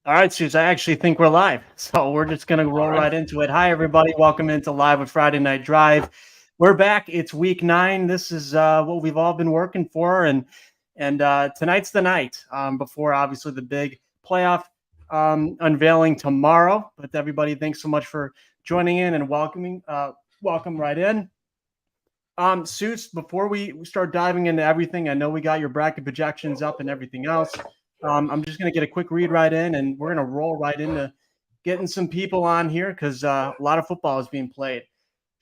All right, Suze, I actually think we're live. So we're just going to All roll right. right into it. Hi, everybody. Welcome into Live with Friday Night Drive. We're back. It's week 9. This is what we've all been working for. And tonight's the night before, obviously, the big playoff unveiling tomorrow. But everybody, thanks so much for joining in and welcome right in. Suits, before we start diving into everything, I know we got your bracket projections up and everything else. I'm just going to get a quick read right in, and we're going to roll right into getting some people on here because a lot of football is being played.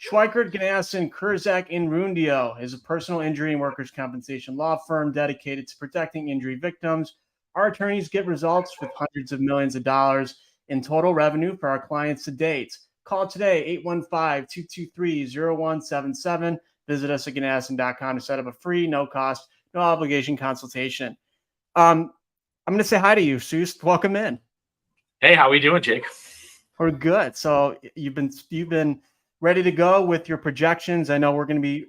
Schweikert, Ganassi, Kurzak, and Rundio is a personal injury and workers' compensation law firm dedicated to protecting injury victims. Our attorneys get results with hundreds of millions of dollars in total revenue for our clients to date. Call today, 815-223-0177. Visit us at ganassi.com to set up a free, no cost, no obligation consultation. I'm going to say hi to you, Seuss. Welcome in. Hey, how we doing, Jake? We're good. So you've been ready to go with your projections. I know we're going to be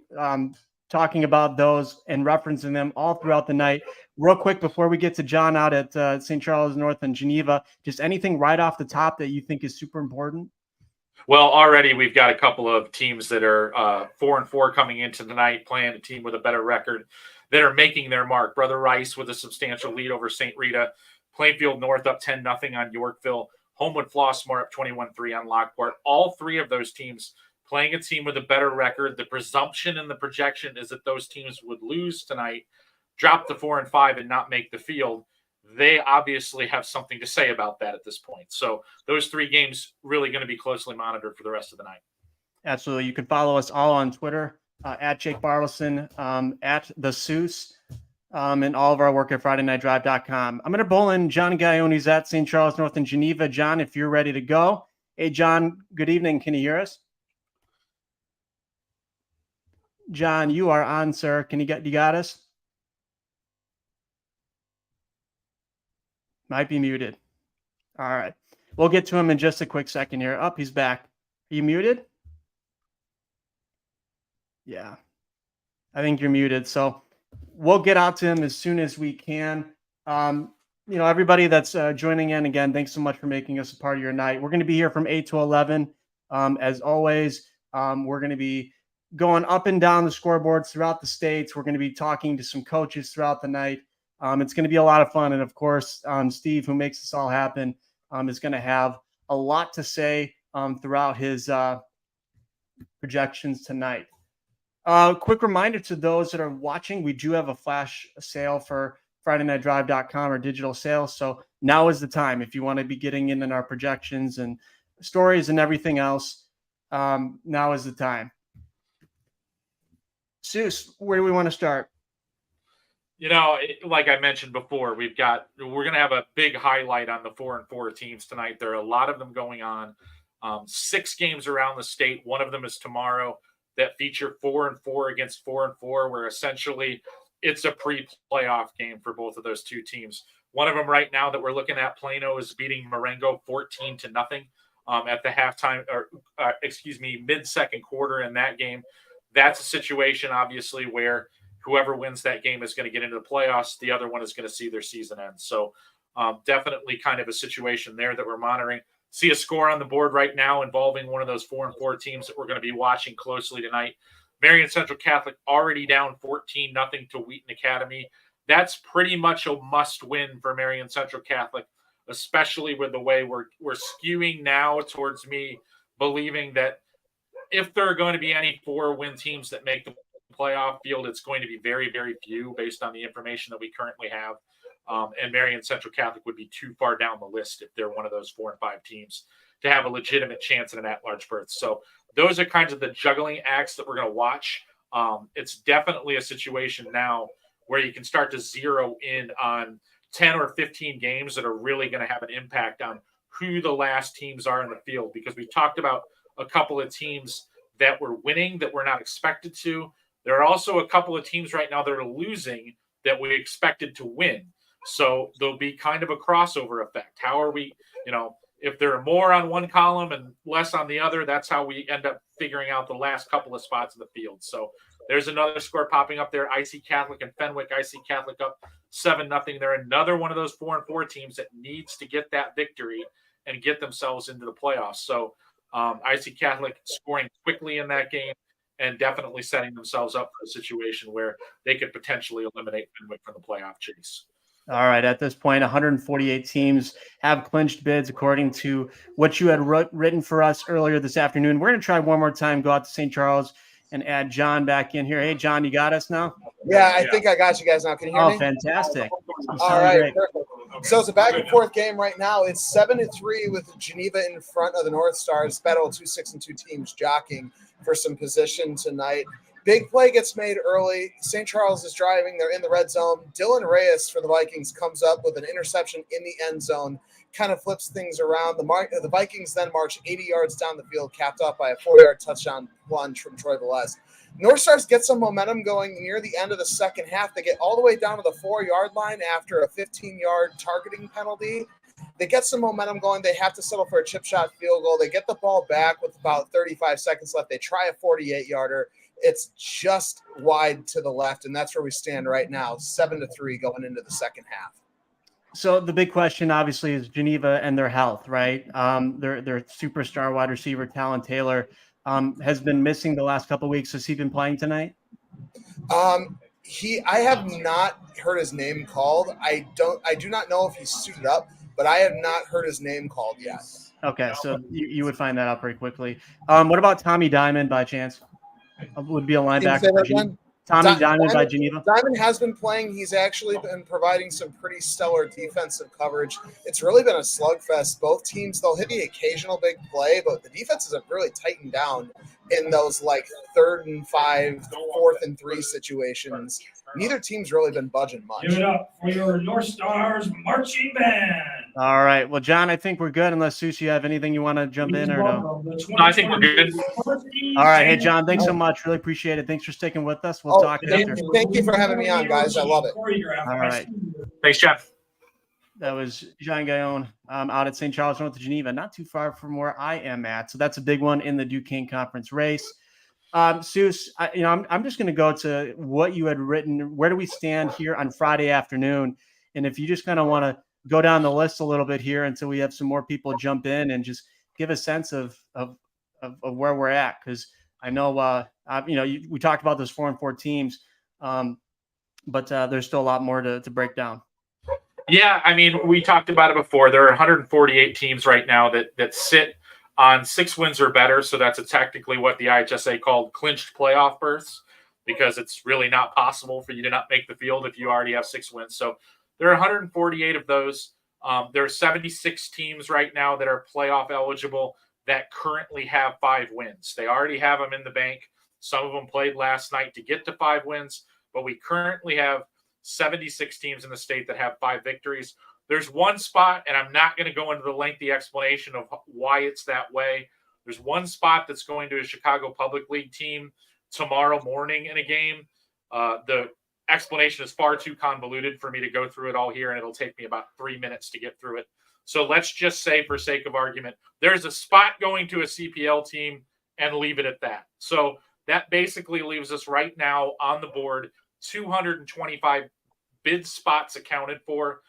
talking about those and referencing them all throughout the night. Real quick, before we get to John out at St. Charles North and Geneva, just anything right off the top that you think is super important? Well, already we've got a couple of teams that are 4-4 coming into tonight, playing a team with a better record that are making their mark. Brother Rice with a substantial lead over St. Rita. Plainfield North up 10-0 on Yorkville. Homewood Flossmoor up 21-3 on Lockport. All three of those teams playing a team with a better record. The presumption and the projection is that those teams would lose tonight, drop to 4-5, and not make the field. They obviously have something to say about that at this point. So those three games really going to be closely monitored for the rest of the night. Absolutely. You can follow us all on Twitter at Jake Bartelson, at the Souce, and all of our work at FridayNightDrive.com. I'm going to bowl in John Gaioni's at St. Charles North in Geneva. John, if you're ready to go. Hey, John, good evening. Can you hear us? John, you are on, sir. You got us? Might be muted. All right. We'll get to him in just a quick second here. Up, he's back. Are you muted? Yeah. I think you're muted. So we'll get out to him as soon as we can. Everybody that's joining in again, thanks so much for making us a part of your night. We're going to be here from 8 to 11. As always, we're going to be going up and down the scoreboards throughout the states. We're going to be talking to some coaches throughout the night. It's going to be a lot of fun. And of course, Steve, who makes this all happen, is going to have a lot to say throughout his projections tonight. Quick reminder to those that are watching, we do have a flash sale for FridayNightDrive.com or digital sales. So now is the time if you want to be getting in our projections and stories and everything else. Now is the time. Seuss, where do we want to start? Like I mentioned before, we're going to have a big highlight on the 4-4 teams tonight. There are a lot of them going on. 6 games around the state. One of them is tomorrow that feature 4-4 against 4-4, where essentially it's a pre-playoff game for both of those two teams. One of them right now that we're looking at, Plano, is beating Marengo 14-0 at the halftime, mid-second quarter in that game. That's a situation, obviously, where whoever wins that game is going to get into the playoffs. The other one is going to see their season end. So definitely kind of a situation there that we're monitoring. See a score on the board right now involving one of those 4-4 teams that we're going to be watching closely tonight. Marion Central Catholic already down 14-0 to Wheaton Academy. That's pretty much a must-win for Marion Central Catholic, especially with the way we're skewing now towards me believing that if there are going to be any 4-win teams that make the playoff field, it's going to be very, very few based on the information that we currently have. And Marion Central Catholic would be too far down the list if they're one of those 4 and 5 teams to have a legitimate chance at an at-large berth. So those are kinds of the juggling acts that we're going to watch. It's definitely a situation now where you can start to zero in on 10 or 15 games that are really going to have an impact on who the last teams are in the field, because we talked about a couple of teams that were winning that we're not expected to. There are also a couple of teams right now that are losing that we expected to win. So there'll be kind of a crossover effect. How are we, if there are more on one column and less on the other, that's how we end up figuring out the last couple of spots in the field. So there's another score popping up there. IC Catholic and Fenwick. IC Catholic up 7-0. They're another one of those 4-4 teams that needs to get that victory and get themselves into the playoffs. So IC Catholic scoring quickly in that game and definitely setting themselves up for a situation where they could potentially eliminate Fenwick from the playoff chase. All right. At this point, 148 teams have clinched bids according to what you had written for us earlier this afternoon. We're going to try one more time, go out to St. Charles and add John back in here. Hey, John, you got us now? Yeah, I think I got you guys now. Can you hear me? Oh, fantastic. All right. Perfect. So it's a back and forth game right now. It's 7-3 with Geneva in front of the North Stars. Battle 2 6-2 teams jockeying for some position tonight. Big play gets made early. St. Charles is driving. They're in the red zone. Dylan Reyes for the Vikings comes up with an interception in the end zone, kind of flips things around. The Vikings then march 80 yards down the field, capped off by a 4-yard touchdown plunge from Troy Velez. North Stars get some momentum going near the end of the second half. They get all the way down to the 4-yard line after a 15-yard targeting penalty. They get some momentum going. They have to settle for a chip shot field goal. They get the ball back with about 35 seconds left. They try a 48-yarder. It's just wide to the left, and that's where we stand right now, 7-3 going into the second half. So the big question, obviously, is Geneva and their health, right? Their superstar wide receiver, Talon Taylor, has been missing the last couple of weeks. Has he been playing tonight? I have not heard his name called. I do not know if he's suited up, but I have not heard his name called yet. Okay, so you would find that out pretty quickly. What about Tommy Diamond by chance? Would be a linebacker. Tommy Diamond by Geneva. Diamond has been playing. He's actually been providing some pretty stellar defensive coverage. It's really been a slugfest. Both teams, they'll hit the occasional big play, but the defenses have really tightened down in those like 3rd and 5, 4th and 3 situations. Neither team's really been budging much. Give it up for your North Stars marching band. All right. Well, John, I think we're good unless Soucie, you have anything you want to jump in or no? No, I think we're good. All right. Hey, John, thanks so much. Really appreciate it. Thanks for sticking with us. We'll talk after. Thank you for having me on, guys. I love it. All right. Thanks, Jeff. That was Jean Gaillon out at St. Charles, North of Geneva, not too far from where I am at. So that's a big one in the Duquesne Conference race. Souce, I'm just going to go to what you had written. Where do we stand here on Friday afternoon? And if you just kind of want to go down the list a little bit here until we have some more people jump in and just give a sense of where we're at. Because I know, we talked about those 4-4 teams, but there's still a lot more to break down. Yeah, I mean, we talked about it before. There are 148 teams right now that sit on 6 wins or better. So that's technically what the IHSA called clinched playoff berths, because it's really not possible for you to not make the field if you already have 6 wins. So there are 148 of those. There are 76 teams right now that are playoff eligible that currently have 5 wins. They already have them in the bank. Some of them played last night to get to 5 wins, but we currently have 76 teams in the state that have 5 victories. There's one spot, and I'm not going to go into the lengthy explanation of why it's that way. There's one spot that's going to a Chicago Public League team tomorrow morning in a game. The explanation is far too convoluted for me to go through it all here, and it'll take me about 3 minutes to get through it. So let's just say, for sake of argument, there's a spot going to a CPL team and leave it at that. So that basically leaves us right now on the board 225 bid spots accounted for.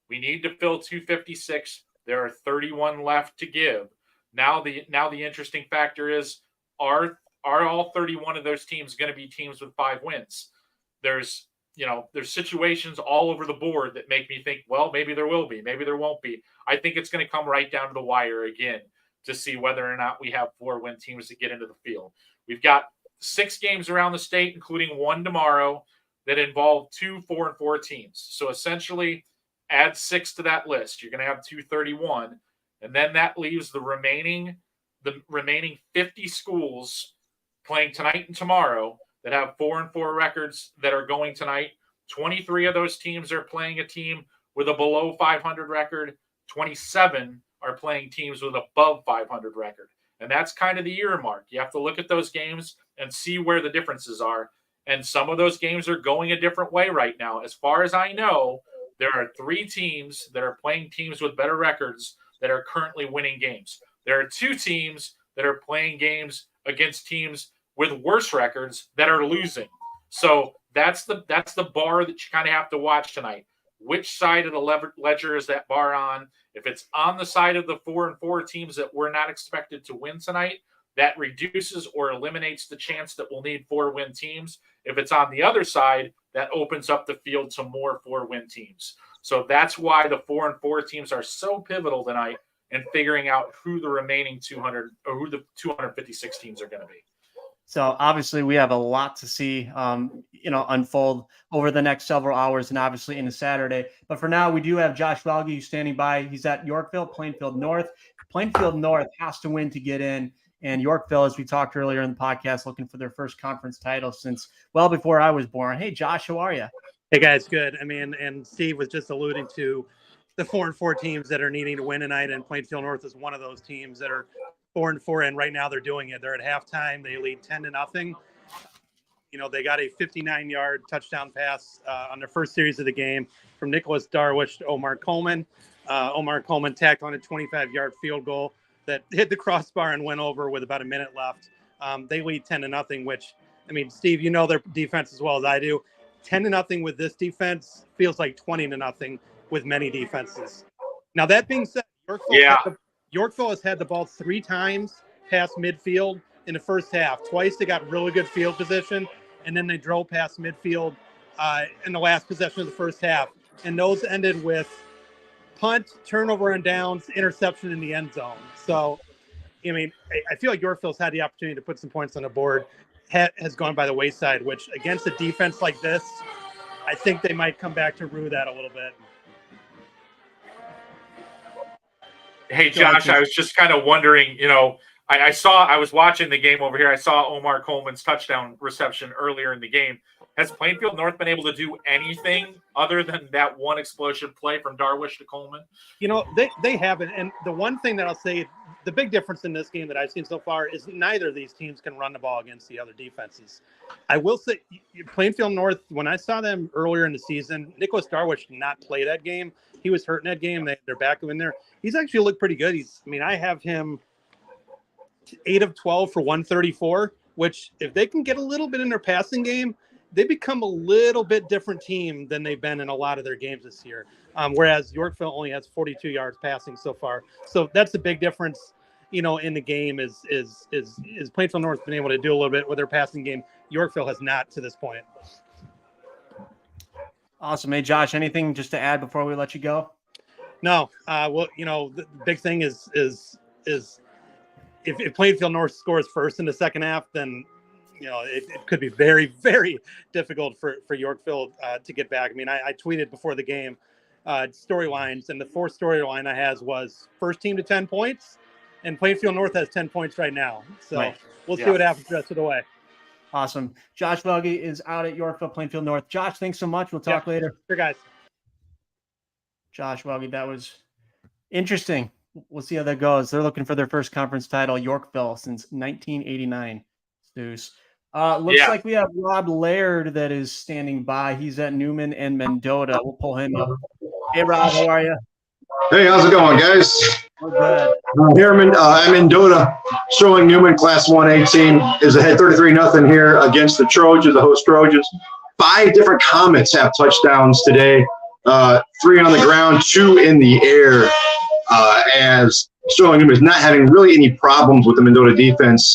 We need to fill 256. There are 31 left to give. Now the interesting factor is, are all 31 of those teams going to be teams with 5 wins? There's situations all over the board that make me think, well, maybe there will be, maybe there won't be. I think it's going to come right down to the wire again to see whether or not we have 4-win teams that get into the field. We've got 6 games around the state, including one tomorrow, that involve 2 4-4 teams. So essentially, add 6 to that list. You're going to have 231, and then that leaves the remaining 50 schools playing tonight and tomorrow that have 4-4 records that are going tonight. 23 of those teams are playing a team with a below 500 record. 27 are playing teams with above 500 record. And that's kind of the earmark. You have to look at those games and see where the differences are. And some of those games are going a different way right now. As far as I know, there are 3 teams that are playing teams with better records that are currently winning games. There are 2 teams that are playing games against teams with worse records that are losing. So that's the bar that you kind of have to watch tonight. Which side of the ledger is that bar on? If it's on the side of the 4-4 teams that we're not expected to win tonight, that reduces or eliminates the chance that we'll need 4-win teams. If it's on the other side, that opens up the field to more 4-win teams. So that's why the 4-4 teams are so pivotal tonight in figuring out who the remaining 200 or who the 256 teams are going to be. So obviously we have a lot to see, unfold over the next several hours and obviously into Saturday. But for now, we do have Josh Welge standing by. He's at Yorkville, Plainfield North. Plainfield North has to win to get in. And Yorkville, as we talked earlier in the podcast, looking for their first conference title since well before I was born. Hey, Josh, how are you? Hey, guys, good. I mean, and Steve was just alluding to the 4-4 teams that are needing to win tonight, and Plainfield North is one of those teams that are 4-4, and right now they're doing it. They're at halftime. They lead 10-0. They got a 59-yard touchdown pass on their first series of the game from Nicholas Darwish to Omar Coleman. Omar Coleman tacked on a 25-yard field goal that hit the crossbar and went over with about a minute left. They lead 10-0, which, I mean, Steve, you know their defense as well as I do. 10-0 with this defense feels like 20-0 with many defenses. Now, that being said, Yorkville has had the ball 3 times past midfield in the first half. Twice they got really good field position, and then they drove past midfield in the last possession of the first half. And those ended with punt, turnover on downs, interception in the end zone. So, I mean, I feel like Yorkville's had the opportunity to put some points on the board, has gone by the wayside, which against a defense like this, I think they might come back to rue that a little bit. Hey, Josh, I was just kind of wondering, I was watching the game over here. I saw Omar Coleman's touchdown reception earlier in the game. Has Plainfield North been able to do anything other than that one explosive play from Darwish to Coleman? They haven't. And the one thing that I'll say, the big difference in this game that I've seen so far is neither of these teams can run the ball against the other defenses. I will say Plainfield North, when I saw them earlier in the season, Nicholas Darwish did not play that game. He was hurt in that game. They're back in there. He's actually looked pretty good. I have him 8 of 12 for 134, which if they can get a little bit in their passing game, they become a little bit different team than they've been in a lot of their games this year. Whereas Yorkville only has 42 yards passing so far. So that's the big difference, in the game is Plainfield North been able to do a little bit with their passing game. Yorkville has not to this point. Awesome. Hey, Josh, anything just to add before we let you go? No. The big thing is if Plainfield North scores first in the second half, then it could be very, very difficult for Yorkville to get back. I mean, I tweeted before the game storylines, and the 4th storyline I had was first team to 10 points, and Plainfield North has 10 points right now. So We'll see what happens the rest of the way. Awesome. Josh Welge is out at Yorkville, Plainfield North. Josh, thanks so much. We'll talk later. Sure, guys. Josh Welge, that was interesting. We'll see how that goes. They're looking for their first conference title, Yorkville, since 1989. Looks like we have Rob Laird that is standing by. He's at Newman and Mendota. We'll pull him up. Hey, Rob, how are you? Hey, how's it going, guys? We're good. Here I'm Mendota, showing Newman Class 1A team is ahead 33-0 here against the Trojans, the host Trojans. 5 different Comets have touchdowns today. 3 on the ground, 2 in the air. As Sterling Newman is not having really any problems with the Mendota defense,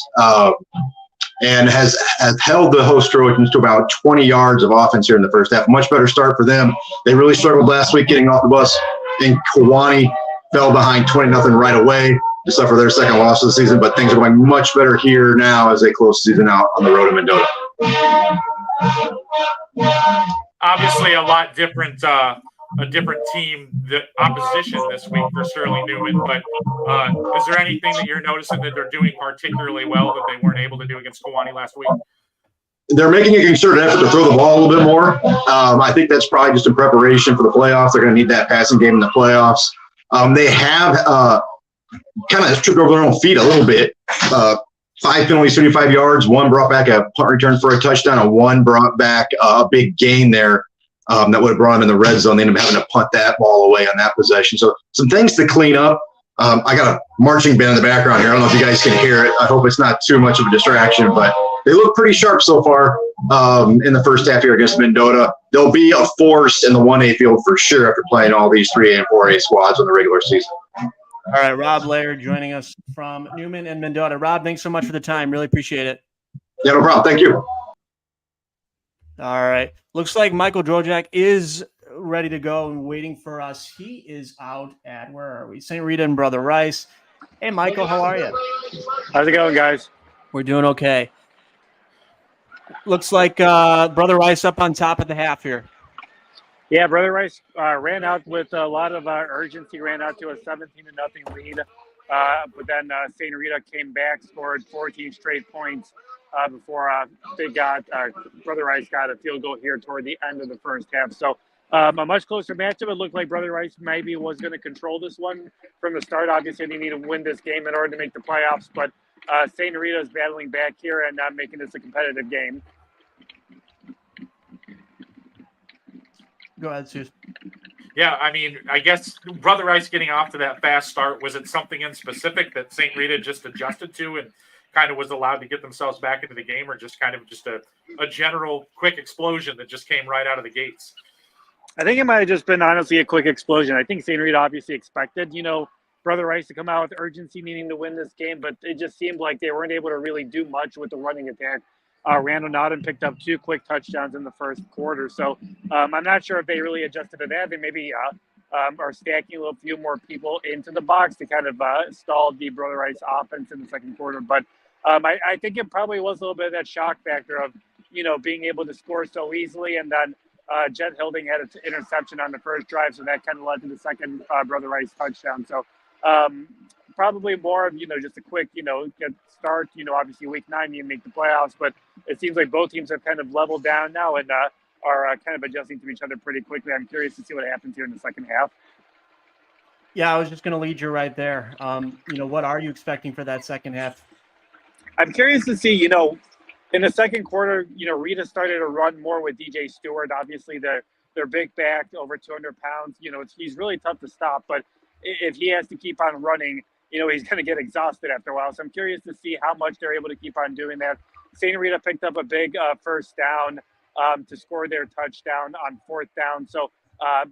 and has held the host Trojans to about 20 yards of offense here in the first half. Much better start for them. They really struggled last week getting off the bus, and Kewanee fell behind 20-0 right away to suffer their second loss of the season, but things are going much better here now as they close the season out on the road to Mendota. Obviously a lot different a different team, the opposition this week for Sterling Newman. But is there anything that you're noticing that they're doing particularly well that they weren't able to do against Kewanee last week? They're making a concerted effort to throw the ball a little bit more. I think that's probably just in preparation for the playoffs. They're going to need that passing game in the playoffs. They have kind of tripped over their own feet a little bit. 5 penalties, 35 yards, 1 brought back a punt return for a touchdown, and 1 brought back a big gain there that would have brought them in the red zone. They ended up having to punt that ball away on that possession. So some things to clean up. I got a marching band in the background here. I don't know if you guys can hear it. I hope it's not too much of a distraction, but they look pretty sharp so far in the first half here against Mendota. They'll be a force in the 1A field for sure after playing all these 3A and 4A squads in the regular season. All right, Rob Laird joining us from Newman and Mendota. Rob, thanks so much for the time. Really appreciate it. Yeah, no problem. Thank you. All right. Looks like Michael Drojak is ready to go and waiting for us. He is out at, where are we? St. Rita and Brother Rice. Hey, Michael, how are you? How's it going, guys? We're doing okay. Looks like Brother Rice up on top at the half here. Yeah, Brother Rice ran out with a lot of urgency, ran out to a 17-0 lead. But then St. Rita came back, scored 14 straight points before Brother Rice got a field goal here toward the end of the first half. So a much closer matchup. It looked like Brother Rice maybe was going to control this one from the start. Obviously, they need to win this game in order to make the playoffs. But St. Rita is battling back here and making this a competitive game. Go ahead, Soucie. Yeah, I mean, I guess Brother Rice getting off to that fast start, was it something in specific that St. Rita just adjusted to and kind of was allowed to get themselves back into the game, or just kind of just a general quick explosion that just came right out of the gates? I think it might have just been honestly a quick explosion. I think St. Rita obviously expected, Brother Rice to come out with urgency needing to win this game, but it just seemed like they weren't able to really do much with the running attack. Randall Nodden picked up 2 quick touchdowns in the first quarter. So I'm not sure if they really adjusted to that. They maybe are stacking a few more people into the box to kind of stall the Brother Rice offense in the second quarter. But I think it probably was a little bit of that shock factor of, being able to score so easily. And then Jet Hilding had an interception on the first drive. So that kind of led to the second Brother Rice touchdown. So probably more of, just a quick, get start. Obviously week 9, you make the playoffs, but it seems like both teams have kind of leveled down now and are kind of adjusting to each other pretty quickly. I'm curious to see what happens here in the second half. Yeah, I was just going to lead you right there. What are you expecting for that second half? I'm curious to see, in the second quarter, Rita started to run more with DJ Stewart. Obviously, their big back, over 200 pounds. He's really tough to stop, but if he has to keep on running, he's going to get exhausted after a while. So I'm curious to see how much they're able to keep on doing that. St. Rita picked up a big first down to score their touchdown on 4th down. So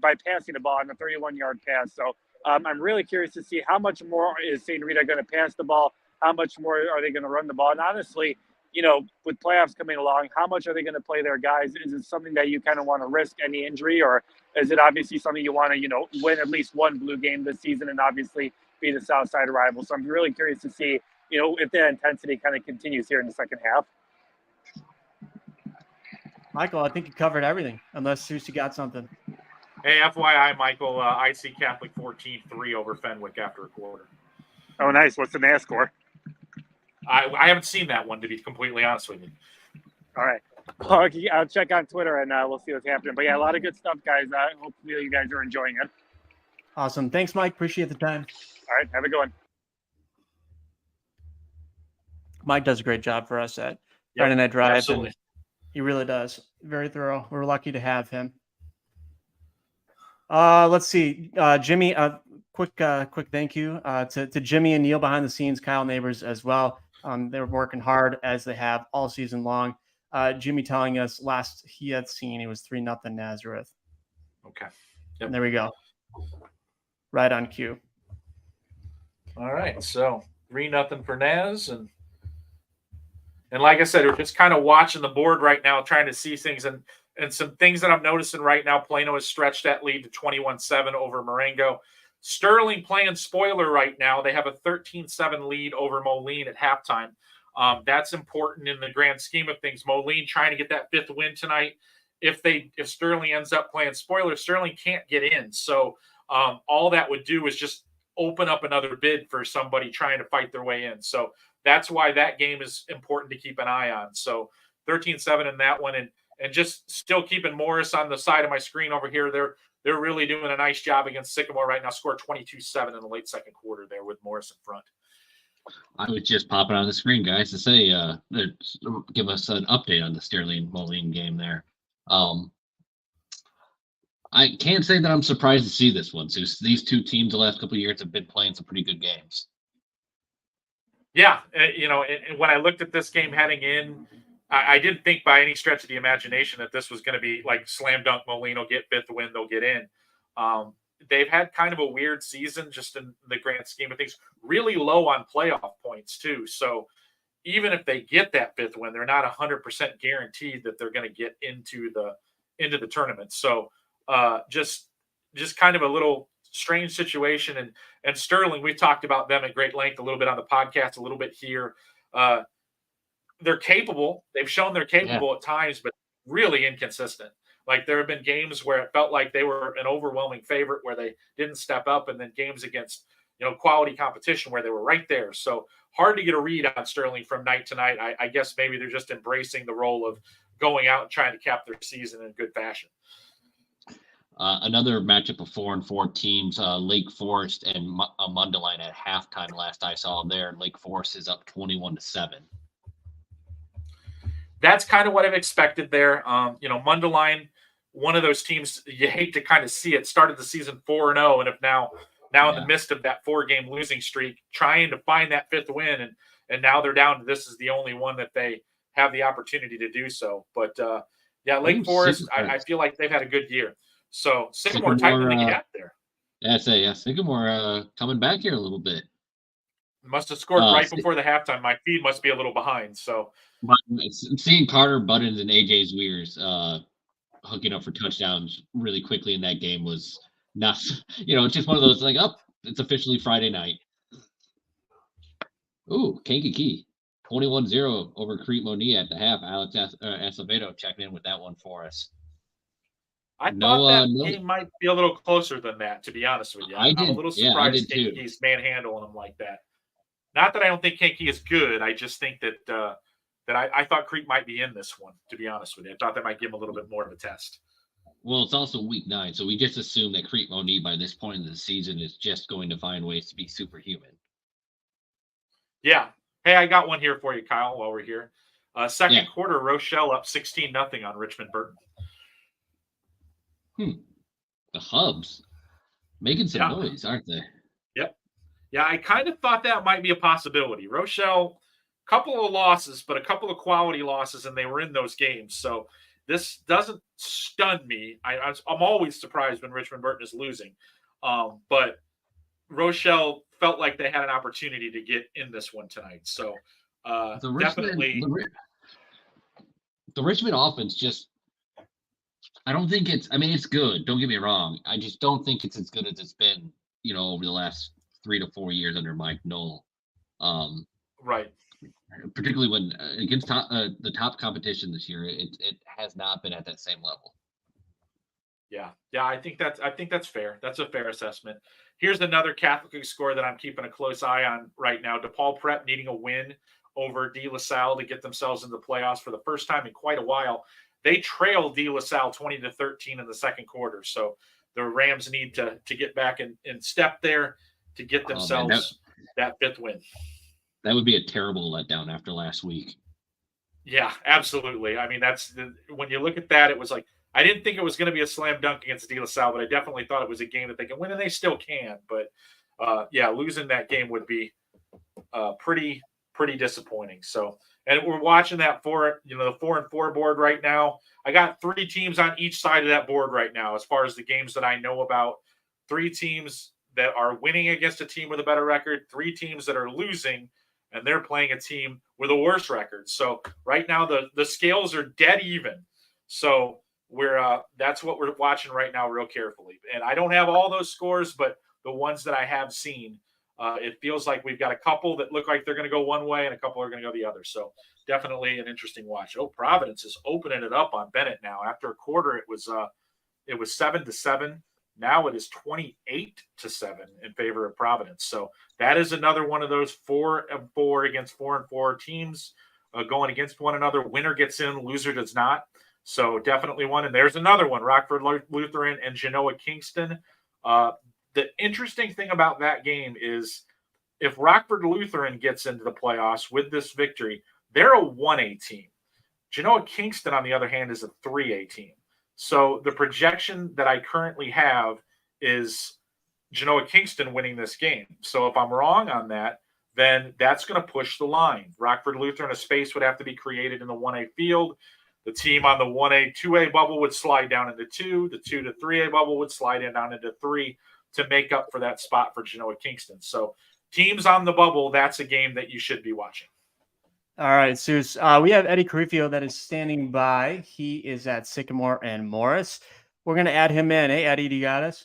by passing the ball on a 31-yard pass. So I'm really curious to see how much more is St. Rita going to pass the ball? How much more are they going to run the ball? And honestly, with playoffs coming along, how much are they going to play their guys? Is it something that you kind of want to risk any injury, or is it obviously something you want to, win at least one blue game this season and obviously be the Southside rival? So I'm really curious to see, if that intensity kind of continues here in the second half. Michael, I think you covered everything, unless Soucie got something. Hey, FYI, Michael, IC Catholic 14-3 over Fenwick after a quarter. Oh, nice. What's the NAS score? I haven't seen that one, to be completely honest with you. All right. I'll check on Twitter and we'll see what's happening. But yeah, a lot of good stuff, guys. Hopefully you guys are enjoying it. Awesome. Thanks, Mike. Appreciate the time. All right. Have a good one. Mike does a great job for us at Friday Night Drive. Absolutely. He really does. Very thorough. We're lucky to have him. Let's see. Jimmy, quick thank you to Jimmy and Neil behind the scenes, Kyle Neighbors as well. They're working hard as they have all season long. Jimmy telling us last he had seen, it was 3-0 Nazareth. Okay. Yep. There we go. Right on cue. All right. So 3-0 for Naz. And like I said, we're just kind of watching the board right now, trying to see things. And some things that I'm noticing right now, Plano has stretched that lead to 21-7 over Marengo. Sterling playing spoiler right now. They have a 13-7 lead over Moline at halftime. That's important in the grand scheme of things. Moline trying to get that 5th win tonight. If Sterling ends up playing spoiler, Sterling can't get in. So all that would do is just open up another bid for somebody trying to fight their way in. So that's why that game is important to keep an eye on. So 13-7 in that one. And just still keeping Morris on the side of my screen over here. They're really doing a nice job against Sycamore right now. Scored 22-7 in the late second quarter there with Morris in front. I was just popping on the screen, guys, to say, give us an update on the Sterling Moline game there. I can't say that I'm surprised to see this one. Since these two teams the last couple of years have been playing some pretty good games. Yeah, and when I looked at this game heading in, I didn't think by any stretch of the imagination that this was going to be like slam dunk. Moline will get fifth win, they'll get in. They've had kind of a weird season just in the grand scheme of things. Really low on playoff points too. So even if they get that fifth win, they're not 100% guaranteed that they're going to get into the tournament. So just kind of a little strange situation. And Sterling, we've talked about them at great length a little bit on the podcast, a little bit here. They're capable. They've shown they're capable at times, but really inconsistent. Like there have been games where it felt like they were an overwhelming favorite where they didn't step up, and then games against quality competition where they were right there. So hard to get a read on Sterling from night to night. I guess maybe they're just embracing the role of going out and trying to cap their season in good fashion. Another matchup of 4-4 teams, Lake Forest and Mundelein at halftime. Last I saw there, Lake Forest is up 21-7. That's kind of what I've expected there. Mundelein, one of those teams you hate to kind of see it. Started the season 4-0, and if now in the midst of that 4-game losing streak, trying to find that fifth win, and now they're down to this is the only one that they have the opportunity to do so. But Lake Forest, I feel like they've had a good year. So Sycamore tightening the gap there. Yeah, Sycamore coming back here a little bit. Must have scored right before the halftime. My feed must be a little behind. So seeing Carter Buttons and AJ Zweers hooking up for touchdowns really quickly in that game was not, it's just one of those like, it's officially Friday night. Ooh, Kankakee, 21-0 over Crete Monier at the half. Alex Acevedo checking in with that one for us. I thought that game might be a little closer than that, to be honest with you. I'm a little surprised Kankakee's manhandling them like that. Not that I don't think Kankakee is good. I just think that I thought Crete might be in this one, to be honest with you. I thought that might give them a little bit more of a test. Well, it's also week 9, so we just assume that Crete Monier by this point in the season is just going to find ways to be superhuman. Yeah. Hey, I got one here for you, Kyle, while we're here. Second quarter, Rochelle up 16-0 on Richmond Burton. The Hubs making some noise, aren't they? Yep. Yeah, I kind of thought that might be a possibility. Rochelle, couple of losses, but a couple of quality losses, and they were in those games. So this doesn't stun me. I'm always surprised when Richmond Burton is losing. But Rochelle felt like they had an opportunity to get in this one tonight. So definitely. The Richmond offense just, I don't think it's good. Don't get me wrong. I just don't think it's as good as it's been, over the last 3 to 4 years under Mike Knoll. Right. Particularly when against the top competition this year, it has not been at that same level. Yeah. I think that's fair. That's a fair assessment. Here's another Catholic score that I'm keeping a close eye on right now. DePaul Prep needing a win over De La Salle to get themselves into the playoffs for the first time in quite a while. They trailed De La Salle 20-13 in the second quarter. So the Rams need to get back in step there to get themselves that fifth win. That would be a terrible letdown after last week. Yeah, absolutely. I mean, when you look at that, it was like, I didn't think it was going to be a slam dunk against De La Salle, but I definitely thought it was a game that they can win, and they still can. But losing that game would be pretty disappointing. So, and we're watching that the 4-4 board right now. I got 3 teams on each side of that board right now, as far as the games that I know about. 3 teams that are winning against a team with a better record, 3 teams that are losing, and they're playing a team with a worse record. So right now the scales are dead even. So that's what we're watching right now real carefully. And I don't have all those scores, but the ones that I have seen, it feels like we've got a couple that look like they're going to go one way and a couple are going to go the other. So definitely an interesting watch. Oh, Providence is opening it up on Bennett now. After a quarter, it was 7-7. Now it is 28-7 in favor of Providence. So that is another one of those 4-4 against 4-4 teams going against one another. Winner gets in, loser does not. So definitely one. And there's another one, Rockford Lutheran and Genoa Kingston. The interesting thing about that game is if Rockford Lutheran gets into the playoffs with this victory, they're a 1A team. Genoa Kingston, on the other hand, is a 3A team. So the projection that I currently have is Genoa Kingston winning this game. So if I'm wrong on that, then that's going to push the line. Rockford Lutheran, a space would have to be created in the 1A field. The team on the 1A, 2A bubble would slide down into 2. The 2 to 3A bubble would slide down into 3 to make up for that spot for Genoa Kingston. So teams on the bubble, that's a game that you should be watching. All right, Souce. We have Eddie Carifio that is standing by. He is at Sycamore and Morris. We're going to add him in. Hey, Eddie, do you got us?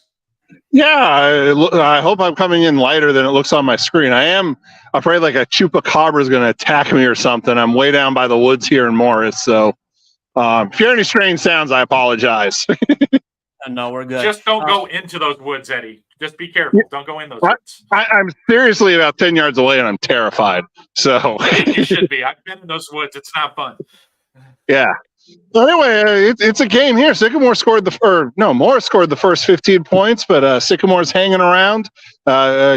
Yeah, I hope I'm coming in lighter than it looks on my screen. I am afraid like a chupacabra is going to attack me or something. I'm way down by the woods here in Morris. So if you hear any strange sounds, I apologize. No, we're good. Just don't go into those woods, Eddie. Just be careful. Don't go in those woods. I'm seriously about 10 yards away and I'm terrified. So You should be. I've been in those woods. It's not fun. Yeah. Well, anyway, it's a game here. Morris scored the first 15 points, but Sycamore's hanging around,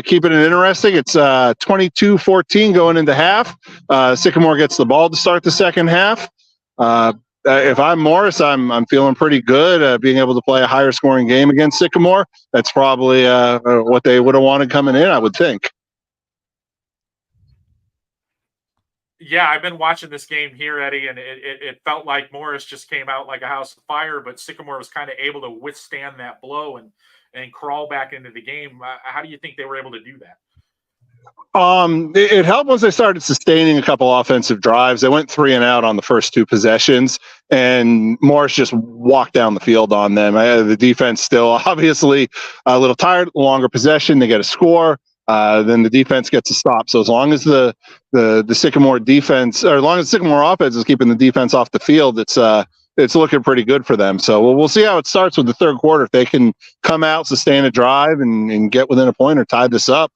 keeping it interesting. It's 22-14 going into half. Sycamore gets the ball to start the second half. If I'm Morris, I'm feeling pretty good. Being able to play a higher scoring game against Sycamore, that's probably what they would have wanted coming in, I would think. Yeah, I've been watching this game here, Eddie, and it felt like Morris just came out like a house of fire, but Sycamore was kind of able to withstand that blow and crawl back into the game. How do you think they were able to do that? It helped once they started sustaining a couple offensive drives. They went 3 and out on the first 2 possessions, and Morris just walked down the field on them. The defense still obviously a little tired. Longer possession, they get a score. Then the defense gets a stop. So as long as the Sycamore defense, or as long as Sycamore offense is keeping the defense off the field, it's looking pretty good for them. So we'll see how it starts with the third quarter. If they can come out, sustain a drive, and get within a point or tie this up,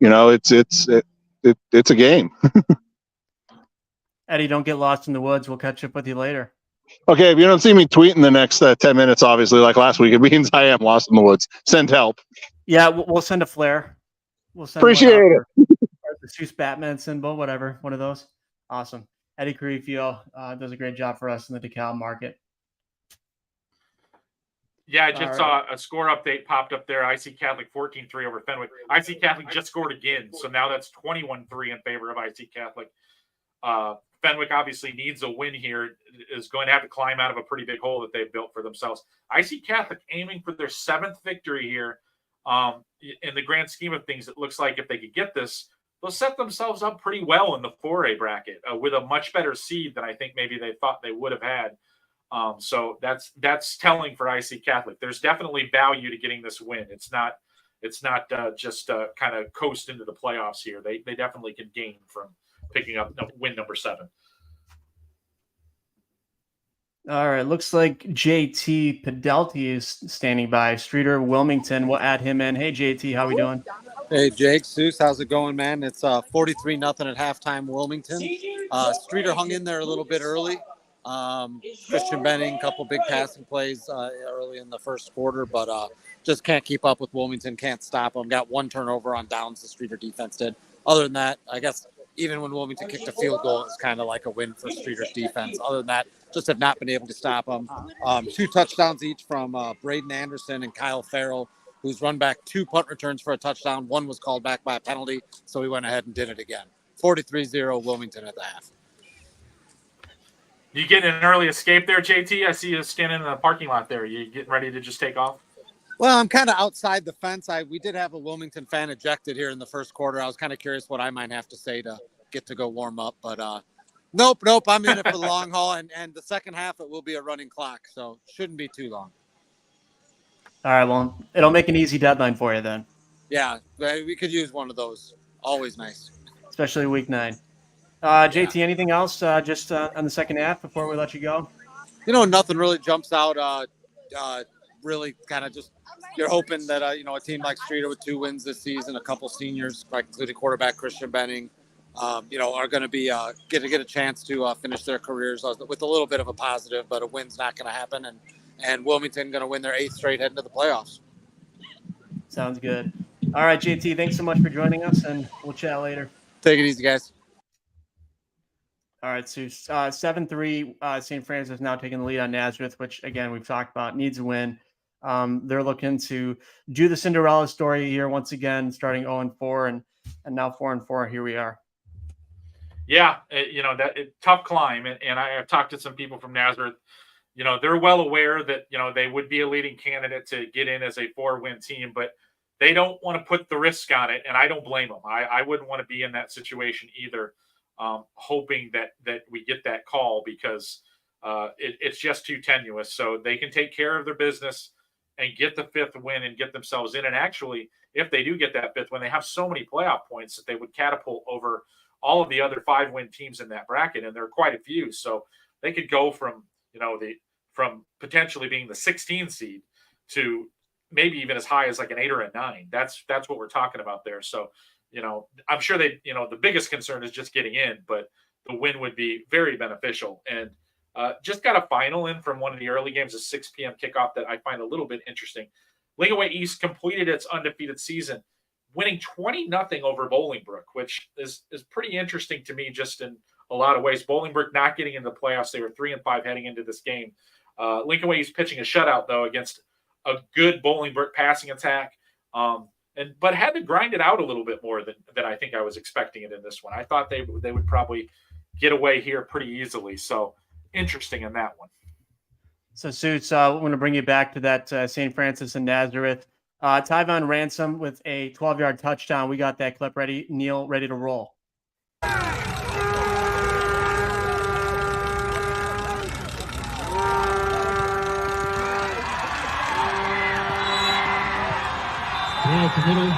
it's a game. Eddie, don't get lost in the woods. We'll catch up with you later. Okay, if you don't see me tweeting the next 10 minutes, obviously, like last week, it means I am lost in the woods. Send help. Yeah, we'll send a flare. We'll send Appreciate it. The Souce Batman symbol, whatever, one of those. Awesome. Eddie Carifio does a great job for us in the DeKalb market. Yeah, I just saw a score update popped up there. IC Catholic 14-3 over Fenwick. IC Catholic just scored again, so now that's 21-3 in favor of IC Catholic. Fenwick obviously needs a win here, is going to have to climb out of a pretty big hole that they've built for themselves. IC Catholic aiming for their 7th victory here. In the grand scheme of things, it looks like if they could get this, they'll set themselves up pretty well in the 4A bracket with a much better seed than I think maybe they thought they would have had. So that's telling for IC Catholic. There's definitely value to getting this win. It's not just kind of coast into the playoffs here. They definitely can gain from picking up win number 7. All right, looks like JT Pedelti is standing by. Streeter Wilmington, we'll add him in. Hey, JT, how we doing? Hey, Jake, Souce, how's it going, man? It's 43-0 at halftime, Wilmington. Streeter hung in there a little bit early. Christian Benning, couple big passing plays early in the first quarter, but just can't keep up with Wilmington, can't stop them. Got 1 turnover on downs, the Streeter defense did. Other than that, I guess even when Wilmington kicked a field goal, it's kind of like a win for Streeter's defense. Other than that, just have not been able to stop them. 2 touchdowns each from Braden Anderson and Kyle Farrell, who's run back 2 punt returns for a touchdown. 1 was called back by a penalty, so he went ahead and did it again. 43-0 Wilmington at the half. You getting an early escape there, JT? I see you standing in the parking lot there. You getting ready to just take off? Well, I'm kind of outside the fence. We did have a Wilmington fan ejected here in the first quarter. I was kind of curious what I might have to say to get to go warm up, but nope. I'm in it for the long haul, and the second half it will be a running clock, so shouldn't be too long. All right, well, it'll make an easy deadline for you then. Yeah, we could use one of those. Always nice. Especially week 9. JT, anything else just on the second half before we let you go? Nothing really jumps out. Really kind of just you're hoping that, a team like Streeter with 2 wins this season, a couple seniors, like including quarterback Christian Benning, are going to be get a chance to finish their careers with a little bit of a positive, but a win's not going to happen. And Wilmington going to win their 8th straight heading to the playoffs. Sounds good. All right, JT, thanks so much for joining us, and we'll chat later. Take it easy, guys. All right, so 7-3. St. Francis now taking the lead on Nazareth, which again we've talked about needs a win. They're looking to do the Cinderella story here once again, starting 0-4 and now 4-4. Here we are. Yeah, tough climb, and I've talked to some people from Nazareth. They're well aware that they would be a leading candidate to get in as a 4-win team, but they don't want to put the risk on it, and I don't blame them. I wouldn't want to be in that situation either, hoping that we get that call because it's just too tenuous. So they can take care of their business and get the 5th win and get themselves in. And actually, if they do get that 5th win, they have so many playoff points that they would catapult over all of the other 5-win teams in that bracket, and there are quite a few. So they could go from from potentially being the 16th seed to maybe even as high as like an 8 or a 9. That's what we're talking about there. So, I'm sure the biggest concern is just getting in, but the win would be very beneficial. And just got a final in from one of the early games, a 6 p.m. kickoff that I find a little bit interesting. Lincoln Way East completed its undefeated season, winning 20-0 over Bolingbrook, which is pretty interesting to me just in a lot of ways. Bolingbrook not getting into the playoffs. They were 3-5 heading into this game. Lincoln Way East pitching a shutout, though, against a good Bolingbrook passing attack, but had to grind it out a little bit more than I think I was expecting it in this one. I thought they would probably get away here pretty easily. So interesting in that one. So, Suits, I want to bring you back to that St. Francis and Nazareth. Tyvon Ransom with a 12-yard touchdown. We got that clip ready. Neil, ready to roll. At the middle,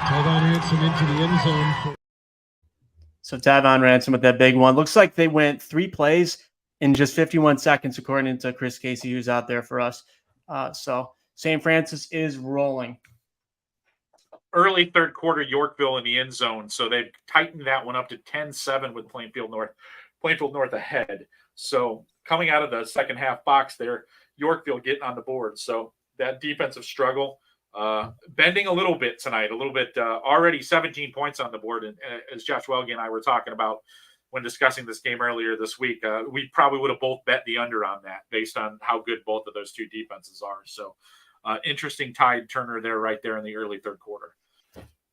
Tyvon Ransom into the end zone. So Tyvon Ransom with that big one. Looks like they went 3 plays in just 51 seconds, according to Chris Casey, who's out there for us. So St. Francis is rolling. Early third quarter, Yorkville in the end zone. So they've tightened that one up to 10-7 with Plainfield North ahead. So coming out of the second half box there, Yorkville getting on the board. So that defensive struggle, bending a little bit tonight, already 17 points on the board. And as Josh Welge and I were talking about when discussing this game earlier this week, we probably would have both bet the under on that based on how good both of those two defenses are. So interesting tide turner there right there in the early third quarter.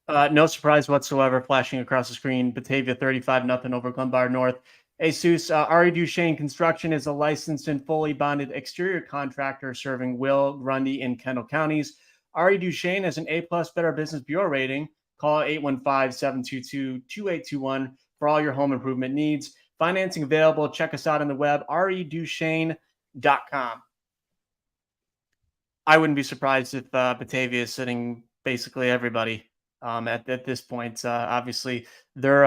No surprise whatsoever flashing across the screen. Batavia 35-0 over Glenbard North. Jesus, Ari Duchesne Construction is a licensed and fully bonded exterior contractor serving Will, Grundy, and Kendall counties. Ari Duchesne has an A+ Better Business Bureau rating. Call 815-722-2821 for all your home improvement needs. Financing available. Check us out on the web, reduchesne.com. I wouldn't be surprised if Batavia is sitting basically everybody at this point. Obviously, they're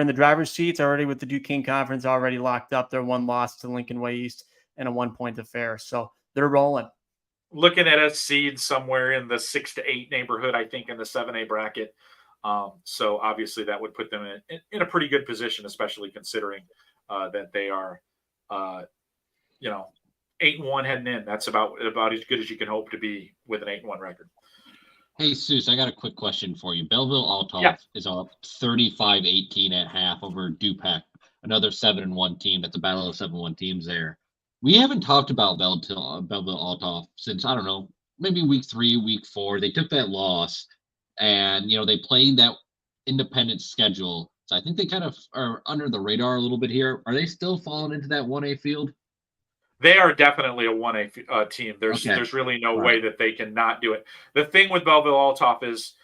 in the driver's seats already with the Duquesne Conference already locked up. They're 1 loss to Lincoln Way East and a 1-point affair. So they're rolling. Looking at a seed somewhere in the 6 to 8 neighborhood, I think, in the 7A bracket. So obviously that would put them in a pretty good position, especially considering that they are, 8-1 heading in. That's about as good as you can hope to be with an 8-1 record. Hey, Seuss, I got a quick question for you. Belleville-Altoff is up 35-18 at half over Dupac, another 7-1 team. That's a battle of 7-1 teams there. We haven't talked about Belleville-Altoff since, I don't know, maybe week 3, week 4. They took that loss, and, they played that independent schedule. So I think they kind of are under the radar a little bit here. Are they still falling into that 1A field? They are definitely a 1A team. There's really no way that they can not do it. The thing with Belleville-Altoff is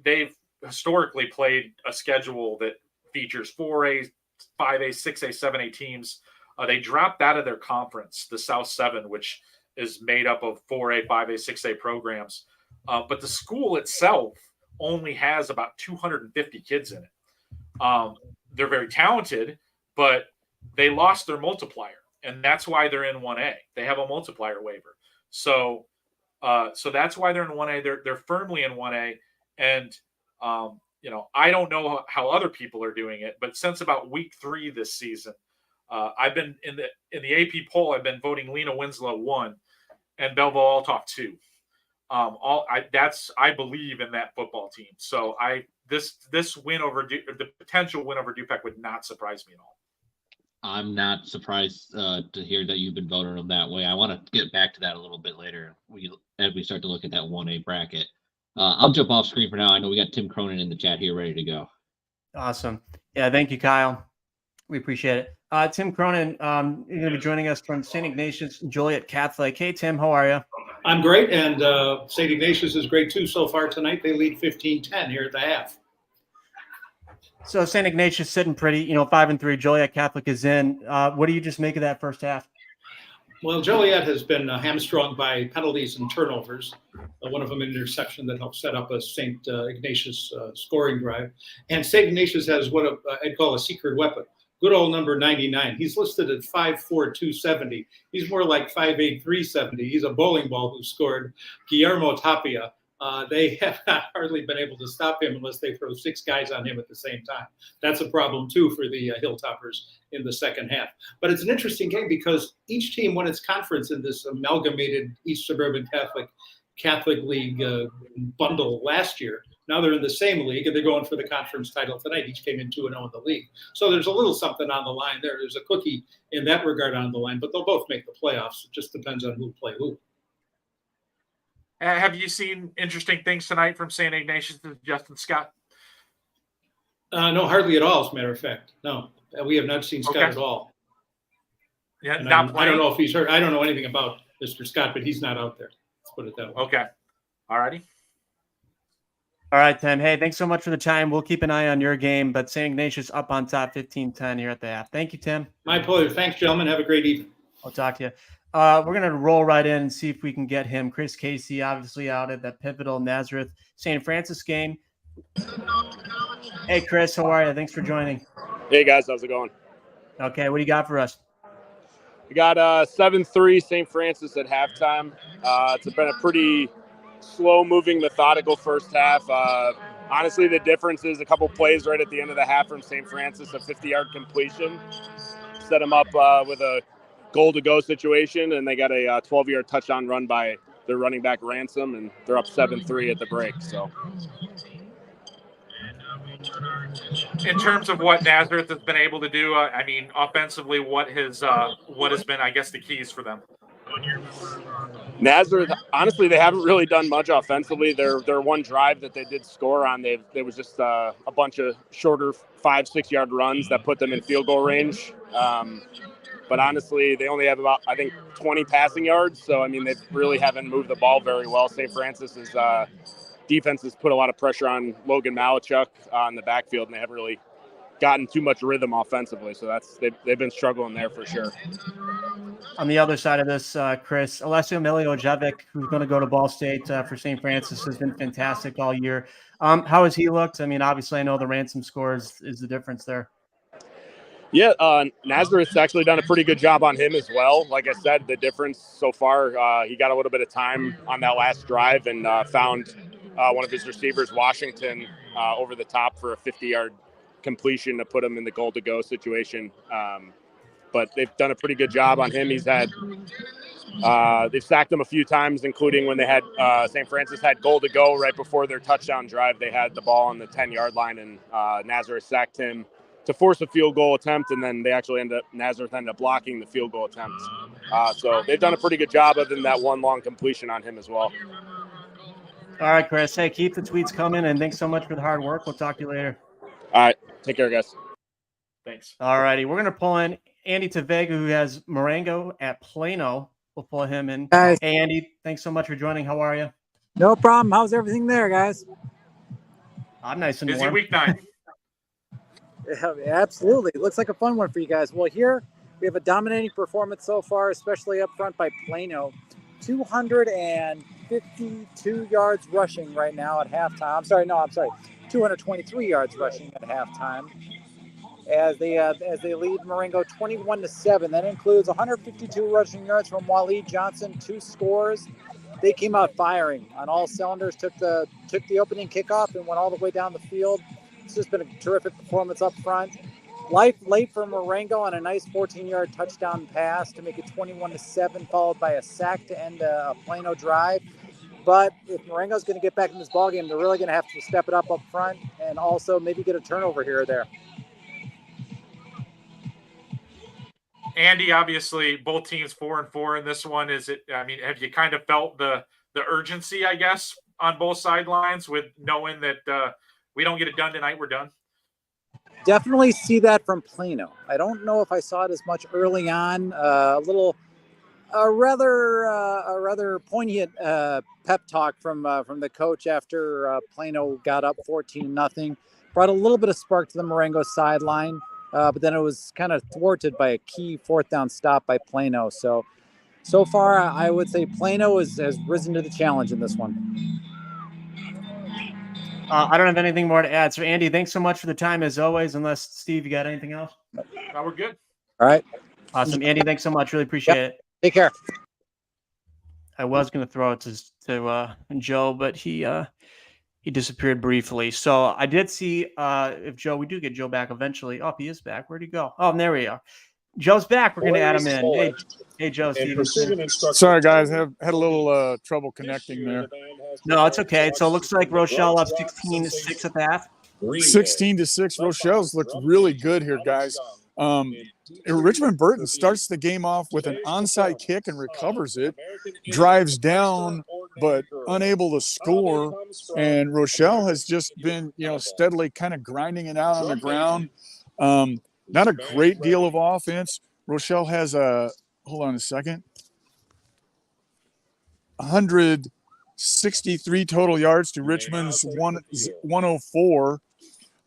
they've historically played a schedule that features 4A, 5A, 6A, 7A teams. They dropped out of their conference, the South 7, which is made up of 4A, 5A, 6A programs. But the school itself only has about 250 kids in it. They're very talented, but they lost their multiplier. And that's why they're in 1A. They have a multiplier waiver. So that's why they're in 1A. They're firmly in 1A. And, I don't know how other people are doing it, but since about week 3 this season, I've been in the AP poll, I've been voting Lena Winslow 1 and Belleville-Altoff 2. I believe in that football team. So this win over the potential win over Dupac would not surprise me at all. I'm not surprised to hear that you've been voting them that way. I want to get back to that a little bit later as we start to look at that 1A bracket. I'll jump off screen for now. I know we got Tim Cronin in the chat here ready to go. Awesome. Yeah, thank you, Kyle. We appreciate it. Tim Cronin, you're going to be joining us from St. Ignatius Joliet Catholic. Hey, Tim, how are you? I'm great, and St. Ignatius is great too so far tonight. They lead 15-10 here at the half. So St. Ignatius sitting pretty, 5-3. Joliet Catholic is in. What do you just make of that first half? Well, Joliet has been hamstrung by penalties and turnovers. One of them an interception that helped set up a St. Ignatius scoring drive. And St. Ignatius has what I'd call a secret weapon. Good old number 99. He's listed at 5'4", 270. He's more like 5'8", 370. He's a bowling ball who scored. Guillermo Tapia. They have not hardly been able to stop him unless they throw 6 guys on him at the same time. That's a problem, too, for the Hilltoppers in the second half. But it's an interesting game because each team won its conference in this amalgamated East Suburban Catholic League bundle last year. Now they're in the same league, and they're going for the conference title tonight. Each came in 2-0 in the league. So there's a little something on the line there. There's a cookie in that regard on the line, but they'll both make the playoffs. It just depends on who play who. Have you seen interesting things tonight from St. Ignatius and Justin Scott? No, hardly at all, as a matter of fact. No, we have not seen Scott at all. Yeah, And not I don't know if he's hurt. I don't know anything about Mr. Scott, but he's not out there. Let's put it that way. Okay. All righty. All right, Tim. Hey, thanks so much for the time. We'll keep an eye on your game, but St. Ignatius up on top 15-10 here at the half. Thank you, Tim. My pleasure. Thanks, gentlemen. Have a great evening. I'll talk to you. We're going to roll right in and see if we can get him. Chris Casey, obviously out at that pivotal Nazareth St. Francis game. Hey, Chris, how are you? Thanks for joining. Hey, guys. How's it going? Okay, what do you got for us? We got 7-3 St. Francis at halftime. It's been a pretty slow-moving, methodical first half. Honestly, the difference is a couple plays right at the end of the half from St. Francis, a 50-yard completion. Set them up with a goal-to-go situation, and they got a 12-yard touchdown run by their running back Ransom, and they're up 7-3 at the break. So, in terms of what Nazareth has been able to do, I mean, offensively, what has been, I guess, the keys for them? Nazareth, honestly, they haven't really done much offensively. Their one drive that they did score on, there was just a bunch of shorter 5-6 yard runs that put them in field goal range. But honestly, they only have about, I think, 20 passing yards. So, I mean, they really haven't moved the ball very well. St. Francis's defense has put a lot of pressure on Logan Malachuk on the backfield, and they haven't really gotten too much rhythm offensively. So they've been struggling there for sure. On the other side of this, Chris, Alessio Miliojevic, who's going to go to Ball State for St. Francis, has been fantastic all year. How has he looked? I mean, obviously, I know the Ransom score is the difference there. Yeah, Nazareth's actually done a pretty good job on him as well. Like I said, the difference so far, he got a little bit of time on that last drive and found one of his receivers, Washington, over the top for a 50-yard completion to put him in the goal-to-go situation. But they've done a pretty good job on him. He's had they've sacked him a few times, including when they had St. Francis had goal to go right before their touchdown drive. They had the ball on the 10-yard line, and Nazareth sacked him to force a field goal attempt, and then Nazareth ended up blocking the field goal attempt. So they've done a pretty good job other than that one long completion on him as well. All right, Chris. Hey, keep the tweets coming, and thanks so much for the hard work. We'll talk to you later. All right. Take care, guys. Thanks. All righty. We're going to pull in Andy Tavega, who has Marengo at Plano. We'll pull him in. Guys. Hey, Andy. Thanks so much for joining. How are you? No problem. How's everything there, guys? I'm nice and Busy warm. week 9. Yeah, absolutely. It looks like a fun one for you guys. Well, here we have a dominating performance so far, especially up front by Plano. 252 yards rushing right now at halftime. I'm sorry. 223 yards rushing at halftime. As they lead Marengo 21-7. That includes 152 rushing yards from Waleed Johnson, 2 scores. They came out firing on all cylinders, took the opening kickoff and went all the way down the field. It's just been a terrific performance up front. Life late for Marengo on a nice 14-yard touchdown pass to make it 21-7, followed by a sack to end a Plano drive. But if Marengo's going to get back in this ballgame, they're really going to have to step it up front and also maybe get a turnover here or there. Andy, obviously, both teams 4-4 in this one. Is it? I mean, have you kind of felt the urgency, I guess, on both sidelines with knowing that we don't get it done tonight, we're done? Definitely see that from Plano. I don't know if I saw it as much early on. A rather poignant pep talk from the coach after Plano got up 14-0. Brought a little bit of spark to the Marengo sideline, but then it was kind of thwarted by a key fourth down stop by Plano. So far, I would say Plano has risen to the challenge in this one. I don't have anything more to add. So, Andy, thanks so much for the time as always. Unless, Steve, you got anything else? No, we're good. All right. Awesome. Andy, thanks so much. Really appreciate it. Take care. I was going to throw it to Joe, but he disappeared briefly. So I did see if we do get Joe back eventually. Oh, he is back. Where'd he go? Oh, and there we are. Joe's back. We're going to add him in. Hey, Joe, Stevenson. Sorry, guys. Had a little trouble connecting there. No, it's okay. So it looks like Rochelle up 16-6 at the half. 16-6. Rochelle's looked really good here, guys. Richmond Burton starts the game off with an onside kick and recovers it, drives down, but unable to score. And Rochelle has just been, steadily kind of grinding it out on the ground. Not a great deal of offense. Rochelle has hold on a second, 163 total yards to Richmond's 104.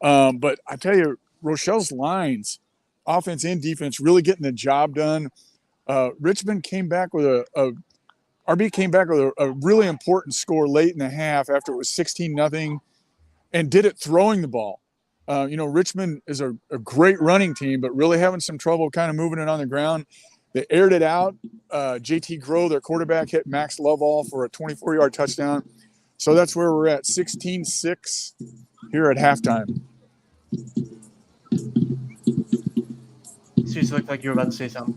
But I tell you, Rochelle's lines, offense and defense, really getting the job done. Richmond came back with RB came back with a really important score late in the half after it was 16-0, and did it throwing the ball. Richmond is a great running team, but really having some trouble kind of moving it on the ground. They aired it out. JT Groh, their quarterback, hit Max Lovall for a 24-yard touchdown. So that's where we're at, 16-6 here at halftime. Seriously, looked like you were about to say something.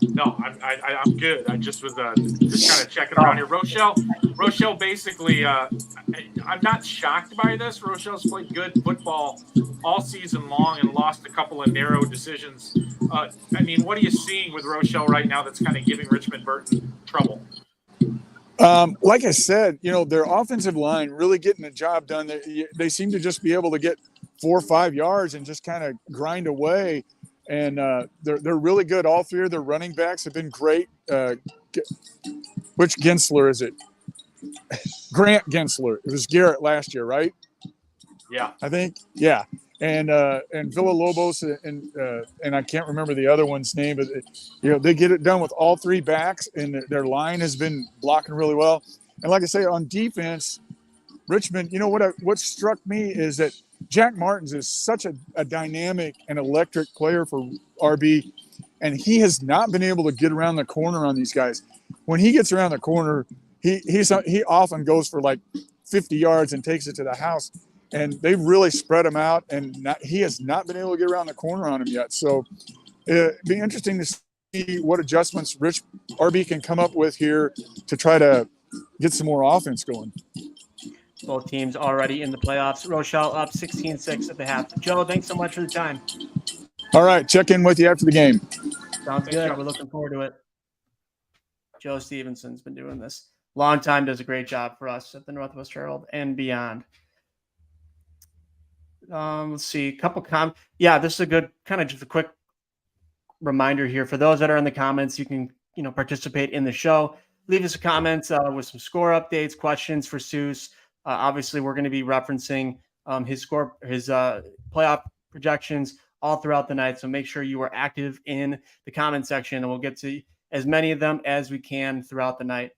No, I'm good. I just was just kind of checking around here. Rochelle basically, I'm not shocked by this. Rochelle's played good football all season long and lost a couple of narrow decisions. What are you seeing with Rochelle right now that's kind of giving Richmond Burton trouble? Like I said, their offensive line really getting the job done. They seem to just be able to get 4 or 5 yards and just kind of grind away. And they're really good. All three of their running backs have been great. Which Gensler is it? Grant Gensler. It was Garrett last year, right? Yeah, I think. Yeah, and Villalobos and I can't remember the other one's name, but they get it done with all three backs, and their line has been blocking really well. And like I say, on defense, Richmond. What struck me is that Jack Martins is such a dynamic and electric player for RB, and he has not been able to get around the corner on these guys. When he gets around the corner, he often goes for like 50 yards and takes it to the house, and they've really spread him out, and he has not been able to get around the corner on him yet. So it'd be interesting to see what adjustments RB can come up with here to try to get some more offense going. Both teams already in the playoffs. Rochelle up 16-6 at the half. Joe, thanks so much for the time. All right, check in with you after the game. Sounds good. We're looking forward to it. Joe Stevenson's been doing this long time, does a great job for us at the Northwest Herald and beyond. Let's see, a couple this is a good kind of just a quick reminder here for those that are in the comments. You can participate in the show. Leave us a comment with some score updates, questions for Souce. Obviously, we're going to be referencing his playoff projections all throughout the night. So make sure you are active in the comment section, and we'll get to as many of them as we can throughout the night.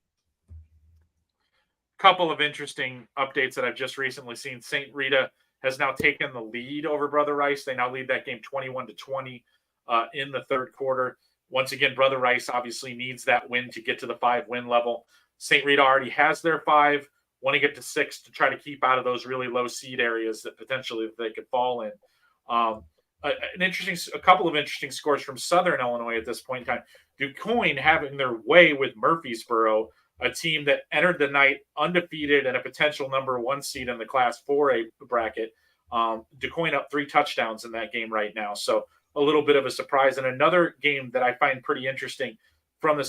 Couple of interesting updates that I've just recently seen. St. Rita has now taken the lead over Brother Rice. They now lead that game 21-20 in the third quarter. Once again, Brother Rice obviously needs that win to get to the 5-win level. St. Rita already has their 5. Want to get to 6 to try to keep out of those really low seed areas that potentially they could fall in. A couple of interesting scores from Southern Illinois at this point in time. DuQuoin having their way with Murfreesboro, a team that entered the night undefeated and a potential number 1 seed in the Class 4A bracket. DuQuoin up 3 touchdowns in that game right now. So a little bit of a surprise. And another game that I find pretty interesting from the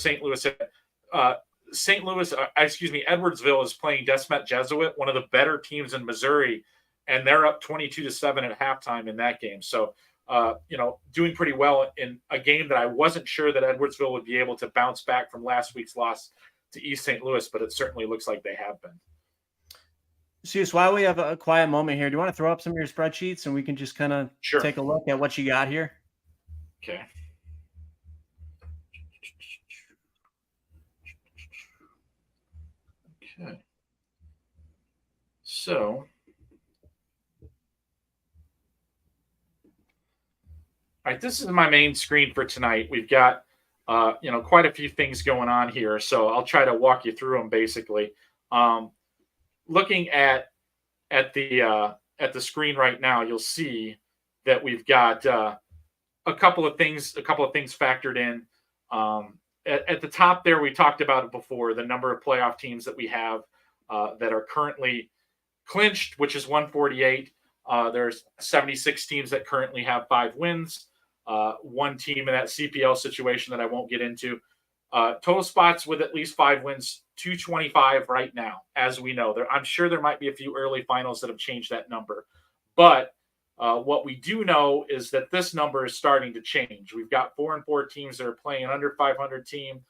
Edwardsville is playing Desmet Jesuit, one of the better teams in Missouri, and they're up 22-7 at halftime in that game. So, doing pretty well in a game that I wasn't sure that Edwardsville would be able to bounce back from last week's loss to East St. Louis, but it certainly looks like they have been. Soucie, while we have a quiet moment here, do you want to throw up some of your spreadsheets and we can just kind of take a look at what you got here? Okay. Okay. So, all right, this is my main screen for tonight. We've got, quite a few things going on here, so I'll try to walk you through them. Basically, looking at the screen right now, you'll see that we've got a couple of things factored in. At the top there, we talked about it before, the number of playoff teams that we have that are currently clinched, which is 148. There's 76 teams that currently have 5 wins. One team in that CPL situation that I won't get into. Total spots with at least 5 wins, 225 right now, as we know. I'm sure there might be a few early finals that have changed that number. But what we do know is that this number is starting to change. We've got 4-4 teams that are playing an under 500 team,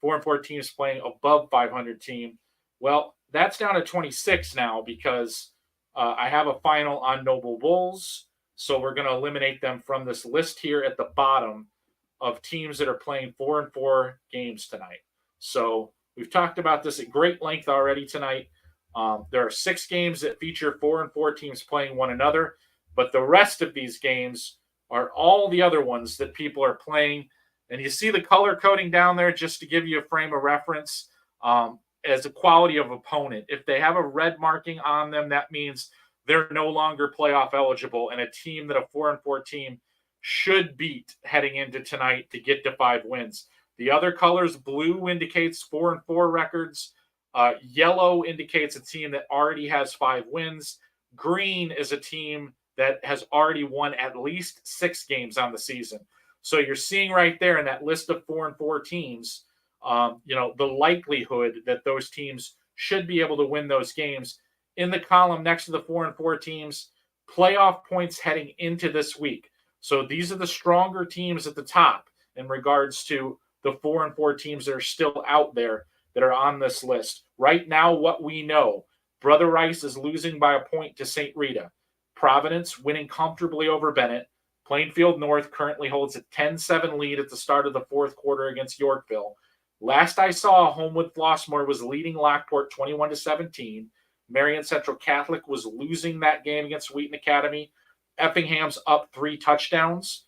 4-4 teams playing above 500 team. Well, that's down to 26 now because I have a final on Noble Bulls. So we're going to eliminate them from this list here at the bottom of teams that are playing 4-4 games tonight. So we've talked about this at great length already tonight. There are 6 games that feature 4-4 teams playing one another, but the rest of these games are all the other ones that people are playing. And you see the color coding down there just to give you a frame of reference as a quality of opponent. If they have a red marking on them, that means they're no longer playoff eligible, and a team that a 4-4 team should beat heading into tonight to get to 5 wins. The other colors, blue indicates 4-4 records. Yellow indicates a team that already has 5 wins. Green is a team that has already won at least 6 games on the season. So you're seeing right there in that list of 4-4 teams, the likelihood that those teams should be able to win those games. In the column next to the 4-4 teams, playoff points heading into this week. So these are the stronger teams at the top in regards to the 4-4 teams that are still out there that are on this list. Right now, what we know, Brother Rice is losing by a point to St. Rita. Providence winning comfortably over Bennett. Plainfield North currently holds a 10-7 lead at the start of the 4th quarter against Yorkville. Last I saw, Homewood Flossmoor was leading Lockport 21-17. Marion Central Catholic was losing that game against Wheaton Academy. Effingham's up 3 touchdowns,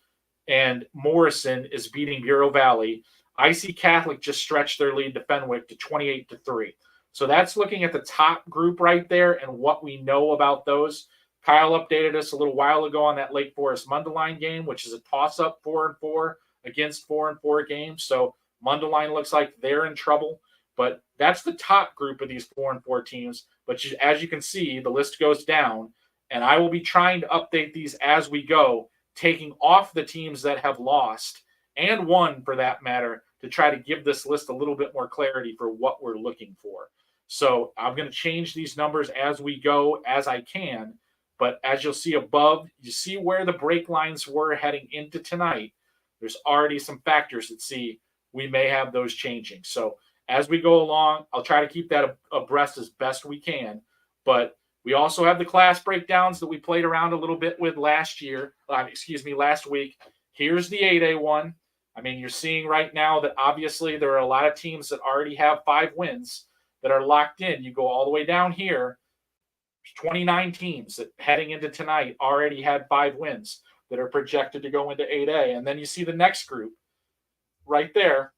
and Morrison is beating Bureau Valley. IC Catholic just stretched their lead to Fenwick to 28-3. So that's looking at the top group right there and what we know about those. Kyle updated us a little while ago on that Lake Forest Mundelein game, which is a toss-up 4-4 against 4-4 games. So Mundelein looks like they're in trouble. But that's the top group of these 4-4 teams. But as you can see, the list goes down, and I will be trying to update these as we go, taking off the teams that have lost and won, for that matter, to try to give this list a little bit more clarity for what we're looking for. So I'm going to change these numbers as we go, as I can. But as you'll see above, you see where the break lines were heading into tonight. There's already some factors that see we may have those changing. So as we go along, I'll try to keep that abreast as best we can. But we also have the class breakdowns that we played around a little bit with last week. Here's the 8A one. I mean, you're seeing right now that obviously there are a lot of teams that already have 5 wins that are locked in. You go all the way down here. 29 teams that heading into tonight already had 5 wins that are projected to go into 8A. And then you see the next group right there.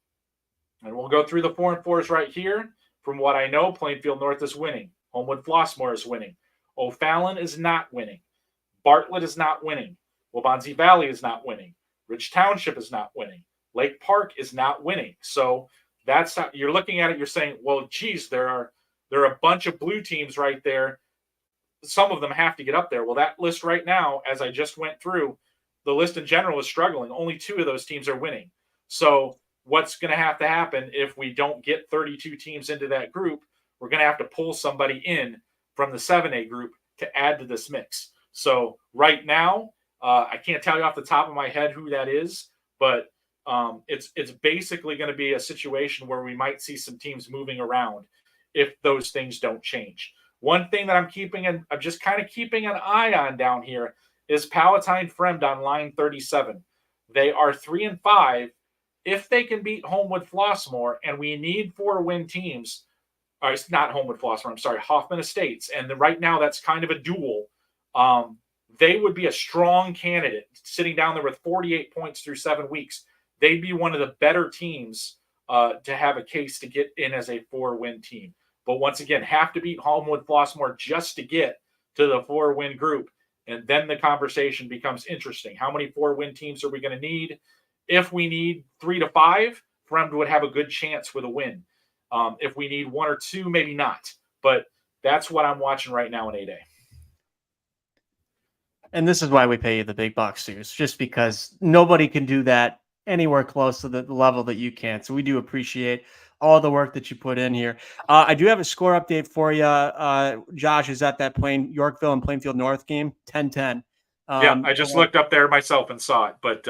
And we'll go through the 4-4s right here. From what I know, Plainfield North is winning. Homewood Flossmoor is winning. O'Fallon is not winning. Bartlett is not winning. Waubonsee Valley is not winning. Rich Township is not winning. Lake Park is not winning. So that's not, you're looking at it, you're saying, well, geez, there are a bunch of blue teams right there. Some of them have to get up there. Well, that list right now, as I just went through, the list in general is struggling. Only 2 of those teams are winning. So what's going to happen if we don't get 32 teams into that group? We're going to have to pull somebody in from the 7A group to add to this mix. So right now, I can't tell you off the top of my head who that is, but it's basically going to be a situation where we might see some teams moving around if those things don't change. One thing that I'm just kind of keeping an eye on down here is Palatine Fremd on line 37. They are 3-5. If they can beat Homewood Flossmoor, and we need 4-win teams, or it's not Homewood Flossmoor, I'm sorry, Hoffman Estates, and right now that's kind of a duel. They would be a strong candidate sitting down there with 48 points through 7 weeks. They'd be one of the better teams to have a case to get in as a 4-win team. But once again, have to beat Homewood Flossmoor just to get to the 4-win group. And then the conversation becomes interesting. How many 4-win teams are we going to need? If we need 3 to 5, Fremd would have a good chance with a win. If we need 1 or 2, maybe not. But that's what I'm watching right now in 8A. And this is why we pay you the big bucks, too. It's just because nobody can do that anywhere close to the level that you can. So we do appreciate all the work that you put in here. I do have a score update for you. Josh is at that Yorkville and Plainfield North game, 10-10. Yeah, I just looked up there myself and saw it. But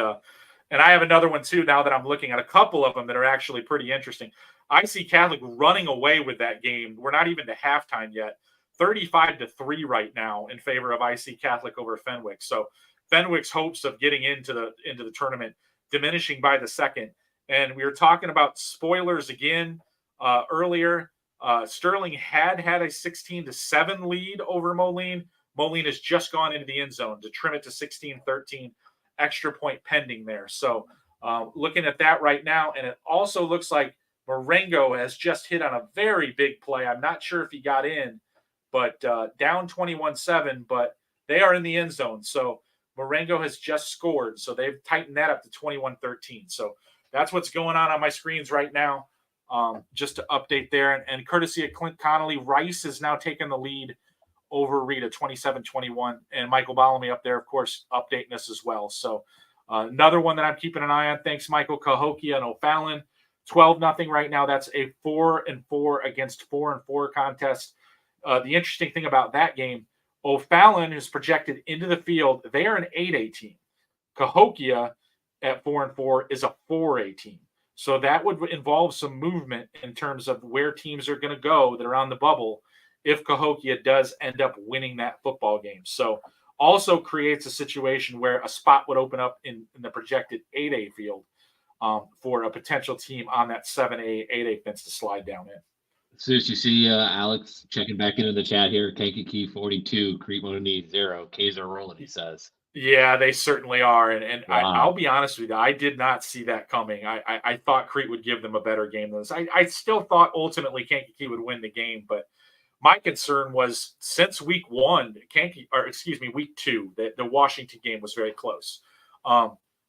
and I have another one, too, now that I'm looking at a couple of them that are actually pretty interesting. I see Catholic running away with that game. We're not even to halftime yet. 35-3 right now in favor of IC Catholic over Fenwick. So Fenwick's hopes of getting into the tournament diminishing by the second. And we were talking about spoilers again earlier. Sterling had a 16-7 lead over Moline. Moline has just gone into the end zone to trim it to 16-13. Extra point pending there. So looking at that right now, and it also looks like Marengo has just hit on a very big play. I'm not sure if he got in, but down 21-7, but they are in the end zone. So Marengo has just scored. So they've tightened that up to 21-13. So that's what's going on my screens right now. Just to update there. And courtesy of Clint Connolly, Rice is now taking the lead over Rita, 27-21. And Michael Ballamy up there, of course, updating us as well. So another one that I'm keeping an eye on. Thanks, Michael. Cahokia and O'Fallon, 12-0 right now. That's a 4-4 against 4-4 contest. The interesting thing about that game, O'Fallon is projected into the field. They are an 8A team. Cahokia at 4-4 is a 4A team. So that would involve some movement in terms of where teams are going to go that are on the bubble if Cahokia does end up winning that football game. So also creates a situation where a spot would open up in the projected 8A field for a potential team on that 7A, 8A fence to slide down in. Soucie, you see Alex checking back into the chat here. Kankakee 42, Crete Mononee 0. K's are rolling, he says. Yeah, they certainly are. And wow. I'll be honest with you, I did not see that coming. I thought Crete would give them a better game than this. I still thought ultimately Kankakee would win the game, but my concern was since week 1, week 2, the Washington game was very close.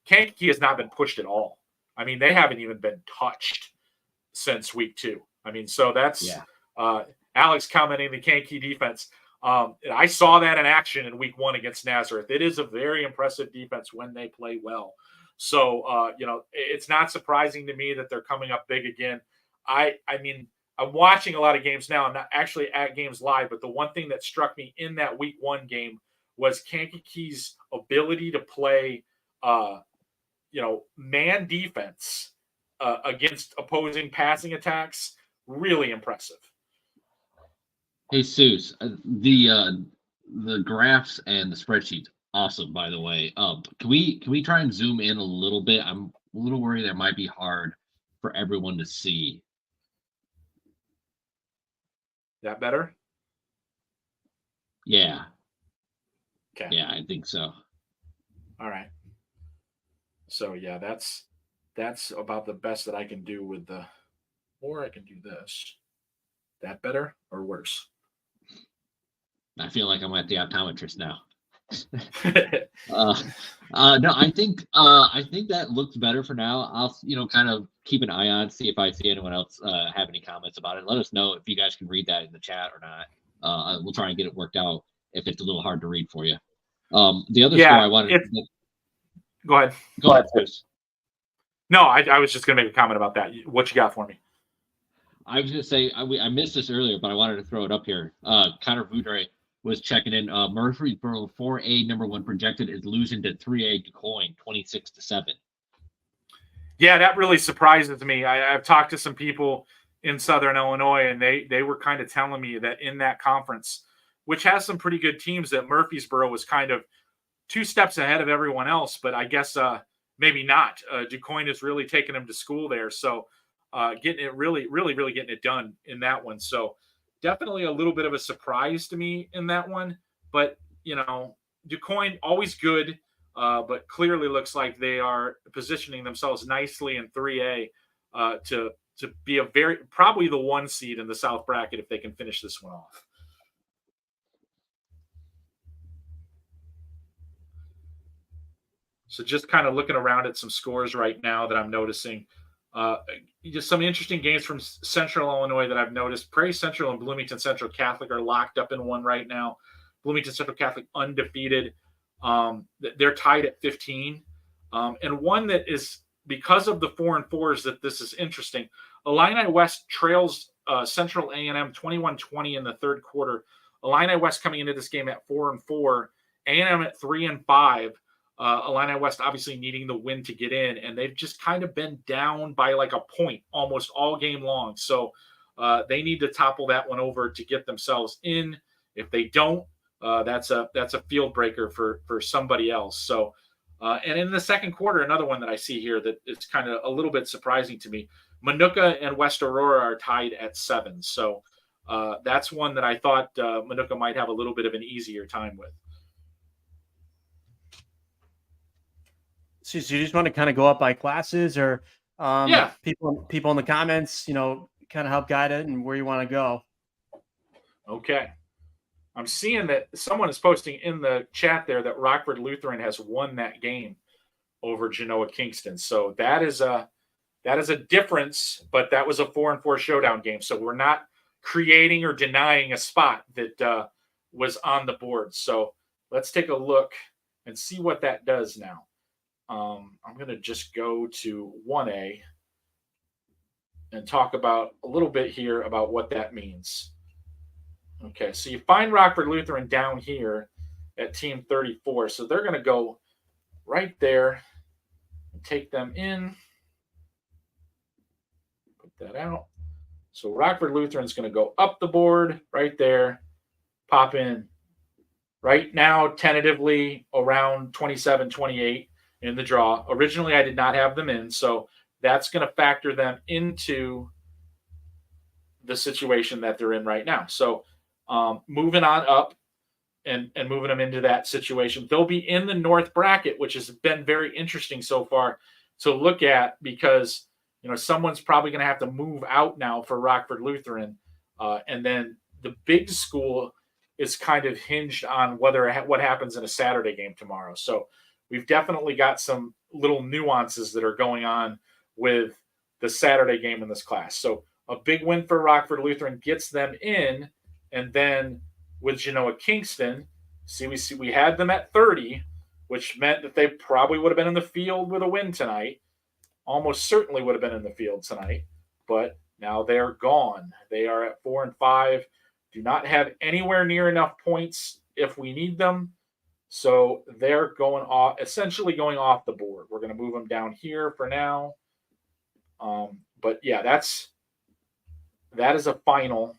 Kankakee has not been pushed at all. I mean, they haven't even been touched since week 2. I mean, so that's Alex commenting the Kankakee defense. I saw that in action in week 1 against Nazareth. It is a very impressive defense when they play well. So, it's not surprising to me that they're coming up big again. I mean, I'm watching a lot of games now. I'm not actually at games live, but the one thing that struck me in that week 1 game was Kankakee's ability to play, man defense against opposing passing attacks. Really impressive. Hey, Seuss, the graphs and the spreadsheets, awesome, by the way. Can we try and zoom in a little bit? I'm a little worried that might be hard for everyone to see. That better? Yeah. Okay. Yeah, I think so. All right. So yeah, that's about the best that I can do with the. Or I can do this. That better or worse? I feel like I'm at the optometrist now. No, I think that looks better for now. I'll kind of keep an eye on, see if I see anyone else have any comments about it. Let us know if you guys can read that in the chat or not. We'll try and get it worked out if it's a little hard to read for you. The other score I wanted. Go ahead. Go ahead, Chris. No, I was just going to make a comment about that. What you got for me? I was going to say, I missed this earlier, but I wanted to throw it up here. Connor Voudray was checking in. Murfreesboro 4A number 1 projected is losing to 3A DuQuoin 26-7. Yeah, that really surprises me. I've talked to some people in Southern Illinois, and they were kind of telling me that in that conference, which has some pretty good teams, that Murfreesboro was kind of 2 steps ahead of everyone else. But I guess maybe not. DuQuoin is really taking them to school there. So getting it really getting it done in that one. So definitely a little bit of a surprise to me in that one. But, DuQuoin, always good, but clearly looks like they are positioning themselves nicely in 3A to be probably the 1 seed in the South bracket if they can finish this one off. So just kind of looking around at some scores right now that I'm noticing. Just some interesting games from Central Illinois that I've noticed. Prairie Central and Bloomington Central Catholic are locked up in one right now. Bloomington Central Catholic undefeated. They're tied at 15. And one that is, because of the 4-4s, that this is interesting. Illini West trails Central A&M 21-20 in the third quarter. Illini West coming into this game at 4-4. A&M at 3-5. Illini West obviously needing the win to get in, and they've just kind of been down by like a point almost all game long. So they need to topple that one over to get themselves in. If they don't, that's a field breaker for somebody else. So and in the second quarter, another one that I see here that is kind of a little bit surprising to me. Manuka and West Aurora are tied at 7. So that's one that I thought Manuka might have a little bit of an easier time with. So you just want to kind of go up by classes, or people in the comments, kind of help guide it and where you want to go. Okay. I'm seeing that someone is posting in the chat there that Rockford Lutheran has won that game over Genoa Kingston. So that is a difference, but that was a 4-4 showdown game. So we're not creating or denying a spot that was on the board. So let's take a look and see what that does now. I'm going to just go to 1A and talk about a little bit here about what that means. Okay, so you find Rockford Lutheran down here at team 34. So they're going to go right there and take them in. Put that out. So Rockford Lutheran is going to go up the board right there, pop in. Right now, tentatively around 27, 28 in the draw. Originally, I did not have them in, so that's going to factor them into the situation that they're in right now. So moving on up and moving them into that situation. They'll be in the North bracket, which has been very interesting so far to look at because, someone's probably going to have to move out now for Rockford Lutheran. And then the big school is kind of hinged on what happens in a Saturday game tomorrow. So we've definitely got some little nuances that are going on with the Saturday game in this class. So a big win for Rockford Lutheran gets them in. And then with Genoa Kingston, we had them at 30, which meant that they probably would have been in the field with a win tonight. Almost certainly would have been in the field tonight. But now they're gone. They are at 4-5. Do not have anywhere near enough points if we need them. So they're essentially going off the board. We're going to move them down here for now. But yeah, that is a final,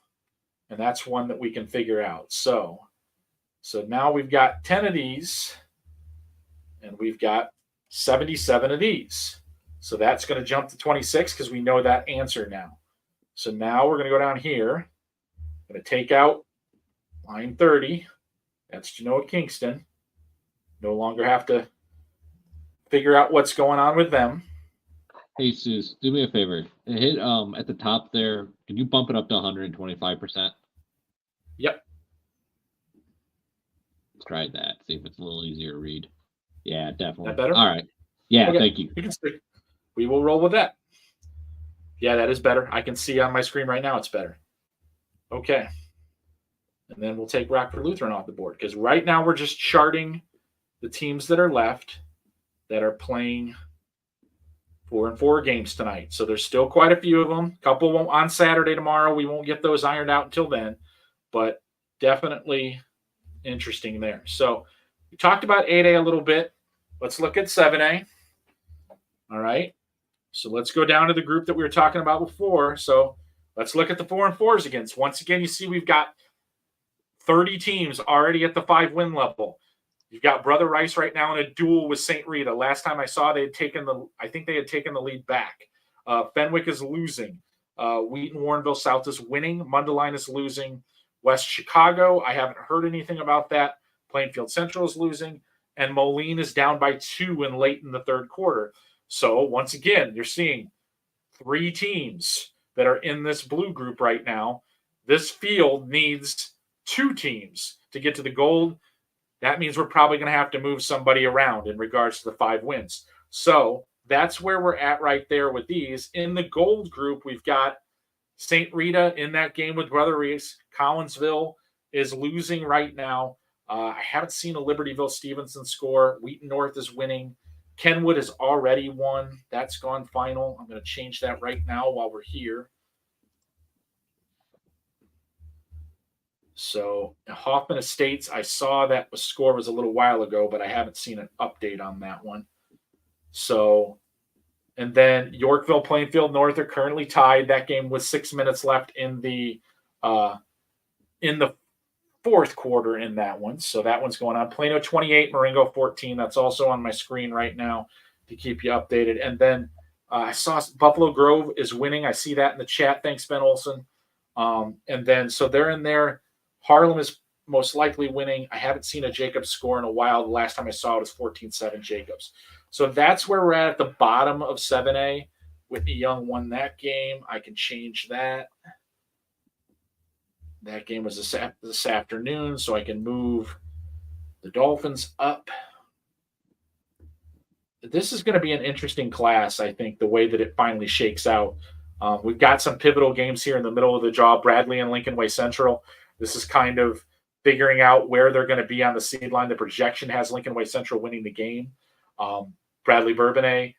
and that's one that we can figure out. So now we've got 10 of these, and we've got 77 of these. So that's going to jump to 26 because we know that answer now. So now we're going to go down here. Going to take out line 30. That's Genoa Kingston. No longer have to figure out what's going on with them. Hey, Suze, do me a favor. Hit at the top there. Can you bump it up to 125%? Yep. Let's try that. See if it's a little easier to read. Yeah, definitely. That better? All right. Yeah, okay. Thank you. You can see. We will roll with that. Yeah, that is better. I can see on my screen right now it's better. Okay. And then we'll take Rockford Lutheran off the board because right now we're just charting the teams that are left. that are playing 4-4 games tonight. So there's still quite a few of them. A couple won't on Saturday tomorrow. We won't get those ironed out until then, but definitely interesting there. So we talked about 8A a little bit. Let's look at 7A. All right. So let's go down to the group that we were talking about before. So let's look at the 4-4s again. So once again, you see we've got 30 teams already at the 5-win level. You've got Brother Rice right now in a duel with St. Rita. Last time I saw, I think they had taken the lead back. Fenwick is losing. Wheaton Warrenville South is winning. Mundelein is losing. West Chicago, I haven't heard anything about that. Plainfield Central is losing. And Moline is down by 2 and late in the third quarter. So once again, you're seeing 3 teams that are in this blue group right now. This field needs 2 teams to get to the gold. That means we're probably going to have to move somebody around in regards to the 5 wins. So that's where we're at right there with these. In the gold group, we've got St. Rita in that game with Brother Reese. Collinsville is losing right now. I haven't seen a Libertyville Stevenson score. Wheaton North is winning. Kenwood has already won. That's gone final. I'm going to change that right now while we're here. So Hoffman Estates, I saw that the score was a little while ago, but I haven't seen an update on that one. So, and then Yorkville, Plainfield North are currently tied. That game with 6 minutes left in the fourth quarter in that one. So that one's going on. Plano 28, Marengo 14. That's also on my screen right now to keep you updated. And then I saw Buffalo Grove is winning. I see that in the chat. Thanks, Ben Olson. And then, so they're in there. Harlem is most likely winning. I haven't seen a Jacobs score in a while. The last time I saw it was 14-7 Jacobs. So that's where we're at the bottom of 7A. Whitney Young won that game. I can change that. That game was this afternoon, so I can move the Dolphins up. This is going to be an interesting class, I think, the way that it finally shakes out. We've got some pivotal games here in the middle of the draw, Bradley and Lincoln Way Central. This is kind of figuring out where they're going to be on the seed line. The projection has Lincoln Way Central winning the game. Bradley Bourbonnais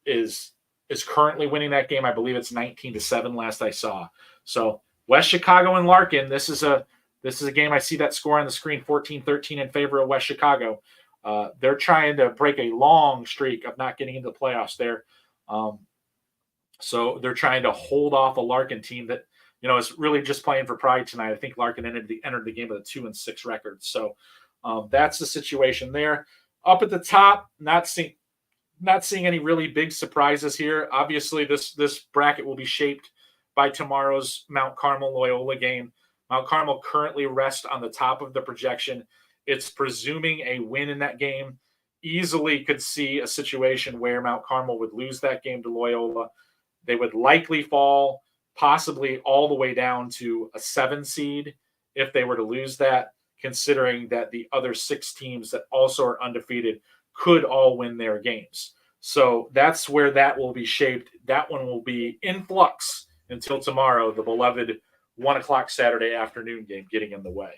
is currently winning that game. I believe it's 19-7 last I saw. So West Chicago and Larkin, this is a game. I see that score on the screen, 14-13 in favor of West Chicago. They're trying to break a long streak of not getting into the playoffs there. So they're trying to hold off a Larkin team that, is really just playing for pride tonight. I think Larkin entered the game with a 2-6 record. So that's the situation there. Up at the top, not seeing any really big surprises here. Obviously, this bracket will be shaped by tomorrow's Mount Carmel Loyola game. Mount Carmel currently rests on the top of the projection. It's presuming a win in that game. Easily could see a situation where Mount Carmel would lose that game to Loyola. They would likely fall possibly all the way down to a 7 seed if they were to lose that, considering that the other 6 teams that also are undefeated could all win their games. So that's where that will be shaped. That one will be in flux until tomorrow, the beloved 1:00 Saturday afternoon game getting in the way.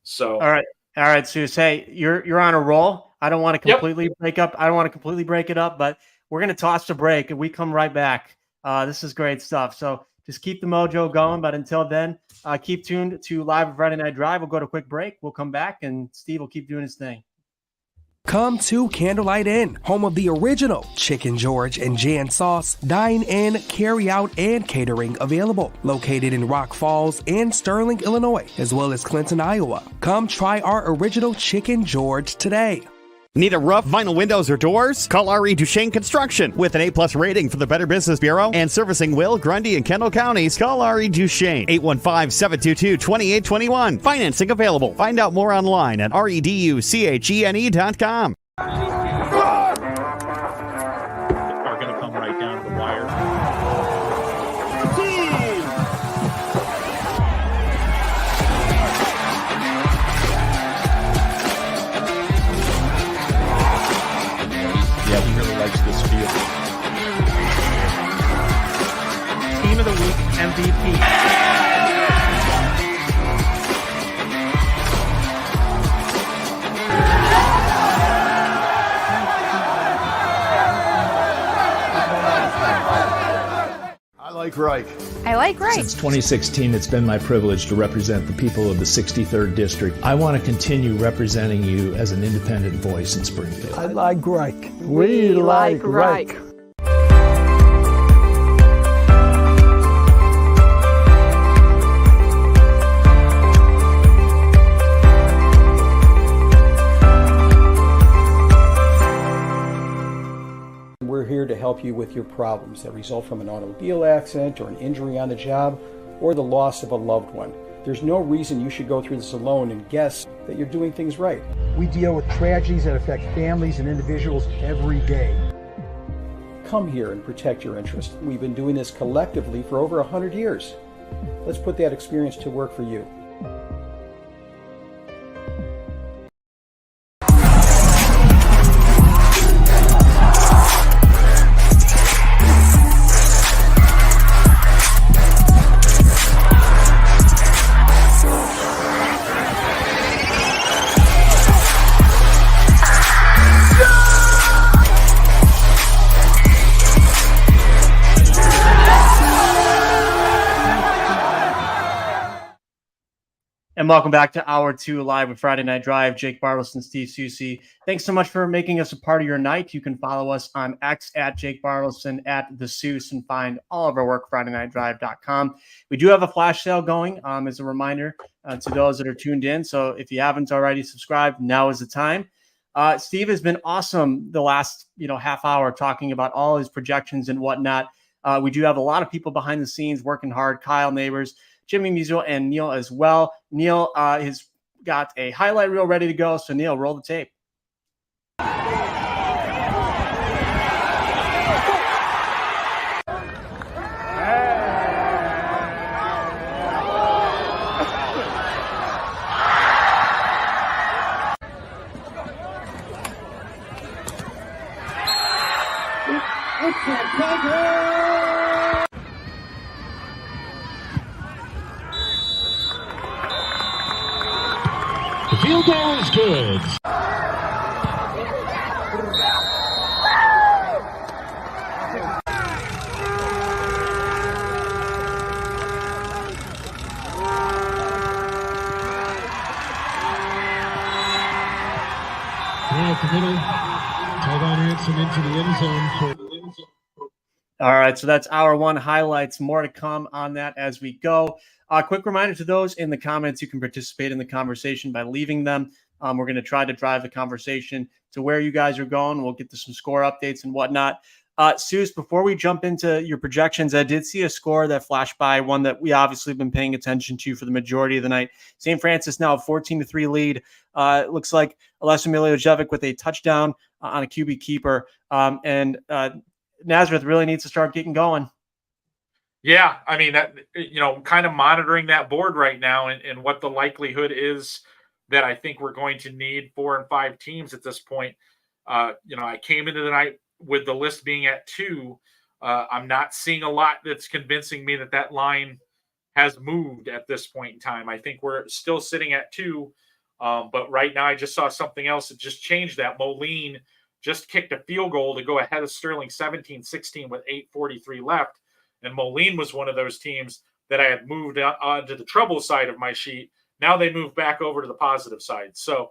So all right, Soucie. Hey, you're on a roll. I don't want to completely break up. I don't want to completely break it up, but we're gonna toss the break and we come right back. This is great stuff. So just keep the mojo going. But until then, keep tuned to Live Friday Night Drive. We'll go to a quick break. We'll come back and Steve will keep doing his thing. Come to Candlelight Inn, home of the original Chicken George and Jan Sauce. Dine in, carry out, and catering available. Located in Rock Falls and Sterling, Illinois, as well as Clinton, Iowa. Come try our original Chicken George today. Need a roof, vinyl windows, or doors? Call R.E. Duchesne Construction. With an A+ rating for the Better Business Bureau and servicing Will, Grundy, and Kendall counties, call R.E. Duchesne. 815-722-2821. Financing available. Find out more online at reduchene.com. are going to come right down to the wire. Yeah, he really likes this field. Team of the Week MVP. like Reich. I like Reich. Since 2016, it's been my privilege to represent the people of the 63rd District. I want to continue representing you as an independent voice in Springfield. I like Reich. We like Reich. We're here to help you with your problems that result from an automobile accident or an injury on the job or the loss of a loved one. There's no reason you should go through this alone and guess that you're doing things right. We deal with tragedies that affect families and individuals every day. Come here and protect your interests. We've been doing this collectively for over 100 years. Let's put that experience to work for you. And welcome back to Hour 2 Live with Friday Night Drive. Jake Bartelson, Steve Soucie. Thanks so much for making us a part of your night. You can follow us on X at Jake Bartelson, at The Souce, and find all of our work, FridayNightDrive.com. We do have a flash sale going as a reminder to those that are tuned in. So if you haven't already subscribed, now is the time. Steve has been awesome the last half hour talking about all his projections and whatnot. We do have a lot of people behind the scenes working hard. Kyle Neighbors, Jimmy Musial, and Neil as well. Neil has got a highlight reel ready to go. So, Neil, roll the tape. The field goal is good. Right, the middle. Tavon Hanson into the end zone. All right, so that's Hour 1 highlights. More to come on that as we go. Quick reminder to those in the comments, you can participate in the conversation by leaving them. We're going to try to drive the conversation to where you guys are going. We'll get to some score updates and whatnot. Souce, before we jump into your projections, I did see a score that flashed by, one that we obviously have been paying attention to for the majority of the night. St. Francis now a 14-3 lead. It looks like Alessio Miljovic with a touchdown on a QB keeper. And Nazareth really needs to start getting going. Yeah, I mean, that, kind of monitoring that board right now and what the likelihood is that I think we're going to need 4 and 5 teams at this point. I came into the night with the list being at 2. I'm not seeing a lot that's convincing me that line has moved at this point in time. I think we're still sitting at 2. But right now I just saw something else that just changed that. Moline just kicked a field goal to go ahead of Sterling 17-16 with 8:43 left. And Moline was one of those teams that I had moved onto the trouble side of my sheet. Now they move back over to the positive side. So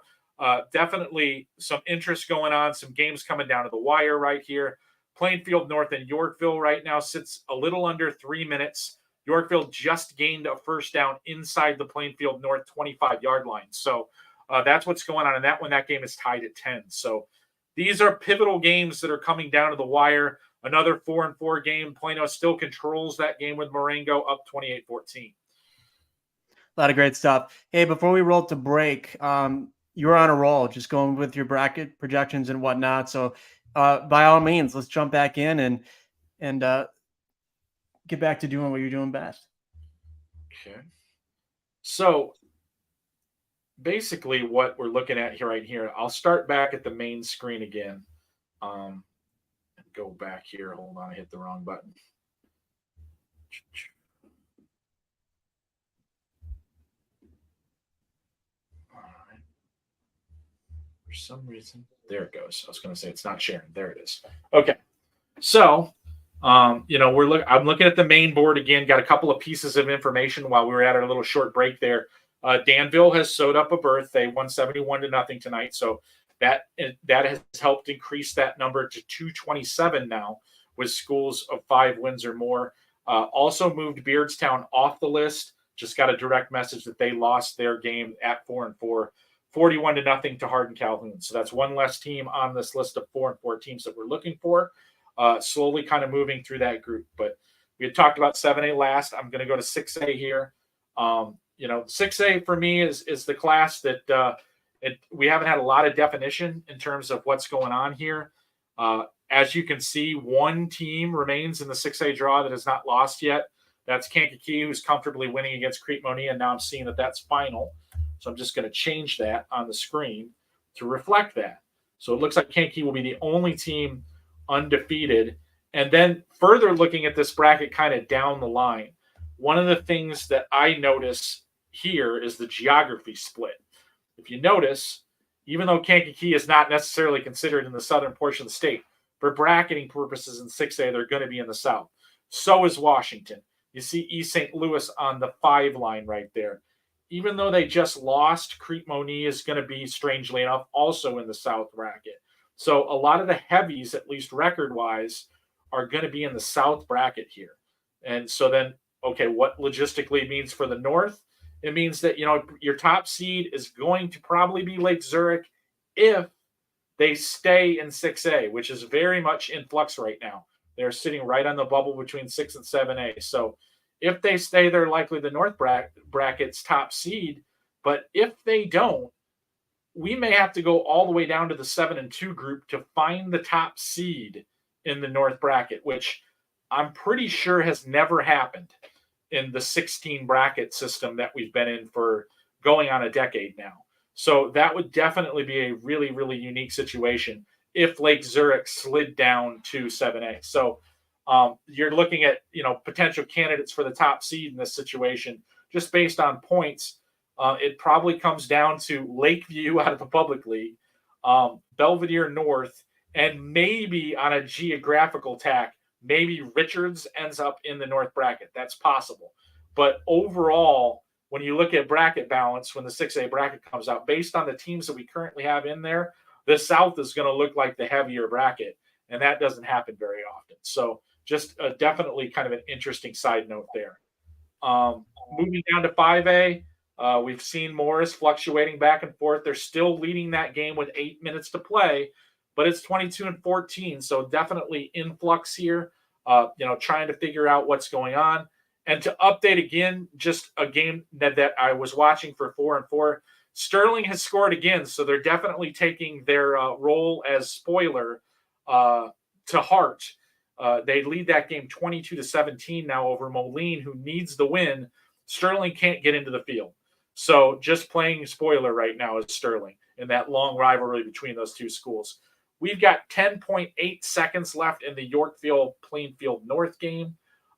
definitely some interest going on, some games coming down to the wire right here. Plainfield North and Yorkville right now sits a little under 3 minutes. Yorkville just gained a first down inside the Plainfield North 25-yard line. So that's what's going on in that one. That game is tied at 10. So these are pivotal games that are coming down to the wire. Another 4-4 game. Plano still controls that game with Marengo up 28-14. A lot of great stuff. Hey, before we roll to break, you're on a roll, just going with your bracket projections and whatnot. So by all means, let's jump back in and get back to doing what you're doing best. Okay. So basically what we're looking at here right here, I'll start back at the main screen again. And go back here. Hold on, I hit the wrong button. All right. For some reason, there it goes. I was going to say it's not sharing. There it is. Okay. So I'm looking at the main board again. Got a couple of pieces of information while we were at our little short break there. Danville has sewed up a berth. They won 71-0 tonight, so that has helped increase that number to 227 now, with schools of 5 wins or more. Also moved Beardstown off the list. Just got a direct message that they lost their game at 4-4, 41-0 to Hardin Calhoun. So that's one less team on this list of 4-4 teams that we're looking for. Slowly kind of moving through that group. But we had talked about 7A last. I'm going to go to 6A here. 6A for me is the class that we haven't had a lot of definition in terms of what's going on here. As you can see, one team remains in the 6A draw that has not lost yet. That's Kankakee, who's comfortably winning against Crete-Monee, and now I'm seeing that that's final. So I'm just going to change that on the screen to reflect that. So it looks like Kankakee will be the only team undefeated. And then further looking at this bracket kind of down the line, one of the things that I notice here is the geography split. If you notice, even though Kankakee is not necessarily considered in the southern portion of the state, for bracketing purposes in 6A, they're going to be in the south. So is Washington. You see East St. Louis on the 5 line right there. Even though they just lost, Crete-Monee is going to be, strangely enough, also in the south bracket. So a lot of the heavies, at least record-wise, are going to be in the south bracket here. And so then, okay, what logistically means for the north? It means that, your top seed is going to probably be Lake Zurich if they stay in 6A, which is very much in flux right now. They're sitting right on the bubble between 6 and 7A. So if they stay, they're likely the north bracket's top seed. But if they don't, we may have to go all the way down to the 7 and 2 group to find the top seed in the north bracket, which I'm pretty sure has never happened in the 16 bracket system that we've been in for going on a decade now. So that would definitely be a really, really unique situation if Lake Zurich slid down to 7A. So you're looking at, potential candidates for the top seed in this situation, just based on points. It probably comes down to Lakeview out of the public league, Belvedere North, and maybe on a geographical tack, maybe Richards ends up in the north bracket. That's possible. But overall, when you look at bracket balance, when the 6A bracket comes out, based on the teams that we currently have in there, the South is going to look like the heavier bracket, and that doesn't happen very often. So just definitely kind of an interesting side note there. Moving down to 5A, we've seen Morris fluctuating back and forth. They're still leading that game with 8 minutes to play, but it's 22-14, so definitely in flux here, trying to figure out what's going on. And to update again, just a game that I was watching for 4-4, Sterling has scored again, so they're definitely taking their role as spoiler to heart. They lead that game 22-17 now over Moline, who needs the win. Sterling can't get into the field. So just playing spoiler right now is Sterling in that long rivalry between those two schools. We've got 10.8 seconds left in the Yorkville-Plainfield North game.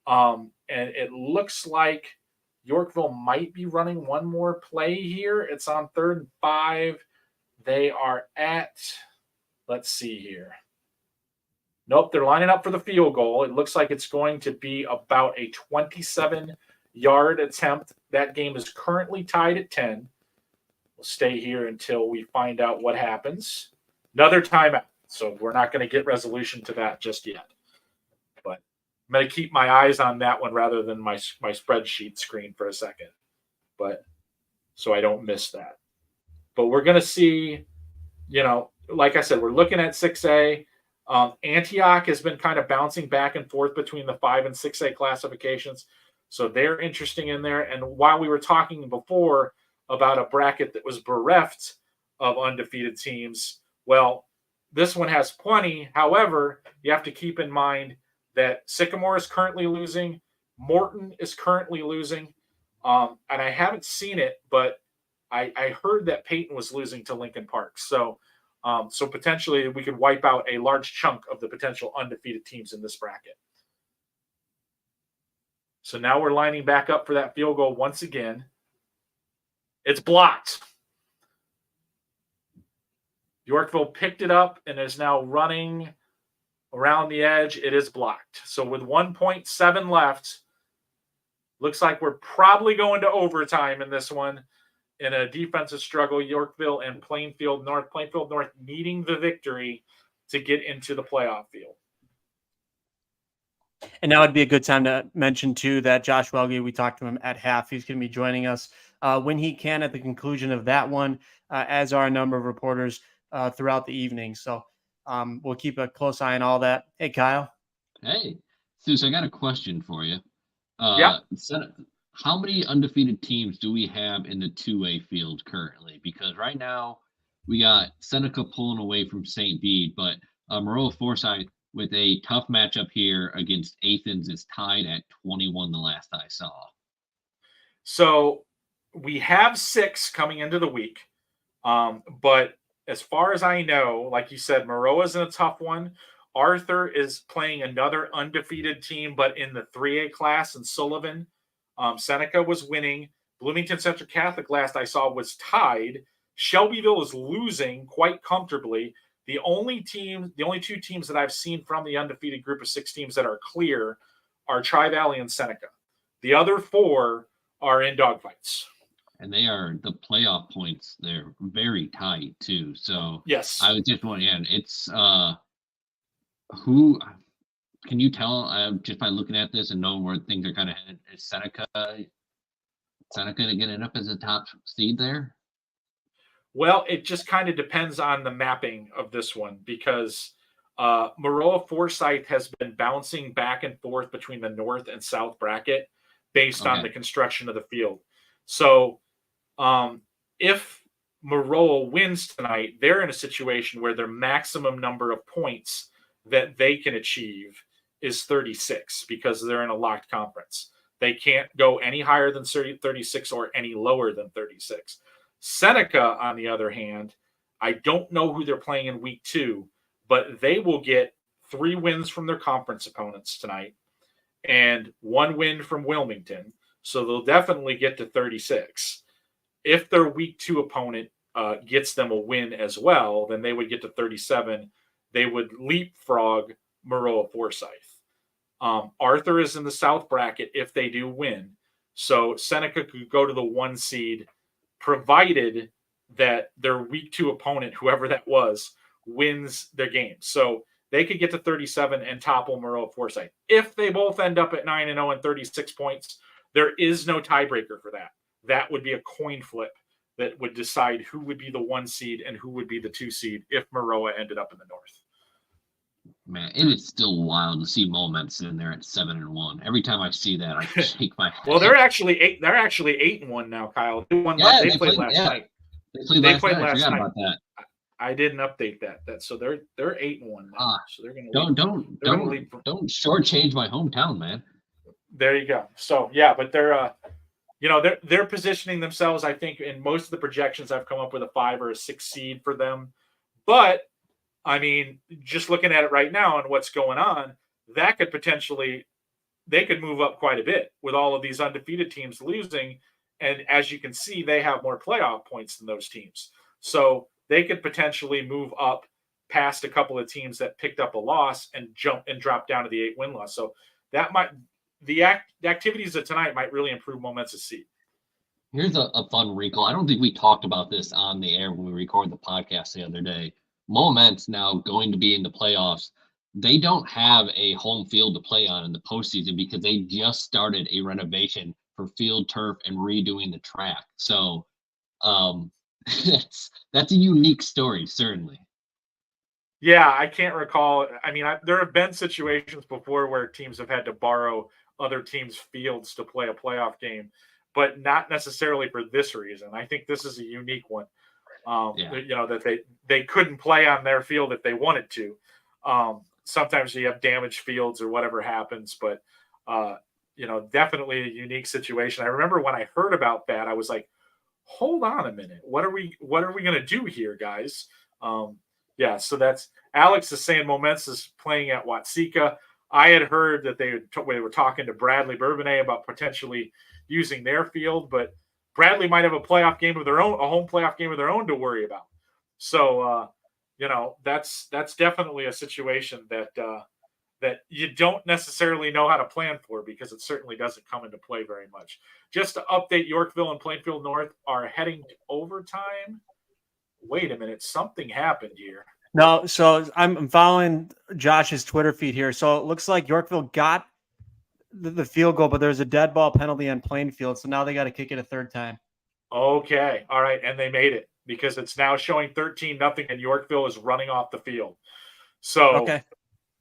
And it looks like Yorkville might be running one more play here. It's on 3rd and 5. They are at, let's see here. Nope, they're lining up for the field goal. It looks like it's going to be about a 27-yard attempt. That game is currently tied at 10. We'll stay here until we find out what happens. Another timeout. So we're not going to get resolution to that just yet. But I'm going to keep my eyes on that one rather than my spreadsheet screen for a second. But so I don't miss that. But we're going to see, like I said, we're looking at 6A. Antioch has been kind of bouncing back and forth between the 5 and 6A classifications. So they're interesting in there. And while we were talking before about a bracket that was bereft of undefeated teams, well, this one has plenty. However, you have to keep in mind that Sycamore is currently losing. Morton is currently losing. And I haven't seen it, but I heard that Peyton was losing to Lincoln Park. So potentially we could wipe out a large chunk of the potential undefeated teams in this bracket. So now we're lining back up for that field goal once again. It's blocked. Yorkville picked it up and is now running around the edge. It is blocked. So with 1.7 left, looks like we're probably going to overtime in this one in a defensive struggle. Yorkville and Plainfield North needing the victory to get into the playoff field. And now would be a good time to mention, too, that Josh Welge, we talked to him at half. He's going to be joining us when he can at the conclusion of that one, as are a number of reporters throughout the evening. So we'll keep a close eye on all that. Hey, Kyle. Hey, Soucie, I got a question for you. Yeah. How many undefeated teams do we have in the 2A field currently? Because right now we got Seneca pulling away from St. Bede, but Maroa Forsyth with a tough matchup here against Athens is tied at 21 the last I saw. So we have 6 coming into the week. But as far as I know, like you said, Maroa's in a tough one. Arthur is playing another undefeated team, but in the 3A class in Sullivan. Seneca was winning. Bloomington Central Catholic, last I saw, was tied. Shelbyville is losing quite comfortably. The only 2 teams that I've seen from the undefeated group of 6 teams that are clear are Tri-Valley and Seneca. The other 4 are in dogfights. And they are the playoff points. They're very tight too. So yes, I was just wondering, it's who can you tell just by looking at this and knowing where things are kind of headed? Is Seneca going to end up as a top seed there? Well, it just kind of depends on the mapping of this one because Maroa Forsyth has been bouncing back and forth between the north and south bracket based on the construction of the field. So if Maroa wins tonight, they're in a situation where their maximum number of points that they can achieve is 36 because they're in a locked conference. They can't go any higher than 36 or any lower than 36. Seneca, on the other hand, I don't know who they're playing in week 2, but they will get 3 wins from their conference opponents tonight and 1 win from Wilmington. So they'll definitely get to 36. If their week 2 opponent gets them a win as well, then they would get to 37. They would leapfrog Maroa Forsyth. Arthur is in the south bracket if they do win. So Seneca could go to the 1 seed, provided that their week 2 opponent, whoever that was, wins their game. So they could get to 37 and topple Maroa Forsyth. If they both end up at 9-0 and 36 points, there is no tiebreaker for that. That would be a coin flip that would decide who would be the 1 seed and who would be the 2 seed if Maroa ended up in the north. Man, it is still wild to see Moments in there at 7-1. Every time I see that, I shake my head. Well, they're actually 8-1 now, Kyle. They played last night. They played last night. I forgot about that. I didn't update that. So they're 8-1 now. So they're going to don't shortchange my hometown, man. There you go. So yeah, but they're positioning themselves, I think, in most of the projections I've come up with a 5 or a 6 seed for them. But I mean, just looking at it right now and what's going on, that could potentially, they could move up quite a bit with all of these undefeated teams losing. And as you can see, they have more playoff points than those teams. So they could potentially move up past a couple of teams that picked up a loss and jump and drop down to the 8-win loss. So that might, the activities of tonight might really improve Moments' seed. Here's a fun wrinkle. I don't think we talked about this on the air when we recorded the podcast the other day. Moments now going to be in the playoffs. They don't have a home field to play on in the postseason because they just started a renovation for field turf and redoing the track. So that's a unique story, certainly. Yeah, I can't recall. I mean, there have been situations before where teams have had to borrow other teams' fields to play a playoff game, but not necessarily for this reason. I think this is a unique one. That they couldn't play on their field if they wanted to. Sometimes you have damaged fields or whatever happens, but definitely a unique situation. I remember when I heard about that, I was like, hold on a minute. What are we going to do here, guys? So that's Alex is saying Moments is playing at Watseka. I had heard that they were talking to Bradley Bourbonnais about potentially using their field, but Bradley might have a home playoff game of their own to worry about. So, that's definitely a situation that that you don't necessarily know how to plan for, because it certainly doesn't come into play very much. Just to update, Yorkville and Plainfield North are heading to overtime. Wait a minute, something happened here. No, so I'm following Josh's Twitter feed here. So it looks like Yorkville got the field goal, but there's a dead ball penalty on Plainfield, so now they got to kick it a third time. Okay, all right, and they made it, because it's now showing 13-0, and Yorkville is running off the field. So, okay.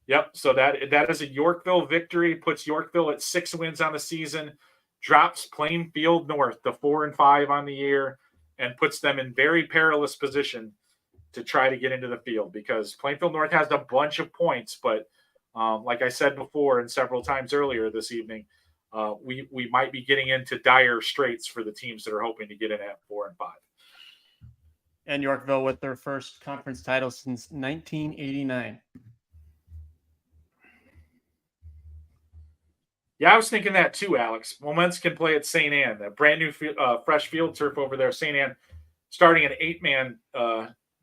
Yep. So that is a Yorkville victory, puts Yorkville at 6 wins on the season, drops Plainfield North to 4-5 on the year, and puts them in very perilous position to try to get into the field, because Plainfield North has a bunch of points, but like I said before and several times earlier this evening, we might be getting into dire straits for the teams that are hoping to get in at 4-5. And Yorkville with their first conference title since 1989. Yeah, I was thinking that too, Alex. Moments can play at St. Anne, a brand new fresh field turf over there. St. Anne starting an 8-man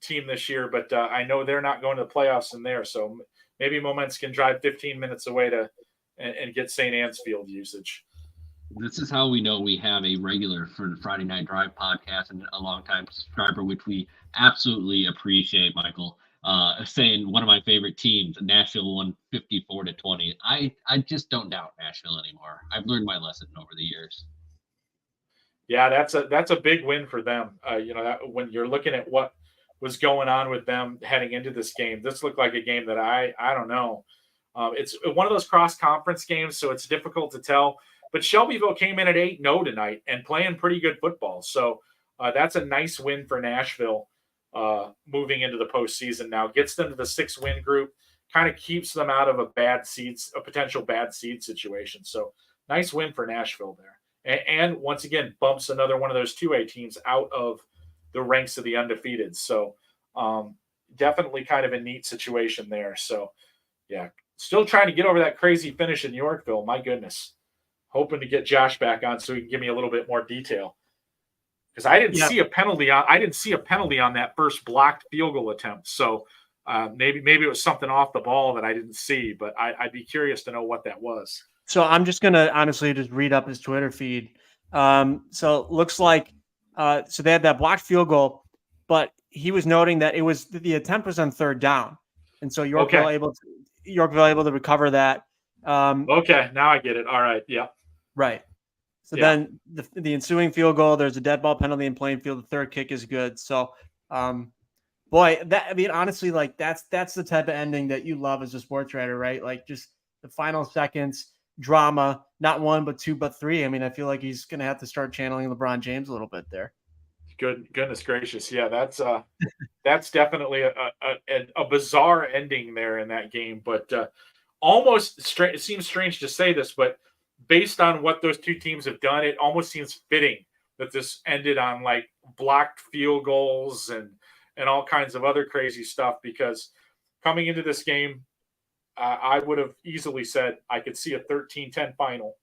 team this year, but I know they're not going to the playoffs in there. So maybe Moments can drive 15 minutes away and get St. Anne's field usage. This is how we know we have a regular for the Friday Night Drive podcast and a longtime subscriber, which we absolutely appreciate, Michael. Saying one of my favorite teams, Nashville, won 54-20. I just don't doubt Nashville anymore. I've learned my lesson over the years. Yeah, that's a big win for them. That when you're looking at what was going on with them heading into this game, this looked like a game that I don't know. It's one of those cross conference games, so it's difficult to tell. But Shelbyville came in at 8-0 tonight and playing pretty good football. So that's a nice win for Nashville. Moving into the postseason now, gets them to the 6-win group, kind of keeps them out of a potential bad seed situation. So nice win for Nashville there. And once again, bumps another one of those 2A teams out of the ranks of the undefeated. So definitely kind of a neat situation there. So yeah, still trying to get over that crazy finish in Yorkville. My goodness. Hoping to get Josh back on so he can give me a little bit more detail. Because I didn't see a penalty on that first blocked field goal attempt. So maybe it was something off the ball that I didn't see, but I'd be curious to know what that was. So I'm just gonna honestly just read up his Twitter feed. So it looks like so they had that blocked field goal, but he was noting that the attempt was on third down, and so Yorkville able to recover that. Okay, now I get it. All right, yeah, right. So then the ensuing field goal, there's a dead ball penalty in Plainfield. The third kick is good. So, honestly, like that's the type of ending that you love as a sports writer, right? Like just the final seconds, drama, not 1, but 2, but 3. I mean, I feel like he's going to have to start channeling LeBron James a little bit there. Goodness gracious. Yeah, that's definitely a bizarre ending there in that game, but almost strange. It seems strange to say this, but based on what those two teams have done, it almost seems fitting that this ended on like blocked field goals and all kinds of other crazy stuff, because coming into this game, I would have easily said I could see a 13-10 final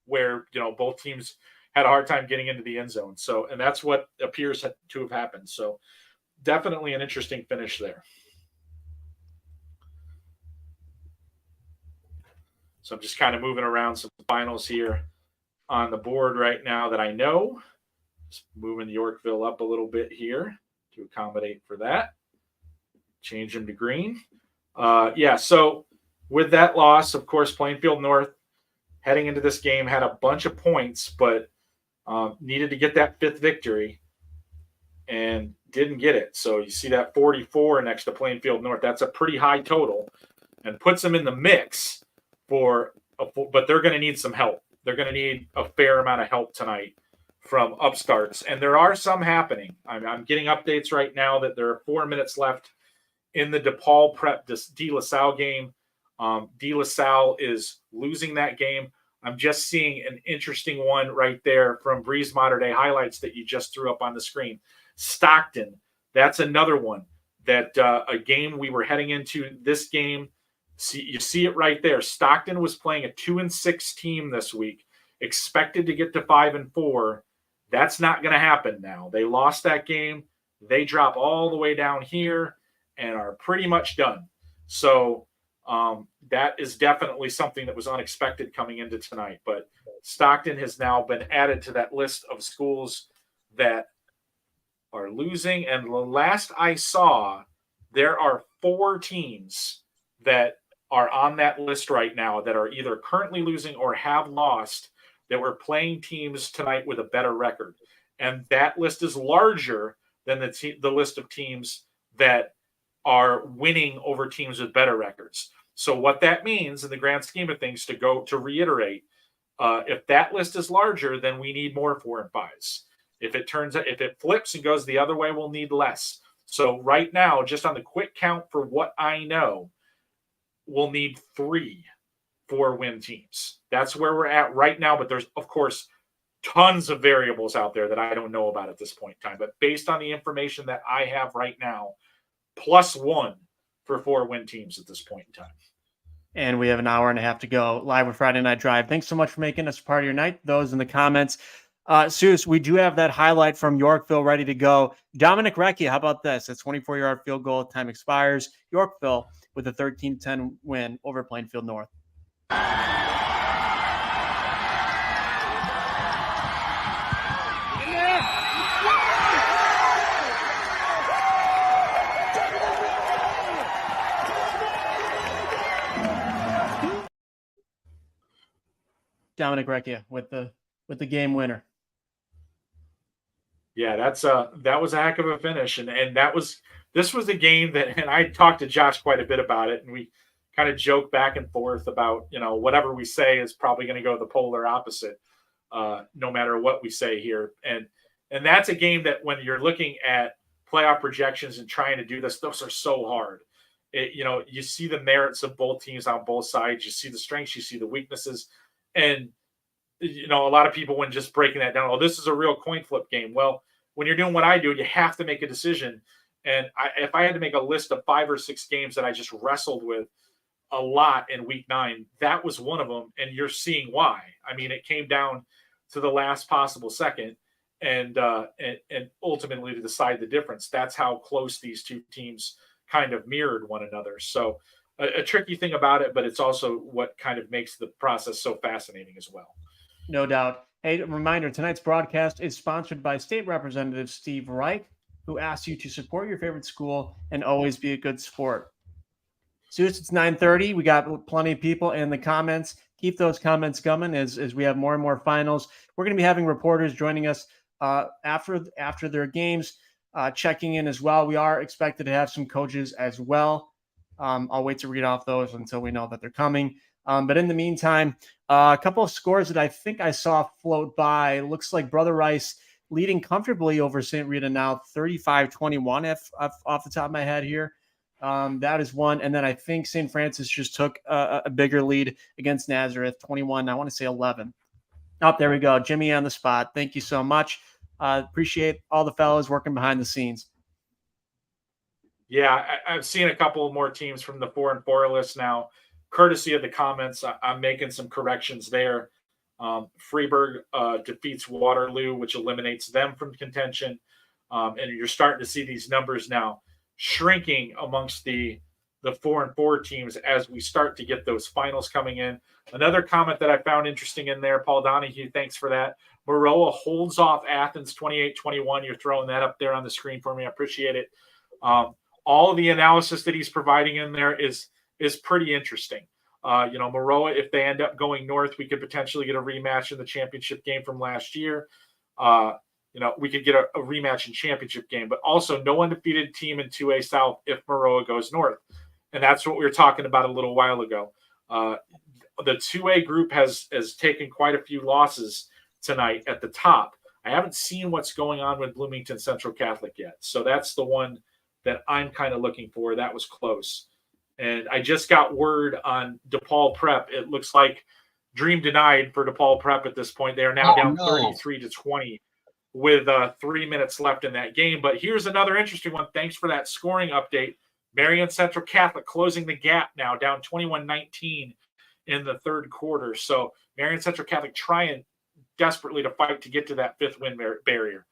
where, both teams had a hard time getting into the end zone. So, and that's what appears to have happened. So definitely an interesting finish there. So I'm just kind of moving around some finals here on the board right now that I know. Just moving Yorkville up a little bit here to accommodate for that. Change them to green. So with that loss, of course, Plainfield North heading into this game had a bunch of points, but needed to get that 5th victory and didn't get it. So you see that 44 next to Plainfield North. That's a pretty high total and puts them in the mix. But they're going to need some help. They're going to need a fair amount of help tonight from upstarts, and there are some happening. I'm getting updates right now that there are 4 minutes left in the DePaul Prep De La Salle game. De La Salle is losing that game. I'm just seeing an interesting one right there from Breeze Modern Day Highlights that you just threw up on the screen. Stockton, that's another one that a game we were heading into this game. You see it right there. Stockton was playing a 2-6 team this week, expected to get to 5-4. That's not going to happen now. They lost that game. They drop all the way down here, and are pretty much done. So that is definitely something that was unexpected coming into tonight. But Stockton has now been added to that list of schools that are losing. And the last I saw, there are 4 teams that are on that list right now that are either currently losing or have lost, that were playing teams tonight with a better record. And that list is larger than the list of teams that are winning over teams with better records. So what that means in the grand scheme of things, to reiterate, if that list is larger, then we need more 4 and 5s. If it flips and goes the other way, we'll need less. So right now, just on the quick count for what I know, we'll need 3 4-win teams. That's where we're at right now. But there's, of course, tons of variables out there that I don't know about at this point in time. But based on the information that I have right now, +1 for 4-win teams at this point in time. And we have an hour and a half to go live with Friday Night Drive. Thanks so much for making us part of your night. Those in the comments. Souce, we do have that highlight from Yorkville ready to go. Dominic Recchia, how about this? A 24-yard field goal. Time expires. Yorkville with a 13-10 win over Plainfield North. Dominic Recchia with the game winner. Yeah, that was a heck of a finish, and this was a game that, and I talked to Josh quite a bit about it, and we kind of joke back and forth about, whatever we say is probably going to go the polar opposite, no matter what we say here, and that's a game that when you're looking at playoff projections and trying to do this, those are so hard. You see the merits of both teams on both sides, you see the strengths, you see the weaknesses, and a lot of people, when just breaking that down, oh, this is a real coin flip game. Well, when you're doing what I do, you have to make a decision. And if I had to make a list of 5 or 6 games that I just wrestled with a lot in week 9, that was one of them. And you're seeing why. I mean, it came down to the last possible second and ultimately to decide the difference. That's how close these two teams kind of mirrored one another. So a tricky thing about it, but it's also what kind of makes the process so fascinating as well. No doubt. Hey, a reminder, tonight's broadcast is sponsored by State Representative Steve Reich, who asks you to support your favorite school and always be a good sport. Souce, it's 9:30. We got plenty of people in the comments. Keep those comments coming as we have more and more finals. We're going to be having reporters joining us after their games, checking in as well. We are expected to have some coaches as well. I'll wait to read off those until we know that they're coming. But in the meantime, a couple of scores that I think I saw float by. Looks like Brother Rice leading comfortably over St. Rita now, 35-21 off the top of my head here. That is one. And then I think St. Francis just took a bigger lead against Nazareth, 21, I want to say 11. Oh, there we go. Jimmy on the spot. Thank you so much. Appreciate all the fellows working behind the scenes. Yeah, I've seen a couple more teams from the 4 and 4 list now. Courtesy of the comments, I'm making some corrections there. Freeburg defeats Waterloo, which eliminates them from contention. And you're starting to see these numbers now shrinking amongst the 4 and 4 teams as we start to get those finals coming in. Another comment that I found interesting in there, Paul Donahue, thanks for that. Maroa holds off Athens 28-21. You're throwing that up there on the screen for me. I appreciate it. All the analysis that he's providing in there is pretty interesting. Maroa, if they end up going north, we could potentially get a rematch in the championship game from last year. We could get a rematch in championship game, but also no undefeated team in 2A South if Maroa goes north. And that's what we were talking about a little while ago. The 2A group has taken quite a few losses tonight at the top. I haven't seen what's going on with Bloomington Central Catholic yet. So that's the one that I'm kind of looking for. That was close. And I just got word on DePaul Prep. It looks like dream denied for DePaul Prep at this point. They are now down 33-20 with 3 minutes left in that game. But here's another interesting one. Thanks for that scoring update. Marion Central Catholic closing the gap now, down 21-19 in the third quarter. So Marion Central Catholic trying desperately to fight to get to that 5th win barrier.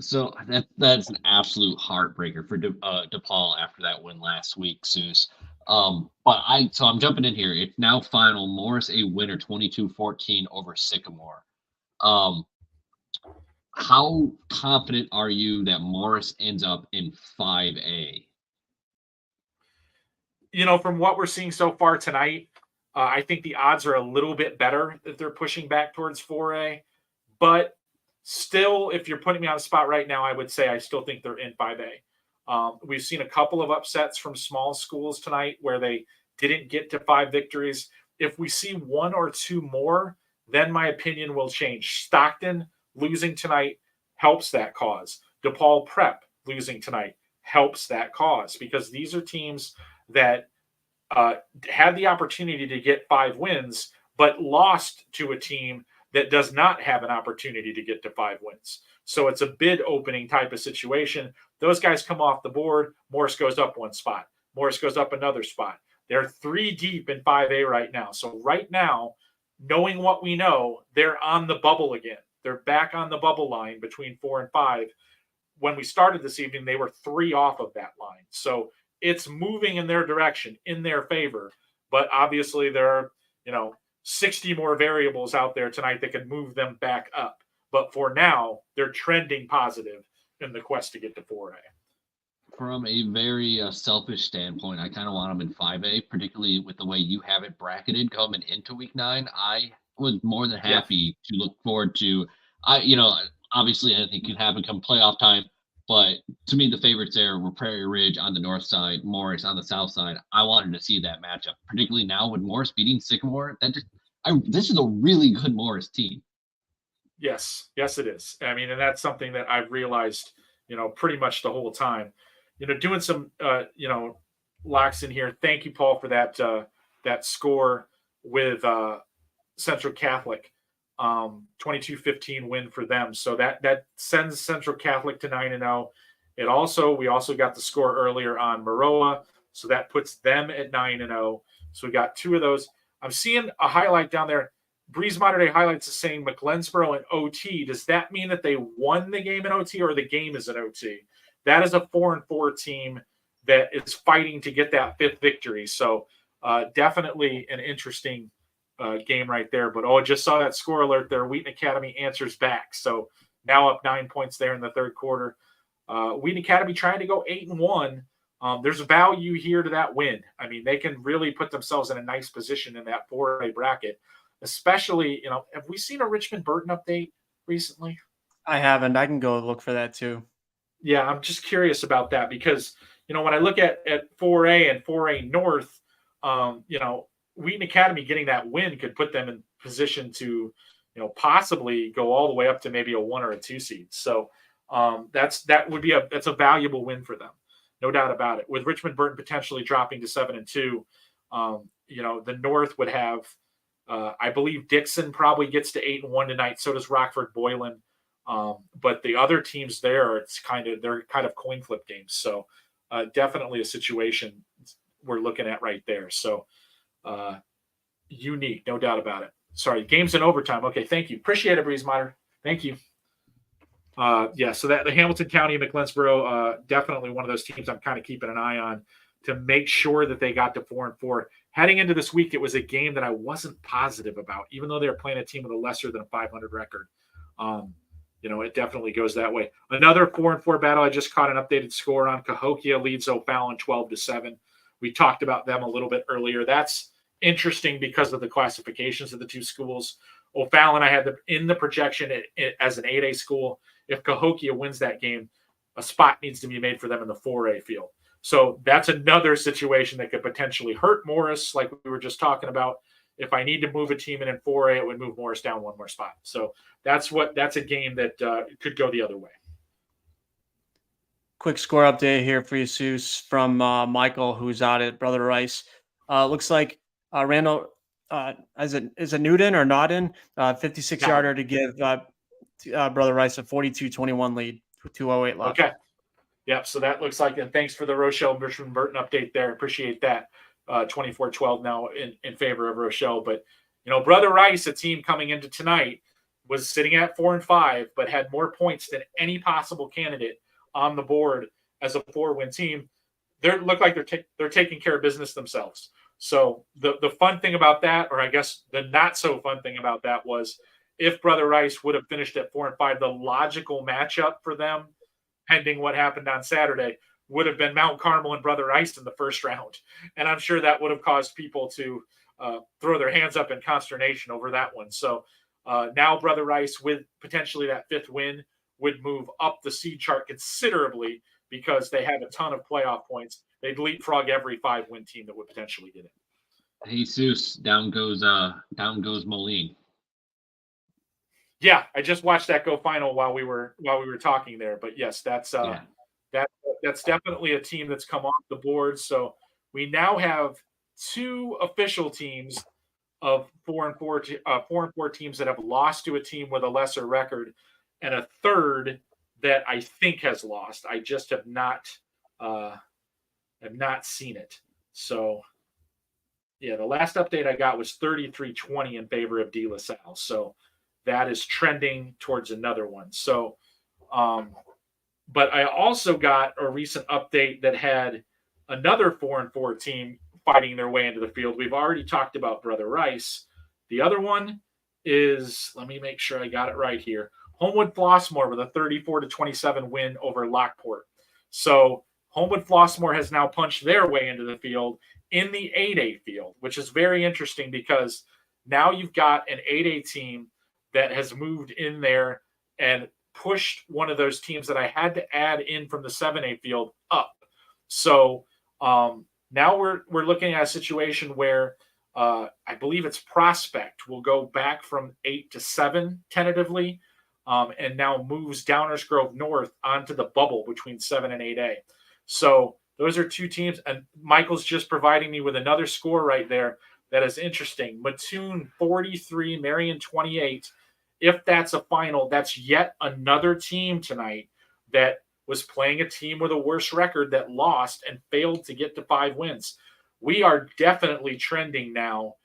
So that's an absolute heartbreaker for DePaul after that win last week, Seuss. So I'm jumping in here. It's now final. Morris a winner, 22-14 over Sycamore. Um, how confident are you that Morris ends up in 5A? From what we're seeing so far tonight, I think the odds are a little bit better that they're pushing back towards 4A. But still, if you're putting me on the spot right now, I would say I still think they're in 5A. We've seen a couple of upsets from small schools tonight where they didn't get to 5 victories. If we see 1 or 2 more, then my opinion will change. Stockton losing tonight helps that cause. DePaul Prep losing tonight helps that cause, because these are teams that had the opportunity to get 5 wins, but lost to a team that does not have an opportunity to get to 5 wins. So it's a bid opening type of situation. Those guys come off the board. Morris goes up 1 spot. Morris goes up another spot. They're 3 deep in 5A right now. So right now, knowing what we know, they're on the bubble again. They're back on the bubble line between 4 and 5. When we started this evening, they were 3 off of that line. So it's moving in their direction, in their favor. But obviously there are, 60 more variables out there tonight that can move them back up. But for now, they're trending positive in the quest to get to 4A. From a very selfish standpoint, I kind of want them in 5A, particularly with the way you have it bracketed coming into week 9. I was more than happy to look forward to. Obviously, I think it happened come playoff time, but to me, the favorites there were Prairie Ridge on the north side, Morris on the south side. I wanted to see that matchup, particularly now with Morris beating Sycamore. This is a really good Morris team. Yes, it is. I mean, and that's something that I've realized, pretty much the whole time. Doing some, locks in here. Thank you, Paul, for that score with Central Catholic, 22-15 win for them. So that sends Central Catholic to 9-0. We also got the score earlier on Maroa, so that puts them at 9-0. So we got 2 of those. I'm seeing a highlight down there. Breeze Modern Day Highlights is saying McLeansboro in OT. Does that mean that they won the game in OT, or the game is in OT? That is a 4-4 team that is fighting to get that 5th victory. So definitely an interesting game right there. But I just saw that score alert there. Wheaton Academy answers back. So now up 9 points there in the 3rd quarter. Wheaton Academy trying to go 8-1. There's value here to that win. I mean, they can really put themselves in a nice position in that 4A bracket. Especially, have we seen a Richmond Burton update recently? I haven't. I can go look for that too. Yeah, I'm just curious about that because, when I look at 4A and 4A North, Wheaton Academy getting that win could put them in position to, possibly go all the way up to maybe a 1 or a 2 seed. So that's a valuable win for them, no doubt about it. With Richmond Burton potentially dropping to 7-2, the North would have. I believe Dixon probably gets to 8-1 tonight. So does Rockford Boylan. But the other teams there, they're kind of coin flip games. So definitely a situation we're looking at right there. So unique, no doubt about it. Sorry, games in overtime. Okay, thank you. Appreciate it, Breeze Monitor. Thank you. So that the Hamilton County, McLeansboro, definitely one of those teams I'm kind of keeping an eye on to make sure that they got to 4-4. Heading into this week, it was a game that I wasn't positive about, even though they were playing a team with a lesser than a 500 record. It definitely goes that way. Another 4-4 battle. I just caught an updated score on. Cahokia leads O'Fallon 12-7. We talked about them a little bit earlier. That's interesting because of the classifications of the 2 schools. O'Fallon, I had them in the projection as an 8A school. If Cahokia wins that game, a spot needs to be made for them in the 4A field. So that's another situation that could potentially hurt Morris, like we were just talking about. If I need to move a team in 4A, it would move Morris down 1 more spot. So that's a game that could go the other way. Quick score update here for you, Seuss, from Michael, who's out at Brother Rice. Looks like Randall, is it Newton or not in? 56-yarder to give Brother Rice a 42-21 lead with 2:08 left. Okay. Yep. So that looks like, and thanks for the Rochelle Richmond Burton update there. Appreciate that. 24-12 now in favor of Rochelle. But, Brother Rice, a team coming into tonight, was sitting at 4-5, but had more points than any possible candidate on the board as a 4-win team. They look like they're taking care of business themselves. So the fun thing about that, or I guess the not so fun thing about that, was if Brother Rice would have finished at 4-5, the logical matchup for them, pending what happened on Saturday, would have been Mount Carmel and Brother Rice in the first round. And I'm sure that would have caused people to throw their hands up in consternation over that one. So now Brother Rice, with potentially that 5th win, would move up the seed chart considerably because they have a ton of playoff points. They'd leapfrog every 5-win team that would potentially get it. Jesus, down goes Moline. Yeah, I just watched that go final while we were talking there. But yes, that's definitely a team that's come off the board. So we now have 2 official teams of 4-4 teams that have lost to a team with a lesser record, and a third that I think has lost. I just have not seen it. So yeah, the last update I got was 33-20 in favor of De La Salle. So that is trending towards another one. So, but I also got a recent update that had another 4-4 team fighting their way into the field. We've already talked about Brother Rice. The other one is, let me make sure I got it right here, Homewood Flossmoor with a 34-27 win over Lockport. So Homewood Flossmoor has now punched their way into the field in the 8A field, which is very interesting because now you've got an 8A team that has moved in there and pushed one of those teams that I had to add in from the 7A field up. So now we're looking at a situation where I believe it's Prospect will go back from 8 to 7 tentatively, and now moves Downers Grove North onto the bubble between 7 and 8A. So those are 2 teams, and Michael's just providing me with another score right there that is interesting. Mattoon 43, Marion 28. If that's a final, that's yet another team tonight that was playing a team with a worse record that lost and failed to get to 5 wins. We are definitely trending now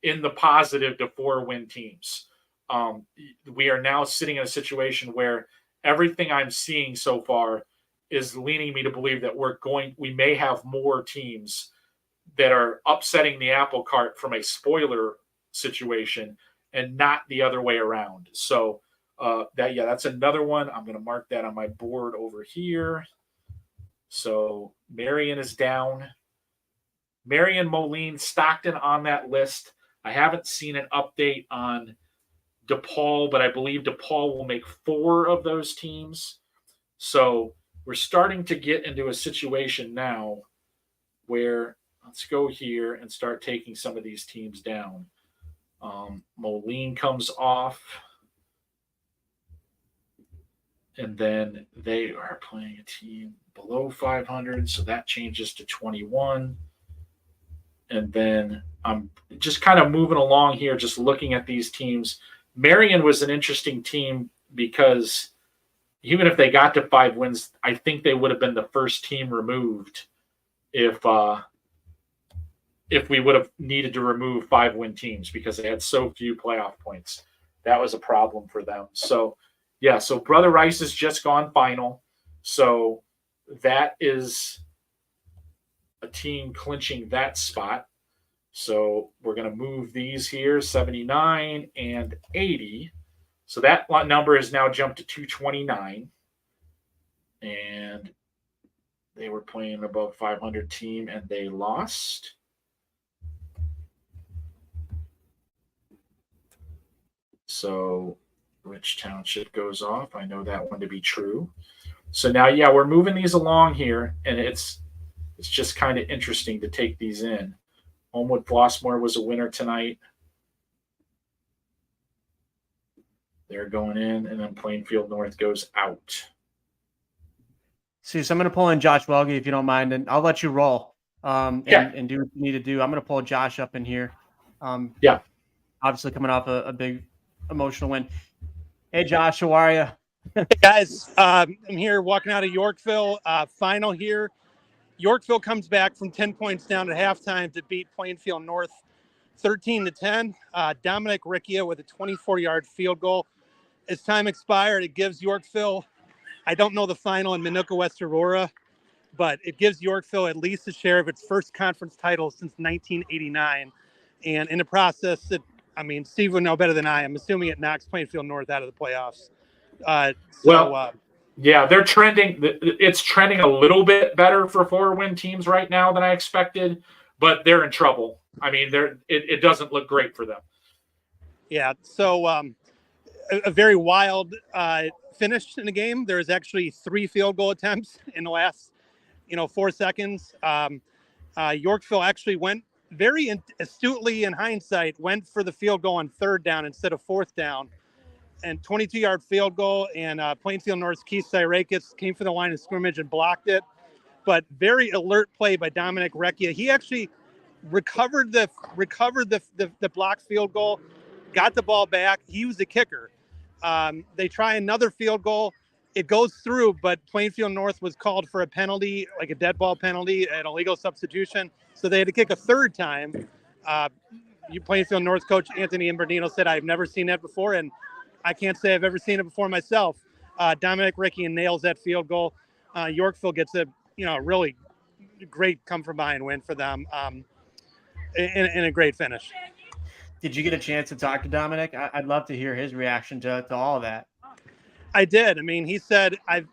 in the positive to 4-win teams. We are now sitting in a situation where everything I'm seeing so far is leaning me to believe that we may have more teams that are upsetting the apple cart from a situation and not the other way around. So that's another one. I'm going to mark that on my board over here. So Marion is down. Marion, Moline, Stockton on that list. I haven't seen an update on DePaul, but I believe DePaul will make 4 of those teams. So we're starting to get into a situation now where let's go here and start taking some of these teams down. Moline comes off, and then they are playing a team below 500, so that changes to 21. And then I'm just kind of moving along here, just looking at these teams. Marion was an interesting team because even if they got to 5 wins, I think they would have been the first team removed if we would have needed to remove 5-win teams because they had so few playoff points. That was a problem for them. So, yeah, so Brother Rice has just gone final. So that is a team clinching that spot. So we're going to move these here, 79 and 80. So that number has now jumped to 229. And they were playing above 500 team and they lost. So Rich Township goes off. I know that one to be true. So now, yeah, we're moving these along here, and it's just kind of interesting to take these in. Homewood Flossmoor was a winner tonight. They're going in, and then Plainfield North goes out. So I'm going to pull in Josh Welge, if you don't mind, and I'll let you roll and do what you need to do. I'm going to pull Josh up in here. Obviously coming off a big emotional win. Hey, Josh, how are you? Hey, guys. I'm here walking out of Yorkville. Final here. Yorkville comes back from 10 points down at halftime to beat Plainfield North 13-10. Dominic Riccia with a 24-yard field goal. as time expired, it gives Yorkville, I don't know the final in Minooka, West Aurora, but it gives Yorkville at least a share of its first conference title since 1989. And in the process, Steve would know better than I am, assuming it knocks Plainfield North out of the playoffs. Yeah, they're trending. It's trending a little bit better for 4-win teams right now than I expected, but they're in trouble. I mean, it doesn't look great for them. Yeah, so a very wild finish in the game. There's actually 3 field goal attempts in the last, 4 seconds. Yorkville actually went very astutely in hindsight, went for the field goal on 3rd down instead of 4th down. And 22-yard field goal, and Plainfield North's Keith Syrakis came for the line of scrimmage and blocked it. But very alert play by Dominic Recchia. He actually recovered the blocked field goal, got the ball back. He was the kicker. They try another field goal. It goes through, but Plainfield North was called for a penalty, like a dead ball penalty, an illegal substitution. So they had to kick a 3rd time. Plainfield North coach Anthony Imbernino said, "I've never seen that before," and I can't say I've ever seen it before myself. Dominic Recchia nails that field goal. Yorkville gets a really great come from behind win for them, in a great finish. Did you get a chance to talk to Dominic? I'd love to hear his reaction to all of that. I did. I mean, he said I've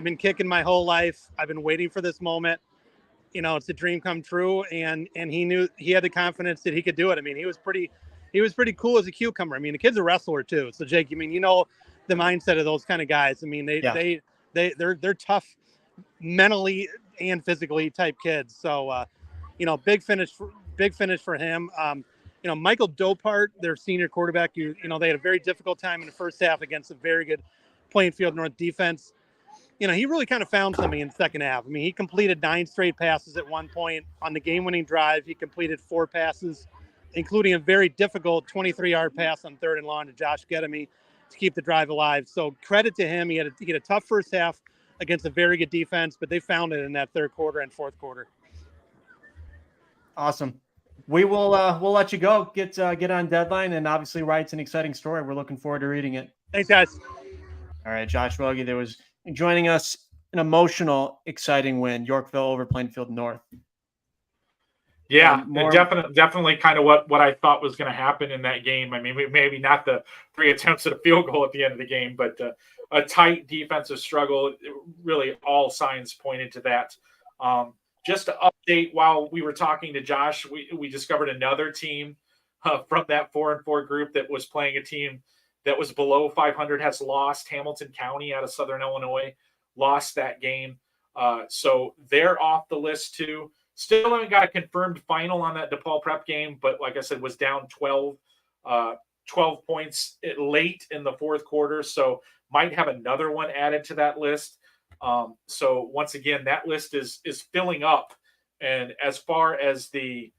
been kicking my whole life. I've been waiting for this moment. It's a dream come true, and he knew he had the confidence that he could do it. I mean, he was pretty cool as a cucumber. I mean, the kid's a wrestler too. So Jake, the mindset of those kind of guys. I mean, they're tough mentally and physically type kids. So, big finish for him. Michael Dopart, their senior quarterback, they had a very difficult time in the first half against a very good Plainfield North defense. He really kind of found something in the second half. I mean, he completed 9 straight passes at one point. On the game-winning drive, he completed 4 passes, including a very difficult 23-yard pass on 3rd and long to Josh Gedemy to keep the drive alive. So credit to him. He had a tough first half against a very good defense, but they found it in that 3rd quarter and 4th quarter. Awesome. We will we'll let you go. Get on deadline, and obviously writes an exciting story. We're looking forward to reading it. Thanks, guys. All right, Josh Rogie, there was joining us, an emotional, exciting win, Yorkville over Plainfield North. Yeah, definitely kind of what I thought was going to happen in that game. I mean, maybe not the 3 attempts at a field goal at the end of the game, but a tight defensive struggle. Really, all signs pointed to that. Just to update, while we were talking to Josh, we discovered another team from that 4-4 group that was playing a team that was below 500 has lost. Hamilton County out of Southern Illinois lost that game. So they're off the list too. Still haven't got a confirmed final on that DePaul Prep game, but like I said, was down 12 points late in the 4th quarter. So might have another one added to that list. So once again, that list is filling up. And as far as the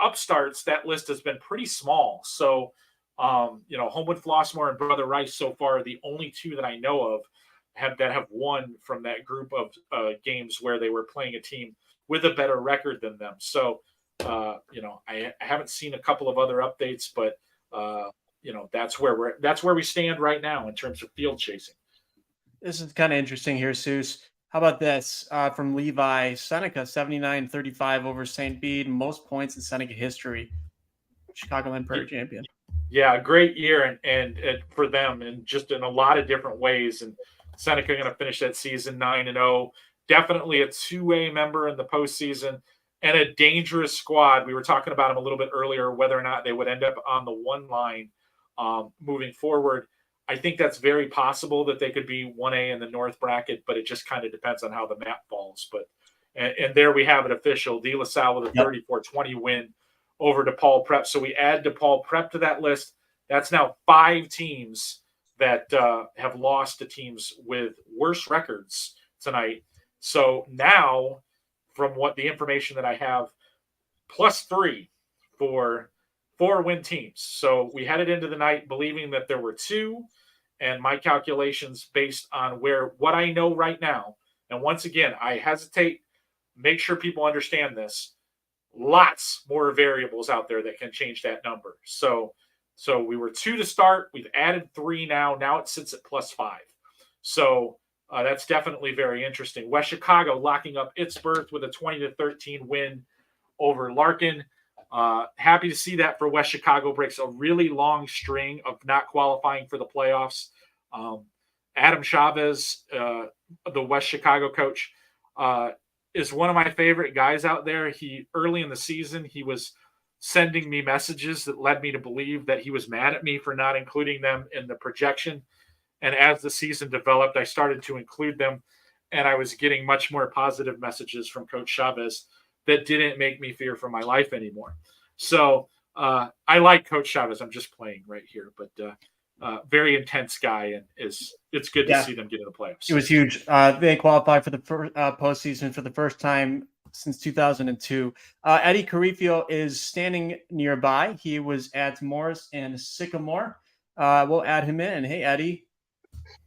upstarts, that list has been pretty small. So, Homewood Flossmoor and Brother Rice so far are the only 2 that I know of that have won from that group of games where they were playing a team with a better record than them. So, I haven't seen a couple of other updates, but that's where we stand right now in terms of field chasing. This is kind of interesting here, Souce. How about this from Levi? Seneca 79-35 over St. Bede, most points in Seneca history. Chicagoland Prairie champion. Yeah, great year and for them, and just in a lot of different ways. And Seneca going to finish that season 9-0. Definitely a 2A member in the postseason and a dangerous squad. We were talking about them a little bit earlier, whether or not they would end up on the 1 line moving forward. I think that's very possible that they could be 1A in the North bracket, but it just kind of depends on how the map falls. But and there we have it official. De La Salle with a 34-20 win over DePaul Prep. So we add DePaul Prep to that list. That's now 5 teams that have lost to teams with worse records tonight. So now, from what the information that I have, +3 for 4-win teams. So we headed into the night believing that there were 2, and my calculations based on what I know right now. And once again, I hesitate, make sure people understand this. Lots more variables out there that can change that number. So So we were 2 to start. We've added 3 now. Now it sits at +5. So that's definitely very interesting. West Chicago locking up its berth with a 20-13 win over Larkin. Happy to see that for West Chicago. Breaks a really long string of not qualifying for the playoffs. Adam Chavez, the West Chicago coach, is one of my favorite guys out there. He early in the season, he was sending me messages that led me to believe that he was mad at me for not including them in the projection. And as the season developed, I started to include them, and I was getting much more positive messages from Coach Chavez that didn't make me fear for my life anymore. So I like Coach Chavez. I'm just playing right here, but very intense guy, and it's good to see them get in the playoffs. It was huge. They qualified for the postseason for the first time since 2002. Eddie Carifio is standing nearby. He was at Morris and Sycamore. We'll add him in. Hey, Eddie.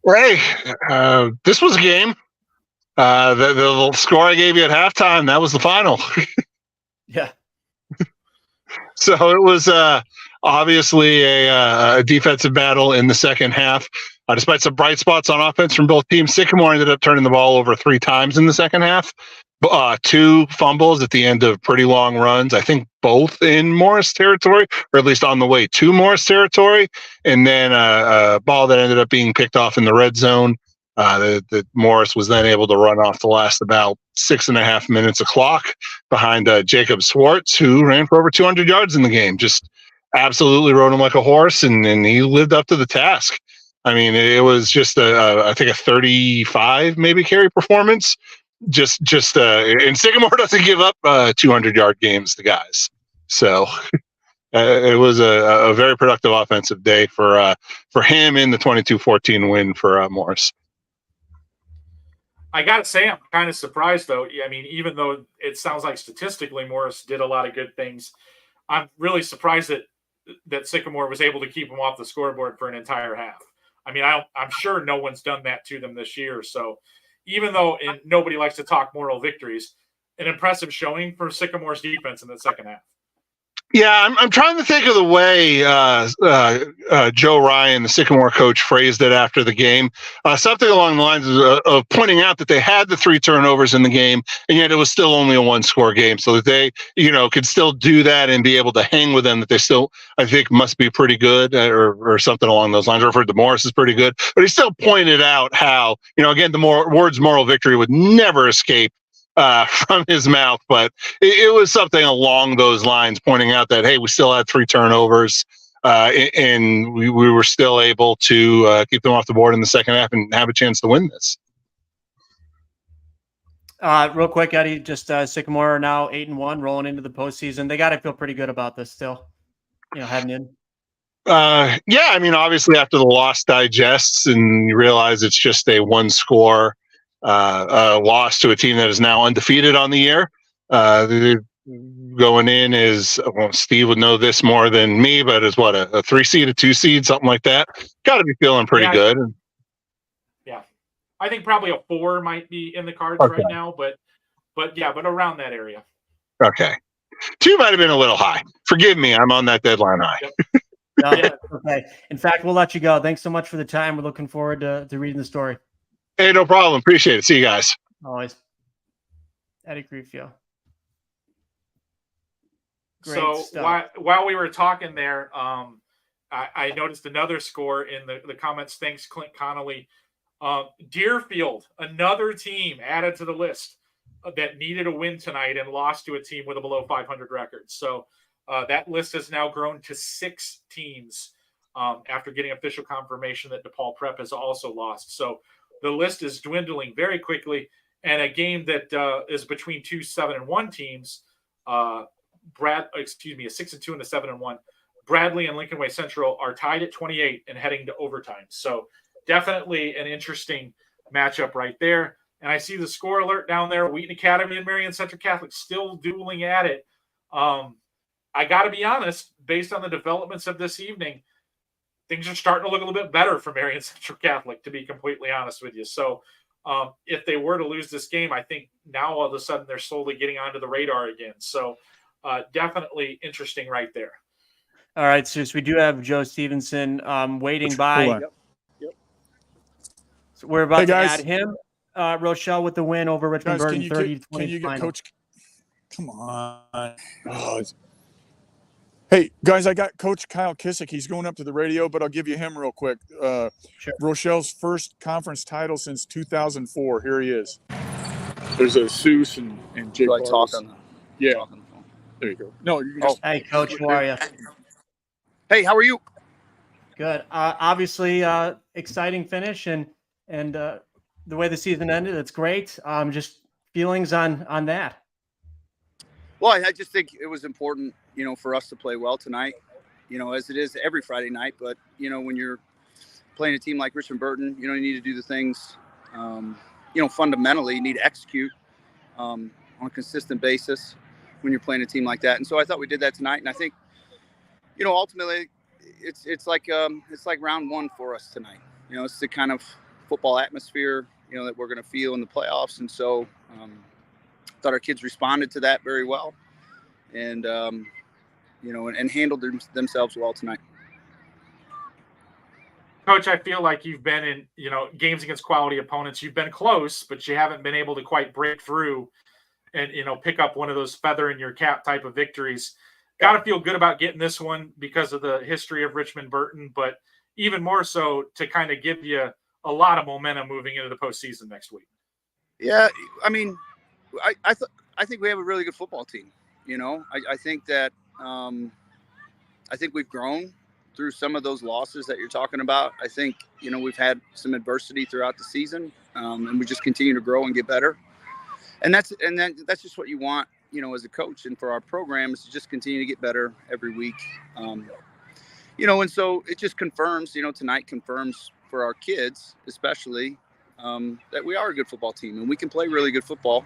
Hey, this was a game. The score I gave you at halftime, that was the final. Yeah. So it was obviously a defensive battle in the second half. Despite some bright spots on offense from both teams, Sycamore ended up turning the ball over 3 times in the second half. 2 fumbles at the end of pretty long runs, I think both in Morris territory, or at least on the way to Morris territory. And then a ball that ended up being picked off in the red zone. That Morris was then able to run off the last about 6.5 minutes of clock behind Jacob Swartz, who ran for over 200 yards in the game. Just absolutely rode him like a horse, and he lived up to the task. I mean, it was just I think a 35 maybe carry performance. And Sycamore doesn't give up 200-yard games to guys. So it was a very productive offensive day for him in the 22-14 win for Morris. I got to say, I'm kind of surprised, though. I mean, even though it sounds like statistically Morris did a lot of good things, I'm really surprised that Sycamore was able to keep them off the scoreboard for an entire half. I mean, I'm sure no one's done that to them this year. So even though nobody likes to talk moral victories, an impressive showing for Sycamore's defense in the second half. Yeah, I'm trying to think of the way Joe Ryan, the Sycamore coach, phrased it after the game. Something along the lines of pointing out that they had the 3 turnovers in the game, and yet it was still only a 1-score game, so that they, could still do that and be able to hang with them. That they still, I think, must be pretty good, or something along those lines. I referred to Morris as pretty good, but he still pointed out how, again, the words "moral victory" would never escape from his mouth, but it was something along those lines, pointing out that, hey, we still had 3 turnovers, and we were still able to keep them off the board in the second half and have a chance to win this. Real quick, Eddie, just Sycamore are now 8-1, rolling into the postseason. They got to feel pretty good about this still, heading in. Yeah, I mean, obviously after the loss digests and you realize it's just a 1-score loss to a team that is now undefeated on the year. Going in is, well, Steve would know this more than me, but is what, a 3 seed, a 2 seed, something like that. Got to be feeling pretty good. Yeah, I think probably a 4 might be in the cards right now, but around that area. Okay, 2 might have been a little high. Forgive me, I'm on that deadline high. Yep. No, okay. In fact, we'll let you go. Thanks so much for the time. We're looking forward to reading the story. Hey, no problem. Appreciate it. See you guys. Always. Eddie Carifio. So while we were talking there, I noticed another score in the comments. Thanks, Clint Connolly. Deerfield, another team added to the list that needed a win tonight and lost to a team with a below 500 record. So that list has now grown to 6 teams after getting official confirmation that DePaul Prep has also lost. So the list is dwindling very quickly, and a game that is between 2 7-1 teams, a 6-2 and a 7-1. Bradley and Lincoln Way Central are tied at 28 and heading to overtime. So definitely an interesting matchup right there. And I see the score alert down there. Wheaton Academy and Marion Central Catholic still dueling at it. I got to be honest, based on the developments of this evening, things are starting to look a little bit better for Marion Central Catholic, to be completely honest with you. So if they were to lose this game, I think now all of a sudden they're slowly getting onto the radar again. So definitely interesting right there. All right, so we do have Joe Stevenson waiting by. Hold on. Yep. So we're about Hey, to guys. add him, Rochelle, with the win over Richmond Guys, Burton, can 30-20 you get final. Coach? Come on. Oh, hey, guys, I got Coach Kyle Kissick. He's going up to the radio, but I'll give you him real quick. Sure. Rochelle's first conference title since 2004. Here he is. There's a Soucie and Jake Bartelson. Yeah. There you go. No, you can just. Hey, Coach, how are you? Hey, how are you? Good. Obviously, exciting finish and the way the season ended, it's great. Just feelings on that. Well, I just think it was important, for us to play well tonight, as it is every Friday night. But, when you're playing a team like Richmond Burton, you need to do the things, fundamentally, you need to execute on a consistent basis when you're playing a team like that. And so I thought we did that tonight. And I think, ultimately, it's like round one for us tonight. It's the kind of football atmosphere, that we're going to feel in the playoffs. And so thought our kids responded to that very well and, and handled themselves well tonight. Coach, I feel like you've been in, games against quality opponents. You've been close, but you haven't been able to quite break through and, pick up one of those feather in your cap type of victories. Got to feel good about getting this one because of the history of Richmond Burton, but even more so to kind of give you a lot of momentum moving into the postseason next week. Yeah, I mean, I think we have a really good football team. I think that I think we've grown through some of those losses that you're talking about. I think we've had some adversity throughout the season, and we just continue to grow and get better. And that's just what you want, as a coach and for our program, is to just continue to get better every week. And so it just confirms, tonight confirms for our kids, especially, that we are a good football team and we can play really good football.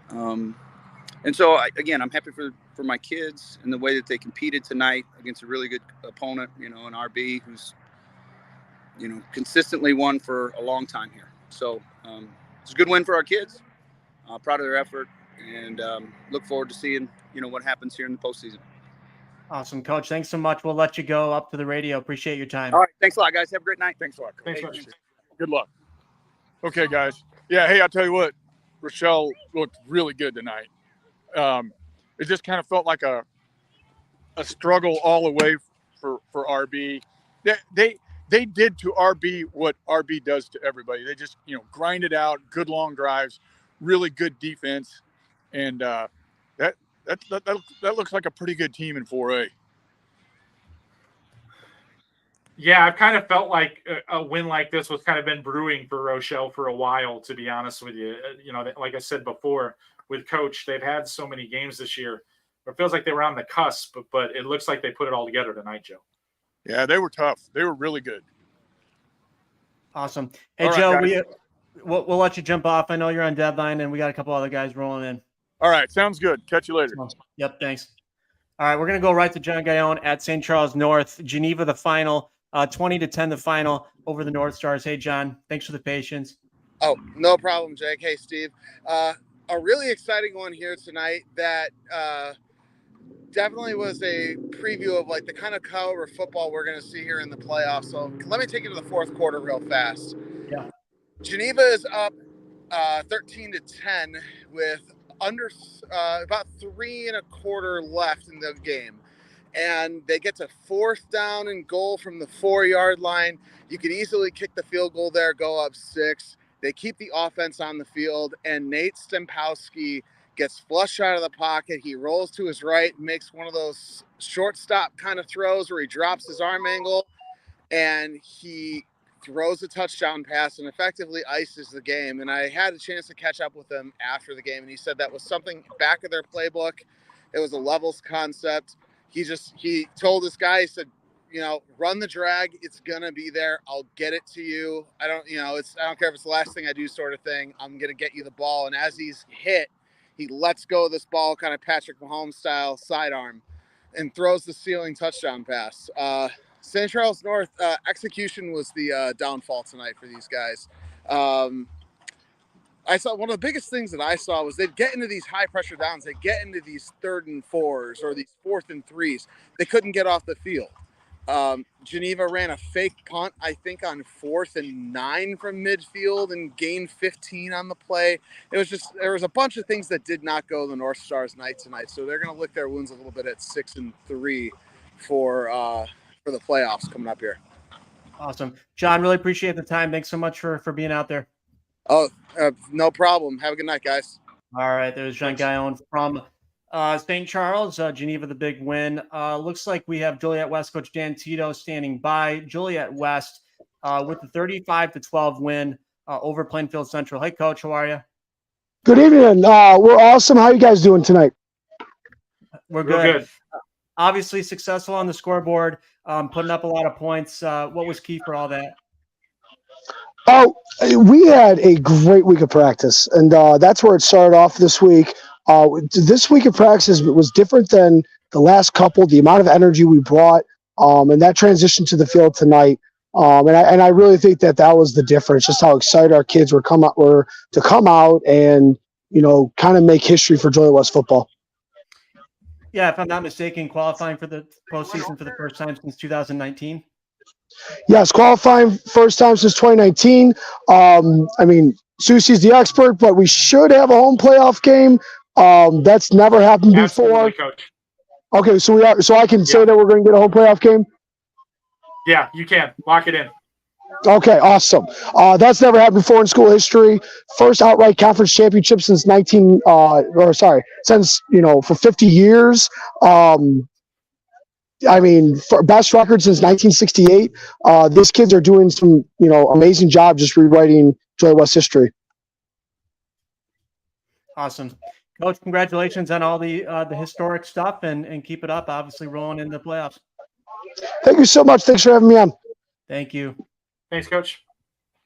And so, I'm happy for my kids and the way that they competed tonight against a really good opponent, an RB who's, consistently won for a long time here. So it's a good win for our kids. Proud of their effort and look forward to seeing, what happens here in the postseason. Awesome, Coach. Thanks so much. We'll let you go up to the radio. Appreciate your time. All right. Thanks a lot, guys. Have a great night. Thanks a lot, Coach. Thanks, Coach. Good luck. Okay, guys. Yeah, hey, I'll tell you what, Rochelle looked really good tonight. It just kind of felt like a struggle all the way for RB. They did to RB what RB does to everybody. They just, grind it out, good long drives, really good defense. And that looks like a pretty good team in 4A. Yeah, I've kind of felt like a win like this was kind of been brewing for Rochelle for a while, to be honest with you. Like I said before, with Coach, they've had so many games this year. It feels like they were on the cusp, but it looks like they put it all together tonight, Joe. Yeah, they were tough. They were really good. Awesome. Hey, All right, Joe, guys. we'll let you jump off. I know you're on deadline, and we got a couple other guys rolling in. All right, sounds good. Catch you later. Yep, thanks. All right, we're going to go right to John Gaillon at St. Charles North. Geneva, the final, 20-10 the final over the North Stars. Hey, John, thanks for the patience. Oh, no problem, Jake. Hey, Steve. A really exciting one here tonight that definitely was a preview of like the kind of caliber of football we're going to see here in the playoffs. So let me take you to the fourth quarter real fast. Yeah. Geneva is up 13-10 with under about 3 1/4 left in the game. And they get to 4th down and goal from the 4-yard line. You could easily kick the field goal there, go up 6. They keep the offense on the field, and Nate Stempowski gets flushed out of the pocket. He rolls to his right, makes one of those shortstop kind of throws where he drops his arm angle, and he throws a touchdown pass and effectively ices the game. And I had a chance to catch up with him after the game, and he said that was something back of their playbook. It was a levels concept. He told this guy, he said, run the drag. It's going to be there. I'll get it to you. I don't care if it's the last thing I do sort of thing. I'm going to get you the ball. And as he's hit, he lets go of this ball, kind of Patrick Mahomes style sidearm, and throws the ceiling touchdown pass. St. Charles North execution was the downfall tonight for these guys. I saw one of the biggest things that I saw was they'd get into these high pressure downs. They'd get into these 3rd and 4s or these 4th and 3s. They couldn't get off the field. Geneva ran a fake punt, I think, on 4th and 9 from midfield and gained 15 on the play. It was just, there was a bunch of things that did not go the North Stars night tonight. So they're going to lick their wounds a little bit at 6 and 3 for the playoffs coming up here. Awesome. John, really appreciate the time. Thanks so much for being out there. Oh, no problem. Have a good night, guys. All right. There's Jean Gaillon from St. Charles, Geneva, the big win. Looks like we have Joliet West coach Dan Tito standing by. Joliet West with the 35-12 win over Plainfield Central. Hey, coach, how are you? Good evening. We're awesome. How you guys doing tonight? We're good. Obviously successful on the scoreboard, putting up a lot of points. What was key for all that? Oh, we had a great week of practice, and that's where it started off this week. This week of practice was different than the last couple. The amount of energy we brought, and that transition to the field tonight. And I really think that was the difference. Just how excited our kids were to come out and kind of make history for Joliet West football. Yeah, if I'm not mistaken, qualifying for the postseason for the first time since 2019. Yes, qualifying first time since 2019. I mean, Soucie's the expert, but we should have a home playoff game. That's never happened before. Coach. Okay, so I can say that we're going to get a home playoff game. Yeah, you can lock it in. Okay, awesome. That's never happened before in school history. First outright conference championship since for 50 years. I mean, for best record since 1968. These kids are doing some, amazing job just rewriting Joliet West history. Awesome. Coach, congratulations on all the historic stuff and keep it up, obviously rolling into the playoffs. Thank you so much. Thanks for having me on. Thank you. Thanks, Coach.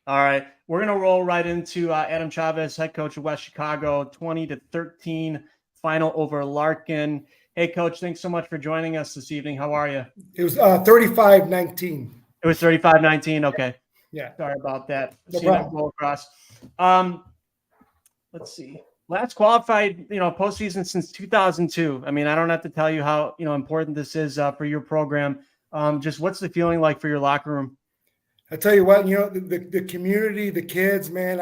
All right. We're going to roll right into Adam Chavez, head coach of West Chicago, 20-13 final over Larkin. Hey, Coach, thanks so much for joining us this evening. How are you? It was 35-19. It was 35-19. Okay. Yeah. Sorry about that. No See that problem. roll across. Let's see. Last qualified, postseason since 2002. I mean, I don't have to tell you how, important this is for your program. Just what's the feeling like for your locker room? I tell you what, the community, the kids, man,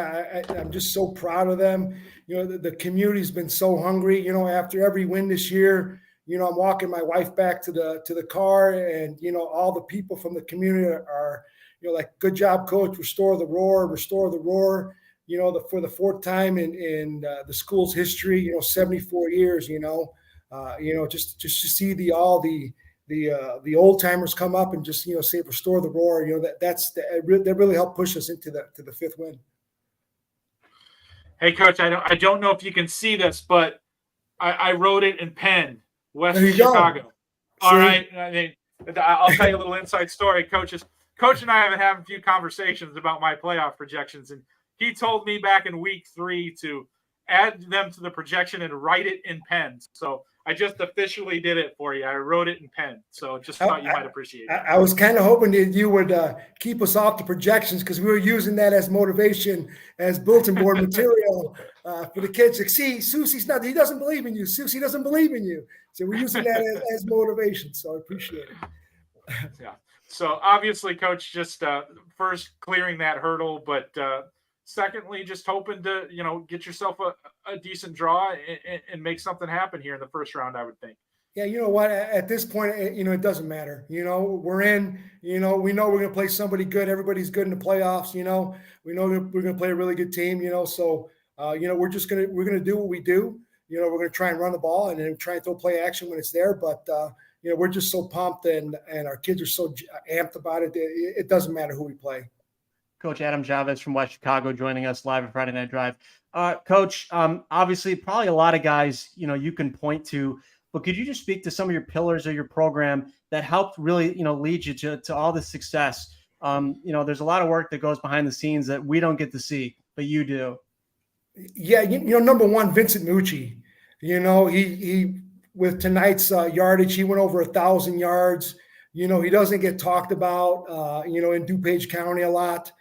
I'm just so proud of them. The community's been so hungry. After every win this year, I'm walking my wife back to the car, and all the people from the community are like, good job, coach. Restore the roar. For the 4th time in the school's history. 74 years. Just to see the old timers come up and just say restore the roar. That really helped push us into the 5th win. Hey, Coach, I don't know if you can see this, but I wrote it in pen. West Chicago. All right. I mean, I'll tell you a little inside story. Coach and I have been having a few conversations about my playoff projections, and he told me back in week 3 to add them to the projection and write it in pen. So I just officially did it for you. I wrote it in pen. So just thought you might appreciate it. I was kind of hoping that you would keep us off the projections, because we were using that as motivation, as bulletin board material for the kids. Like, see, Sousie's not, he doesn't believe in you. Soucie doesn't believe in you. So we're using that as motivation. So I appreciate it. Yeah. So obviously, Coach, just first clearing that hurdle, but secondly, just hoping to, get yourself a decent draw and make something happen here in the first round, I would think. Yeah, you know what? At this point, it doesn't matter. We're in. We know we're going to play somebody good. Everybody's good in the playoffs. We know we're going to play a really good team. So we're going to do what we do. We're going to try and run the ball and then try and throw play action when it's there. But we're just so pumped and our kids are so amped about it. It doesn't matter who we play. Coach Adam Chavez from West Chicago joining us live at Friday Night Drive. Coach, obviously probably a lot of guys, you can point to, but could you just speak to some of your pillars of your program that helped really, lead you to all this success? There's a lot of work that goes behind the scenes that we don't get to see, but you do. Yeah. Number one, Vincent Mucci, he with tonight's yardage, he went over 1,000 yards. He doesn't get talked about, in DuPage County a lot.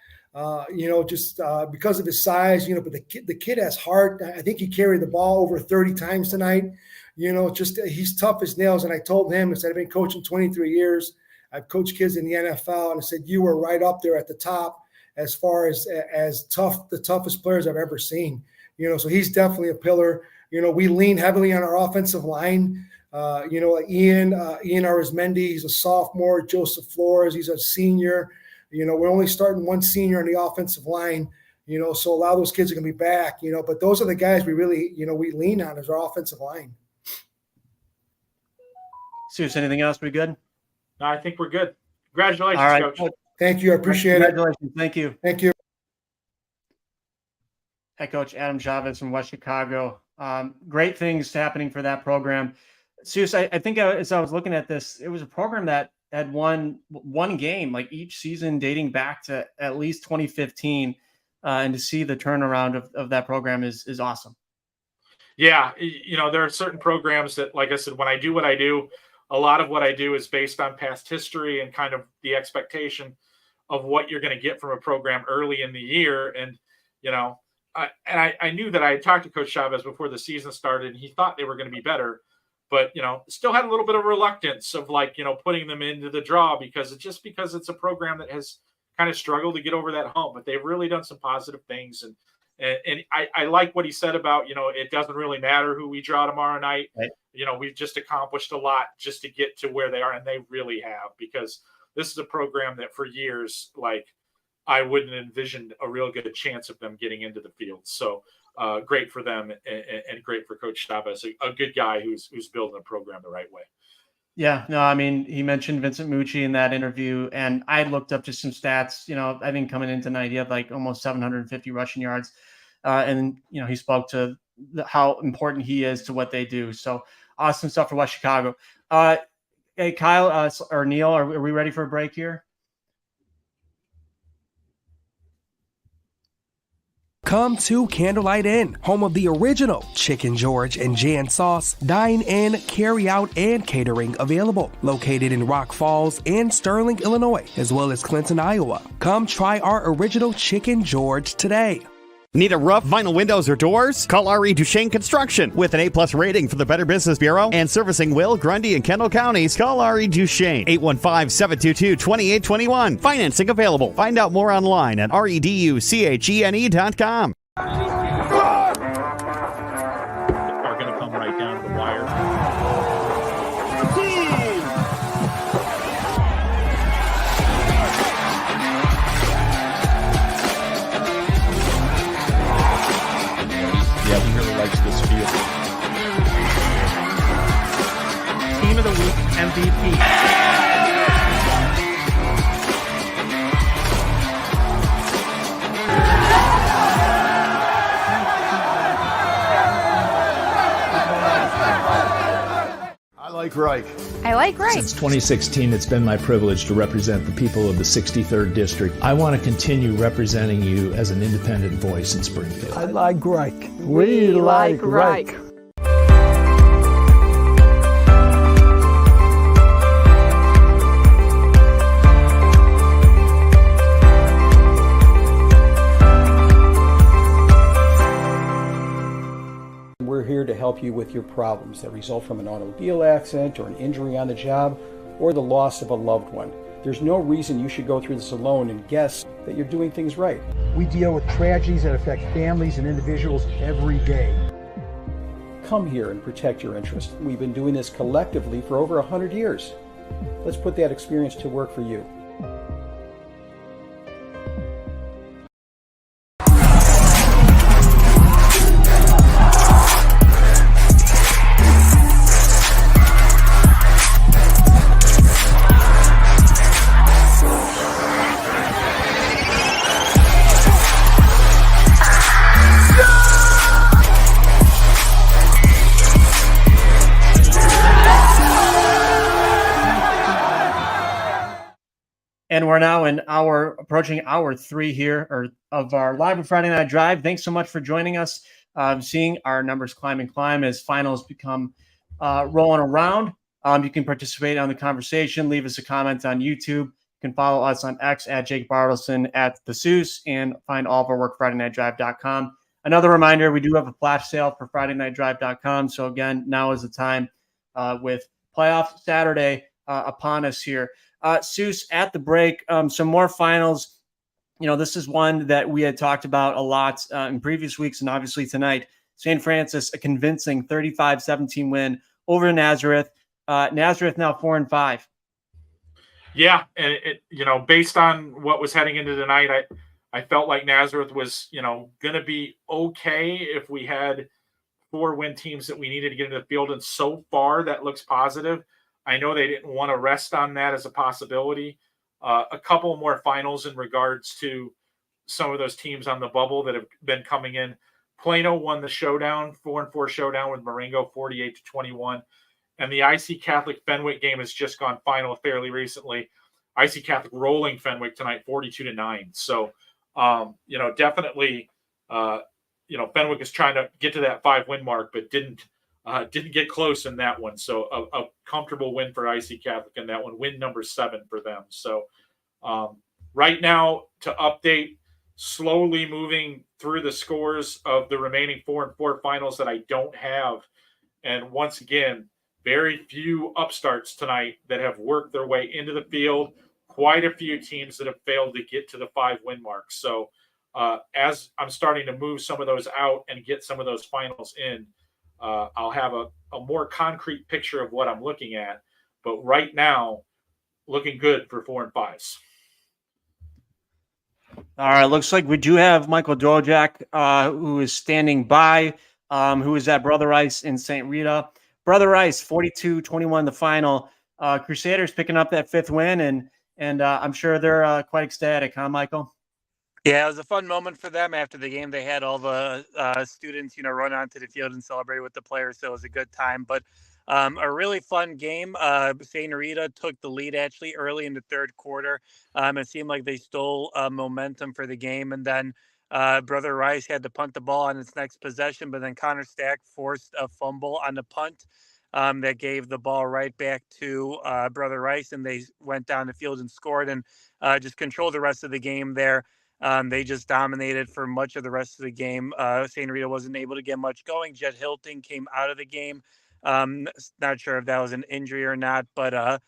just because of his size, but the kid has heart. I think he carried the ball over 30 times tonight. He's tough as nails. And I told him, I said, I've been coaching 23 years. I've coached kids in the NFL, and I said, you were right up there at the top as far as the toughest players I've ever seen. So he's definitely a pillar. We lean heavily on our offensive line. Ian Arizmendi, he's a sophomore. Joseph Flores, he's a senior. We're only starting one senior on the offensive line. So a lot of those kids are going to be back. But those are the guys we really, we lean on as our offensive line. Soucie, anything else? We good? No, I think we're good. Congratulations, All right, Coach. Thank you. I appreciate it. Congratulations. Thank you. Thank you. Head coach Adam Chavez from West Chicago. Great things happening for that program. Soucie, I think as I was looking at this, it was a program that had won one game like each season dating back to at least 2015. And to see the turnaround of that program is awesome. Yeah. There are certain programs that, like I said, when I do what I do, a lot of what I do is based on past history and kind of the expectation of what you're going to get from a program early in the year. And, I knew that I had talked to Coach Chavez before the season started, and he thought they were going to be better, but, still had a little bit of reluctance of putting them into the draw because it's a program that has kind of struggled to get over that hump, but they've really done some positive things. And I like what he said about, it doesn't really matter who we draw tomorrow night. Right. We've just accomplished a lot just to get to where they are. And they really have, because this is a program that for years, I wouldn't envision a real good chance of them getting into the field. So great for them and great for Coach Chavez, a good guy who's building a program the right way. Yeah, no, I mean, he mentioned Vincent Mucci in that interview, and I looked up just some stats. I think coming in tonight, he had almost 750 rushing yards. And, he spoke to how important he is to what they do. So awesome stuff for West Chicago. Hey, Kyle or Neil, are we ready for a break here? Come to Candlelight Inn, home of the original Chicken George and Jan Sauce. Dine in, carry out, and catering available. Located in Rock Falls and Sterling, Illinois, as well as Clinton, Iowa. Come try our original Chicken George today. Need a roof, vinyl windows, or doors? Call R.E. Duchesne Construction. With an A-plus rating for the Better Business Bureau and servicing Will, Grundy, and Kendall counties, call R.E. Duchesne. 815-722-2821. Financing available. Find out more online at reduchene.com. Are going to come right down to the wire. Yeah, he really likes this field. Team of the Week MVP. I like Reich. I like Reich. Since 2016, it's been my privilege to represent the people of the 63rd District. I want to continue representing you as an independent voice in Springfield. I like Reich. We like Reich. We're here to help you with your problems that result from an automobile accident or an injury on the job or the loss of a loved one. There's no reason you should go through this alone and guess that you're doing things right. We deal with tragedies that affect families and individuals every day. Come here and protect your interests. We've been doing this collectively for over 100 years. Let's put that experience to work for you. And we're now approaching hour 3 here of our live Friday Night Drive. Thanks so much for joining us. Seeing our numbers climb and climb as finals become rolling around. You can participate on the conversation. Leave us a comment on YouTube. You can follow us on X at Jake Bartelson at the Soucie and find all of our work FridayNightDrive.com. Another reminder, we do have a flash sale for FridayNightDrive.com. So again, now is the time with playoff Saturday upon us here. Soucie, at the break, some more finals. This is one that we had talked about a lot in previous weeks, and obviously tonight, St. Francis, a convincing 35-17 win over Nazareth. Nazareth now 4-5. Yeah, and based on what was heading into tonight, I felt like Nazareth was, going to be okay if we had 4-win teams that we needed to get into the field, and so far that looks positive. I know they didn't want to rest on that as a possibility. A couple more finals in regards to some of those teams on the bubble that have been coming in. Plano won the showdown, 4-4 showdown with Marengo, 48-21. And the IC Catholic Fenwick game has just gone final fairly recently. IC Catholic rolling Fenwick tonight, 42-9. So, definitely, Fenwick is trying to get to that 5-win mark, but didn't get close in that one. So a comfortable win for IC Catholic in that one, win number 7 for them. So right now, to update, slowly moving through the scores of the remaining 4-4 finals that I don't have. And once again, very few upstarts tonight that have worked their way into the field. Quite a few teams that have failed to get to the 5-win mark. So as I'm starting to move some of those out and get some of those finals in, I'll have a more concrete picture of what I'm looking at. But right now, looking good for 4 and 5s. All right, looks like we do have Michael Dojak, who is standing by, who is at Brother Rice in St. Rita. Brother Rice, 42-21 the final. Crusaders picking up that 5th win, and I'm sure they're quite ecstatic, huh, Michael? Yeah, it was a fun moment for them after the game. They had all the students, run onto the field and celebrate with the players, so it was a good time. But a really fun game. St. Rita took the lead actually early in the 3rd quarter. It seemed like they stole momentum for the game, and then Brother Rice had to punt the ball on its next possession, but then Connor Stack forced a fumble on the punt that gave the ball right back to Brother Rice, and they went down the field and scored and just controlled the rest of the game there. They just dominated for much of the rest of the game. St. Rita wasn't able to get much going. Jet Hilton came out of the game. Not sure if that was an injury or not, but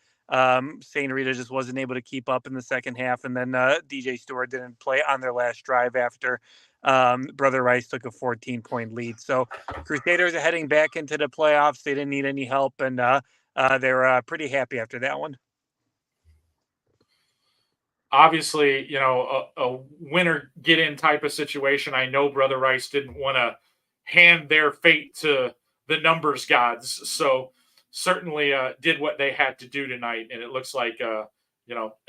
St. Rita just wasn't able to keep up in the second half. And then DJ Stewart didn't play on their last drive after Brother Rice took a 14-point lead. So Crusaders are heading back into the playoffs. They didn't need any help, and they were pretty happy after that one. Obviously, a winner get in type of situation. I know Brother Rice didn't want to hand their fate to the numbers gods. So certainly did what they had to do tonight. And it looks like, an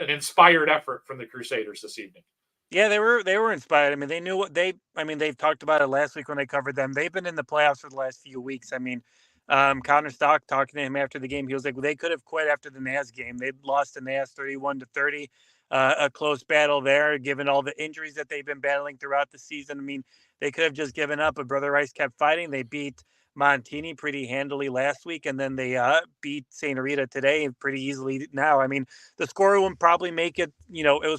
inspired effort from the Crusaders this evening. Yeah, they were inspired. I mean, they knew what they've talked about it last week when they covered them. They've been in the playoffs for the last few weeks. I mean, Connor Stock talking to him after the game, he was like, well, they could have quit after the Naz game. They lost to Naz 31-30. A close battle there, given all the injuries that they've been battling throughout the season. I mean, they could have just given up, but Brother Rice kept fighting. They beat Montini pretty handily last week, and then they beat St. Rita today pretty easily now. I mean, the score wouldn't probably make it, the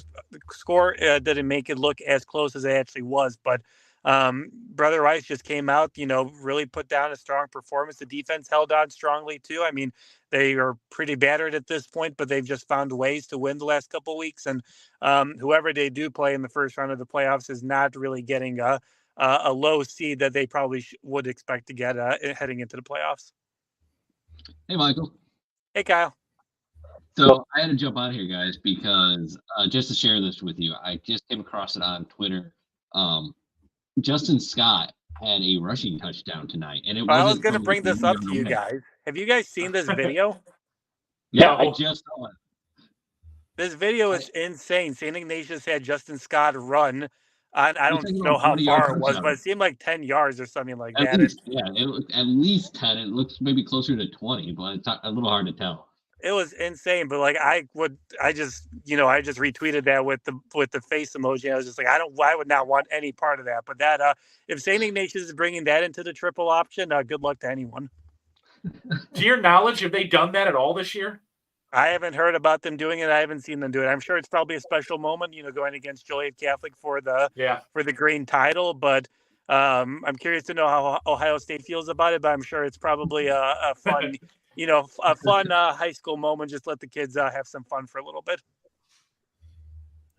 score didn't make it look as close as it actually was, but Brother Rice just came out, really put down a strong performance. The defense held on strongly too. I mean, they are pretty battered at this point, but they've just found ways to win the last couple of weeks. And whoever they do play in the first round of the playoffs is not really getting a low seed that they probably would expect to get heading into the playoffs. Hey, Michael. Hey, Kyle. So I had to jump on here, guys, because just to share this with you, I just came across it on Twitter. Justin Scott had a rushing touchdown tonight, and I was going to bring this up to you guys. Have you guys seen this video? Yeah, I just saw it. This video is insane. St. Ignatius had Justin Scott run. I don't know how far it was, but it seemed like 10 yards or something like that. It looked at least 10. It looks maybe closer to 20, but it's a little hard to tell. It was insane, but I just retweeted that with the face emoji. I was just like, I would not want any part of that. But that, if St. Ignatius is bringing that into the triple option, good luck to anyone. To your knowledge, have they done that at all this year? I haven't heard about them doing it. I haven't seen them do it. I'm sure it's probably a special moment, going against Joliet Catholic for the green title. But I'm curious to know how Ohio State feels about it. But I'm sure it's probably a fun, high school moment. Just let the kids have some fun for a little bit.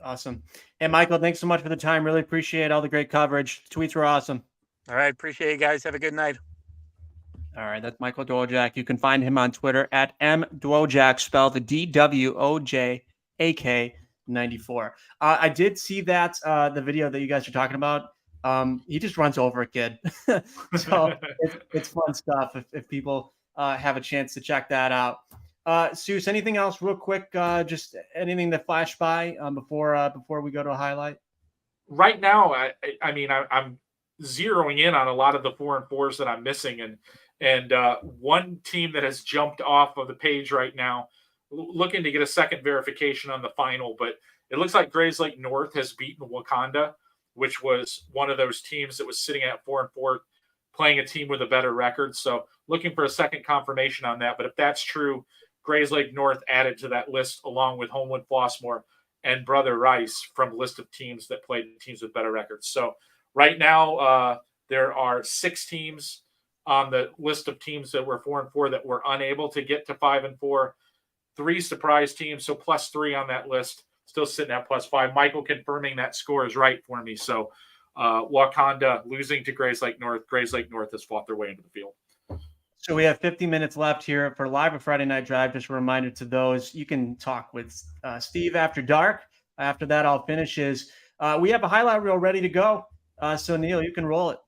Awesome. And Michael, thanks so much for the time. Really appreciate all the great coverage. Tweets were awesome. All right. Appreciate it, guys. Have a good night. All right. That's Michael Dwojak. You can find him on Twitter at mdwojak, spelled DWOJAK94. I did see that the video that you guys are talking about. He just runs over a kid. So it's fun stuff if people have a chance to check that out. Soucie, anything else real quick? Just anything that flashed by before we go to a highlight? Right now, I'm zeroing in on a lot of the 4-4s that I'm missing, and one team that has jumped off of the page right now, looking to get a second verification on the final, but it looks like Grayslake North has beaten Wakanda, which was one of those teams that was sitting at 4-4, playing a team with a better record. So looking for a second confirmation on that. But if that's true, Grayslake North added to that list along with Homewood Flossmoor and Brother Rice from list of teams that played teams with better records. So right now there are 6 teams on the list of teams that were 4-4 that were unable to get to 5-4. 3 surprise teams, so +3 on that list, still sitting at +5. Michael confirming that score is right for me. So Wakanda losing to Grayslake North. Grayslake North has fought their way into the field. So we have 50 minutes left here for Live at Friday Night Drive. Just a reminder to those, you can talk with Steve after dark. After that, I'll finish we have a highlight reel ready to go. So Neil, you can roll it.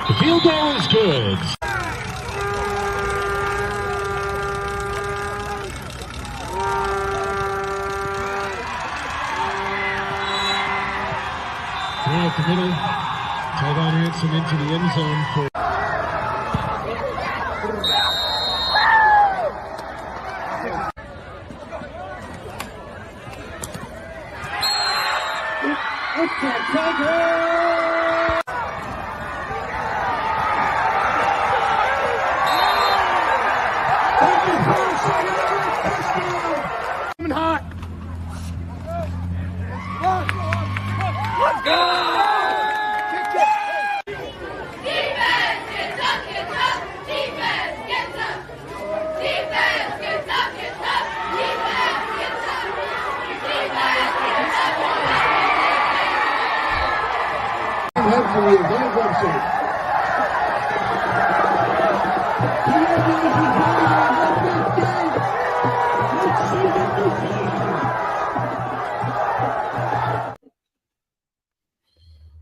The field goal is good. Now at the middle, Tyvon Ransom into the end zone for. Let's go!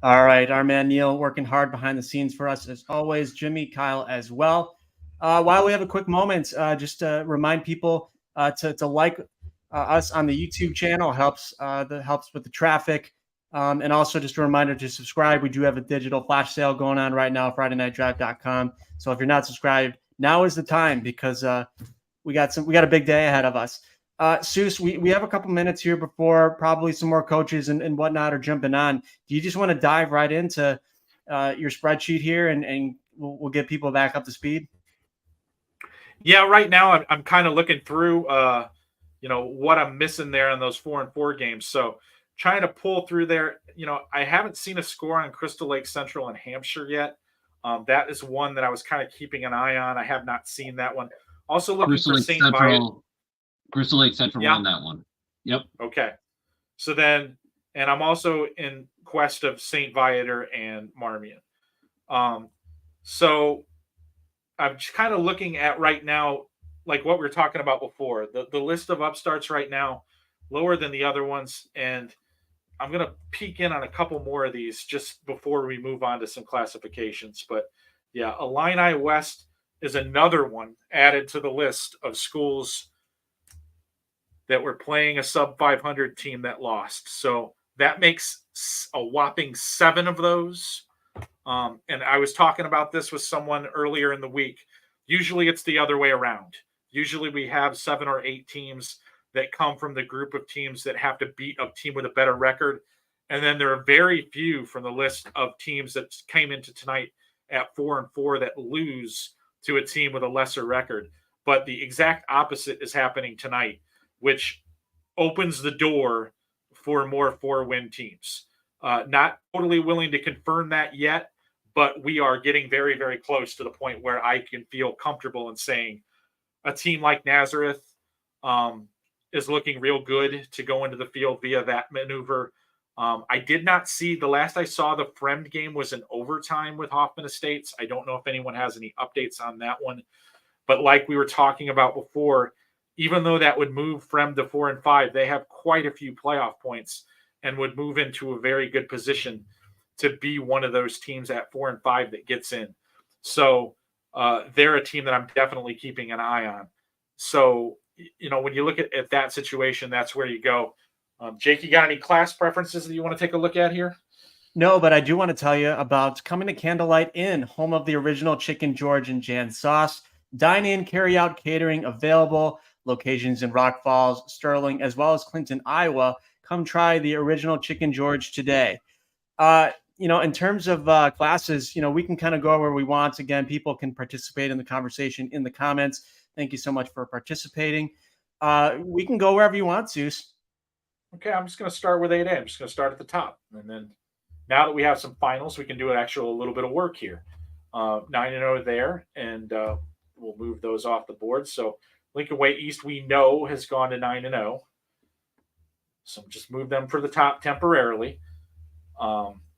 All right, our man Neil working hard behind the scenes for us as always. Jimmy, Kyle as well. While we have a quick moment, just to remind people to like us on the YouTube channel, helps with the traffic. And also just a reminder to subscribe. We do have a digital flash sale going on right now, FridayNightDrive.com. So if you're not subscribed, now is the time because we got a big day ahead of us. Soucie, we have a couple minutes here before probably some more coaches and whatnot are jumping on. Do you just want to dive right into your spreadsheet here and we'll get people back up to speed? Yeah, right now I'm kind of looking through, what I'm missing there on those 4-4 games. So trying to pull through there. I haven't seen a score on Crystal Lake Central and Hampshire yet. That is one that I was kind of keeping an eye on. I have not seen that one. Also looking for St. Viator. Crystal Lake Central won that one. Yep. Okay. So then, and I'm also in quest of St. Viator and Marmion. So I'm just kind of looking at right now like what we were talking about before, the list of upstarts right now, lower than the other ones. And I'm going to peek in on a couple more of these just before we move on to some classifications. But yeah, Illini West is another one added to the list of schools that were playing a sub 500 team that lost. So that makes a whopping 7 of those. And I was talking about this with someone earlier in the week. Usually it's the other way around. Usually we have 7 or 8 teams that come from the group of teams that have to beat a team with a better record. And then there are very few from the list of teams that came into tonight at 4-4 that lose to a team with a lesser record. But the exact opposite is happening tonight, which opens the door for more 4-win teams. Not totally willing to confirm that yet, but we are getting very, very close to the point where I can feel comfortable in saying a team like Nazareth is looking real good to go into the field via that maneuver. I did not see, the last I saw, the Fremd game was in overtime with Hoffman Estates. I don't know if anyone has any updates on that one. But like we were talking about before, even though that would move Fremd to 4-5, they have quite a few playoff points and would move into a very good position to be one of those teams at 4-5 that gets in. So they're a team that I'm definitely keeping an eye on. So, you know, when you look at that situation, that's where you go. Jake, you got any class preferences that you want to take a look at here? No, but I do want to tell you about coming to Candlelight Inn, home of the original Chicken George and Jan Sauce. Dine in, carry out catering available. Locations in Rock Falls, Sterling, as well as Clinton, Iowa. Come try the original Chicken George today. You know, in terms of classes, you know, we can kind of go where we want. Again, people can participate in the conversation in the comments. Thank you so much for participating. We can go wherever you want, Souce. Okay, I'm just going to start with 8A. I'm just going to start at the top. And then now that we have some finals, we can do a little bit of work here. 9-0 there, and we'll move those off the board. So Lincoln Way East, we know, has gone to 9-0. So just move them for the top temporarily.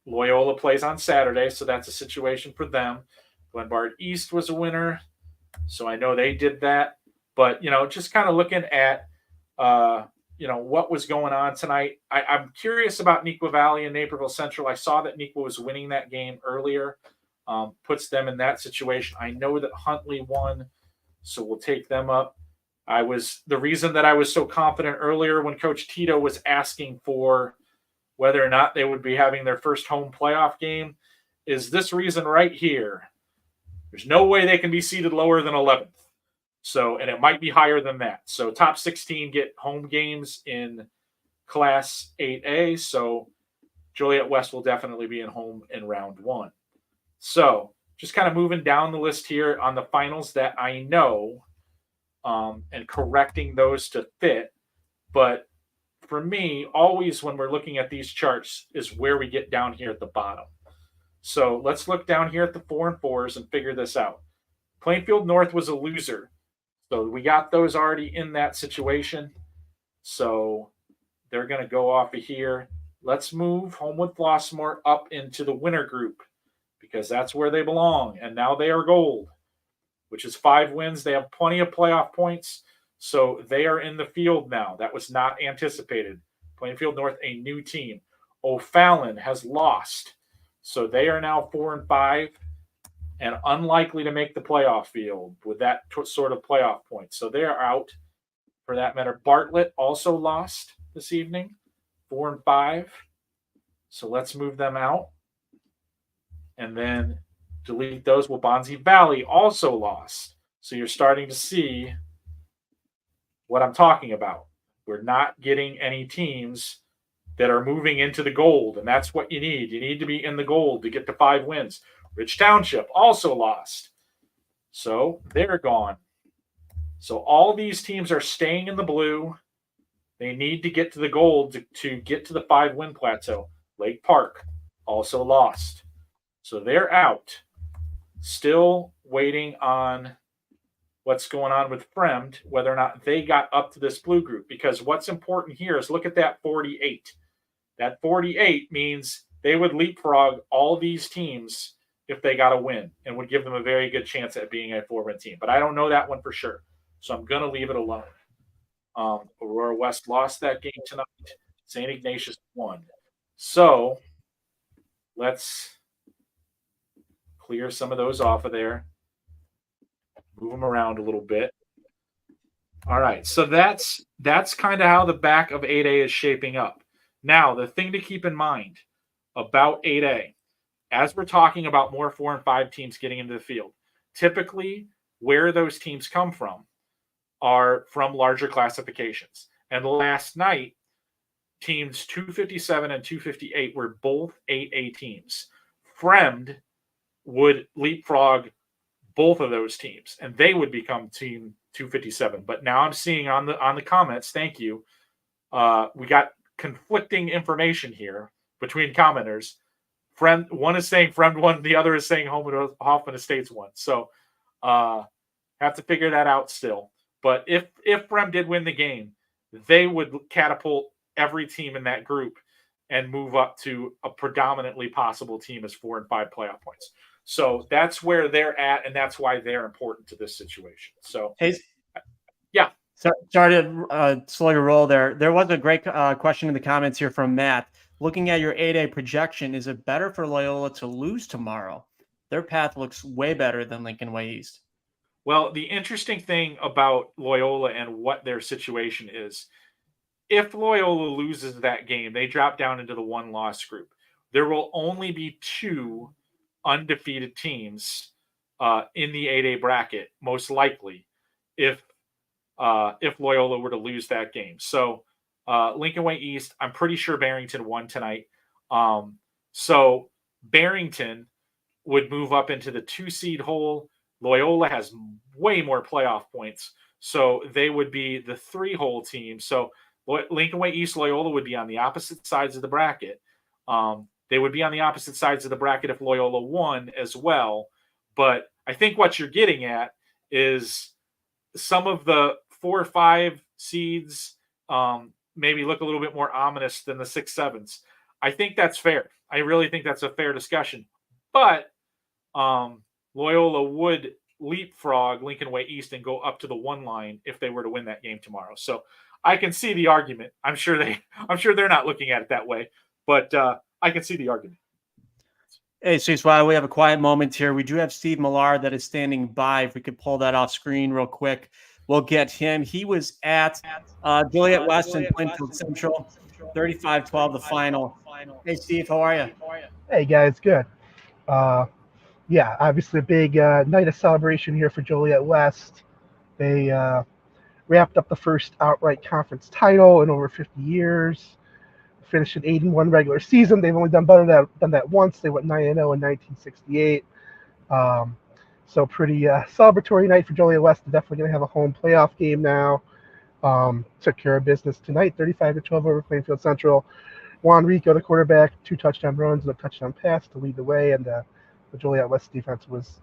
Loyola plays on Saturday, so that's a situation for them. Glenbard East was a winner, so I know they did that. But, you know, just kind of looking at, you know, what was going on tonight. I'm curious about Neuqua Valley and Naperville Central. I saw that Neuqua was winning that game earlier, puts them in that situation. I know that Huntley won, so we'll take them up. The reason that I was so confident earlier when Coach Tito was asking for whether or not they would be having their first home playoff game is this reason right here. There's no way they can be seated lower than 11th. So, and it might be higher than that. So top 16 get home games in Class 8A. So Joliet West will definitely be in home in round 1. So just kind of moving down the list here on the finals that I know, and correcting those to fit. But for me, always when we're looking at these charts is where we get down here at the bottom. So let's look down here at the 4-4s and figure this out. Plainfield North was a loser. So we got those already in that situation. So they're going to go off of here. Let's move Homewood Flossmoor up into the winner group because that's where they belong. And now they are gold, which is 5 wins. They have plenty of playoff points. So they are in the field now. That was not anticipated. Plainfield North, a new team. O'Fallon has lost. So they are now 4-5 and unlikely to make the playoff field with that sort of playoff point. So they are out for that matter. Bartlett also lost this evening, 4-5. So let's move them out. And then delete those. Waubonsie Valley also lost. So you're starting to see what I'm talking about. We're not getting any teams that are moving into the gold, and that's what you need. You need to be in the gold to get to 5 wins. Rich Township also lost. So they're gone. So all these teams are staying in the blue. They need to get to the gold to get to the 5-win plateau. Lake Park also lost. So they're out. Still waiting on what's going on with Fremd, whether or not they got up to this blue group. Because what's important here is look at that 48. That 48 means they would leapfrog all these teams if they got a win and would give them a very good chance at being a 4-win team. But I don't know that one for sure. So I'm going to leave it alone. Aurora West lost that game tonight. St. Ignatius won. So let's clear some of those off of there. Move them around a little bit. All right, so that's kind of how the back of 8A is shaping up. Now, the thing to keep in mind about 8A, as we're talking about more 4 and 5 teams getting into the field, typically where those teams come from are from larger classifications. And last night, teams 257 and 258 were both 8A teams. Fremd would leapfrog both of those teams, and they would become team 257. But now I'm seeing on the comments, thank you, we got conflicting information here between commenters. One is saying Fremd won, the other is saying Hoffman Estates won. So have to figure that out still. But if Fremd did win the game, they would catapult every team in that group and move up to a predominantly possible team as 4 and 5 playoff points. So that's where they're at, and that's why they're important to this situation. So, yeah. Sorry to slow your roll there. There was a great question in the comments here from Matt. Looking at your 8A projection, is it better for Loyola to lose tomorrow? Their path looks way better than Lincoln Way East. Well, the interesting thing about Loyola and what their situation is, if Loyola loses that game, they drop down into the 1-loss group. There will only be 2 undefeated teams in the 8A bracket, most likely, if Loyola were to lose that game. So Lincoln Way East, I'm pretty sure Barrington won tonight. So Barrington would move up into the 2-seed hole. Loyola has way more playoff points, so they would be the 3-hole team. So Lincoln Way East, Loyola would be on the opposite sides of the bracket. They would be on the opposite sides of the bracket if Loyola won as well. But I think what you're getting at is some of the 4 or 5 seeds maybe look a little bit more ominous than the 6, 7s. I think that's fair. I really think that's a fair discussion. But Loyola would leapfrog Lincoln Way East and go up to the 1 line if they were to win that game tomorrow. So I can see the argument. I'm sure they're not looking at it that way, but I can see the argument. Hey, Soucie, while we have a quiet moment here, we do have Steve Millar that is standing by. If we could pull that off screen real quick, we'll get him. He was at Joliet West and Plainfield Central, 35-12 the final. Hey, Steve, how are you? Hey, guys, good. Yeah, obviously a big night of celebration here for Joliet West. They wrapped up the first outright conference title in over 50 years. Finished an 8-1 regular season. They've only done that once. They went 9-0 in 1968. So pretty celebratory night for Joliet West. They're definitely going to have a home playoff game now. Took care of business tonight, 35-12 over Plainfield Central. Juan Rico, the quarterback, 2 touchdown runs and a touchdown pass to lead the way, and the Joliet West defense was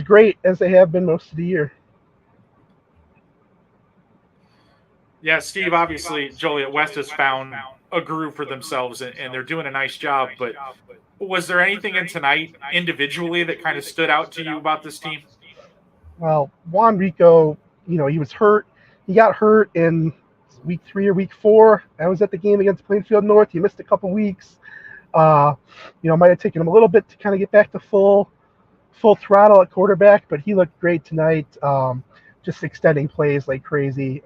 great, as they have been most of the year. Yeah, Steve, obviously Joliet West has found a groove for themselves, and they're doing a nice job. But was there anything in tonight individually that kind of stood out to you about this team? Well, Juan Rico, he was hurt. He got hurt in week 3 or week 4. I was at the game against Plainfield North. He missed a couple weeks. Might have taken him a little bit to kind of get back to full throttle at quarterback, but he looked great tonight. Just extending plays like crazy.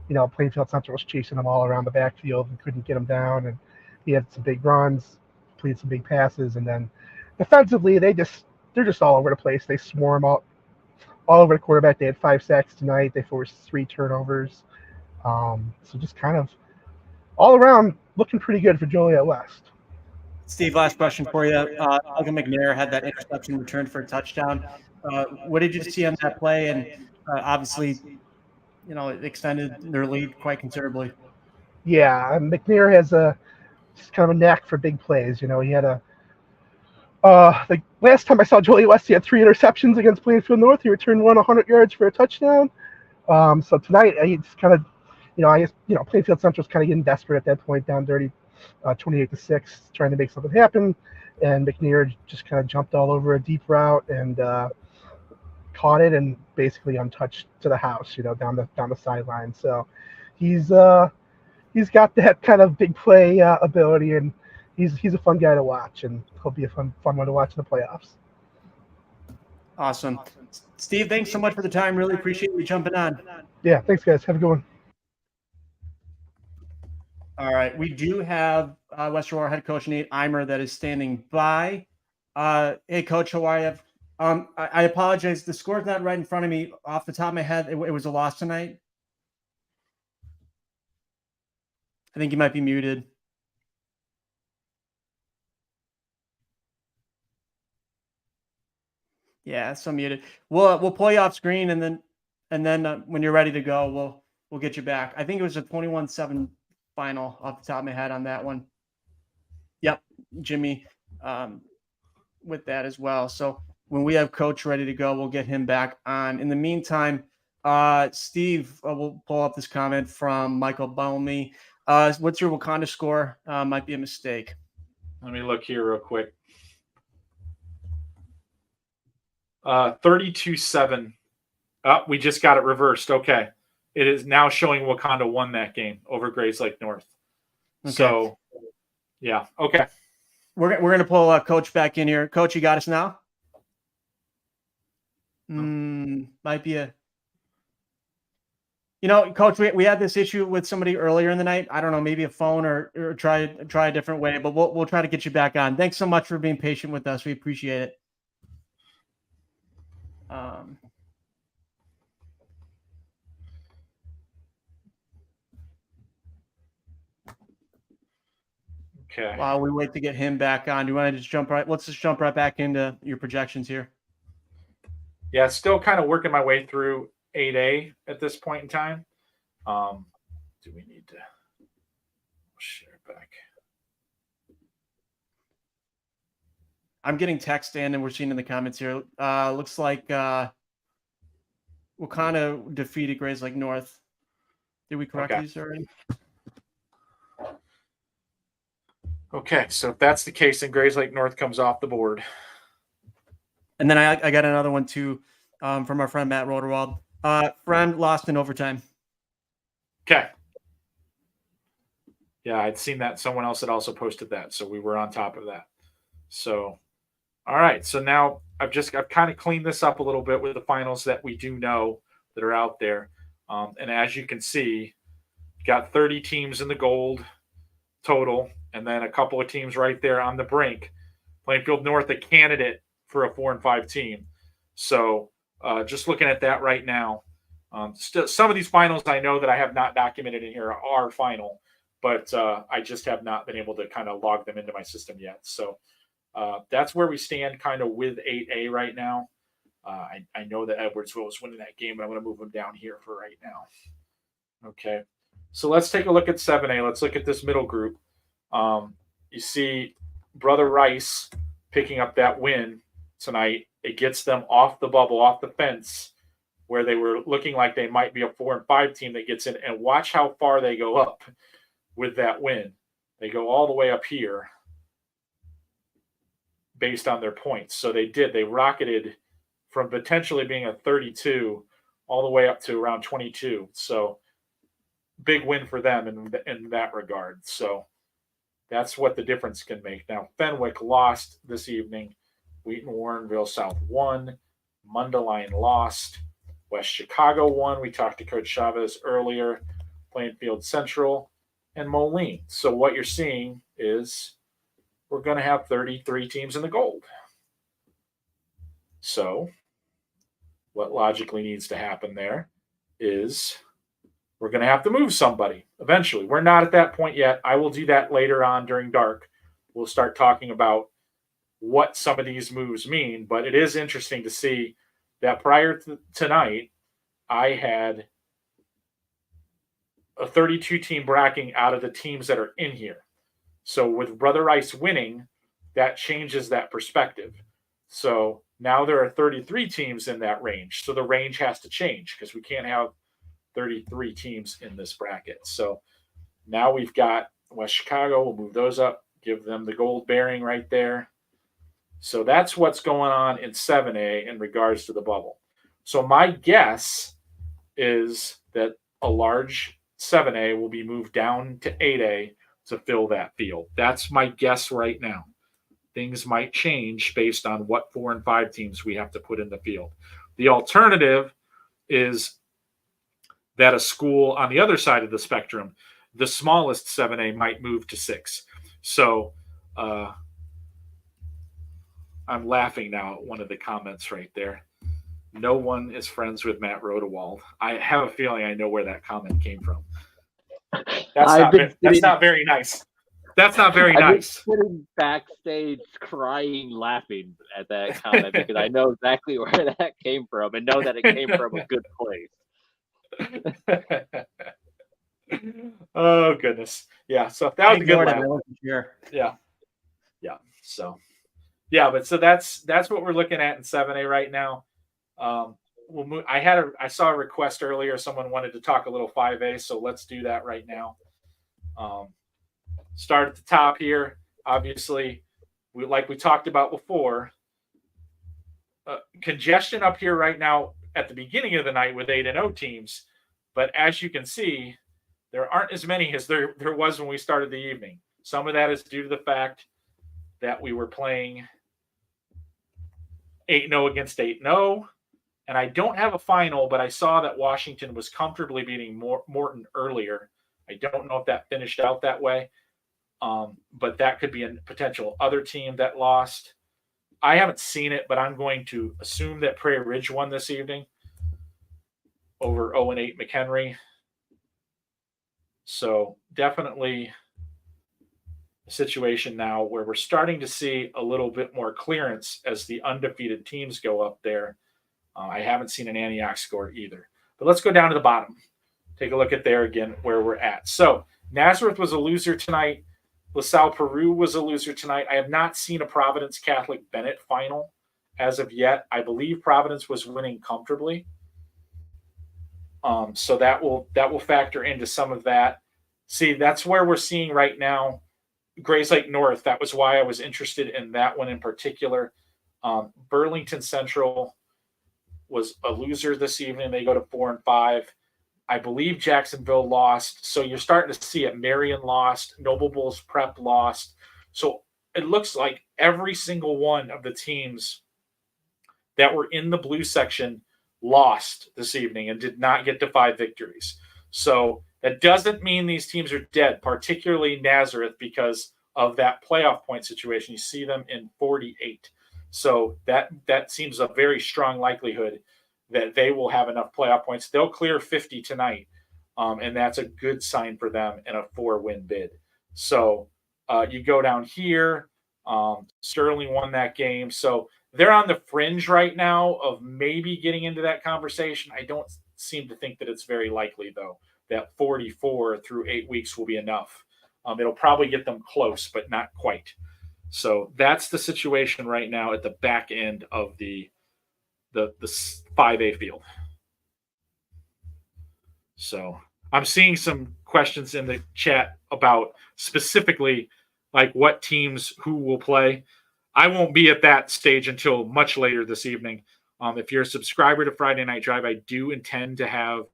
Plainfield Central was chasing him all around the backfield and couldn't get him down, and he had some big runs, played some big passes, and then defensively they're just all over the place. They swarm all over the quarterback. They had 5 sacks tonight. They forced 3 turnovers. So just kind of all around looking pretty good for Joliet West. Steve, last question for you. Logan McNair had that interception returned for a touchdown. What did you see on that play? And obviously, it extended their lead quite considerably. Yeah, McNair has just kind of a knack for big plays. He had the last time I saw Joliet West, he had 3 interceptions against Plainfield North. He returned one 100 yards for a touchdown. So tonight, he just kind of, I guess, Plainfield Central's kind of getting desperate at that point, down 28-6, trying to make something happen. And McNair just kind of jumped all over a deep route and caught it and basically untouched to the house, down the sideline. So he's got that kind of big play ability, and he's a fun guy to watch, and he'll be a fun one to watch in the playoffs. Awesome. Steve, thanks so much for the time. Really appreciate you jumping on. Yeah, thanks, guys. Have a good one. All right. We do have West Aurora head coach Nate Eimer that is standing by. Hey, Coach, how are you? I apologize. The score's not right in front of me. Off the top of my head, it was a loss tonight. I think you might be muted. Yeah, so muted. We'll pull you off screen, and then when you're ready to go, we'll get you back. I think it was a 21-7 final off the top of my head on that one. Yep, Jimmy with that as well. So when we have Coach ready to go, we'll get him back on. In the meantime, Steve, we'll pull up this comment from Michael Bellamy. What's your Wakanda score? Might be a mistake. Let me look here real quick. 32-7. Oh, we just got it reversed. Okay. It is now showing Wakanda won that game over Grays Lake North. Okay. So, yeah. Okay. We're going to pull Coach back in here. Coach, you got us now? Might be a... Coach, we had this issue with somebody earlier in the night. I don't know, maybe a phone or try a different way, but we'll try to get you back on. Thanks so much for being patient with us. We appreciate it. Okay. While we wait to get him back on, do you want to just let's just jump right back into your projections here. Yeah, still kind of working my way through 8A at this point in time. Do we need to share back? I'm getting text in, and we're seeing in the comments here. Looks like Wakanda defeated Grays Lake North. Did we correct these already? Okay, so if that's the case, then Grays Lake North comes off the board. And then I got another one too from our friend Matt Roderwald. Friend lost in overtime. Okay. Yeah, I'd seen that. Someone else had also posted that, so we were on top of that. So, all right. So now I've kind of cleaned this up a little bit with the finals that we do know that are out there. And as you can see, got 30 teams in the gold total, and then a couple of teams right there on the brink. Plainfield North, a candidate for a 4-5 team. So just looking at that right now, still some of these finals I know that I have not documented in here are final, but I just have not been able to kind of log them into my system yet. So that's where we stand kind of with 8A right now. I know that Edwardsville is winning that game, but I'm going to move them down here for right now. Okay. So let's take a look at 7A. Let's look at this middle group. You see Brother Rice picking up that win tonight. It gets them off the bubble, off the fence, where they were looking like they might be a 4-5 team that gets in. And watch how far they go up with that win. They go all the way up here based on their points. So they did. They rocketed from potentially being a 32 all the way up to around 22. So big win for them in that regard. So that's what the difference can make. Now, Fenwick lost this evening. Wheaton Warrenville South won. Mundelein lost. West Chicago won. We talked to Coach Chavez earlier. Plainfield Central and Moline. So what you're seeing is we're going to have 33 teams in the gold. So what logically needs to happen there is we're going to have to move somebody eventually. We're not at that point yet. I will do that later on during dark. We'll start talking about what some of these moves mean, but it is interesting to see that prior to tonight, I had a 32-team bracketing out of the teams that are in here. So with Brother Rice winning, that changes that perspective. So now there are 33 teams in that range. So the range has to change because we can't have 33 teams in this bracket. So now we've got West Chicago. We'll move those up, give them the gold bearing right there. So that's what's going on in 7A in regards to the bubble. So my guess is that a large 7A will be moved down to 8A to fill that field. That's my guess right now. Things might change based on what 4 and 5 teams we have to put in the field. The alternative is that a school on the other side of the spectrum, the smallest 7A, might move to 6. So I'm laughing now at one of the comments right there. No one is friends with Matt Rodewald. I have a feeling I know where that comment came from. That's not very nice. That's not very nice. I've been sitting backstage crying, laughing at that comment because I know exactly where that came from and know that it came from a good place. Oh goodness. Yeah. So that was a good laugh. Sure. Yeah. Yeah. So yeah, but so that's what we're looking at in 7A right now. We'll move. I saw a request earlier. Someone wanted to talk a little 5A, so let's do that right now. Start at the top here. Obviously, like we talked about before, congestion up here right now at the beginning of the night with 8-0 teams. But as you can see, there aren't as many as there was when we started the evening. Some of that is due to the fact that we were playing 8-0 against 8-0. And I don't have a final, but I saw that Washington was comfortably beating Morton earlier. I don't know if that finished out that way. But that could be a potential other team that lost. I haven't seen it, but I'm going to assume that Prairie Ridge won this evening over 0-8 McHenry. So definitely a situation now where we're starting to see a little bit more clearance as the undefeated teams go up there. I haven't seen an Antioch score either. But let's go down to the bottom. Take a look at there again where we're at. So Nazareth was a loser tonight. LaSalle Peru was a loser tonight. I have not seen a Providence Catholic Bennett final as of yet. I believe Providence was winning comfortably. So that will factor into some of that. See, that's where we're seeing right now Grays Lake North. That was why I was interested in that one in particular. Burlington Central was a loser this evening. They go to 4 and 5. I believe Jacksonville lost. So you're starting to see it. Marion lost. Noble Bulls Prep lost. So it looks like every single one of the teams that were in the blue section lost this evening and did not get to 5 victories. So that doesn't mean these teams are dead, particularly Nazareth, because of that playoff point situation. You see them in 48. So that seems a very strong likelihood that they will have enough playoff points. They'll clear 50 tonight, and that's a good sign for them in a 4-win bid. So you go down here. Sterling won that game. So they're on the fringe right now of maybe getting into that conversation. I don't seem to think that it's very likely, though, that 44 through 8 weeks will be enough. It'll probably get them close, but not quite. So that's the situation right now at the back end of the 5A field. So I'm seeing some questions in the chat about specifically like what teams who will play. I won't be at that stage until much later this evening. If you're a subscriber to Friday Night Drive, I do intend to have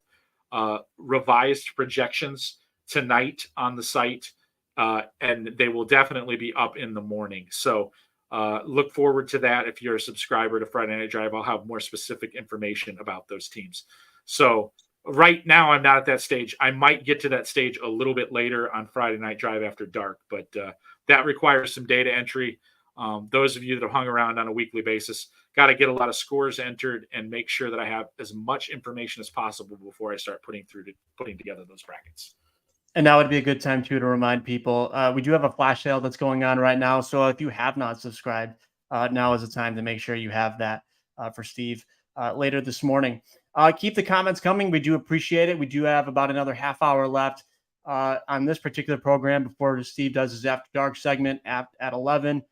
revised projections tonight on the site, and they will definitely be up in the morning. So look forward to that. If you're a subscriber to Friday Night Drive, I'll have more specific information about those teams. So right now, I'm not at that stage. I might get to that stage a little bit later on Friday Night Drive after dark, but that requires some data entry. Those of you that have hung around on a weekly basis, got to get a lot of scores entered and make sure that I have as much information as possible before I start putting together those brackets. And now would be a good time too to remind people we do have a flash sale that's going on right now. So if you have not subscribed, now is the time to make sure you have that for Steve later this morning. Keep the comments coming. We do appreciate it. We do have about another half hour left on this particular program before Steve does his After Dark segment at 11.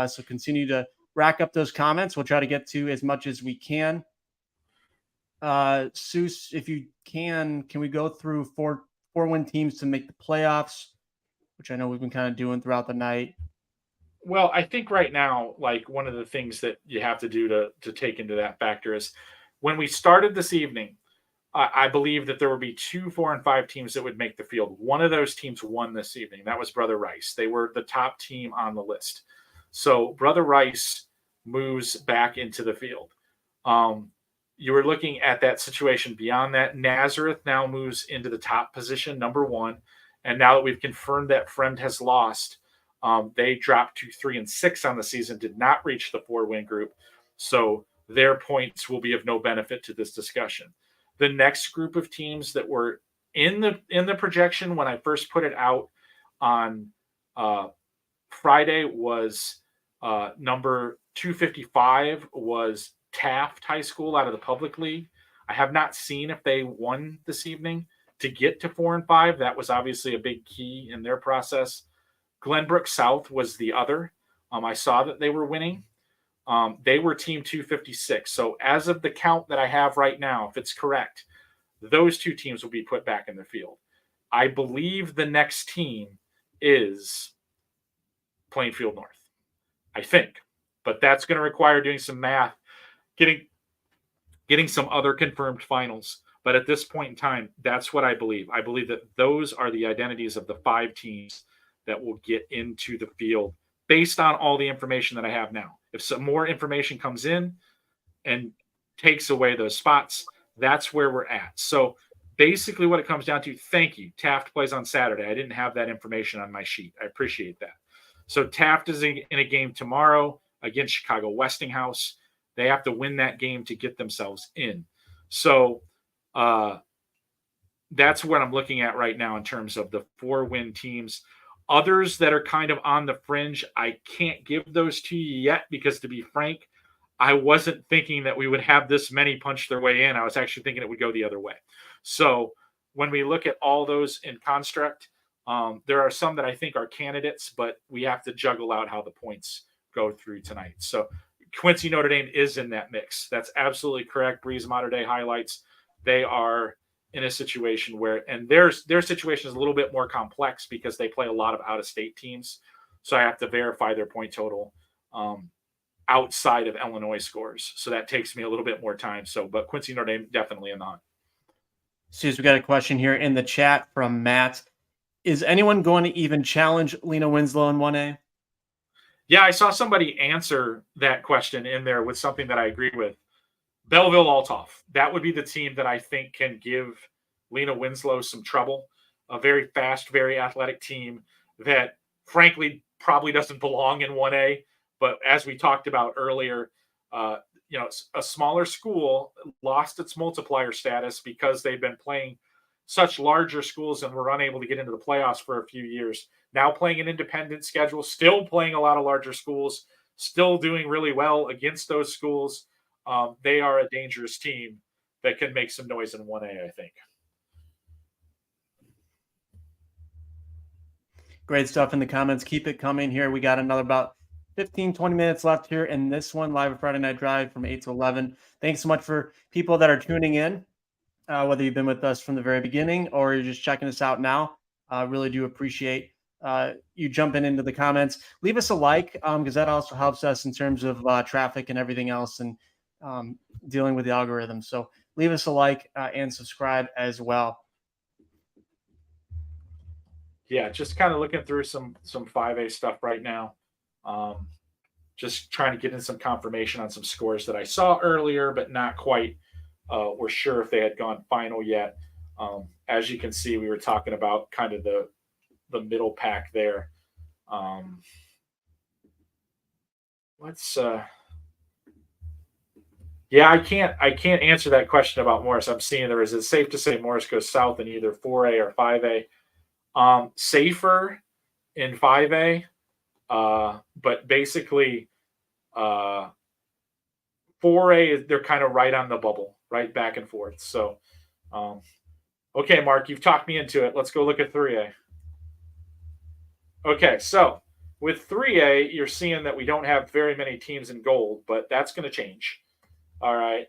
So continue to rack up those comments. We'll try to get to as much as we can. Soucie, if you can we go through 4-win teams to make the playoffs, which I know we've been kind of doing throughout the night? Well, I think right now, like one of the things that you have to do to take into that factor is when we started this evening, I believe that there would be 2 4 and 5 teams that would make the field. One of those teams won this evening. That was Brother Rice. They were the top team on the list. So Brother Rice moves back into the field. You were looking at that situation beyond that. Nazareth now moves into the top position, number 1. And now that we've confirmed that Friend has lost, they dropped to 3 and 6 on the season, did not reach the 4-win group. So their points will be of no benefit to this discussion. The next group of teams that were in the projection when I first put it out on Friday was number 255 was Taft High School out of the public league. I have not seen if they won this evening to get to 4 and 5. That was obviously a big key in their process. Glenbrook South was the other. I saw that they were winning. They were team 256. So as of the count that I have right now, if it's correct, those 2 teams will be put back in the field. I believe the next team is Plainfield North. I think. But that's going to require doing some math, getting some other confirmed finals. But at this point in time, that's what I believe. I believe that those are the identities of the 5 teams that will get into the field based on all the information that I have now. If some more information comes in and takes away those spots, that's where we're at. So basically what it comes down to, thank you. Taft plays on Saturday. I didn't have that information on my sheet. I appreciate that. So Taft is in a game tomorrow against Chicago Westinghouse. They have to win that game to get themselves in. So that's what I'm looking at right now in terms of the 4-win teams. Others that are kind of on the fringe, I can't give those to you yet because, to be frank, I wasn't thinking that we would have this many punch their way in. I was actually thinking it would go the other way. So when we look at all those in construct, there are some that I think are candidates, but we have to juggle out how the points go through tonight. So Quincy Notre Dame is in that mix. That's absolutely correct. Breeze Mater Dei highlights. They are in a situation where, and their situation is a little bit more complex because they play a lot of out-of-state teams. So I have to verify their point total outside of Illinois scores. So that takes me a little bit more time. So, but Quincy Notre Dame definitely in the hunt. Suze, we got a question here in the chat from Matt. Is anyone going to even challenge Lena Winslow in 1A? Yeah, I saw somebody answer that question in there with something that I agree with. Belleville Althoff. That would be the team that I think can give Lena Winslow some trouble. A very fast, very athletic team that, frankly, probably doesn't belong in 1A. But as we talked about earlier, a smaller school lost its multiplier status because they've been playing such larger schools and were unable to get into the playoffs for a few years. Now playing an independent schedule, still playing a lot of larger schools, still doing really well against those schools. They are a dangerous team that can make some noise in 1A, I think. Great stuff in the comments. Keep it coming here. We got another about 15, 20 minutes left here in this one, live at Friday Night Drive from 8 to 11. Thanks so much for people that are tuning in, whether you've been with us from the very beginning or you're just checking us out now. Really do appreciate you jumping into the comments. Leave us a like because that also helps us in terms of traffic and everything else and dealing with the algorithm. So leave us a like and subscribe as well. Yeah, just kind of looking through some 5A stuff right now. Just trying to get in some confirmation on some scores that I saw earlier, but not quite were sure if they had gone final yet. As you can see, we were talking about kind of the middle pack there. I can't answer that question about Morris. I'm seeing there is it safe to say Morris goes south in either 4A or 5A. Safer in 5A, but basically 4A, they're kind of right on the bubble, right back and forth. So, okay, Mark, you've talked me into it. Let's go look at 3A. Okay, so with 3A, you're seeing that we don't have very many teams in gold, but that's going to change. All right,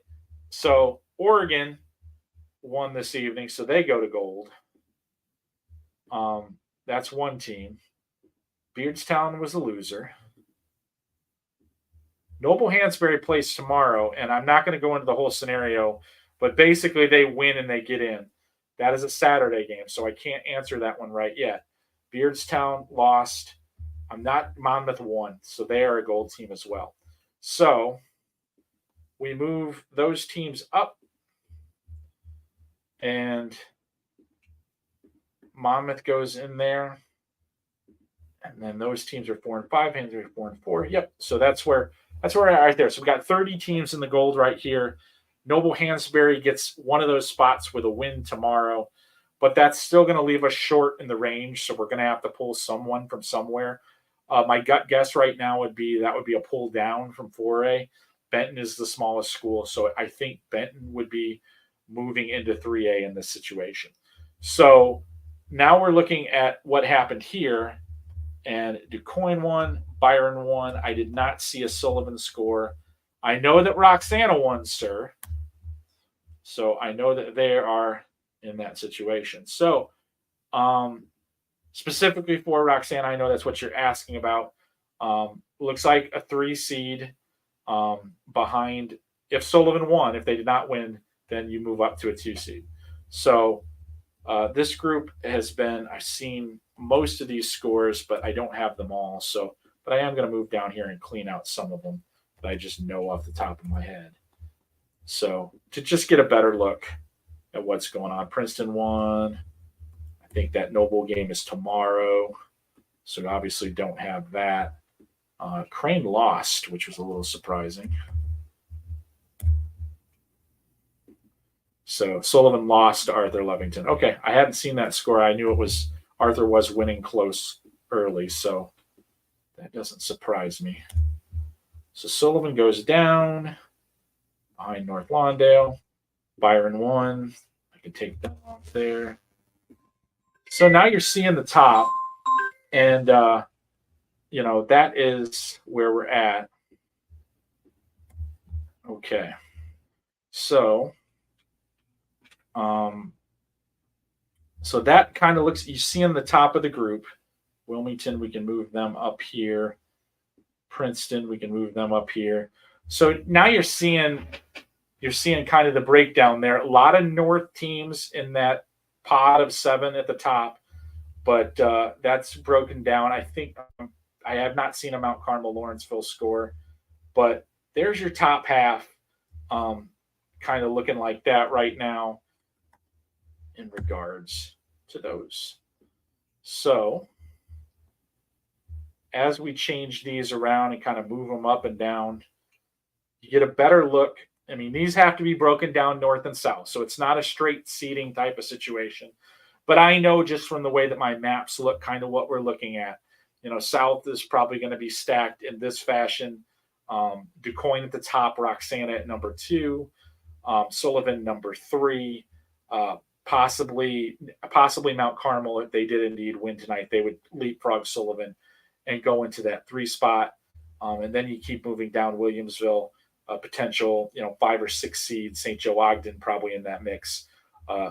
so Oregon won this evening, so they go to gold. That's one team. Beardstown was a loser. Noble Hansberry plays tomorrow, and I'm not going to go into the whole scenario, but basically they win and they get in. That is a Saturday game, so I can't answer that one right yet. Beardstown lost. Monmouth won, so they are a gold team as well. So we move those teams up, and Monmouth goes in there. And then those teams are 4 and 5, Hansberry 4 and 4. Yep. So that's where right there. So we got 30 teams in the gold right here. Noble Hansberry gets one of those spots with a win tomorrow, but that's still going to leave us short in the range. So we're going to have to pull someone from somewhere. My gut guess right now would be a pull down from 4A. Benton is the smallest school, so I think Benton would be moving into 3A in this situation. So now we're looking at what happened here. And DuQuoin won, Byron won. I did not see a Sullivan score. I know that Roxana won, sir. So I know that they are in that situation. So specifically for Roxana, I know that's what you're asking about. Looks like a 3 seed behind. If Sullivan won, if they did not win, then you move up to a 2 seed. So this group has been, I've seen most of these scores, but I don't have them all. So, but I am going to move down here and clean out some of them that I just know off the top of my head. So to just get a better look at what's going on. Princeton won. I think that Noble game is tomorrow. So obviously don't have that. Crane lost, which was a little surprising. So Sullivan lost to Arthur Levington. Okay, I hadn't seen that score. I knew Arthur was winning close early, so that doesn't surprise me. So Sullivan goes down behind North Lawndale. Byron won. I can take that off there. So now you're seeing the top, and that is where we're at. Okay, so. So that kind of looks, you see in the top of the group. Wilmington, we can move them up here. Princeton, we can move them up here. So now you're seeing kind of the breakdown there. A lot of North teams in that pod of 7 at the top, but that's broken down. I think I have not seen a Mount Carmel Lawrenceville score, but there's your top half, kind of looking like that right now in regards to those. So as we change these around and kind of move them up and down, you get a better look. I mean, these have to be broken down north and south, so it's not a straight seating type of situation. But I know just from the way that my maps look, kind of what we're looking at. South is probably going to be stacked in this fashion. DuQuoin at the top, Roxana at number 2, Sullivan number 3, possibly Mount Carmel, if they did indeed win tonight, they would leapfrog Sullivan and go into that 3 spot. And then you keep moving down. Williamsville, potential 5 or 6 seed. St. Joe Ogden probably in that mix.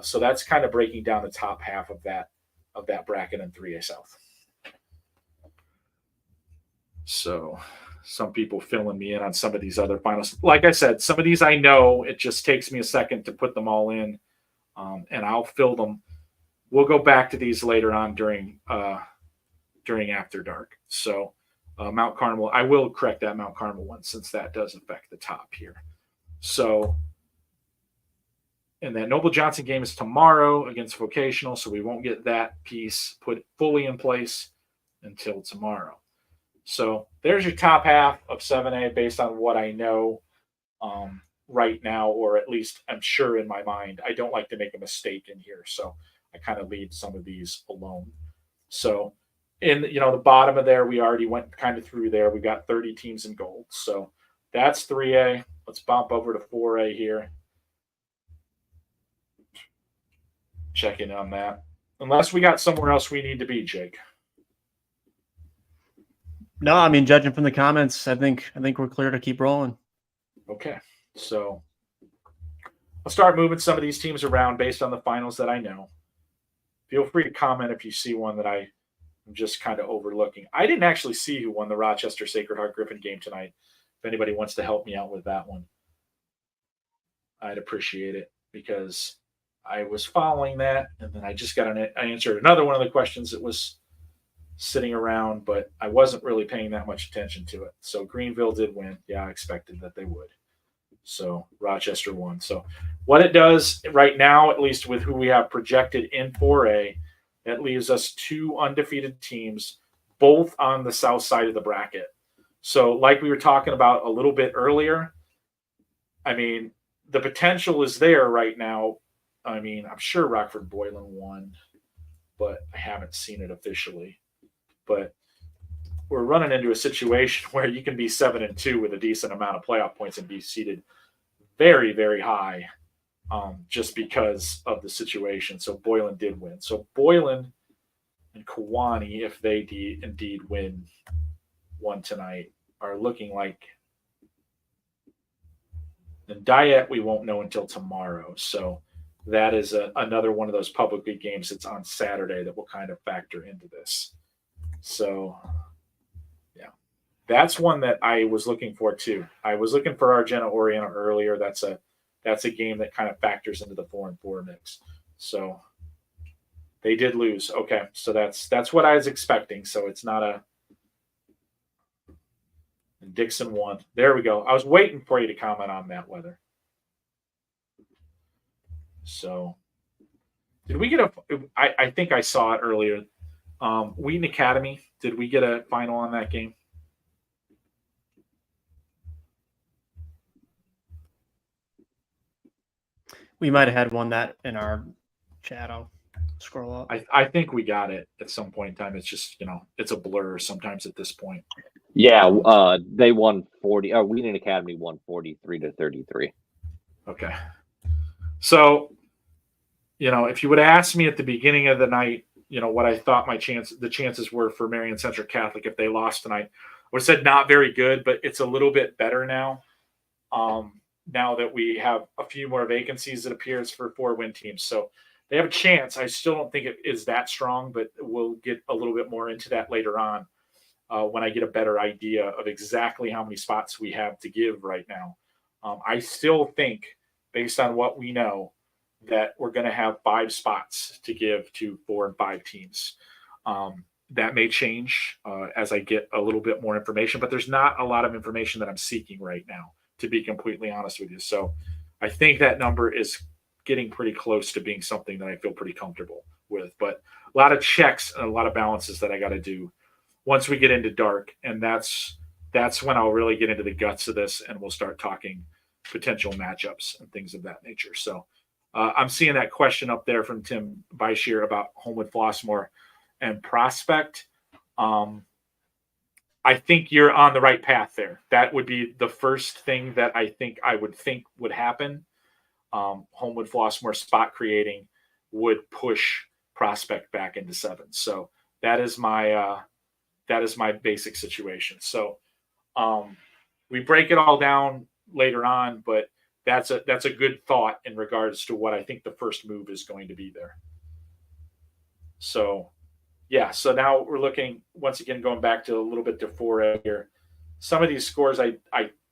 So that's kind of breaking down the top half of that bracket in 3A South. So some people filling me in on some of these other finals. Like I said, some of these I know. It just takes me a second to put them all in. And I'll fill them. We'll go back to these later on during After Dark. So Mount Carmel, I will correct that Mount Carmel one since that does affect the top here. So, and that Noble Johnson game is tomorrow against Vocational, so we won't get that piece put fully in place until tomorrow. So there's your top half of 7A based on what I know right now, or at least I'm sure in my mind. I don't like to make a mistake in here, so I kind of leave some of these alone. So in the bottom of there, we already went kind of through there. We got 30 teams in gold. So that's 3A. Let's bump over to 4A here. Check in on that. Unless we got somewhere else we need to be, Jake. No, I mean, judging from the comments, I think we're clear to keep rolling. Okay. So I'll start moving some of these teams around based on the finals that I know. Feel free to comment if you see one that I'm just kind of overlooking. I didn't actually see who won the Rochester Sacred Heart Griffin game tonight. if anybody wants to help me out with that one, I'd appreciate it, because I was following that, and then I just I answered another one of the questions that was sitting around, but I wasn't really paying that much attention to it. So Greenville did win. Yeah, I expected that they would. So Rochester won. So what it does right now, at least with who we have projected in 4A, that leaves us 2 undefeated teams, both on the south side of the bracket. So like we were talking about a little bit earlier, I mean, the potential is there right now. I mean, I'm sure Rockford Boylan won, but I haven't seen it officially. But we're running into a situation where you can be 7-2 with a decent amount of playoff points and be seated very, very high, just because of the situation. So Boylan did win. So Boylan and Kewanee, if they indeed win one tonight, are looking like. And Diet we won't know until tomorrow. So that is another one of those public league games that's on Saturday that will kind of factor into this. So, yeah, that's one that I was looking for too. I was looking for Argenta Oriental earlier. That's a game that kind of factors into the 4-4 mix. So they did lose. Okay, so that's what I was expecting. So it's not a. And Dixon won. There we go. I was waiting for you to comment on that weather. So, did we get I think I saw it earlier. Wheaton Academy, did we get a final on that game? We might have had one that in our chat. I'll scroll up. I think we got it at some point in time. It's just, it's a blur sometimes at this point. Yeah, they won 40. Wheaton Academy won 43-33. Okay. So, if you would have asked me at the beginning of the night, what I thought the chances were for Marion Central Catholic if they lost tonight, I would have said not very good, but it's a little bit better now. Now that we have a few more vacancies, it appears, for 4-win teams. So they have a chance. I still don't think it is that strong, but we'll get a little bit more into that later on when I get a better idea of exactly how many spots we have to give right now. I still think, based on what we know, that we're going to have 5 spots to give to 4 and 5 teams. That may change as I get a little bit more information, but there's not a lot of information that I'm seeking right now, to be completely honest with you. So I think that number is getting pretty close to being something that I feel pretty comfortable with. But a lot of checks and a lot of balances that I got to do once we get into dark. And that's when I'll really get into the guts of this, and we'll start talking potential matchups and things of that nature. So I'm seeing that question up there from Tim Beishier about Homewood Flossmoor and Prospect. I think you're on the right path there. That would be the first thing that I think would happen. Homewood Flossmoor spot creating would push Prospect back into 7. So that is my basic situation. So we break it all down later on, but that's a good thought in regards to what I think the first move is going to be there. So yeah, so now we're looking, once again, going back to a little bit to 4A here. Some of these scores I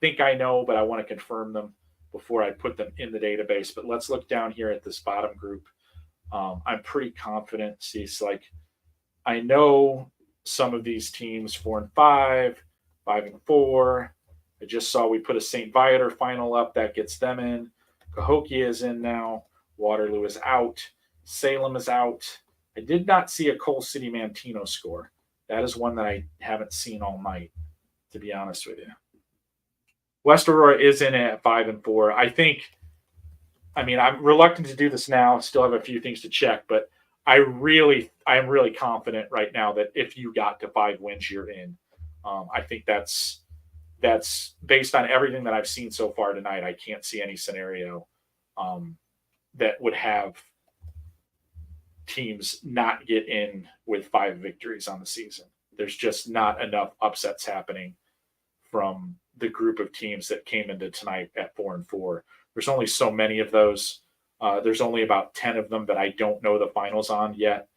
think I know, but I want to confirm them before I put them in the database. But let's look down here at this bottom group. I'm pretty confident. See, it's like I know some of these teams, 4 and 5, 5 and 4. I just saw we put a St. Viator final up. That gets them in. Cahokia is in now. Waterloo is out. Salem is out. I did not see a Coal City Mantino score. That is one that I haven't seen all night, to be honest with you. West Aurora is in at 5 and 4. I'm reluctant to do this now. Still have a few things to check, but I am really confident right now that if you got to 5 wins, you're in. I think that's based on everything that I've seen so far tonight. I can't see any scenario that would have teams not get in with 5 victories on the season. There's just not enough upsets happening from the group of teams that came into tonight at 4 and 4. There's only so many of those. There's only about 10 of them that I don't know the finals on yet.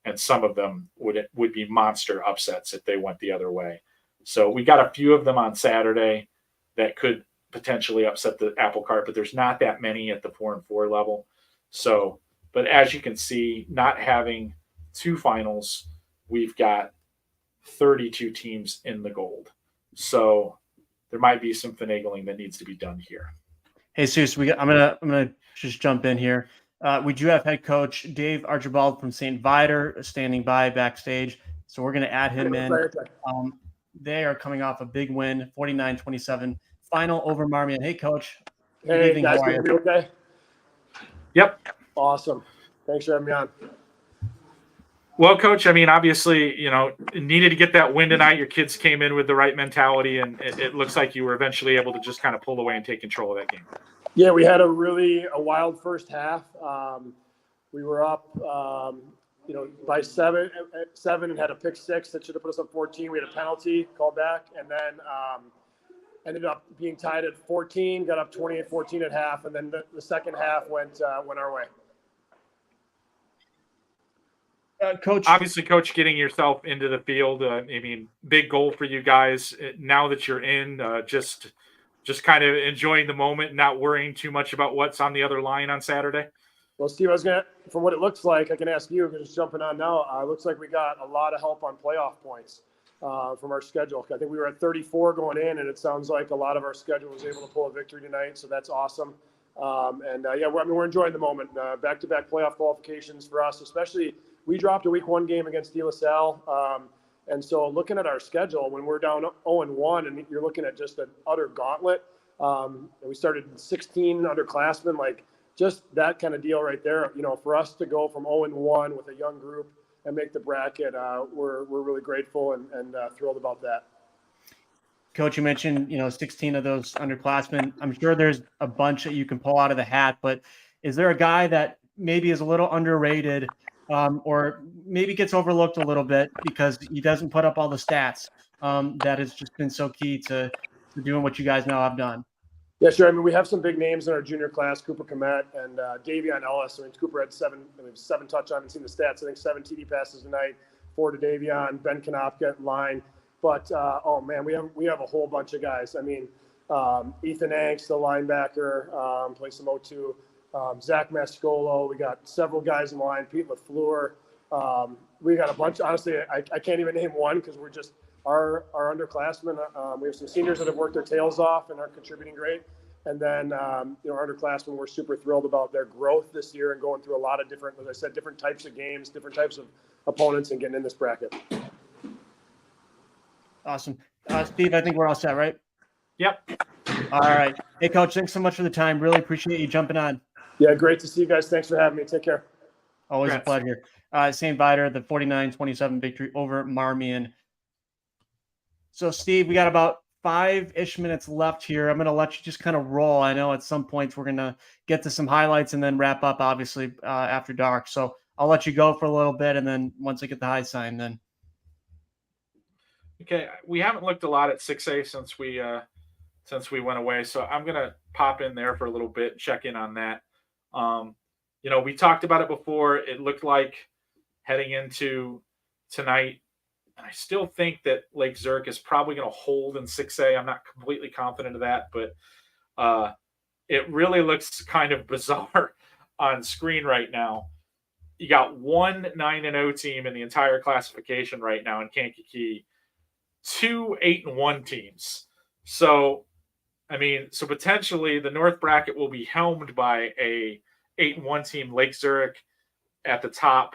And some of them would be monster upsets if they went the other way. So we got a few of them on Saturday. that could potentially upset the apple cart, but there's not that many at the 4-4 level. So, but as you can see, not having 2 finals, we've got 32 teams in the gold. So there might be some finagling that needs to be done here. Hey, Soucie, I'm gonna just jump in here. We do have head coach Dave Archibald from St. Viator standing by backstage, so we're gonna add him in. They are coming off a big win, 49-27 final over Marmion. Hey, Coach. Good Hey, evening. guys, How are can you you? hear me okay? Yep. Awesome. Thanks for having me on. Well, Coach, I mean, obviously, needed to get that win tonight. Your kids came in with the right mentality, and it looks like you were eventually able to just kind of pull away and take control of that game. Yeah, we had a wild first half. We were up, by seven and had a pick six that should have put us up 14. We had a penalty called back, and then ended up being tied at 14, got up 28-14 at half, and then the second half went our way. Coach, obviously, Coach, getting yourself into the field. I mean, big goal for you guys. Now that you're in, just kind of enjoying the moment, not worrying too much about what's on the other line on Saturday. Well, Steve, from what it looks like, I can ask you, just jumping on now. It looks like we got a lot of help on playoff points from our schedule. I think we were at 34 going in, and it sounds like a lot of our schedule was able to pull a victory tonight, so that's awesome. We're enjoying the moment. Back-to-back playoff qualifications for us, especially. We dropped a week 1 game against De La Salle. And so looking at our schedule, when we're down 0-1 and you're looking at just an utter gauntlet, and we started 16 underclassmen, like just that kind of deal right there. For us to go from 0-1 with a young group and make the bracket, we're really grateful and thrilled about that. Coach, you mentioned, 16 of those underclassmen. I'm sure there's a bunch that you can pull out of the hat, but is there a guy that maybe is a little underrated or maybe gets overlooked a little bit because he doesn't put up all the stats that has just been so key to doing what you guys now have done? Yeah, sure. I mean, we have some big names in our junior class, Cooper Komet and Davion Ellis. I mean, Cooper had 7 touchdowns. I haven't seen the stats. I think 7 TD passes tonight, 4 to Davion, Ben Konopka in line. But, we have a whole bunch of guys. I mean, Ethan Angst, the linebacker, plays some O2. Zach Mascolo. We got several guys in line. Pete LaFleur. We got a bunch. Honestly, I can't even name one because we're just our underclassmen. We have some seniors that have worked their tails off and are contributing great. And then, our underclassmen, we're super thrilled about their growth this year and going through a lot of different, as I said, different types of games, different types of opponents and getting in this bracket. Awesome. Steve, I think we're all set, right? Yep. All right. Hey, Coach, thanks so much for the time. Really appreciate you jumping on. Yeah, great to see you guys. Thanks for having me. Take care. Always a pleasure. St. Viator, the 49-27 victory over Marmion. So, Steve, we got about 5-ish minutes left here. I'm going to let you just kind of roll. I know at some points we're going to get to some highlights and then wrap up, obviously, after dark. So I'll let you go for a little bit, and then once I get the high sign, then. Okay, we haven't looked a lot at 6A since we went away, so I'm going to pop in there for a little bit, check in on that. We talked about it before. It looked like heading into tonight, I still think that Lake Zurich is probably going to hold in 6A. I'm not completely confident of that, but it really looks kind of bizarre on screen right now. You got 1 9-0 team in the entire classification right now in Kankakee, 2 8-1 teams. So potentially the North bracket will be helmed by a 8-1 team, Lake Zurich at the top.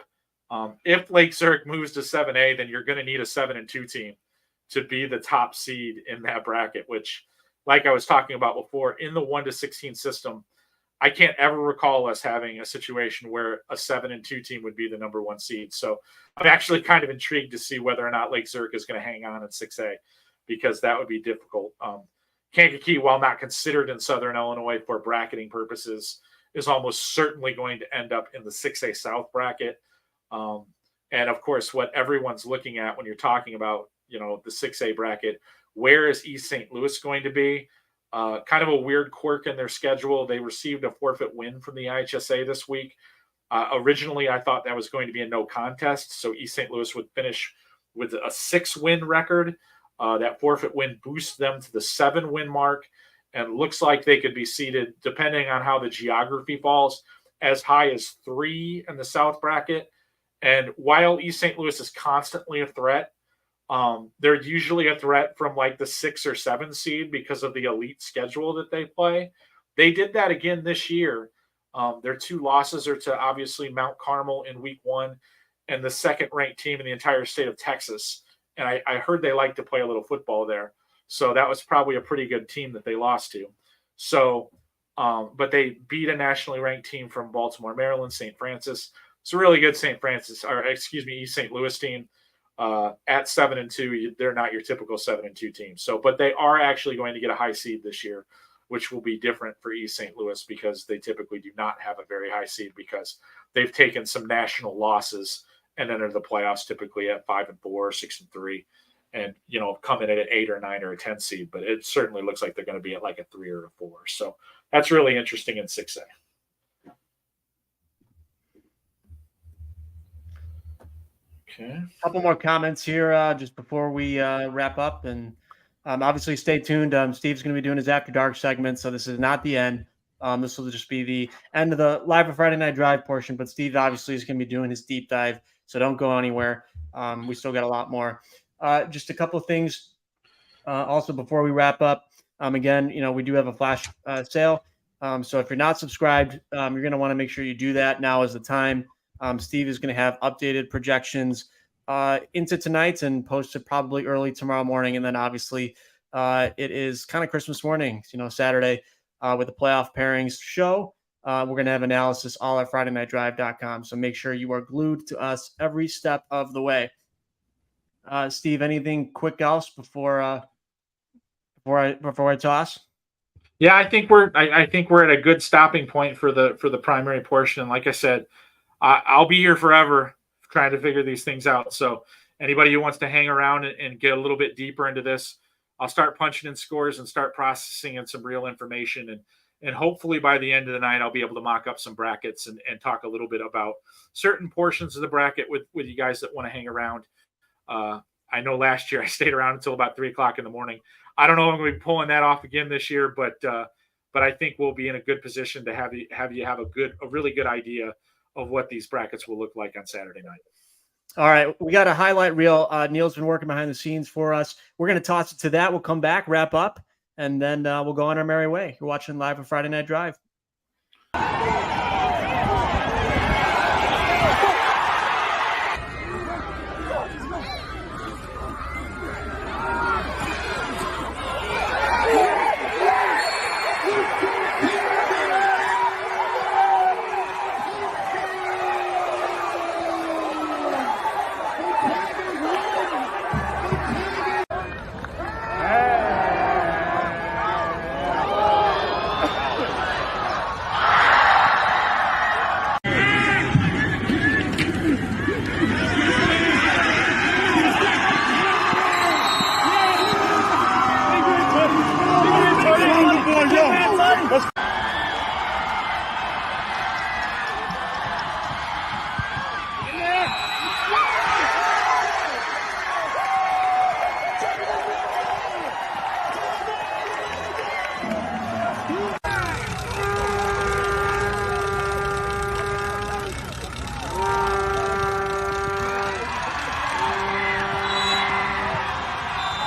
If Lake Zurich moves to 7A, then you're going to need a 7-2 team to be the top seed in that bracket, which, like I was talking about before, in the 1-16 system, I can't ever recall us having a situation where a 7-2 team would be the number 1 seed. So I'm actually kind of intrigued to see whether or not Lake Zurich is going to hang on in 6A, because that would be difficult. Kankakee, while not considered in Southern Illinois for bracketing purposes, is almost certainly going to end up in the 6A South bracket. And of course, what everyone's looking at when you're talking about, the 6A bracket, where is East St. Louis going to be? Kind of a weird quirk in their schedule. They received a forfeit win from the IHSA this week. Originally, I thought that was going to be a no contest, so East St. Louis would finish with a 6-win record. That forfeit win boosts them to the 7-win mark, and looks like they could be seated, depending on how the geography falls, as high as 3 in the South bracket. And while East St. Louis is constantly a threat, they're usually a threat from like the 6 or 7 seed because of the elite schedule that they play. They did that again this year. Their 2 losses are to obviously Mount Carmel in week 1 and the second-ranked team in the entire state of Texas. And I heard they like to play a little football there. So that was probably a pretty good team that they lost to. So, but they beat a nationally ranked team from Baltimore, Maryland, St. Francis. It's a really good East St. Louis team. At 7-2, they're not your typical 7-2 team. So, but they are actually going to get a high seed this year, which will be different for East St. Louis because they typically do not have a very high seed because they've taken some national losses and enter the playoffs typically at 5-4, 6-3, and come in at an 8 or 9 or a 10 seed. But it certainly looks like they're going to be at like a 3 or a 4. So that's really interesting in 6A. Okay. A couple more comments here just before we wrap up. And obviously, stay tuned. Steve's going to be doing his After Dark segment, so this is not the end. This will just be the end of the Live of Friday Night Drive portion, but Steve obviously is going to be doing his deep dive, so don't go anywhere. We still got a lot more. Just a couple of things also before we wrap up. Again, we do have a flash sale. So if you're not subscribed, you're going to want to make sure you do that. Now is the time. Steve is going to have updated projections into tonight and post it probably early tomorrow morning. And then obviously it is kind of Christmas morning, Saturday with the playoff pairings show. We're going to have analysis all at FridayNightDrive.com. So make sure you are glued to us every step of the way. Steve, anything quick else before I toss? Yeah, I think we're at a good stopping point for the primary portion. Like I said, I'll be here forever trying to figure these things out. So anybody who wants to hang around and get a little bit deeper into this, I'll start punching in scores and start processing in some real information. And hopefully by the end of the night, I'll be able to mock up some brackets and talk a little bit about certain portions of the bracket with you guys that want to hang around. I know last year I stayed around until about 3:00 in the morning. I don't know if I'm going to be pulling that off again this year, but I think we'll be in a good position to have you have a really good idea of what these brackets will look like on Saturday night. All right, we got a highlight reel. Neil's been working behind the scenes for us. We're going to toss it to that. We'll come back, wrap up, and then we'll go on our merry way. You're watching Live on Friday Night Drive.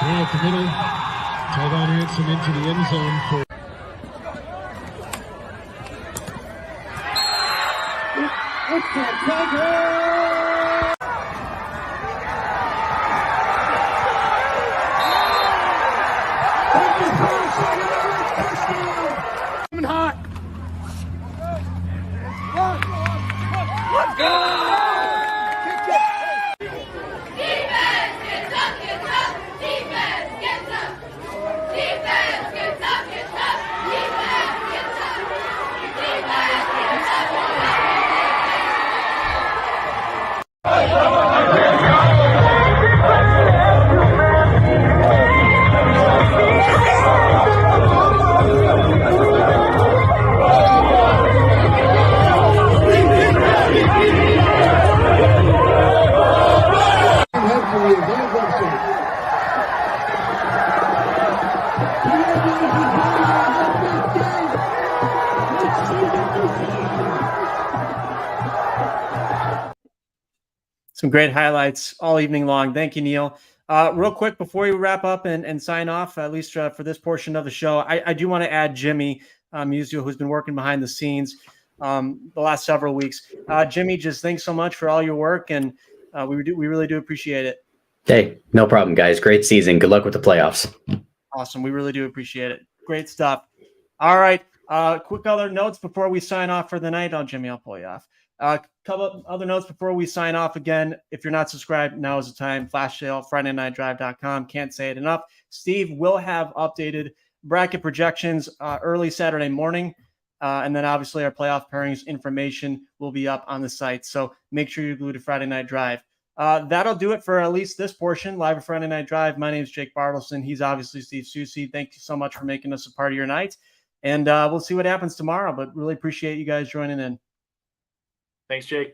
At the middle, Tyvon Ransom into the end zone for. Coming hot. Let's go. Some great highlights all evening long. Thank you, Neil. Real quick before we wrap up and sign off, at least for this portion of the show, I do want to add Jimmy Musio, who's been working behind the scenes the last several weeks. Jimmy, just thanks so much for all your work, and we really do appreciate it. Hey, no problem, guys. Great season. Good luck with the playoffs. Awesome. We really do appreciate it. Great stuff. All right. Quick other notes before we sign off for the night. Oh, Jimmy, I'll pull you off. Couple other notes before we sign off again. If you're not subscribed, now is the time. Flash sale, FridayNightDrive.com. Can't say it enough. Steve will have updated bracket projections early Saturday morning. And then obviously our playoff pairings information will be up on the site. So make sure you're glued to Friday Night Drive. That'll do it for at least this portion. Live at Friday Night Drive. My name is Jake Bartelson. He's obviously Steve Soucie. Thank you so much for making us a part of your night. And we'll see what happens tomorrow, but really appreciate you guys joining in. Thanks, Jake.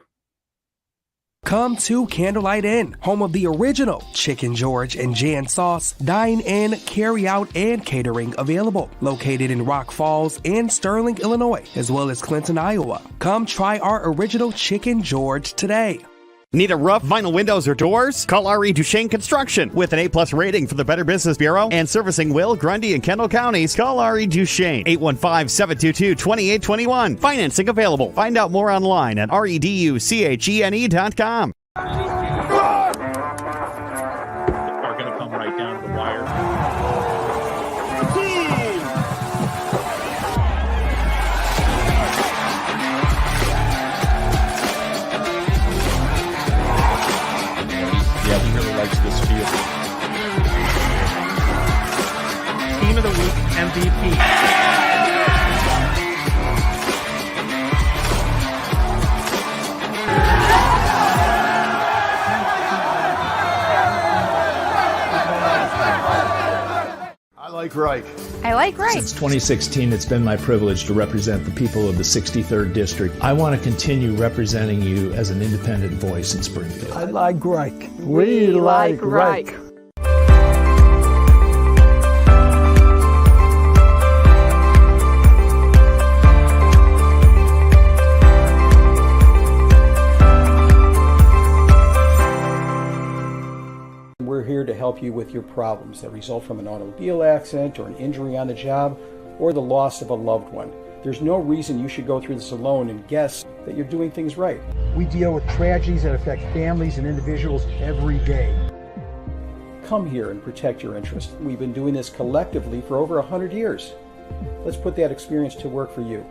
Come to Candlelight Inn, home of the original Chicken George and Jan Sauce. Dine in, carry out, and catering available. Located in Rock Falls and Sterling, Illinois, as well as Clinton, Iowa. Come try our original Chicken George today. Need a roof, vinyl windows, or doors? Call R.E. Duchesne Construction. With an A-plus rating from the Better Business Bureau and servicing Will, Grundy, and Kendall counties, call R.E. Duchesne, 815-722-2821. Financing available. Find out more online at reduchene.com. Are going to come right down to the wire. Yeah, he really likes this field. Team of the Week MVP. I like Reich. I like Reich. Since 2016, it's been my privilege to represent the people of the 63rd District. I want to continue representing you as an independent voice in Springfield. I like Reich. We like Reich. We're here to help you with your problems that result from an automobile accident or an injury on the job or the loss of a loved one. There's no reason you should go through this alone and guess that you're doing things right. We deal with tragedies that affect families and individuals every day. Come here and protect your interests. We've been doing this collectively for over 100 years. Let's put that experience to work for you.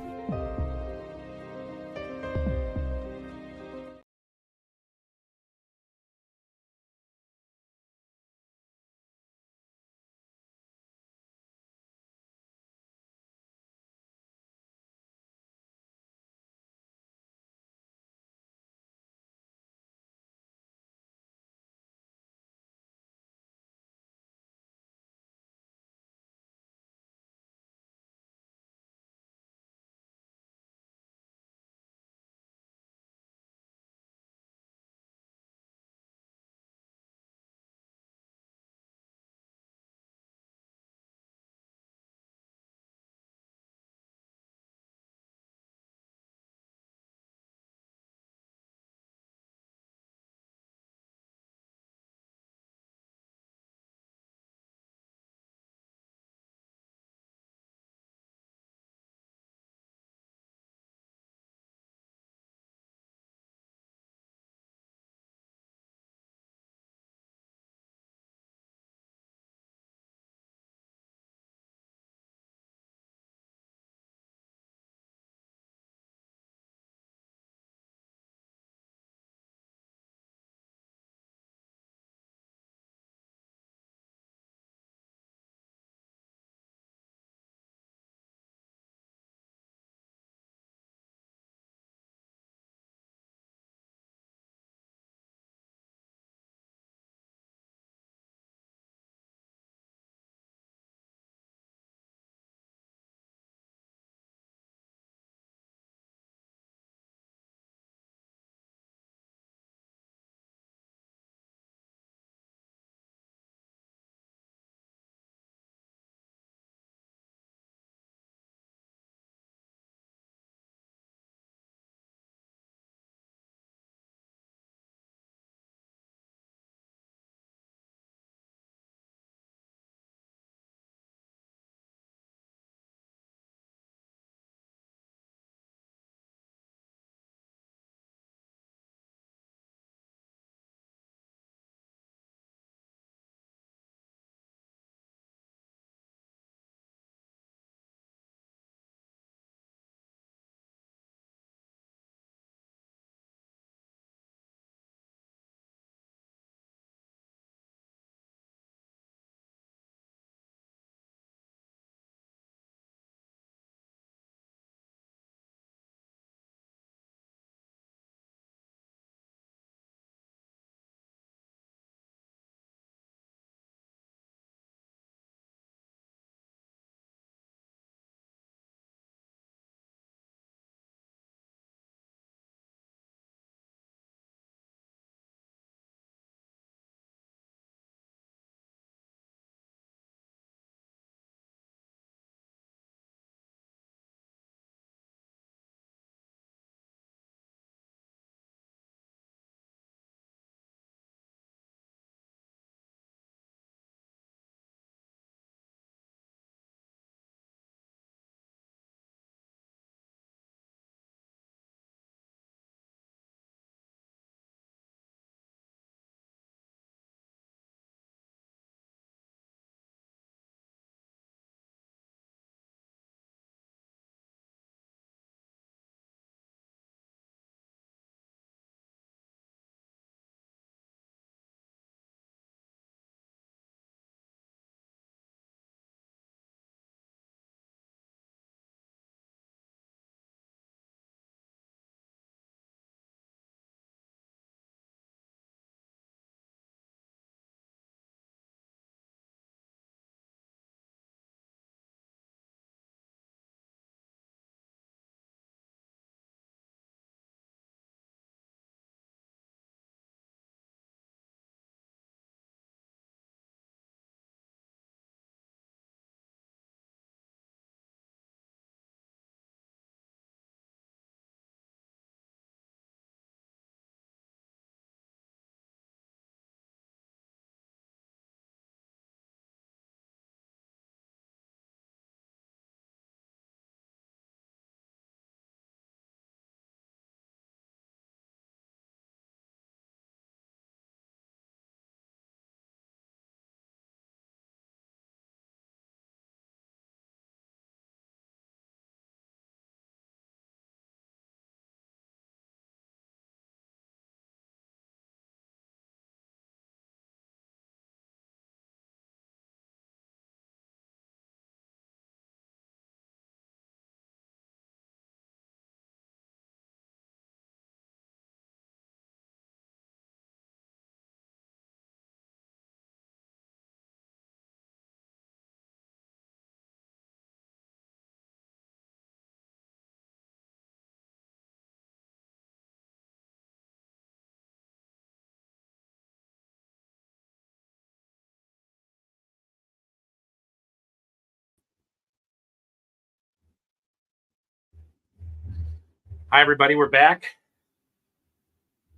Hi, everybody. We're back.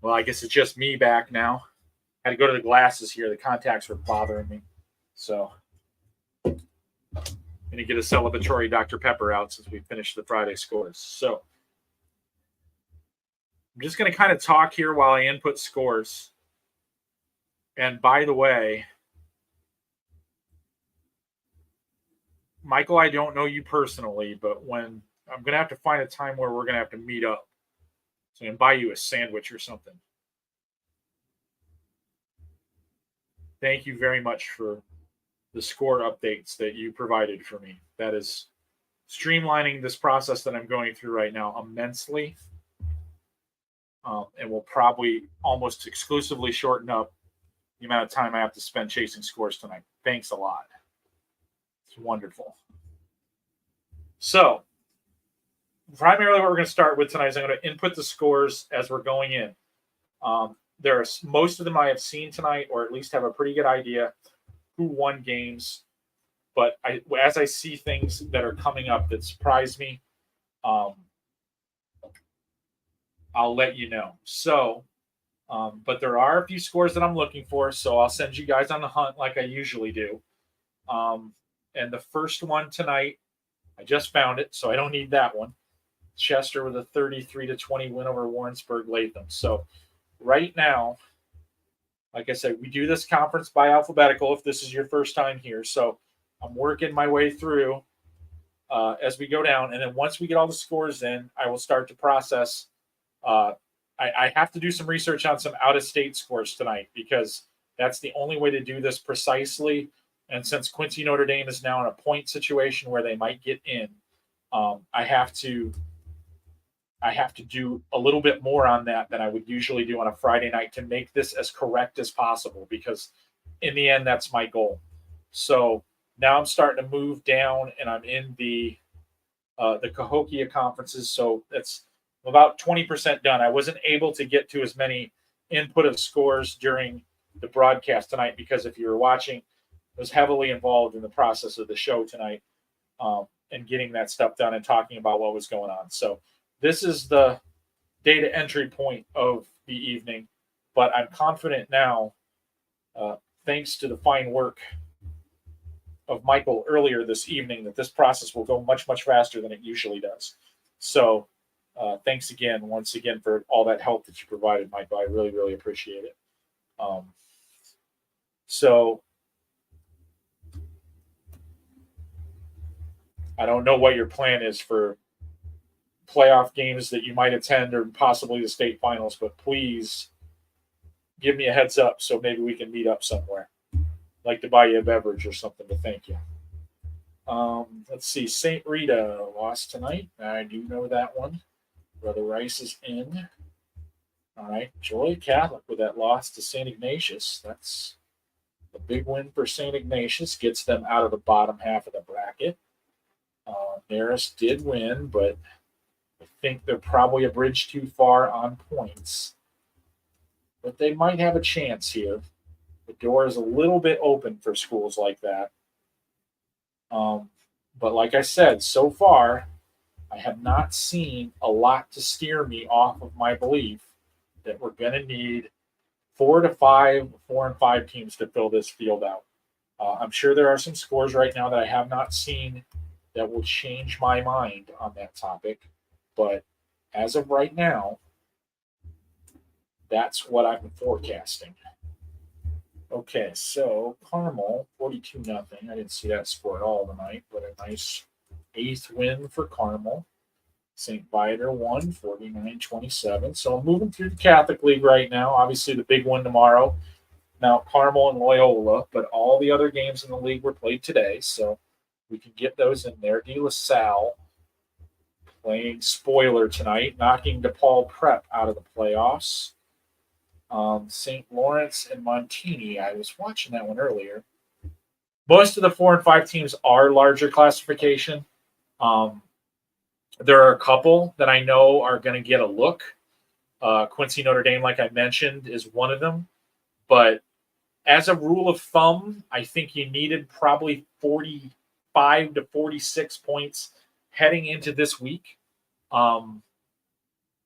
Well, I guess it's just me back now. Had to go to the glasses here. The contacts were bothering me. So I'm going to get a celebratory Dr. Pepper out since we finished the Friday scores. So I'm just going to kind of talk here while I input scores. And by the way, Michael, I don't know you personally, but when I'm going to have to find a time where we're going to have to meet up. So I can buy you a sandwich or something. Thank you very much for the score updates that you provided for me. That is streamlining this process that I'm going through right now immensely. And will probably almost exclusively shorten up the amount of time I have to spend chasing scores tonight. Thanks a lot. It's wonderful. So, primarily what we're going to start with tonight is I'm going to input the scores as we're going in. There are most of them I have seen tonight, or at least have a pretty good idea who won games. But as I see things that are coming up that surprise me, I'll let you know. So, but there are a few scores that I'm looking for, so I'll send you guys on the hunt like I usually do. And the first one tonight, I just found it, so I don't need that one. Chester with a 33-20 win over Warrensburg Latham. So right now, like I said, we do this conference by alphabetical if this is your first time here. So I'm working my way through as we go down. And then once we get all the scores in, I will start to process. I have to do some research on some out-of-state scores tonight because that's the only way to do this precisely. And since Quincy Notre Dame is now in a point situation where they might get in, I have to do a little bit more on that than I would usually do on a Friday night to make this as correct as possible, because in the end, that's my goal. So now I'm starting to move down, and I'm in the Cahokia conferences. So that's about 20% done. I wasn't able to get to as many input of scores during the broadcast tonight because if you were watching, I was heavily involved in the process of the show tonight and getting that stuff done and talking about what was going on. So this is the data entry point of the evening, but I'm confident now, thanks to the fine work of Michael earlier this evening, that this process will go much, much faster than it usually does. So thanks again, once again, for all that help that you provided, Michael. I really, really appreciate it. So I don't know what your plan is for playoff games that you might attend or possibly the state finals, but please give me a heads up so maybe we can meet up somewhere. I'd like to buy you a beverage or something to thank you. Let's see. St. Rita lost tonight. I do know that one. Brother Rice is in. All right. Joy Catholic with that loss to St. Ignatius. That's a big win for St. Ignatius. Gets them out of the bottom half of the bracket. Marist did win, but I think they're probably a bridge too far on points. But they might have a chance here. The door is a little bit open for schools like that. But like I said, so far, I have not seen a lot to steer me off of my belief that we're going to need 4 and 5 teams to fill this field out. I'm sure there are some scores right now that I have not seen that will change my mind on that topic. But as of right now, that's what I'm forecasting. Okay, so Carmel, 42-0. I didn't see that score at all tonight, but a nice 8th win for Carmel. St. Viator won 49-27. So I'm moving through the Catholic League right now. Obviously, the big one tomorrow. Now, Carmel and Loyola, but all the other games in the league were played today, so we can get those in there. De La Salle playing spoiler tonight, knocking DePaul Prep out of the playoffs. St. Lawrence and Montini. I was watching that one earlier. Most of the 4 and 5 teams are larger classification. There are a couple that I know are going to get a look. Quincy Notre Dame, like I mentioned, is one of them. But as a rule of thumb, I think you needed probably 45 to 46 points heading into this week.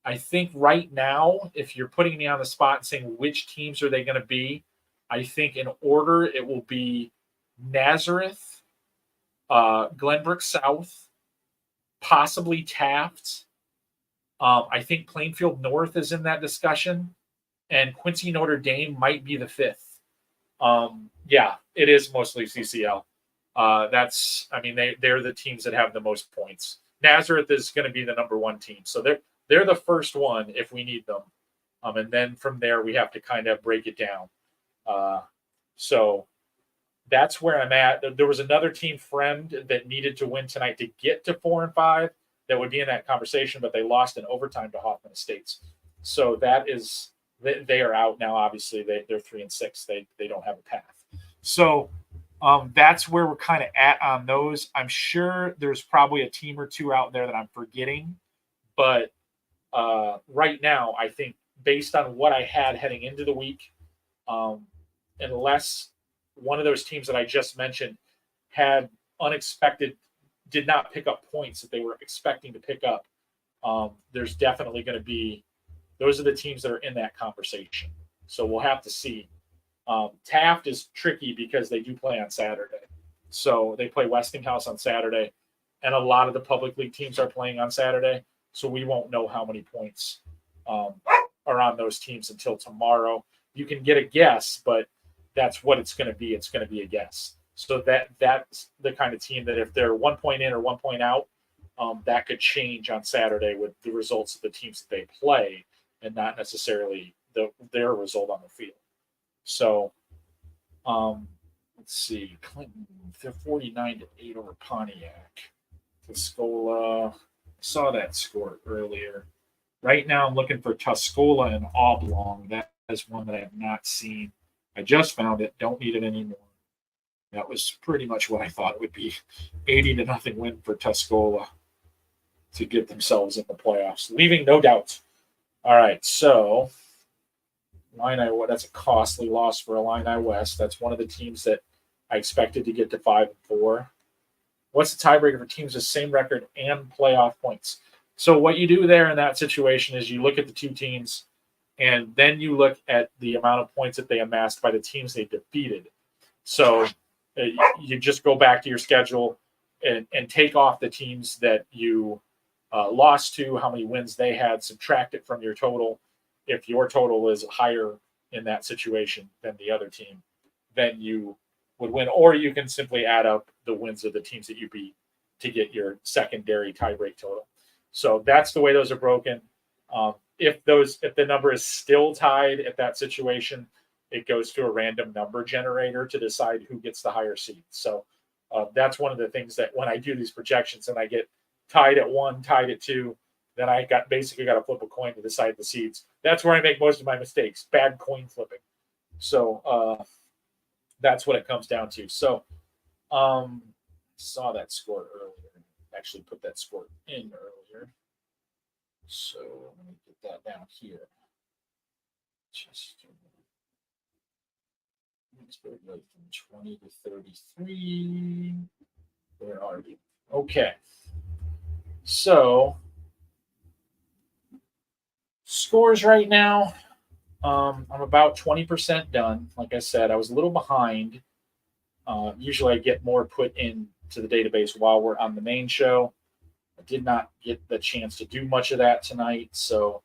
I think right now, if you're putting me on the spot and saying which teams are they going to be, I think in order it will be Nazareth, Glenbrook South, possibly Taft. I think Plainfield North is in that discussion, and Quincy Notre Dame might be the fifth. Yeah, it is mostly CCL. They're the teams that have the most points. Nazareth is going to be the number one team, so they're the first one if we need them, and then from there we have to kind of break it down. So that's where I'm at. There was another team, Fremd, that needed to win tonight to get to 4 and 5. That would be in that conversation, but they lost in overtime to Hoffman Estates. So that is they are out now. Obviously, they're 3 and 6. They don't have a path. So that's where we're kind of at on those. I'm sure there's probably a team or two out there that I'm forgetting, but right now, I think based on what I had heading into the week, unless one of those teams that I just mentioned had did not pick up points that they were expecting to pick up, there's definitely going to be, those are the teams that are in that conversation. So we'll have to see. Taft is tricky because they do play on Saturday. So they play Westinghouse on Saturday, and a lot of the public league teams are playing on Saturday. So we won't know how many points are on those teams until tomorrow. You can get a guess, but that's what it's going to be. It's going to be a guess. So that's the kind of team that if they're 1 point in or 1 point out, that could change on Saturday with the results of the teams that they play and not necessarily their result on the field. So let's see. Clinton, they're 49-8 over Pontiac. Tuscola, saw that score earlier. Right now I'm looking for Tuscola and Oblong. That is one that I have not seen. I just found it. Don't need it anymore. That was pretty much what I thought it would be. 80-0 win for Tuscola to get themselves in the playoffs, leaving no doubt. All right, so that's a costly loss for Illini West. That's one of the teams that I expected to get to 5 and 4. What's the tiebreaker for teams with the same record and playoff points? So what you do there in that situation is you look at the two teams, and then you look at the amount of points that they amassed by the teams they defeated. So you just go back to your schedule and take off the teams that you lost to, how many wins they had, subtract it from your total. If your total is higher in that situation than the other team, then you would win. Or you can simply add up the wins of the teams that you beat to get your secondary tiebreak total. So that's the way those are broken. If the number is still tied at that situation, it goes to a random number generator to decide who gets the higher seed. So that's one of the things that when I do these projections and I get tied at 1, tied at 2, then I basically got to flip a coin to decide the seeds. That's where I make most of my mistakes, bad coin flipping. So that's what it comes down to. So saw that score earlier. Actually put that score in earlier. So let me get that down here. From 20 to 33. Where are you? Okay. So scores right now. I'm about 20% done. Like I said, I was a little behind. Usually I get more put into the database while we're on the main show. I did not get the chance to do much of that tonight, so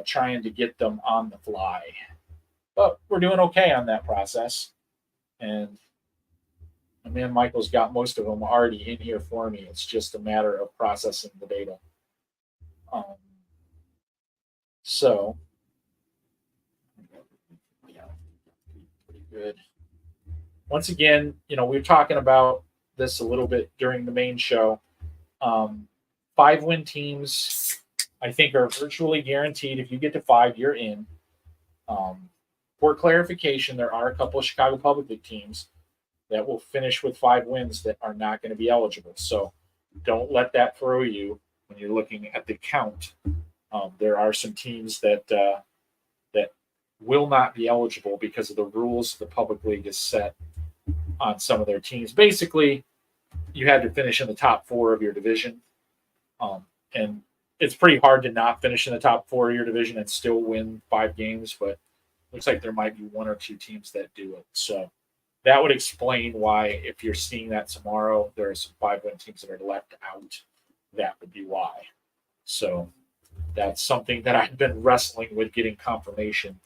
trying to get them on the fly. But we're doing okay on that process. And my man Michael's got most of them already in here for me. It's just a matter of processing the data. So, yeah, pretty good. Once again, we were talking about this a little bit during the main show. 5-win teams, I think, are virtually guaranteed. If you get to 5, you're in. For clarification, there are a couple of Chicago Public League teams that will finish with 5 wins that are not going to be eligible. So don't let that throw you when you're looking at the count. There are some teams that will not be eligible because of the rules the Public League has set on some of their teams. Basically, you had to finish in the top 4 of your division. And it's pretty hard to not finish in the top 4 of your division and still win 5 games, but looks like there might be 1 or 2 teams that do it. So that would explain why, if you're seeing that tomorrow, there are some 5-win teams that are left out. That would be why. So that's something that I've been wrestling with, getting confirmation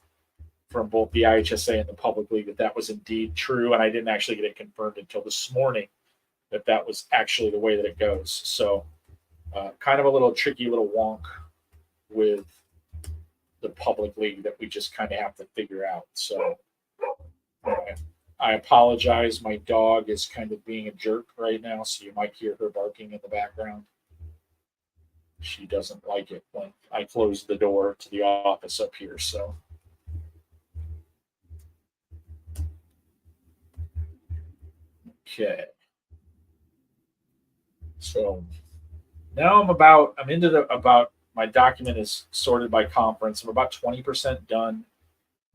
from both the IHSA and the public league that was indeed true. And I didn't actually get it confirmed until this morning that was actually the way that it goes. So kind of a little tricky little wonk with the public league that we just kind of have to figure out. So I apologize. My dog is kind of being a jerk right now, so you might hear her barking in the background. She doesn't like it when I close the door to the office up here. So okay. So now I'm into my document is sorted by conference. I'm about 20% done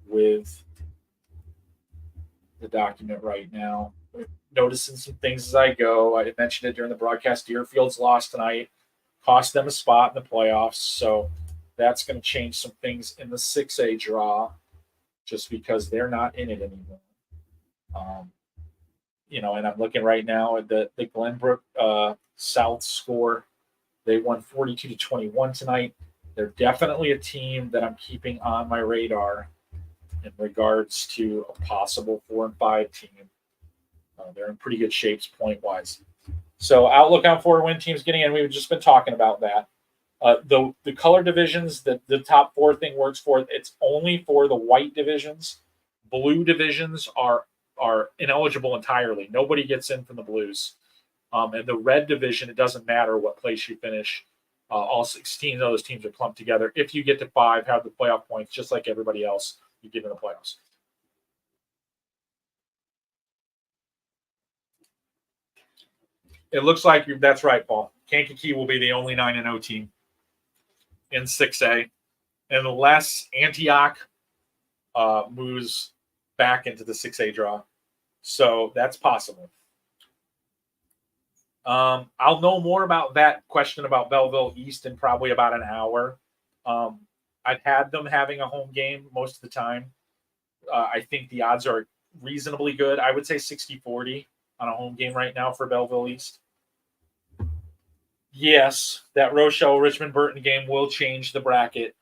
with the document right now. Noticing some things as I go. I mentioned it during the broadcast. Deerfield's lost tonight, cost them a spot in the playoffs. So that's going to change some things in the 6A draw just because they're not in it anymore. And I'm looking right now at the Glenbrook South score. They won 42-21 tonight. They're definitely a team that I'm keeping on my radar in regards to a possible 4-5 team. They're in pretty good shapes point-wise. So outlook on 4-win teams getting in. We've just been talking about that. The color divisions, the top 4 thing works for. It's only for the white divisions. Blue divisions are ineligible entirely. Nobody gets in from the blues. And the red division, it doesn't matter what place you finish. All 16 of those teams are clumped together. If you get to 5, have the playoff points, just like everybody else, you get in the playoffs. It looks like that's right, Paul. Kankakee will be the only 9-0 team in 6A, unless Antioch moves back into the 6A draw. So that's possible. I'll know more about that question about Belleville East in probably about an hour. I've had them having a home game most of the time. I think the odds are reasonably good. I would say 60-40 on a home game right now for Belleville East. Yes, that Rochelle Richmond Burton game will change the bracket.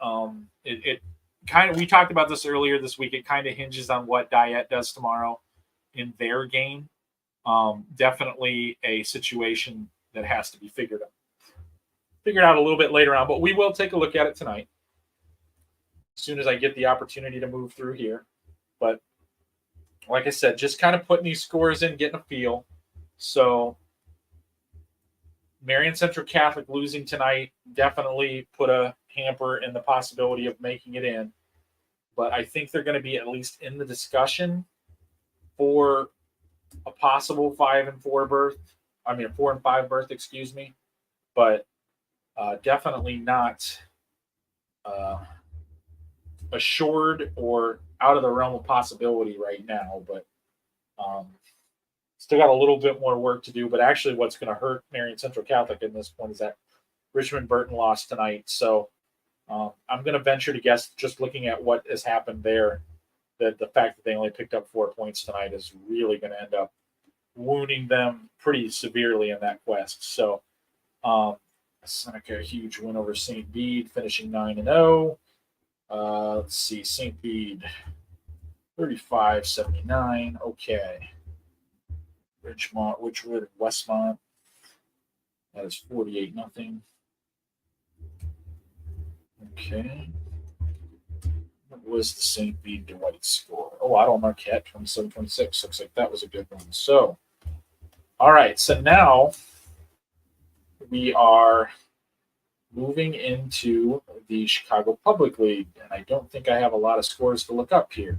It kind of, we talked about this earlier this week. It kind of hinges on what Diet does tomorrow in their game. Definitely a situation that has to be figured out a little bit later on, but we will take a look at it tonight as soon as I get the opportunity to move through here. But like I said, just kind of putting these scores in, getting a feel. So Marion Central Catholic losing tonight definitely put a hamper in the possibility of making it in, but I think they're going to be at least in the discussion for a possible 5-4 berth. I mean, a 4-5 berth, excuse me, but definitely not assured or out of the realm of possibility right now. But still got a little bit more work to do. But actually, what's going to hurt Marion Central Catholic in this point is that Richmond Burton lost tonight. So I'm going to venture to guess, just looking at what has happened there, that the fact that they only picked up 4 points tonight is really going to end up wounding them pretty severely in that quest. So Seneca, a huge win over St. Bede, finishing 9-0. Let's see, St. Bede 35-79. Okay. Richwood, Westmont. That is 48-0. Okay. What was the St. Bede Dwight score? Oh, Otto Marquette, 27-26. Looks like that was a good one. So, all right. So now we are moving into the Chicago Public League, and I don't think I have a lot of scores to look up here.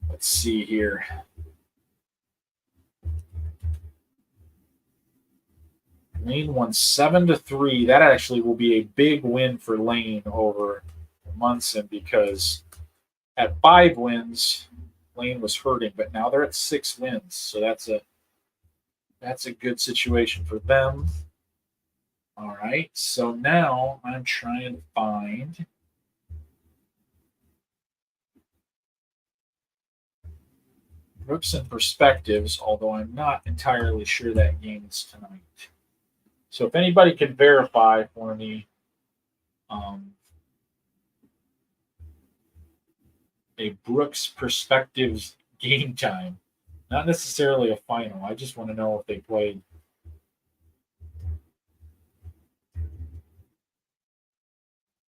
Let's see here. Lane won 7-3. That actually will be a big win for Lane over Munson, because at 5 wins, Lane was hurting, but now they're at 6 wins. So that's a good situation for them. All right, so now I'm trying to find Brooks and Perspectives, although I'm not entirely sure that game is tonight. So if anybody can verify for me a Brooks Perspectives game time, not necessarily a final. I just want to know if they played.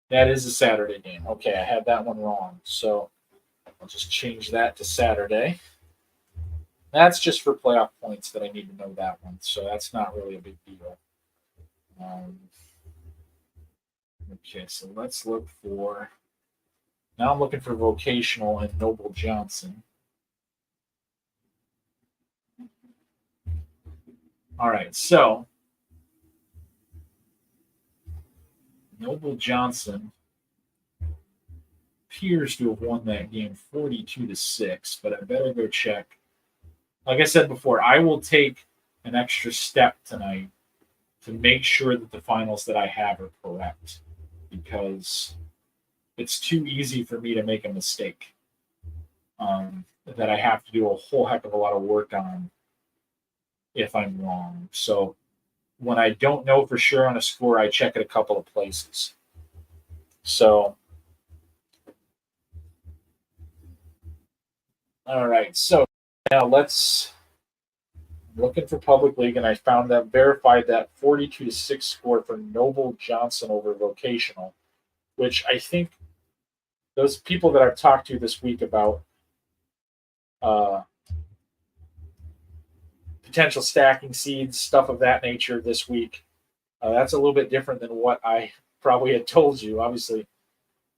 That is a Saturday game. Okay, I had that one wrong. So I'll just change that to Saturday. That's just for playoff points that I need to know that one. So that's not really a big deal. Okay, so let's look for. Now I'm looking for vocational and Noble Johnson. All right, so Noble Johnson appears to have won that game 42-6, but I better go check. Like I said before, I will take an extra step tonight to make sure that the finals that I have are correct, because it's too easy for me to make a mistake that I have to do a whole heck of a lot of work on if I'm wrong. So when I don't know for sure on a score, I check it a couple of places. So, all right. So now I'm looking for Public League, and I found that verified that 42-6 score for Noble Johnson over Vocational, which I think those people that I've talked to this week about potential stacking seeds, stuff of that nature this week, that's a little bit different than what I probably had told you. Obviously,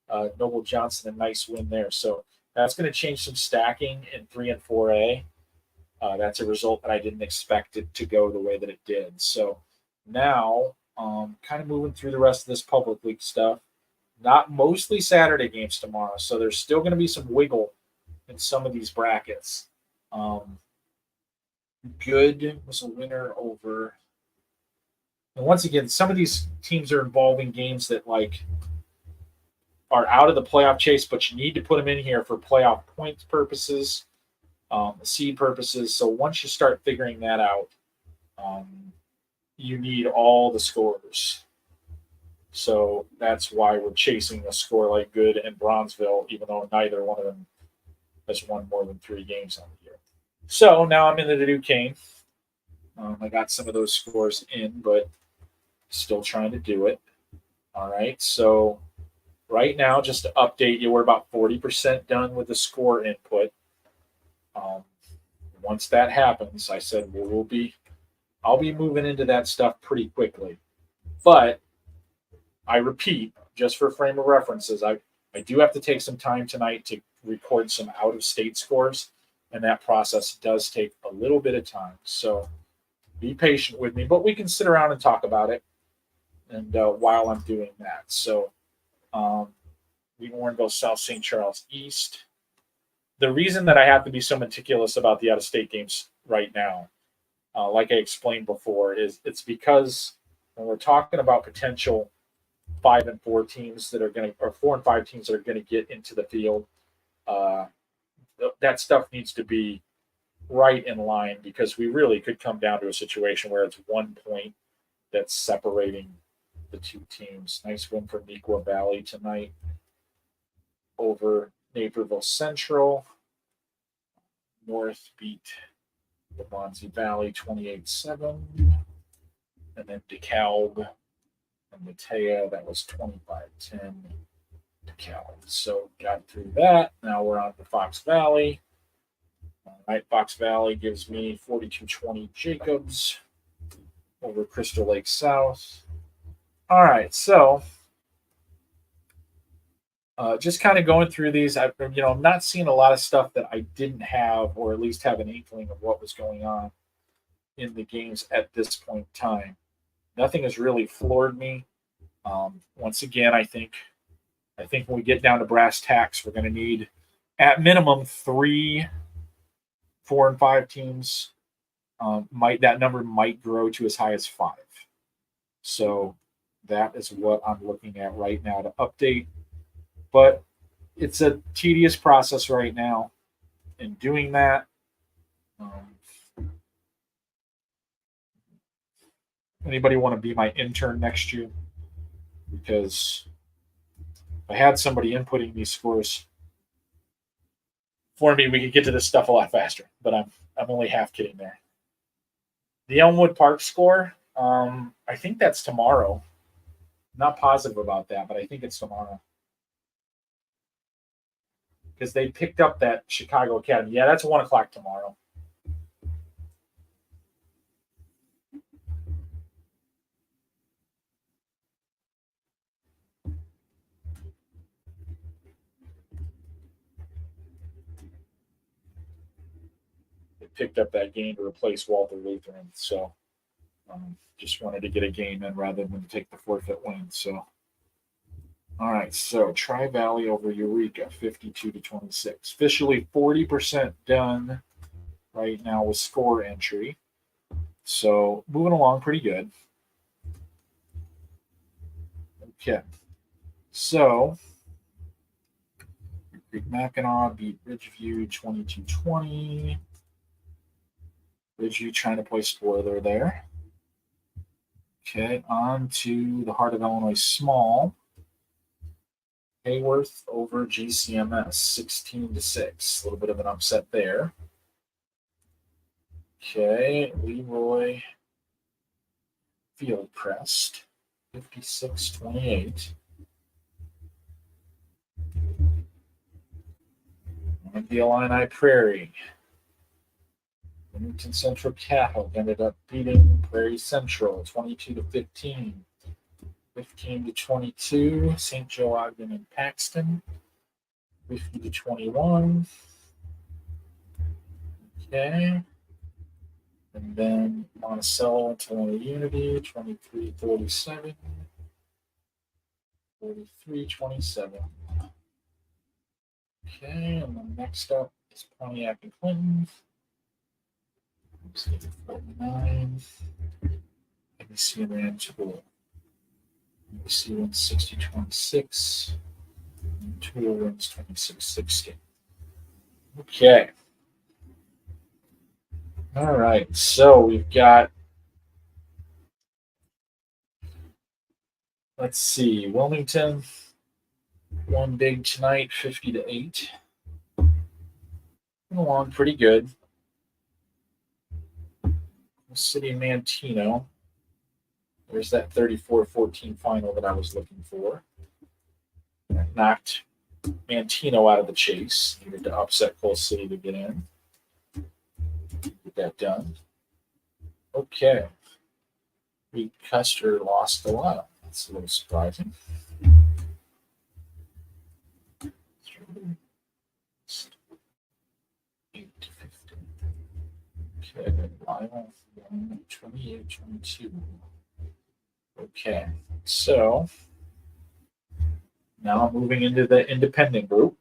Noble Johnson, a nice win there. So that's going to change some stacking in 3 and 4A. That's a result that I didn't expect it to go the way that it did. So now, kind of moving through the rest of this Public League stuff. Not mostly Saturday games tomorrow, so there's still going to be some wiggle in some of these brackets. Good was a winner over. And once again, some of these teams are involving games that are out of the playoff chase, but you need to put them in here for playoff points purposes, seed purposes. So once you start figuring that out, you need all the scores. So that's why we're chasing a score like Good and Bronzeville, even though neither one of them has won more than 3 games on the year. So now I'm into the Duquesne. I got some of those scores in, but still trying to do it. All right. So right now, just to update you, we're about 40% done with the score input. Once that happens, I said I'll be moving into that stuff pretty quickly. But I repeat, just for frame of references, I do have to take some time tonight to record some out-of-state scores, and that process does take a little bit of time. So be patient with me, but we can sit around and talk about it. And while I'm doing that, so Warrenville South, St. Charles East. The reason that I have to be so meticulous about the out-of-state games right now, like I explained before, is it's because when we're talking about potential 5 and 4 teams that are going to, or 4 and 5 teams that are going to get into the field, that stuff needs to be right in line, because we really could come down to a situation where it's 1 point that's separating the 2 teams. Nice win for Nequa Valley tonight over Naperville Central. North beat Waubonsie Valley 28-7. And then DeKalb and Matea, that was 25-10 DeKalb. So got through that. Now we're on to Fox Valley. All right, Fox Valley gives me 42-20 Jacobs over Crystal Lake South. All right, so just kind of going through these. I'm not seeing a lot of stuff that I didn't have, or at least have an inkling of what was going on in the games at this point in time. Nothing has really floored me. Once again, I think when we get down to brass tacks, we're going to need at minimum 3 4 and 5 teams. That number might grow to as high as 5. So That is what I'm looking at right now to update. But it's a tedious process right now in doing that. Anybody want to be my intern next year? Because if I had somebody inputting these scores for me, we could get to this stuff a lot faster. But I'm only half kidding there. The Elmwood Park score, I think that's tomorrow. I'm not positive about that, but I think it's tomorrow. Because they picked up that Chicago Academy. Yeah, that's 1 o'clock tomorrow. They picked up that game to replace Walter Lutheran. So just wanted to get a game in rather than take the forfeit win. So, all right. So Tri-Valley over Eureka, 52-26. Officially 40% done right now with score entry. So moving along pretty good. Okay. So Creek Mackinac beat Ridgeview 22-20. Ridgeview trying to play spoiler there. Okay, on to the Heart of Illinois Small. Hayworth over GCMS, 16-6. A little bit of an upset there. Okay, Leroy Field Crest, 56-28. The Illini Prairie. Newton Central Catholic ended up beating Prairie Central 22-15. 15-22, St. Joe Ogden and Paxton. 50-21. Okay. And then Monticello and Tolona Unity, 23-37. 43-27. Okay, and then next up is Pontiac and Clinton. 49. ABC and Rantoul. ABC wins 60-26. And Tool wins 26-16. Okay. All right. So we've got, let's see, Wilmington won big tonight, 50-8. Along pretty good. City Mantino. There's that 34-14 final that I was looking for. That knocked Mantino out of the chase. Needed to upset Coal City to get in. Get that done. Okay. Reed Custer lost a lot. That's a little surprising. Okay, Lyle 28-22. Okay, so now moving into the independent group.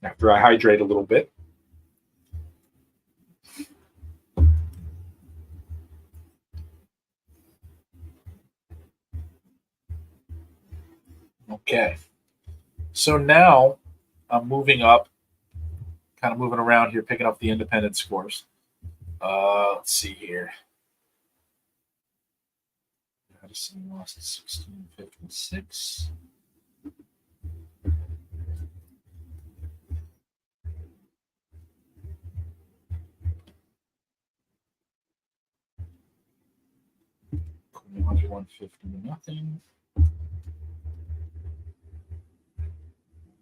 After I hydrate a little bit. Okay. So now I'm moving up, kind of moving around here, picking up the independent scores. Let's see here. Madison lost 16-56. $150-0.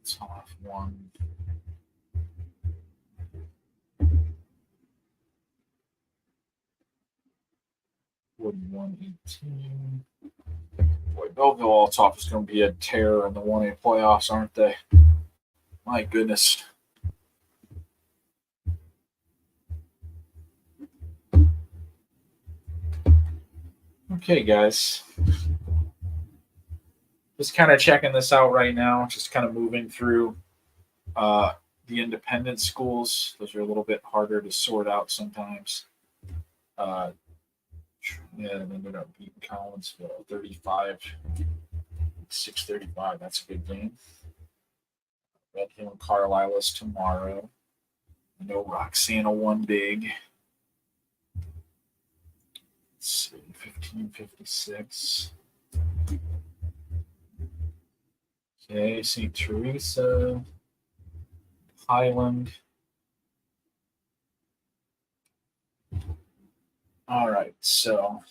It's off one. $41-18. Boy, Belleville Althoff is going to be a terror in the 1A playoffs, aren't they? My goodness. Okay, guys. Just kind of checking this out right now. Just kind of moving through the independent schools. Those are a little bit harder to sort out sometimes. And ended up beating Collinsville 635. That's a good game. Red Hill and Carlisle is tomorrow. I know Roxana won big. Let's see, 1556. Okay, St. Teresa, Highland. All right, so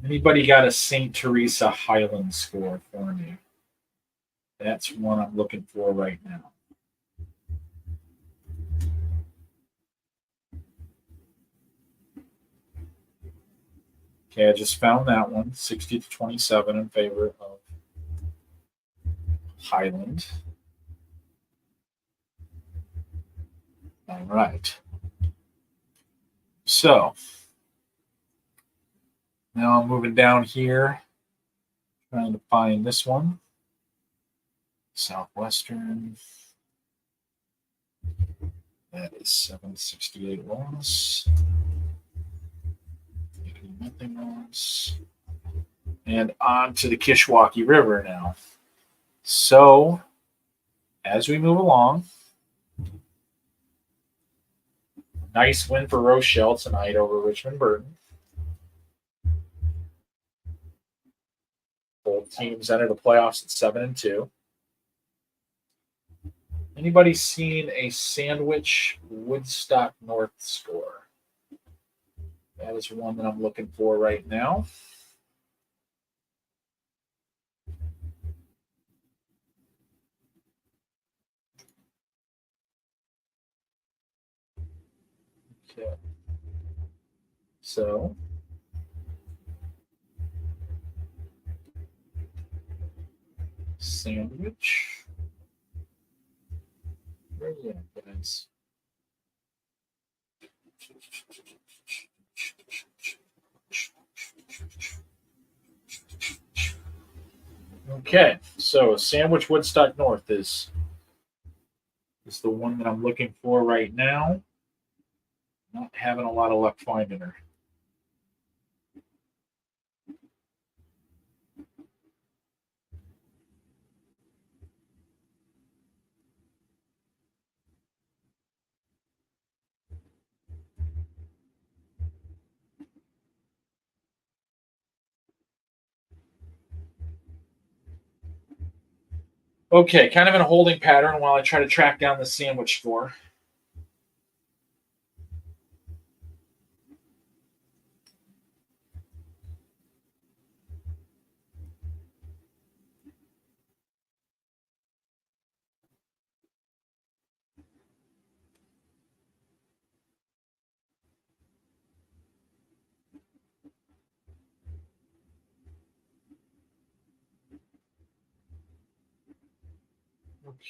anybody got a St. Teresa Highland score for me? That's one I'm looking for right now. Okay, I just found that one, 60-27 in favor of Highland. All right. So now I'm moving down here, trying to find this one. Southwestern. That is 768 loss. Nothing loss. And on to the Kishwaukee River now. So as we move along, nice win for Rochelle tonight over Richmond Burton. Both teams entered the playoffs at 7-2. Anybody seen a Sandwich Woodstock North score? That is one that I'm looking for right now. Okay. So Sandwich. Where are you at, guys? Okay, so Sandwich Woodstock North is the one that I'm looking for right now. Not having a lot of luck finding her. Okay, kind of in a holding pattern while I try to track down the Sandwich score.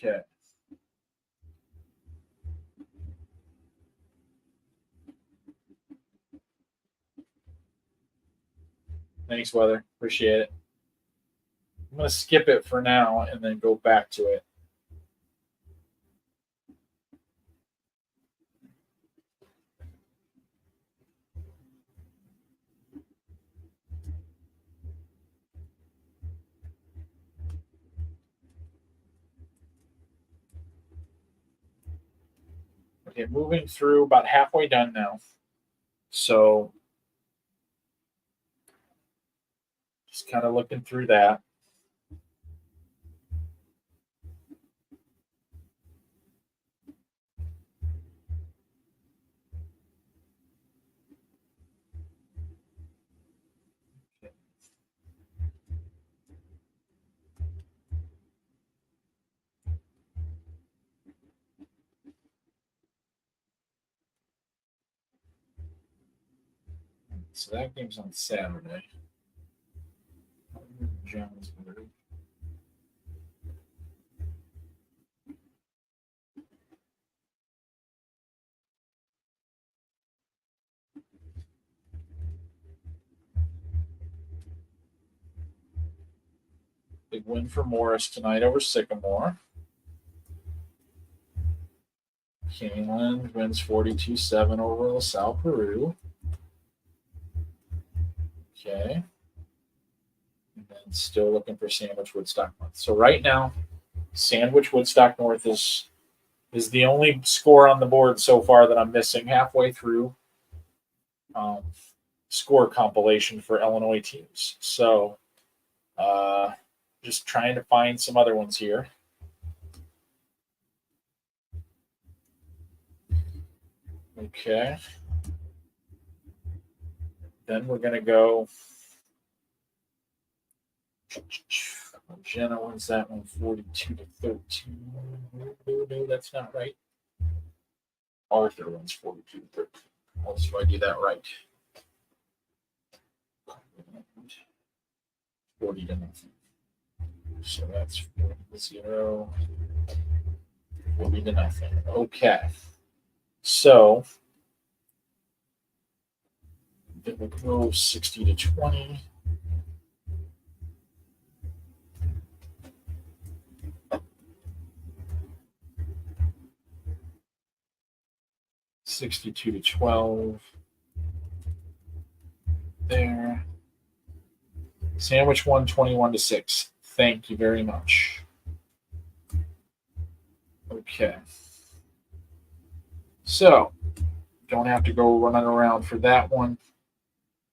Okay. Thanks, Weather. Appreciate it. I'm going to skip it for now and then go back to it. Okay, moving through, about halfway done now. So just kind of looking through that. So that game's on Saturday. Jonesburg. Big win for Morris tonight over Sycamore. Keeneland wins 42-7 over LaSalle Peru. Okay. And then still looking for Sandwich Woodstock North. So right now, Sandwich Woodstock North is the only score on the board so far that I'm missing halfway through score compilation for Illinois teams. So just trying to find some other ones here. Okay. Then we're going to go. Jenna wins that one 42-13. No, that's not right. Arthur wins 42-13. Also, I do that right. 40-0. So that's 40-0. 40-0. Okay. So then we'll go 60-20. $62-12 there. Sandwich won 21-6. Thank you very much. Okay. So don't have to go running around for that one.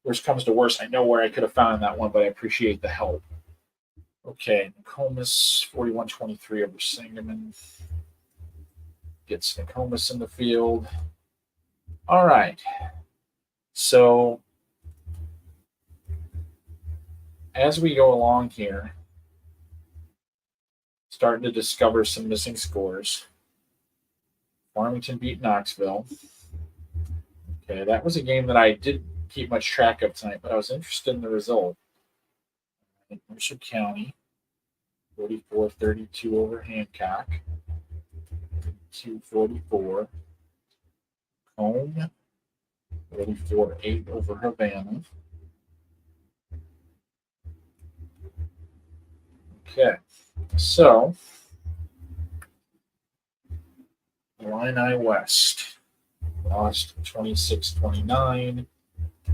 Worst comes to worst, I know where I could have found that one, but I appreciate the help. Okay, Nokomis 41-23 over Sangamon. Gets Nokomis in the field. All right. So as we go along here, starting to discover some missing scores. Farmington beat Knoxville. Okay, that was a game that I didn't keep much track of tonight, but I was interested in the result. Mercer County, 44-32 over Hancock. 244. Home, 44-8 over Havana. Okay, so Illini West lost 26-29.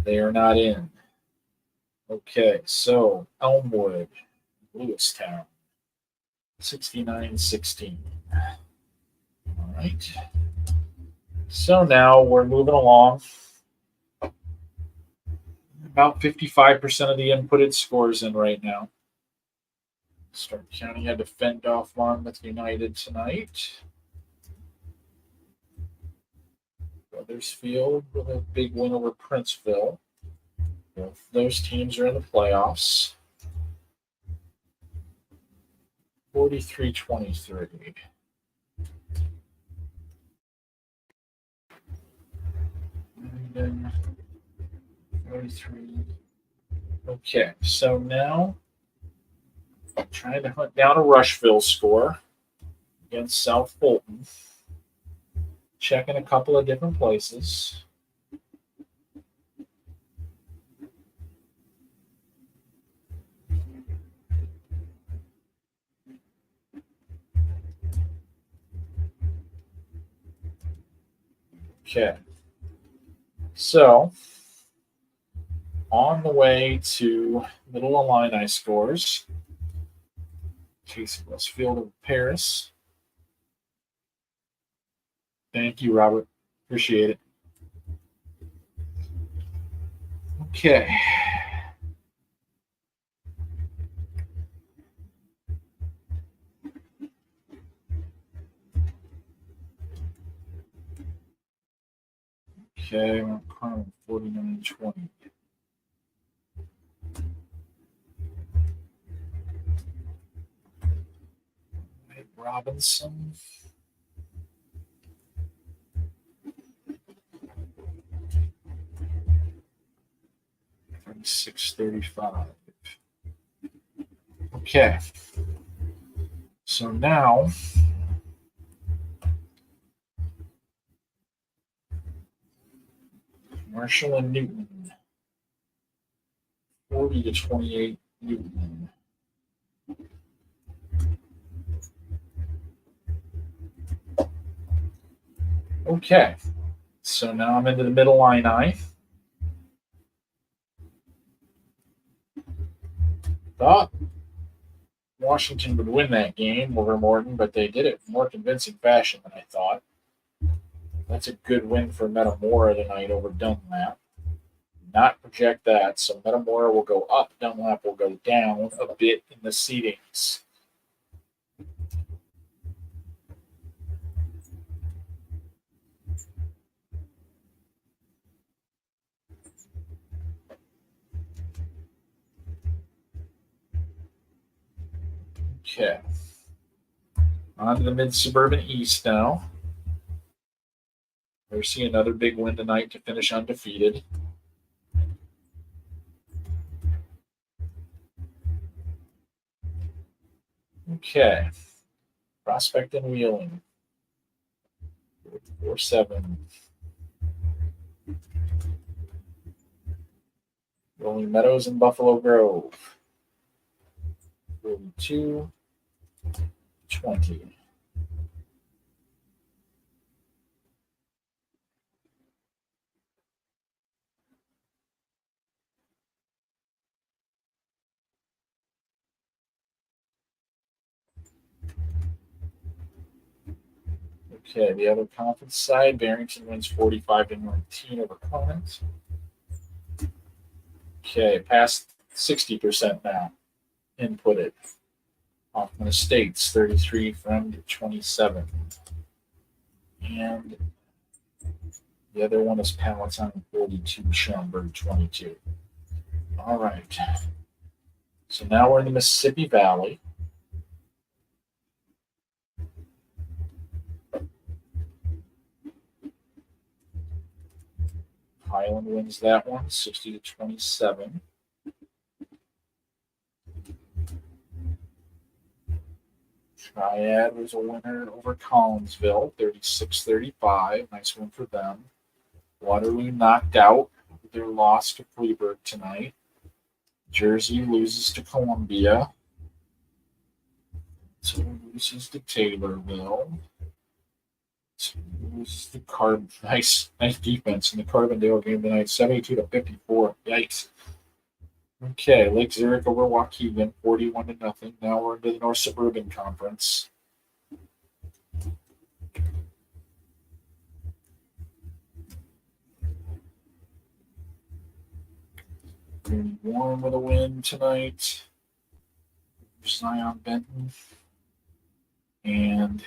They are not in. Okay, so Elmwood, Lewistown, 69-16. All right. So now we're moving along. About 55% of the inputted scores in right now. Stark County had to fend off Monmouth United tonight. Weathersfield with a big win over Princeville. Both those teams are in the playoffs. 43-23. And then 43. Okay, so now I'm trying to hunt down a Rushville score against South Fulton. Checking a couple of different places. Okay. So, on the way to Middle Illini scores, Casey Westfield of Paris. Thank you, Robert. Appreciate it. Okay. Okay, we're on 49-20. Robinson. $36.35. Okay. So now Marshall and Newton. 40-28 Newton. Okay, so now I'm into the middle line I. Thought Washington would win that game over Morton, but they did it in more convincing fashion than I thought. That's a good win for Metamora tonight over Dunlap. Not project that, so Metamora will go up, Dunlap will go down a bit in the seedings. Okay. On to the Mid-Suburban East now. We're seeing another big win tonight to finish undefeated. Okay. Prospect and Wheeling. 4-7. Rolling Meadows and Buffalo Grove. 42-20. Okay, the other conference side, Barrington wins 45-19 over Conant. Okay, past 60% now. Inputted. Hoffman Estates, 33 from 27. And the other one is Palatine, 42, Schaumburg, 22. All right. So now we're in the Mississippi Valley. Highland wins that one, 60-27. Triad was a winner over Collinsville, 36-35. Nice win for them. Waterloo knocked out with their loss to Freeburg tonight. Jersey loses to Columbia. So loses to Taylorville. So loses to nice defense in the Carbondale game tonight, 72-54. Yikes. Okay, Lake Zurich over Waukegan, 41-0. Now we're into the North Suburban Conference. Warren with a win tonight. Zion Benton. And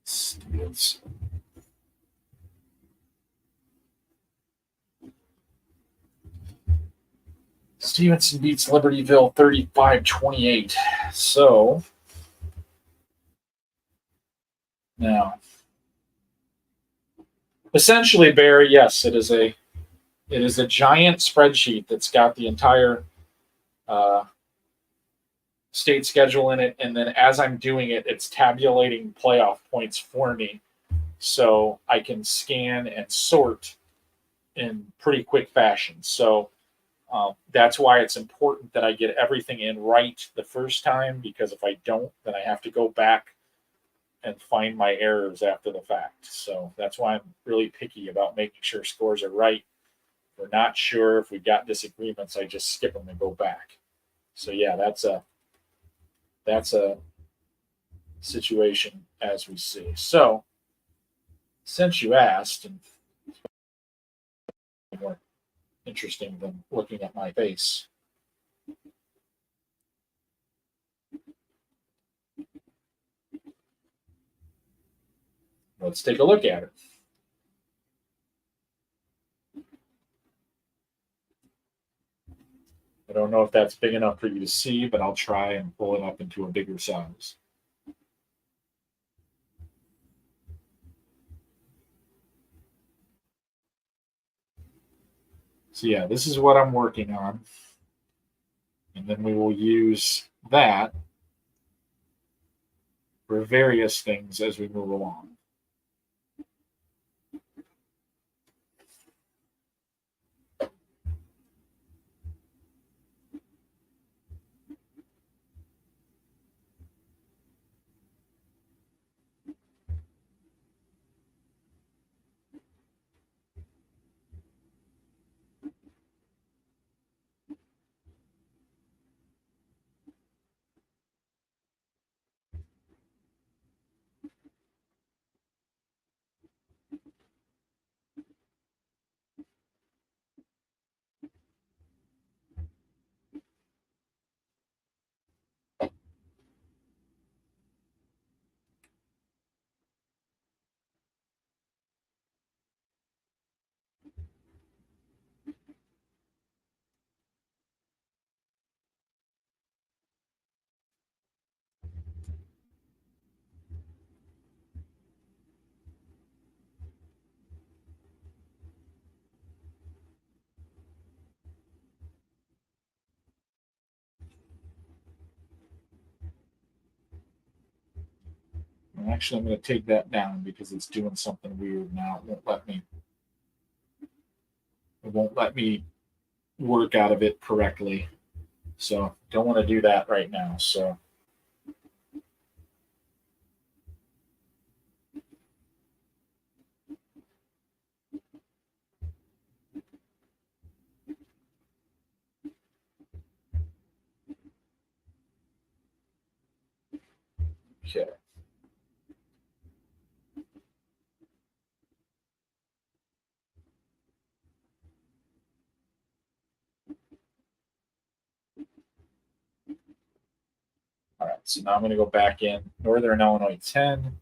Stevenson. Stevenson beats Libertyville 35-28. So now, essentially, Barry, yes, it is a giant spreadsheet that's got the entire state schedule in it, and then as I'm doing it, it's tabulating playoff points for me, so I can scan and sort in pretty quick fashion. So that's why it's important that I get everything in right the first time, because if I don't, then I have to go back and find my errors after the fact. So that's why I'm really picky about making sure scores are right. If we're not sure, if we've got disagreements, I just skip them and go back. So yeah, that's a situation as we see. So since you asked, and more interesting than looking at my face. Let's take a look at it. I don't know if that's big enough for you to see, but I'll try and pull it up into a bigger size. So yeah, this is what I'm working on. And then we will use that for various things as we move along. Actually, I'm going to take that down because it's doing something weird now. It won't let me work out of it correctly. So don't want to do that right now. So okay. All right, so now I'm going to go back in Northern Illinois 10.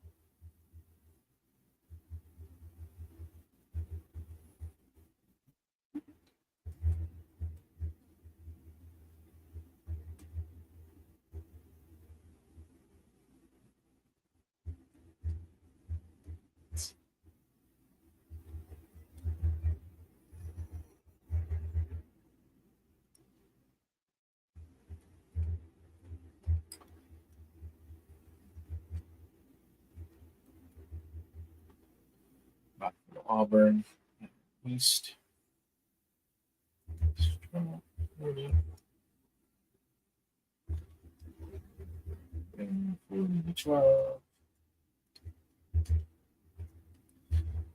Auburn East. 40. 12.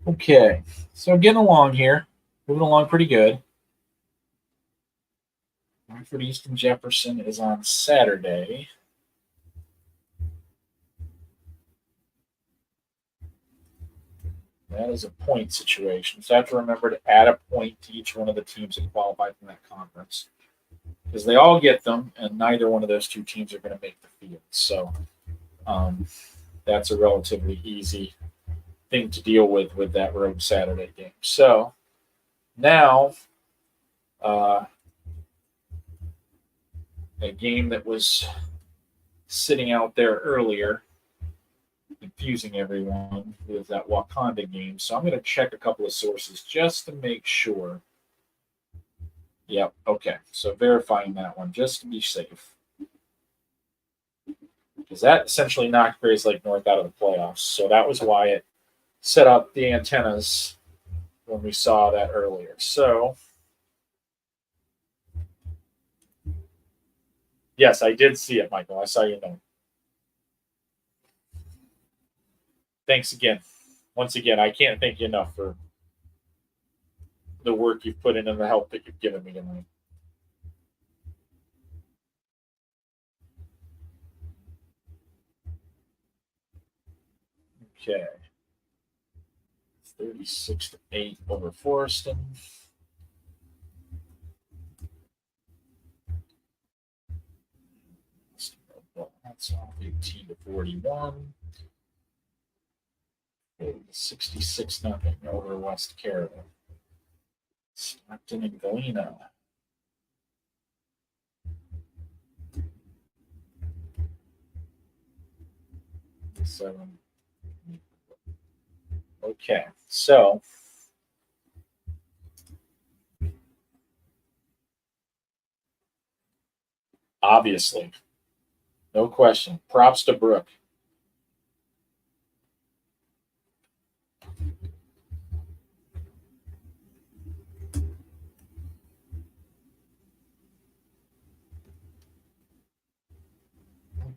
Okay, so getting along here, moving along pretty good. Rockford East and Jefferson is on Saturday. That is a point situation. So I have to remember to add a point to each one of the teams that qualify from that conference. Because they all get them, and neither one of those two teams are going to make the field. So that's a relatively easy thing to deal with that road Saturday game. So now a game that was sitting out there earlier, confusing everyone, with that Wakanda game. So I'm going to check a couple of sources just to make sure. Yep, okay. So verifying that one just to be safe. Because that essentially knocked Grace Lake North out of the playoffs. So that was why it set up the antennas when we saw that earlier. So, yes, I did see it, Michael. I saw your note. Thanks again. Once again, I can't thank you enough for the work you've put in and the help that you've given me tonight. Okay. 36-8 over Forreston. That's off 18-41. 66-0 over West Carroll. Stockton and Galena. Seven. Okay, so obviously, no question. Props to Brooke.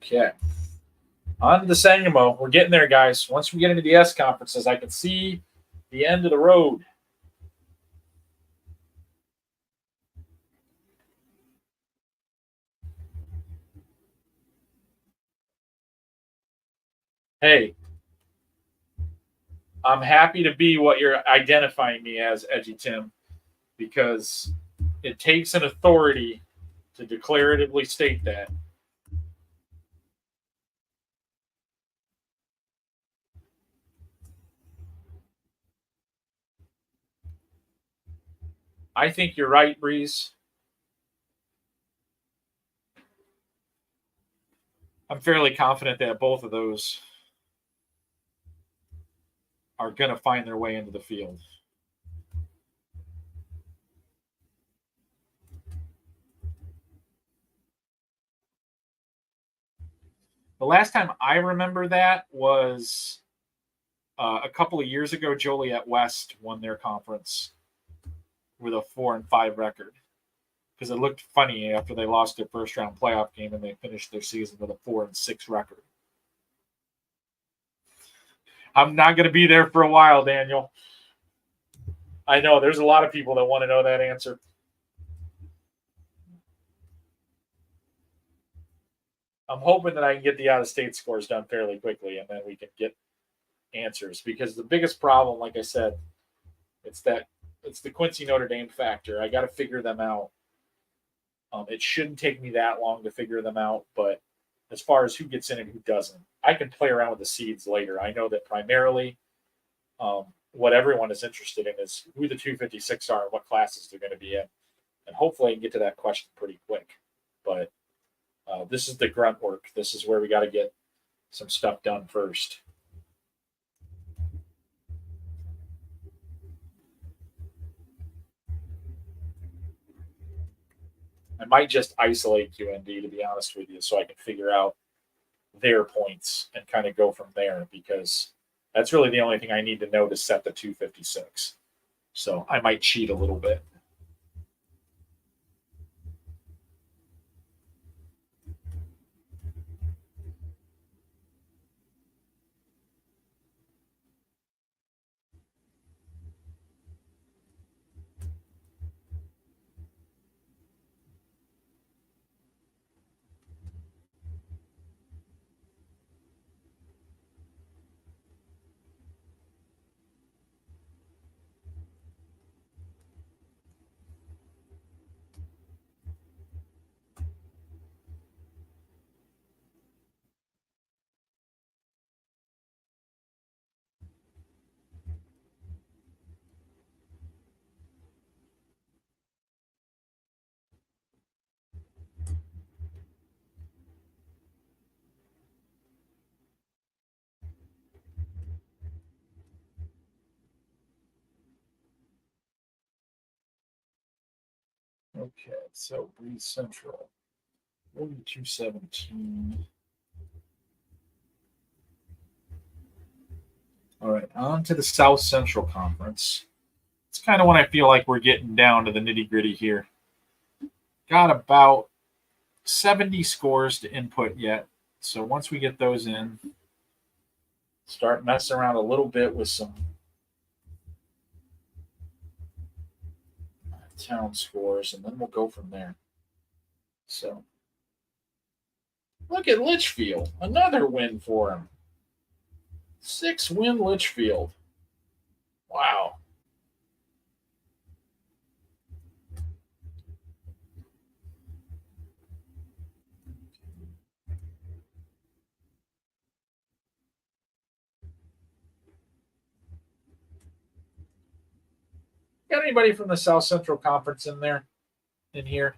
Okay. On to the Sangamo. We're getting there, guys. Once we get into the S conferences, I can see the end of the road. Hey, I'm happy to be what you're identifying me as, Edgy Tim, because it takes an authority to declaratively state that. I think you're right, Breeze. I'm fairly confident that both of those are going to find their way into the field. The last time I remember that was a couple of years ago. Joliet West won their conference with a 4-5 record because it looked funny after they lost their first round playoff game and they finished their season with a 4-6 record. I'm not going to be there for a while, Daniel. I know there's a lot of people that want to know that answer. I'm hoping that I can get the out-of-state scores done fairly quickly, and then we can get answers. Because the biggest problem, like I said, it's the Quincy Notre Dame factor. I got to figure them out. It shouldn't take me that long to figure them out, but as far as who gets in and who doesn't, I can play around with the seeds later. I know that primarily what everyone is interested in is who the 256 are and what classes they're going to be in. And hopefully I can get to that question pretty quick. But this is the grunt work. This is where we got to get some stuff done first. I might just isolate QND, to be honest with you, so I can figure out their points and kind of go from there, because that's really the only thing I need to know to set the 256. So I might cheat a little bit. Okay, so Breeze Central, 42-17. All right, on to the South Central Conference. It's kind of when I feel like we're getting down to the nitty-gritty here. Got about 70 scores to input yet. So once we get those in, start messing around a little bit with some town scores, and then we'll go from there. So look at Litchfield, another win for him. 6-win Litchfield. Wow. Got anybody from the South Central Conference in there? In here?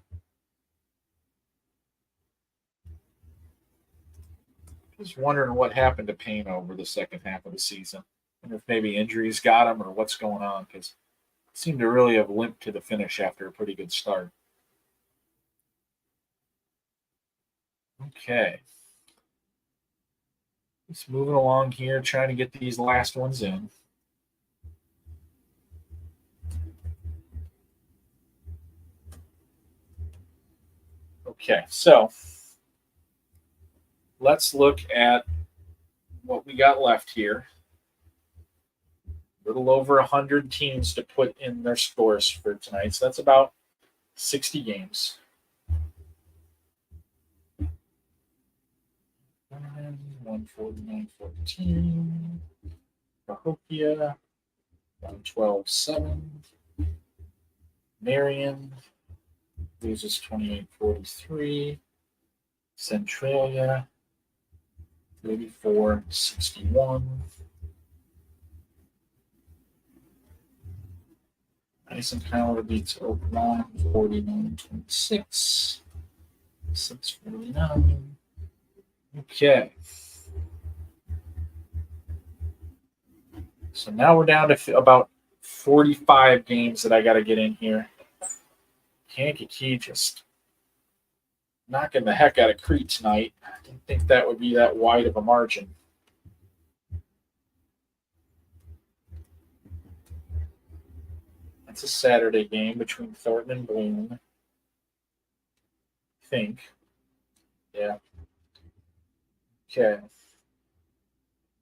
Just wondering what happened to Payne over the second half of the season. And if maybe injuries got him or what's going on, because it seemed to really have limped to the finish after a pretty good start. Okay. Just moving along here, trying to get these last ones in. Okay, so let's look at what we got left here. A little over 100 teams to put in their scores for tonight. So that's about 60 games. 149-14. Cahokia, 112-7. Marion loses 28-43. Centralia, 34-61. Eisenhower beats Oak Lawn 49-26. 649. Okay. So now we're down to about 45 games that I got to get in here. Kankakee just knocking the heck out of Crete tonight. I didn't think that would be that wide of a margin. That's a Saturday game between Thornton and Bloom. I think. Yeah. Okay.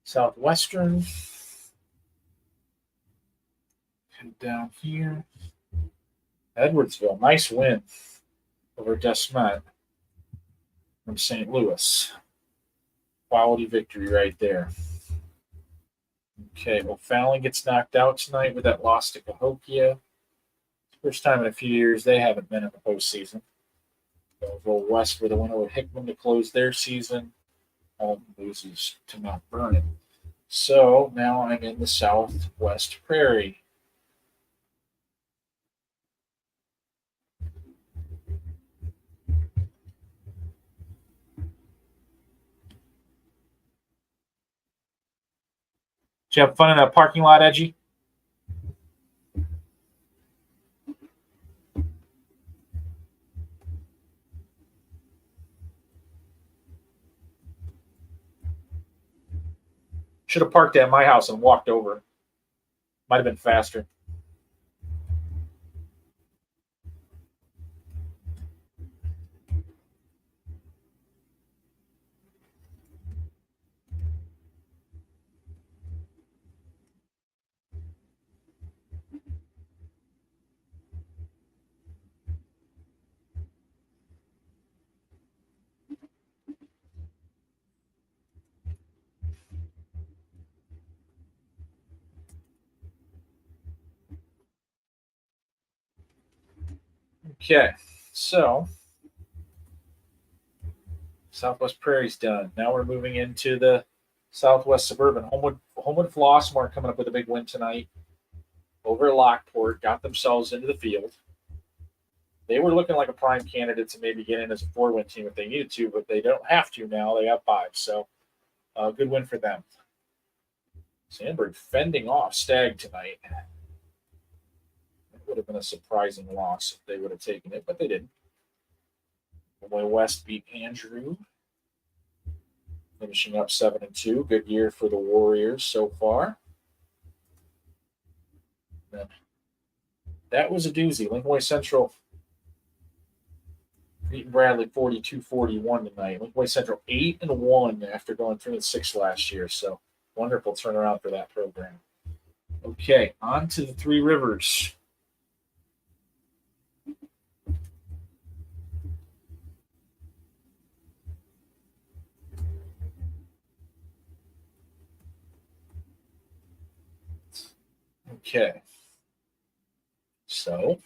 Southwestern. Head down here. Edwardsville, nice win over Desmet from St. Louis. Quality victory right there. Okay, O'Fallon gets knocked out tonight with that loss to Cahokia. First time in a few years they haven't been in the postseason. Belleville West with a win over Hickman to close their season. Alton loses to Mount Vernon. So now I'm in the Southwest Prairie. Did you have fun in that parking lot, Edgy? Should have parked at my house and walked over. Might have been faster. Okay, so Southwest Prairie's done. Now we're moving into the Southwest Suburban. Homewood Flossmoor coming up with a big win tonight over Lockport. Got themselves into the field. They were looking like a prime candidate to maybe get in as a 4-win team if they needed to, but they don't have to now. They have 5, so good win for them. Sandburg fending off Stag tonight. It would have been a surprising loss if they would have taken it, but they didn't. Illinois West beat Andrew, finishing up 7-2. Good year for the Warriors so far. And that was a doozy. Lincoln Central beating Bradley 42-41 tonight. Lincoln Central 8-1 after going 3-6 last year. So wonderful turnaround for that program. Okay, on to the Three Rivers. Okay. So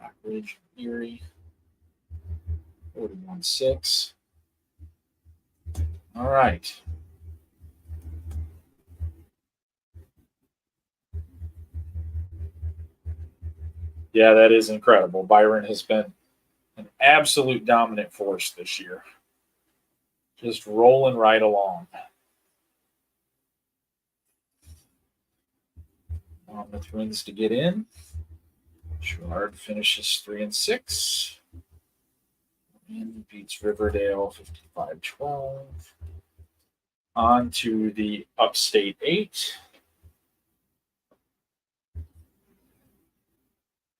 Rockridge, Erie, 41-6. All right. Yeah, that is incredible. Byron has been an absolute dominant force this year. Just rolling right along. On the Twins to get in. Sherrard finishes 3-6. And beats Riverdale 55-12. On to the Upstate 8.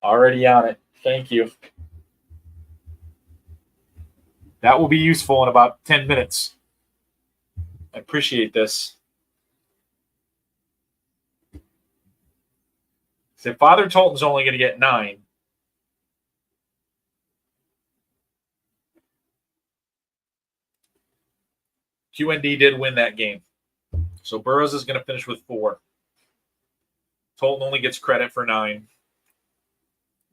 Already on it. Thank you. That will be useful in about 10 minutes. I appreciate this. So Father Tolton's only going to get 9. QND did win that game. So Burroughs is going to finish with 4. Tolton only gets credit for 9.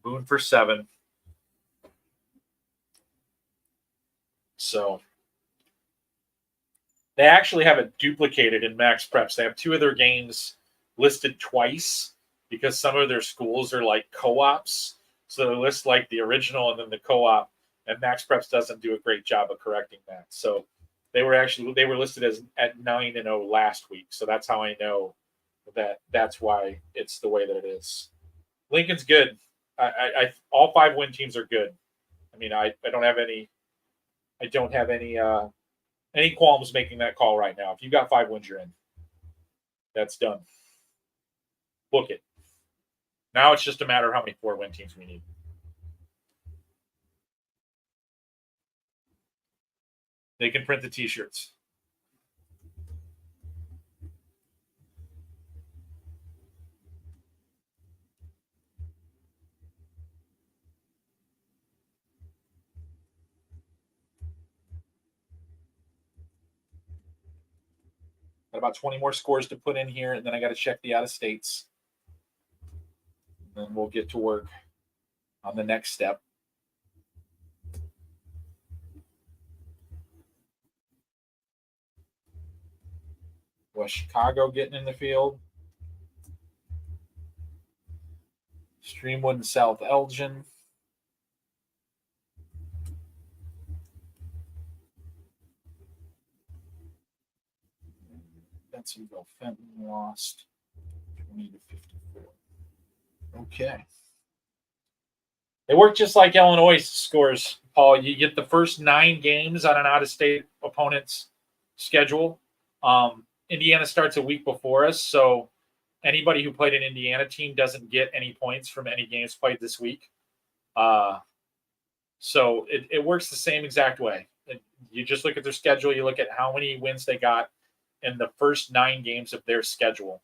Boone for 7. So they actually have it duplicated in Max Preps. They have 2 of their games listed twice because some of their schools are like co-ops. So they list like the original and then the co-op. and Max Preps doesn't do a great job of correcting that. So they were listed as at 9-0 last week. So that's how I know that's why it's the way that it is. Lincoln's good. I all 5 win teams are good. I mean, I don't have any qualms making that call right now. If you got 5 wins, you're in. That's done. Book it. Now it's just a matter of how many 4-win teams we need. They can print the T-shirts. Got about 20 more scores to put in here, and then I got to check the out-of-states. And then we'll get to work on the next step. West Chicago getting in the field. Streamwood and South Elgin. Bensonville Fenton lost 20-54. Okay. They work just like Illinois scores, Paul. You get the first 9 games on an out-of-state opponent's schedule. Indiana starts a week before us, so anybody who played an Indiana team doesn't get any points from any games played this week. So it works the same exact way. You just look at their schedule. You look at how many wins they got in the first 9 games of their schedule,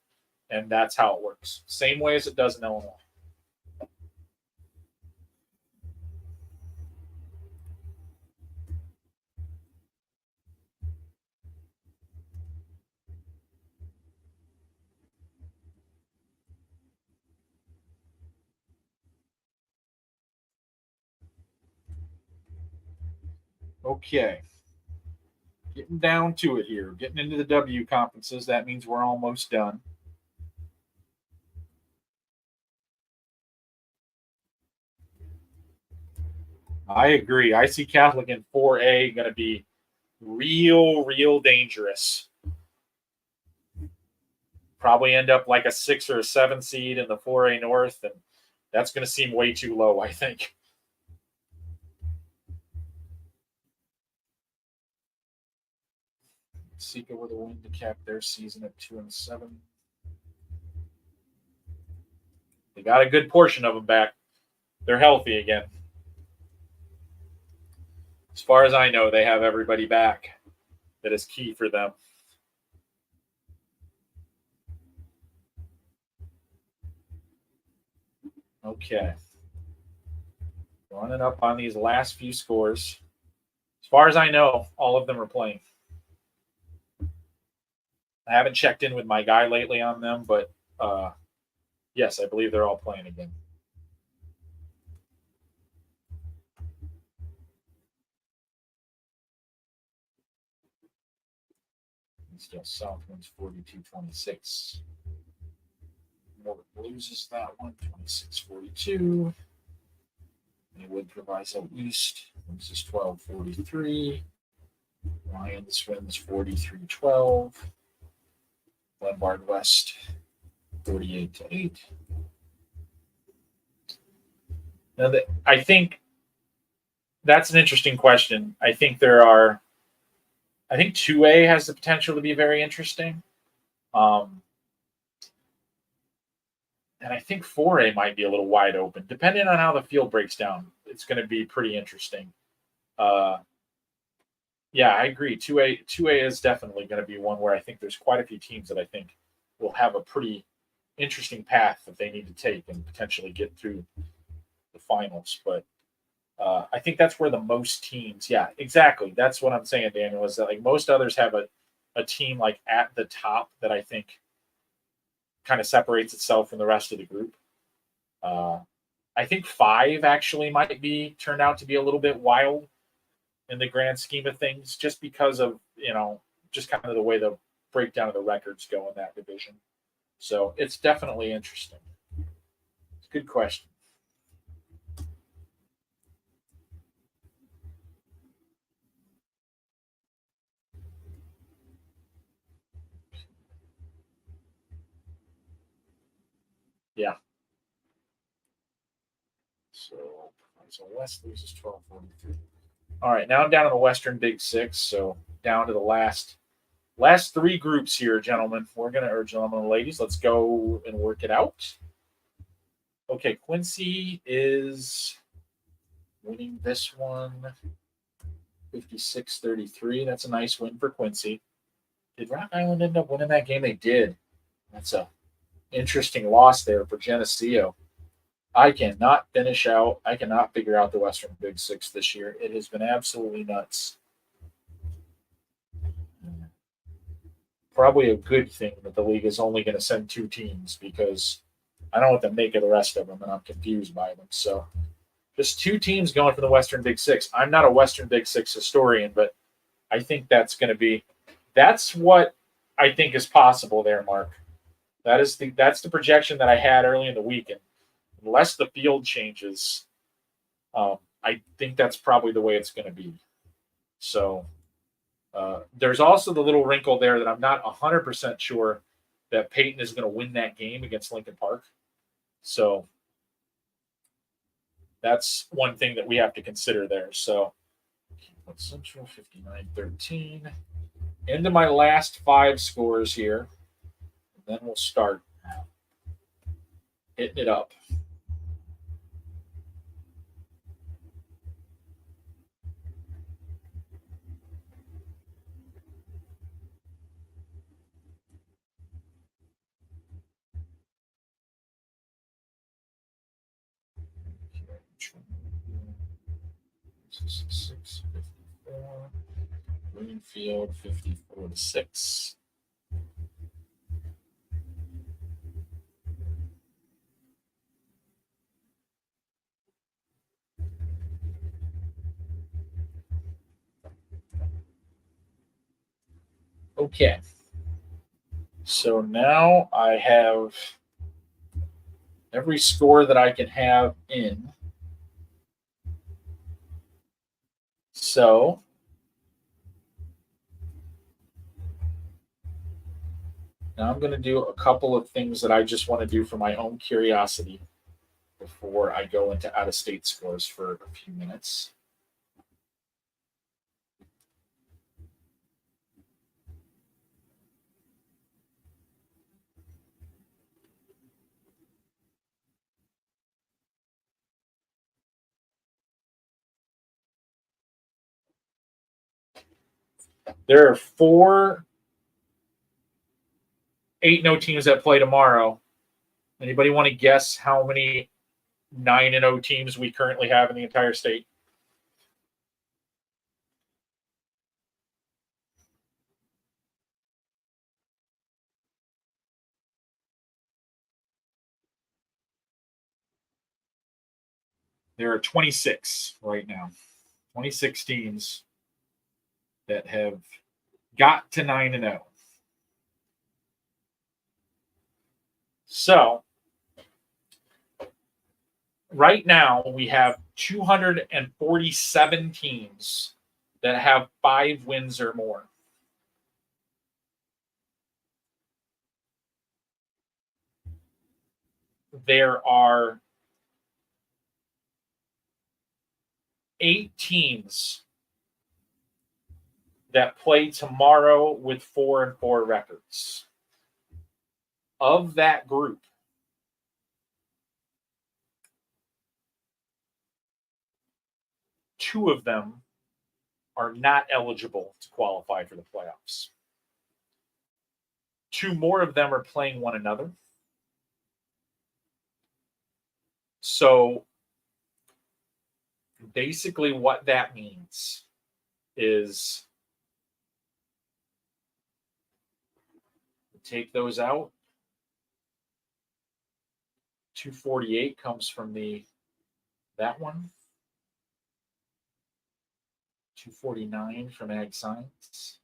and that's how it works. Same way as it does in Illinois. Okay. Getting down to it here. Getting into the W conferences. That means we're almost done. I agree. I see Catholic in 4A going to be real dangerous. Probably end up like a 6 or a 7 seed in the 4A North, and that's going to seem way too low, I think. Sika with a win to cap their season at 2-7. They got a good portion of them back. They're healthy again. As far as I know, they have everybody back. That is key for them. Okay. Running up on these last few scores. As far as I know, all of them are playing. I haven't checked in with my guy lately on them, but yes, I believe they're all playing again. Still Southwind's 42-26. Morgan loses that one, 26-42. Maywood Proviso East loses 12-43. Lions wins 43-12. Lombard West 48-8. Now, I think that's an interesting question. I think 2A has the potential to be very interesting. And I think 4A might be a little wide open. Depending on how the field breaks down, it's going to be pretty interesting. Yeah, I agree. 2A is definitely going to be one where I think there's quite a few teams that I think will have a pretty interesting path that they need to take and potentially get through the finals. But I think that's where the most teams, yeah, exactly. That's what I'm saying, Daniel, is that like most others have a team like at the top that I think kind of separates itself from the rest of the group. I think 5 actually might be turned out to be a little bit wild in the grand scheme of things, just because of, just kind of the way the breakdown of the records go in that division. So it's definitely interesting. It's a good question. Yeah. So West loses 12-43. All right, now I'm down to the Western Big Six. So down to the last three groups here, gentlemen. Gentlemen and ladies, let's go and work it out. Okay, Quincy is winning this one 56-33. That's a nice win for Quincy. Did Rock Island end up winning that game? They did. That's a interesting loss there for Geneseo. I cannot figure out the Western Big Six this year. It has been absolutely nuts. Probably a good thing that the league is only going to send 2 teams because I don't know what to make of the rest of them, and I'm confused by them. So just 2 teams going for the Western Big Six. I'm not a Western Big Six historian, but I think that's what I think is possible there, Mark. That's the projection that I had early in the week, and unless the field changes, I think that's probably the way it's going to be. So there's also the little wrinkle there that I'm not 100% sure that Peyton is going to win that game against Lincoln Park. So that's one thing that we have to consider there. So Central 59-13. Into my last 5 scores here. And then we'll start hitting it up. This is 6-54. Greenfield 54-6. Okay. So now I have every score that I can have in. So now I'm going to do a couple of things that I just want to do for my own curiosity before I go into out-of-state scores for a few minutes. There are 4 8-0 teams that play tomorrow. Anybody want to guess how many 9-0 teams we currently have in the entire state? There are 26 right now. 26 teams that have got to 9-0. So right now we have 247 teams that have 5 wins or more. There are 8 teams that play tomorrow with 4-4 records. Of that group, 2 of them are not eligible to qualify for the playoffs. 2 more of them are playing one another. So basically what that means is take those out. 248 comes from that one. 249 from Ag Science.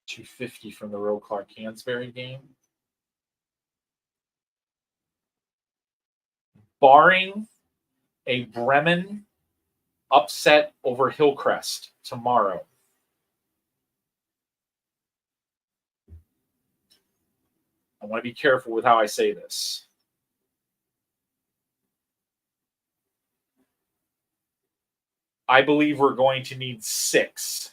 250 from the Roe Clark Hansberry game. Barring a Bremen upset over Hillcrest tomorrow, I want to be careful with how I say this. I believe we're going to need 6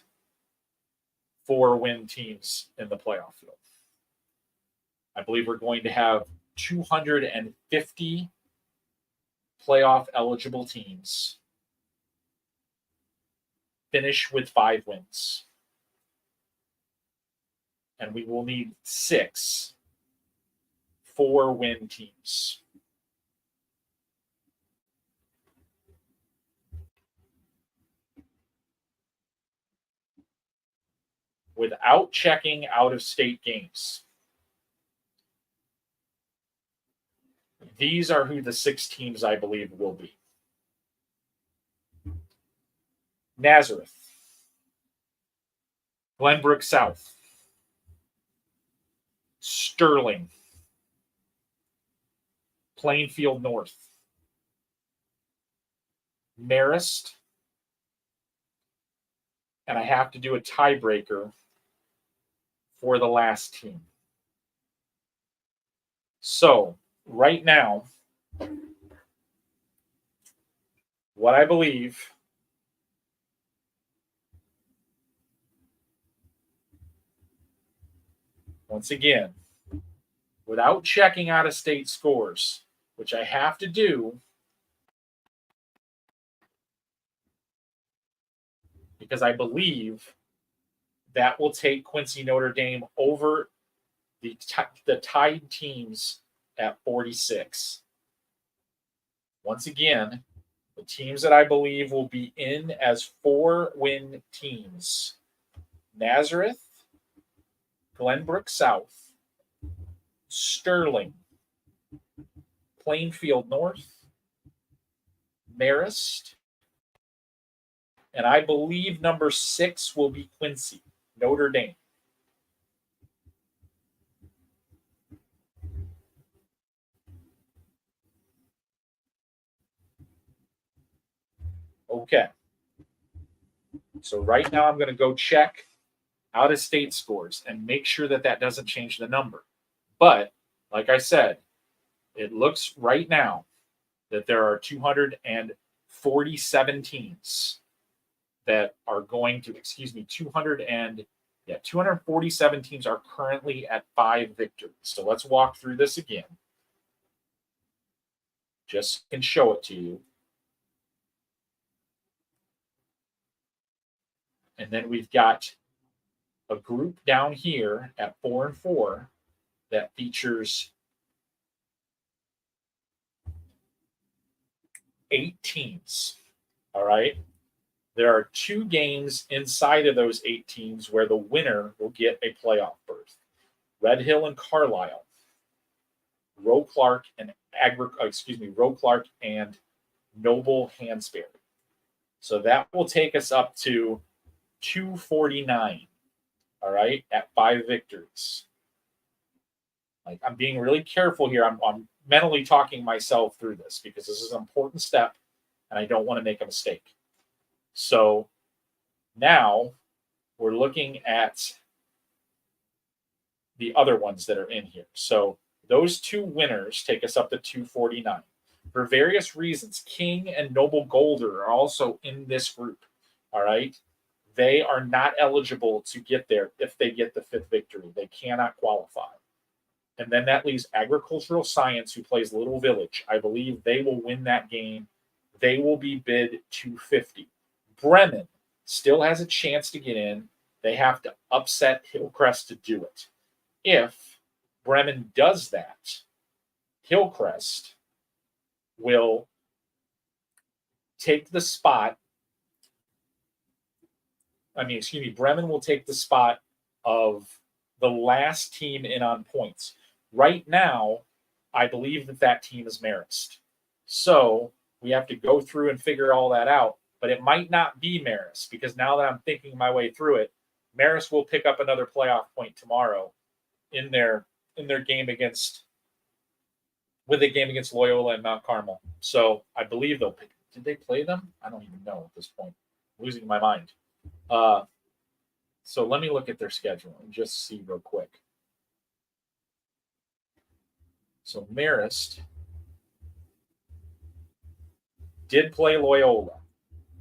4-win teams in the playoff field. I believe we're going to have 250 playoff eligible teams finish with 5 wins. And we will need 6 4-win teams. Without checking out-of-state games. These are who the 6 teams I believe will be. Nazareth, Glenbrook South, Sterling, Plainfield North, Marist, and I have to do a tiebreaker for the last team. So, right now, what I believe once again, without checking out-of-state scores, which I have to do because I believe that will take Quincy Notre Dame over the tied teams at 46. Once again, the teams that I believe will be in as 4-win teams: Nazareth, Glenbrook South, Sterling, Plainfield North, Marist, and I believe number 6 will be Quincy, Notre Dame. Okay. So right now I'm going to go check out-of-state scores and make sure that that doesn't change the number. But, like I said, it looks right now that there are 247 teams that are going to, 247 teams are currently at 5 victories. So let's walk through this again. Just so I can show it to you. And then we've got a group down here at 4-4 that features 8 teams. All right. There are 2 games inside of those 8 teams where the winner will get a playoff berth. Red Hill and Carlisle, Roe Clark and Noble Hansberry. So that will take us up to 249. All right, at 5 victories. Like, I'm being really careful here. I'm mentally talking myself through this because this is an important step and I don't want to make a mistake. So now we're looking at the other ones that are in here. So those 2 winners take us up to 249. For various reasons, King and Noble Golder are also in this group. All right. They are not eligible to get there if they get the 5th victory. They cannot qualify. And then that leaves Agricultural Science, who plays Little Village. I believe they will win that game. They will be bid 250. Bremen still has a chance to get in. They have to upset Hillcrest to do it. If Bremen does that, Hillcrest will take the spot. Bremen will take the spot of the last team in on points. Right now, I believe that team is Marist. So we have to go through and figure all that out. But it might not be Marist because now that I'm thinking my way through it, Marist will pick up another playoff point tomorrow in their game against Loyola and Mount Carmel. So I believe they'll pick. Did they play them? I don't even know at this point. I'm losing my mind. So let me look at their schedule and just see real quick. So Marist did play Loyola.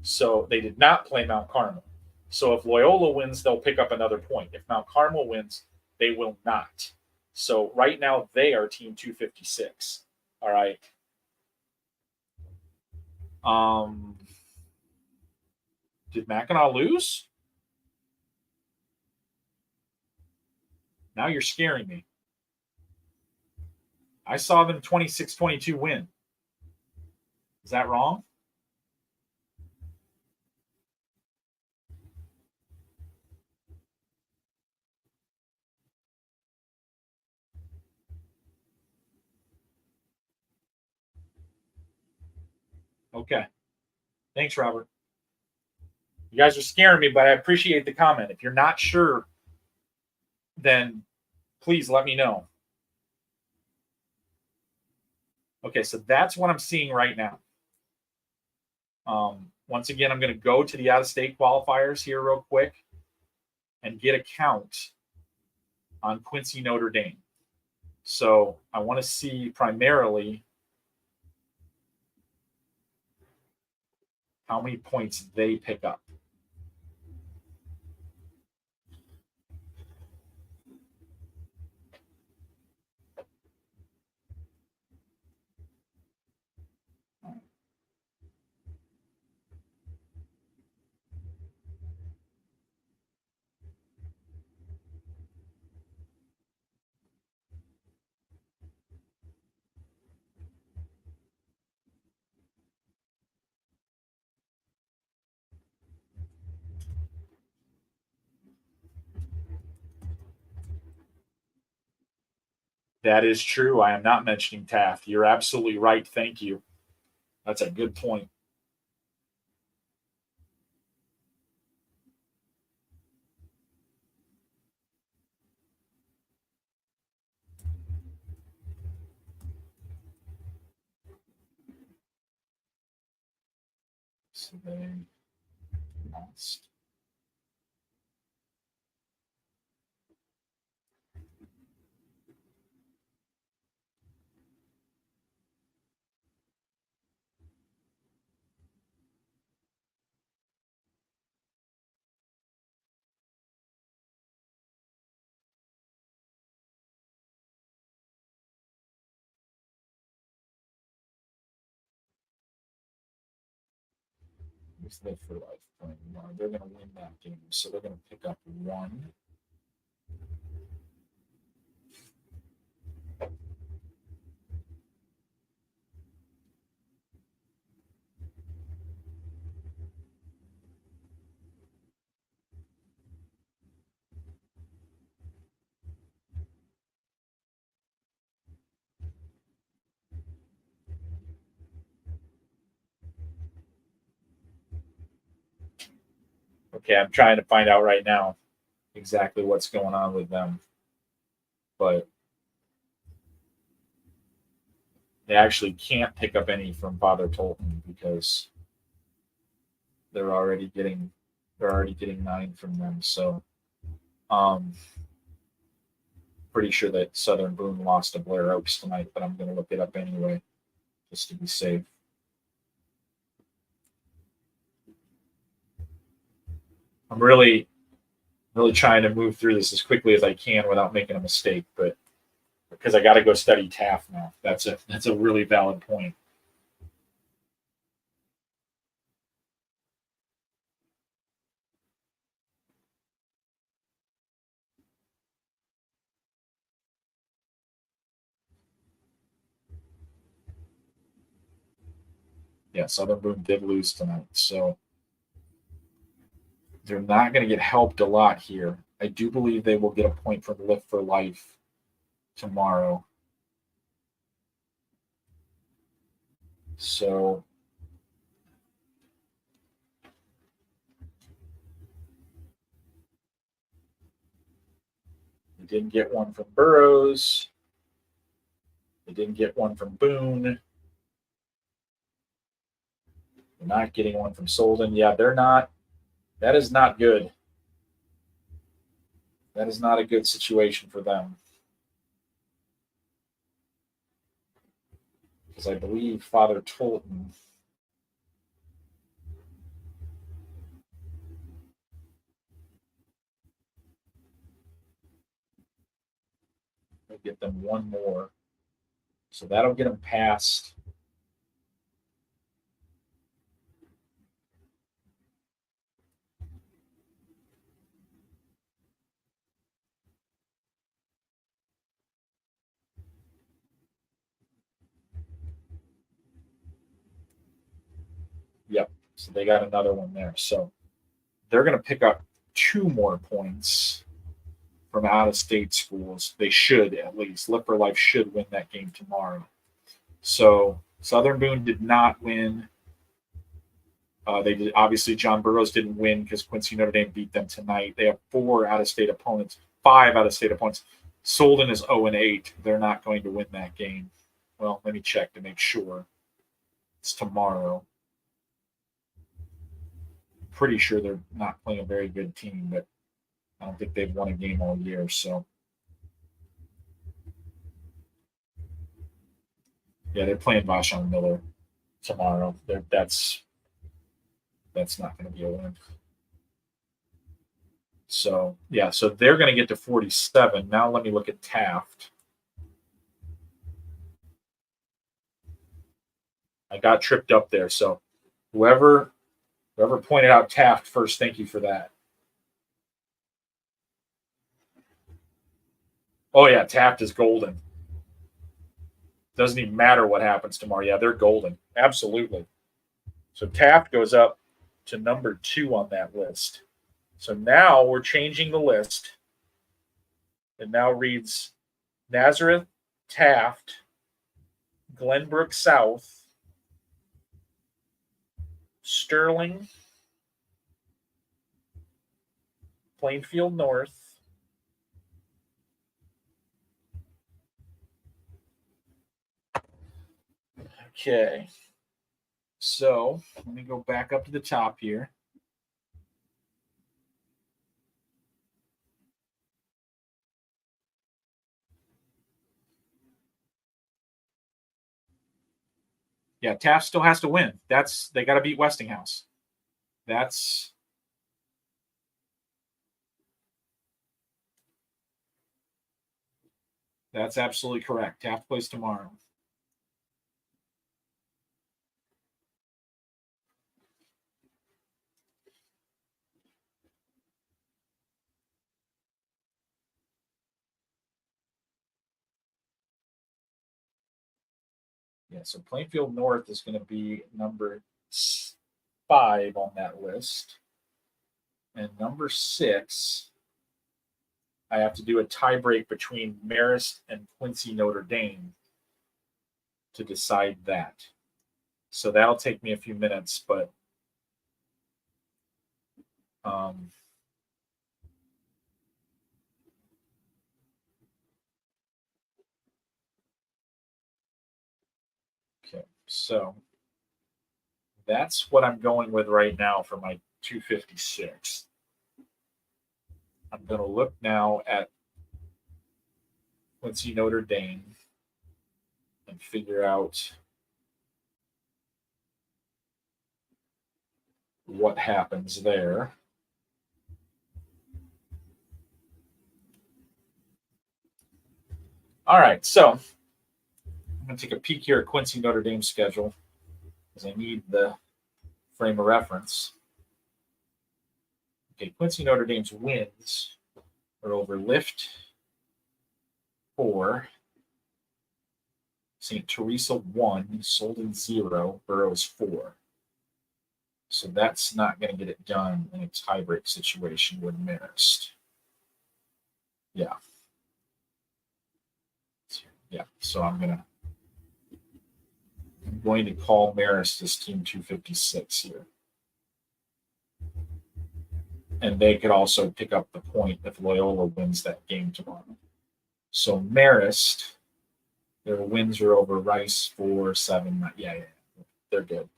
So they did not play Mount Carmel. So if Loyola wins, they'll pick up another point. If Mount Carmel wins, they will not. So right now they are team 256. All right. Did Mackinac lose? Now you're scaring me. I saw them 26-22 win. Is that wrong? Okay. Thanks, Robert. You guys are scaring me, but I appreciate the comment. If you're not sure, then please let me know. Okay, so that's what I'm seeing right now. Once again, I'm going to go to the out-of-state qualifiers here real quick and get a count on Quincy Notre Dame. So I want to see primarily how many points they pick up. That is true. I am not mentioning Taft. You're absolutely right. Thank you. That's a good point. So they lost. Who's Live for Life playing tomorrow? They're going to win that game, so they're going to pick up one. Okay, I'm trying to find out right now exactly what's going on with them. But they actually can't pick up any from Father Tolton because they're already getting 9 from them. So pretty sure that Southern Boone lost to Blair Oaks tonight, but I'm gonna look it up anyway, just to be safe. I'm really trying to move through this as quickly as I can without making a mistake, but because I got to go study Taft now. That's a really valid point. Yeah, Southern Boone did lose tonight, so they're not going to get helped a lot here. I do believe they will get a point from Lift for Life tomorrow. So they didn't get one from Burroughs. They didn't get one from Boone. They're not getting one from Solden. Yeah, they're not. That is not good. That is not a good situation for them. because I believe Father Tolton will get them one more. So that'll get them past. Yep. So they got another one there. So they're going to pick up 2 more points from out-of-state schools. They should, at least. Live for Life should win that game tomorrow. So Southern Boone did not win. They did, obviously, John Burroughs didn't win because Quincy Notre Dame beat them tonight. They have 5 out-of-state opponents. Solden is 0-8. They're not going to win that game. Well, let me check to make sure. It's tomorrow. Pretty sure they're not playing a very good team, but I don't think they've won a game all year. So, yeah, they're playing Vashon Miller tomorrow. That's not going to be a win. So, yeah, so they're going to get to 47. Now let me look at Taft. I got tripped up there. So whoever pointed out Taft first, thank you for that. Oh, yeah, Taft is golden. Doesn't even matter what happens tomorrow. Yeah, they're golden. Absolutely. So Taft goes up to number 2 on that list. So now we're changing the list. It now reads Nazareth, Taft, Glenbrook South, Sterling, Plainfield North, okay. So let me go back up to the top here. Yeah, Taft still has to win. They got to beat Westinghouse. That's absolutely correct. Taft plays tomorrow. Yeah, so Plainfield North is going to be number 5 on that list. And number 6, I have to do a tiebreak between Marist and Quincy Notre Dame to decide that. So that'll take me a few minutes, but okay, so that's what I'm going with right now for my 256. I'm going to look now at Quincy Notre Dame and figure out what happens there. All right, so I'm going to take a peek here at Quincy Notre Dame's schedule because I need the frame of reference. Okay, Quincy Notre Dame's wins are over Lift 4, St. Teresa 1, Solden 0, Burroughs 4. So that's not going to get it done in a tiebreak situation with Marist. Yeah. Yeah, so I'm going to call Marist as Team 256 here. And they could also pick up the point if Loyola wins that game tomorrow. So Marist, their wins are over Rice 4, 7. Yeah, they're good.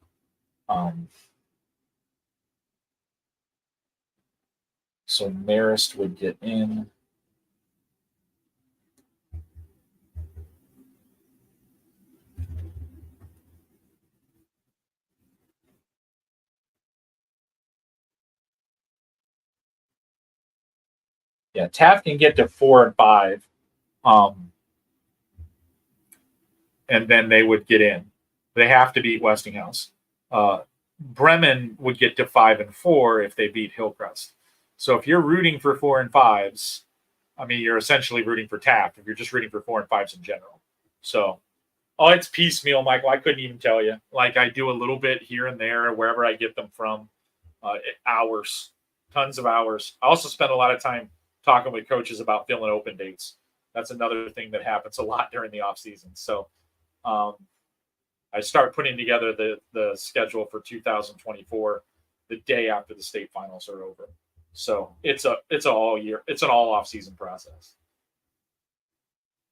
So Marist would get in. Yeah, Taft can get to 4 and 5, and then they would get in. They have to beat Westinghouse. Bremen would get to 5 and 4 if they beat Hillcrest. So if you're rooting for 4 and 5s, I mean, you're essentially rooting for Taft if you're just rooting for 4 and 5s in general. So, it's piecemeal, Michael. I couldn't even tell you. Like, I do a little bit here and there, wherever I get them from. Hours, tons of hours. I also spend a lot of time talking with coaches about filling open dates. That's another thing that happens a lot during the off season. So, I start putting together the schedule for 2024 the day after the state finals are over. So it's an all off season process.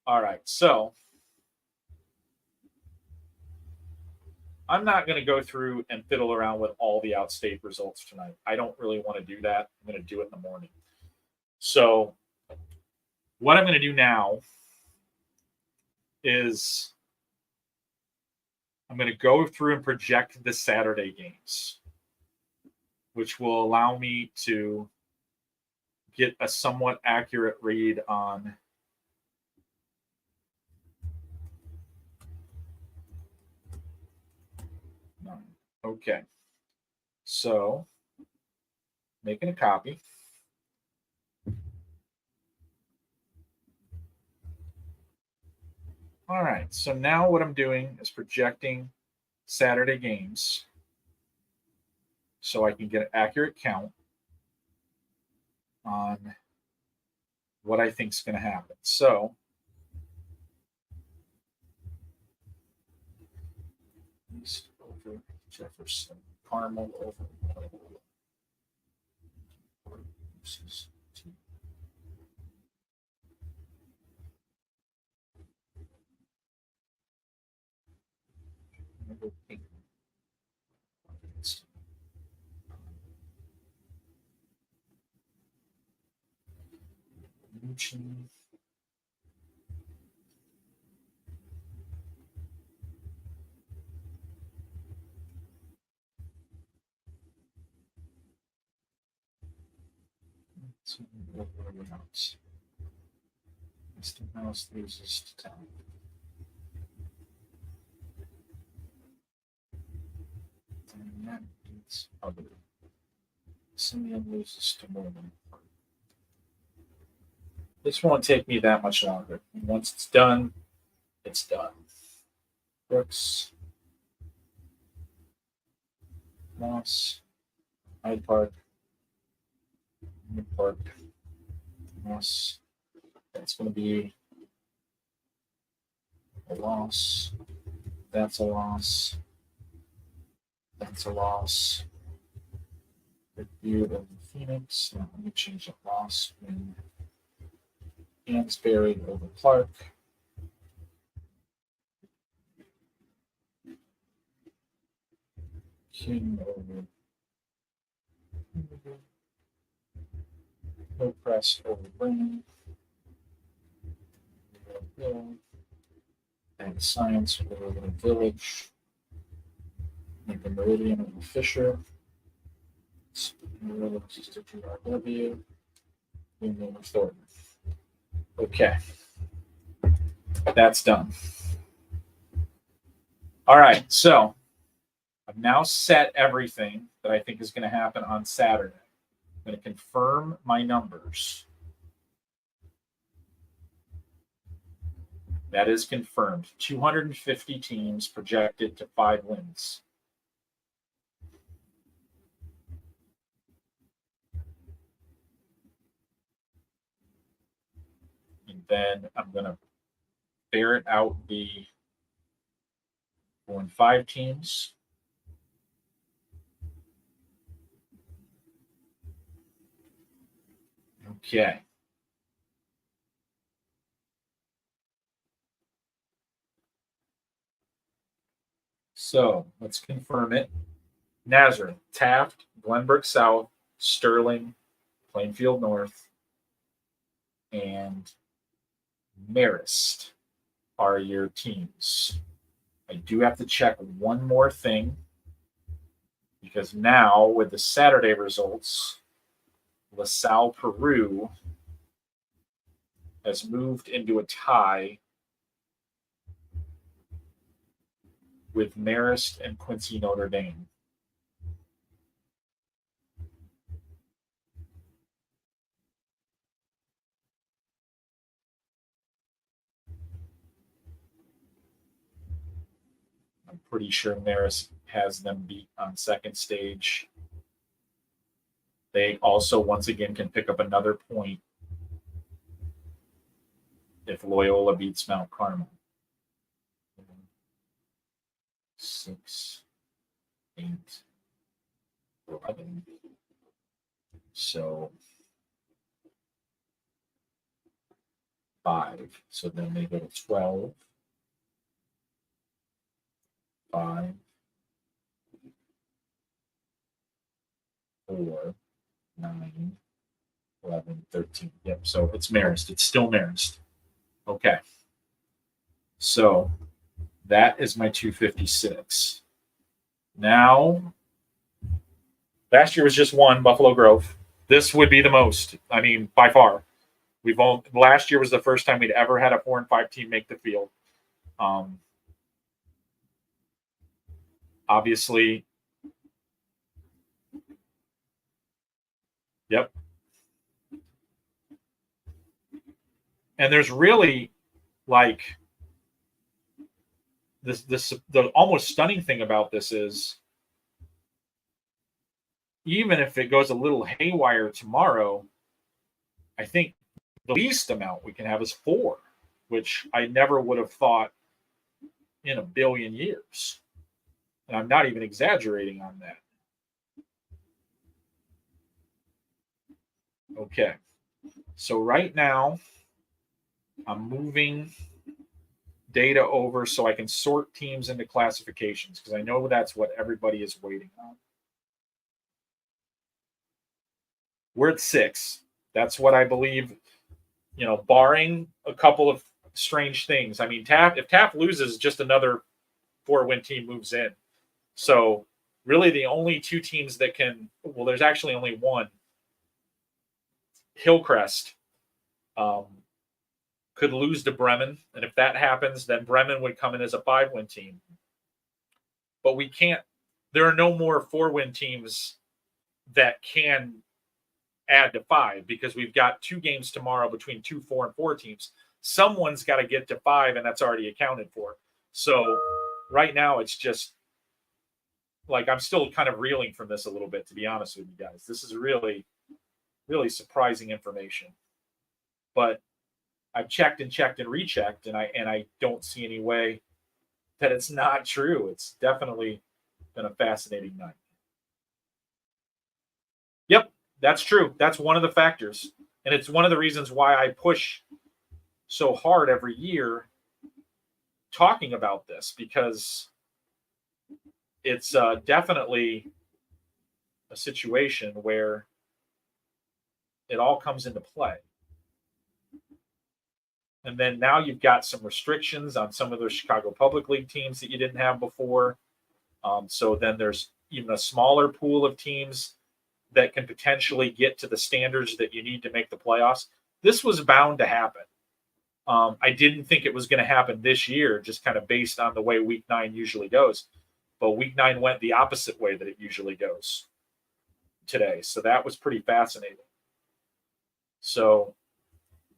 All right, so I'm not going to go through and fiddle around with all the outstate results tonight. I don't really want to do that. I'm going to do it in the morning. So what I'm going to do now is I'm going to go through and project the Saturday games, which will allow me to get a somewhat accurate read on okay. So making a copy. All right, so now what I'm doing is projecting Saturday games so I can get an accurate count on what I think is going to happen. So East over Jefferson, Carmel over Newton. Westinghouse loses to Town. And that beats other. Simeon loses to Morgan. This won't take me that much longer. And once it's done, it's done. Brooks, Moss, Hyde Park, Hyde Park, Moss. That's going to be a loss. That's a loss. That's a loss. Review of Phoenix. Now, let me change the loss. Win. Hansberry over Clark. King over Hillcrest over Brennan. And Science over Village. Make the Meridian over Fisher. To GRW. And over Thornton. Okay. That's done. All right. So I've now set everything that I think is going to happen on Saturday. I'm going to confirm my numbers. That is confirmed. 250 teams projected to 5 wins. And then I'm going to ferret out the 4 and 5 teams. Okay. So let's confirm it. Nazareth, Taft, Glenbrook South, Sterling, Plainfield North, and Marist are your teams. I do have to check one more thing because now with the Saturday results, LaSalle, Peru has moved into a tie with Marist and Quincy Notre Dame. I'm pretty sure Marist has them beat on second stage. They also, once again, can pick up another point if Loyola beats Mount Carmel. 6, 8, 11. So 5. So then they go to 12. 5, 4, 9, 11, 13. Yep. So it's Marist. It's still Marist. Okay. So that is my 256. Now, last year was just one, Buffalo Grove. This would be the most. I mean, by far. Last year was the first time we'd ever had a 4 and 5 team make the field. Obviously, yep. And there's really like the almost stunning thing about this is even if it goes a little haywire tomorrow, I think the least amount we can have is 4, which I never would have thought in a billion years. And I'm not even exaggerating on that. Okay. So right now, I'm moving data over so I can sort teams into classifications because I know that's what everybody is waiting on. We're at 6. That's what I believe, barring a couple of strange things. I mean, if Taft loses, just another 4-win team moves in. So really the only 2 teams that can, well, there's actually only one. Hillcrest could lose to Bremen. And if that happens, then Bremen would come in as a 5-win team. But we can't, there are no more 4-win teams that can add to 5 because we've got 2 games tomorrow between 2 4 and 4 teams. Someone's got to get to 5, and that's already accounted for. So right now, it's just like I'm still kind of reeling from this a little bit, to be honest with you guys. This is really, really surprising information. But I've checked and rechecked, and I don't see any way that it's not true. It's definitely been a fascinating night. Yep. That's true. That's one of the factors. And it's one of the reasons why I push so hard every year talking about this, because it's definitely a situation where it all comes into play. And then now you've got some restrictions on some of those Chicago Public League teams that you didn't have before. So then there's even a smaller pool of teams that can potentially get to the standards that you need to make the playoffs. This was bound to happen. I didn't think it was going to happen this year, just kind of based on the way Week 9 usually goes. But Week 9 went the opposite way that it usually goes today. So that was pretty fascinating. So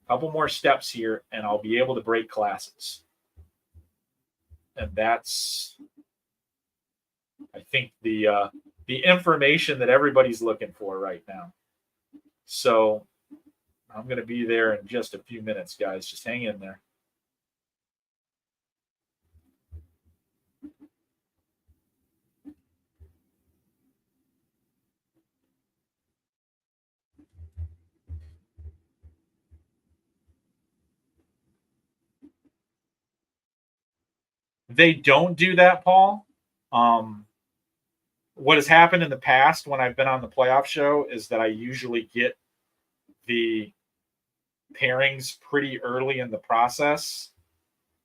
a couple more steps here, and I'll be able to break classes. And that's, I think, the information that everybody's looking for right now. So I'm going to be there in just a few minutes, guys. Just hang in there. They don't do that, Paul. What has happened in the past when I've been on the playoff show is that I usually get the pairings pretty early in the process.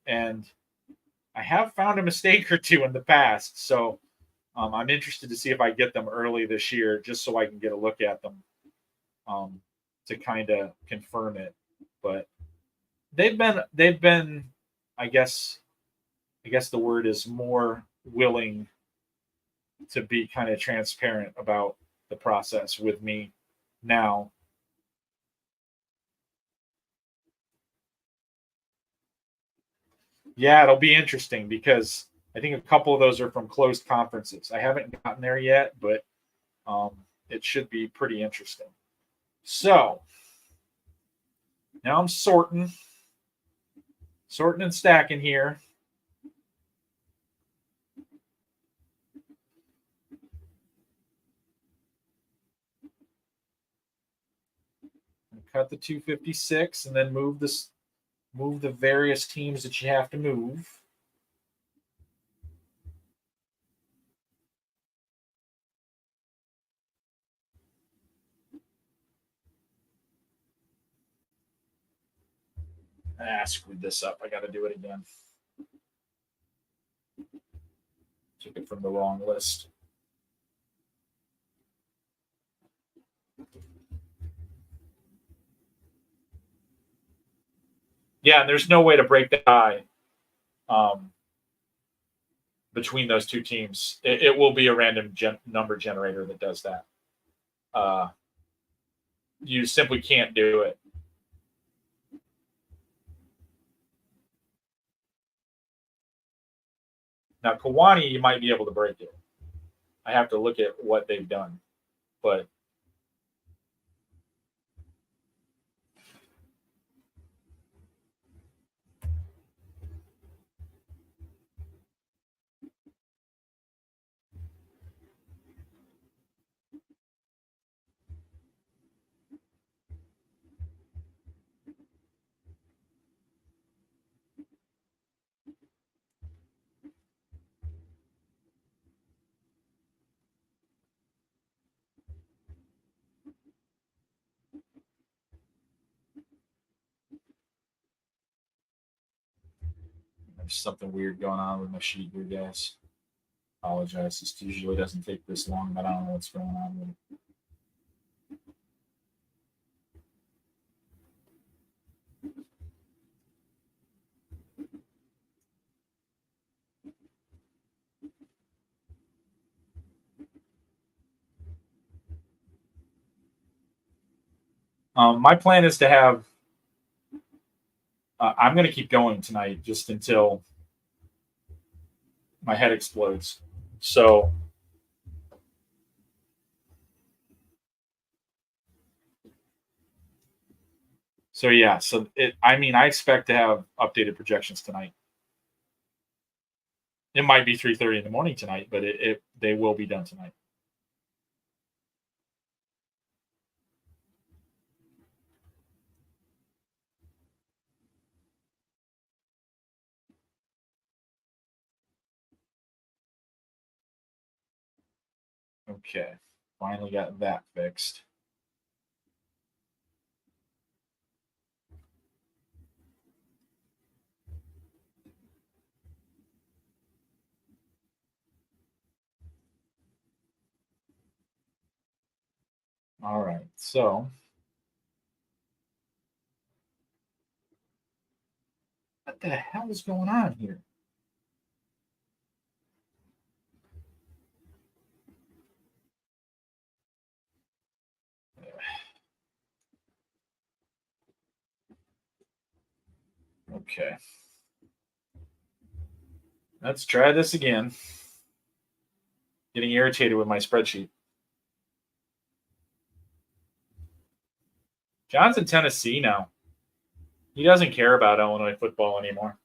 And I have found a mistake or two in the past. So I'm interested to see if I get them early this year, just so I can get a look at them to kind of confirm it. But they've been, I guess the word is more willing to be kind of transparent about the process with me now. Yeah, it'll be interesting because I think a couple of those are from closed conferences. I haven't gotten there yet, but it should be pretty interesting. So now I'm sorting and stacking here. Cut the 256 and then move the various teams that you have to move. Screwed this up. I got to do it again. Took it from the wrong list. Yeah, and there's no way to break the tie between those two teams. It will be a random number generator that does that. You simply can't do it. Now, Kiwani, you might be able to break it. I have to look at what they've done. But there's something weird going on with my sheet here, guys. Apologize. This usually doesn't take this long, but I don't know what's going on with it. My plan is to have. I'm going to keep going tonight just until my head explodes. So yeah. So I expect to have updated projections tonight. It might be 3:30 in the morning tonight, but they will be done tonight. Okay, finally got that fixed. All right, so what the hell is going on here? Okay. Let's try this again. Getting irritated with my spreadsheet. John's in Tennessee now. He doesn't care about Illinois football anymore.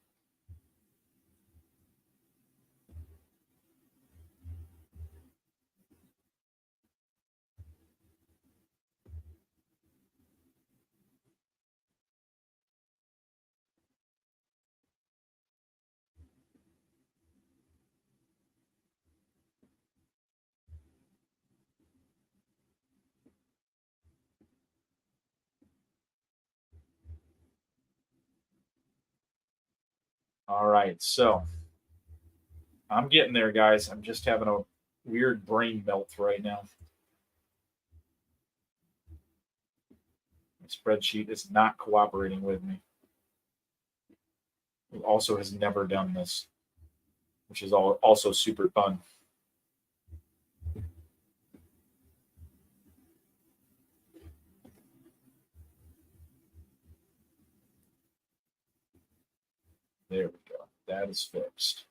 All right, so I'm getting there, guys. I'm just having a weird brain melt right now. My spreadsheet is not cooperating with me. who also has never done this, which is also super fun. There we go. That is fixed.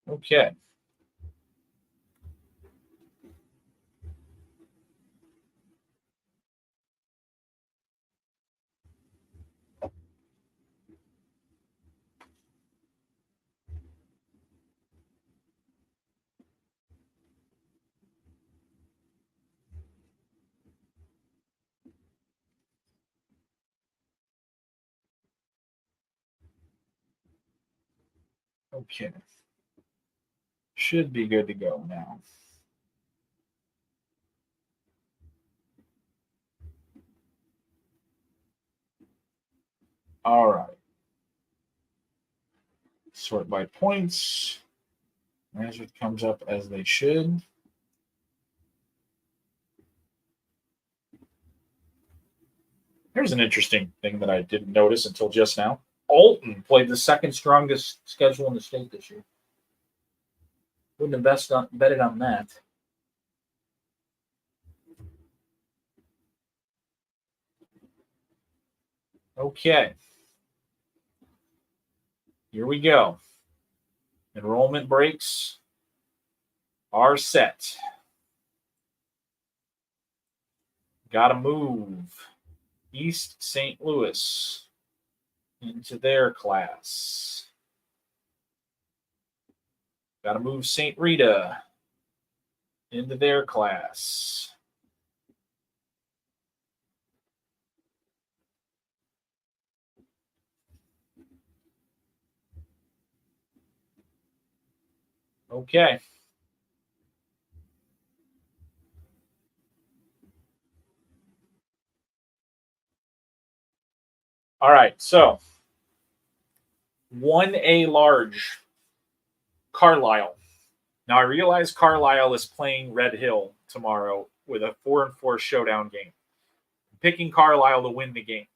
Okay. Okay. Should be good to go now. All right. Sort by points. As it comes up as they should. Here's an interesting thing that I didn't notice until just now. Alton played the second strongest schedule in the state this year. Wouldn't have betted on that. Okay. Here we go. Enrollment breaks are set. Got to move East St. Louis into their class. Got to move St. Rita into their class. Okay. All right, so 1A large, Carlisle. Now I realize Carlisle is playing Red Hill tomorrow with a 4-4 showdown game. I'm picking Carlisle to win the game.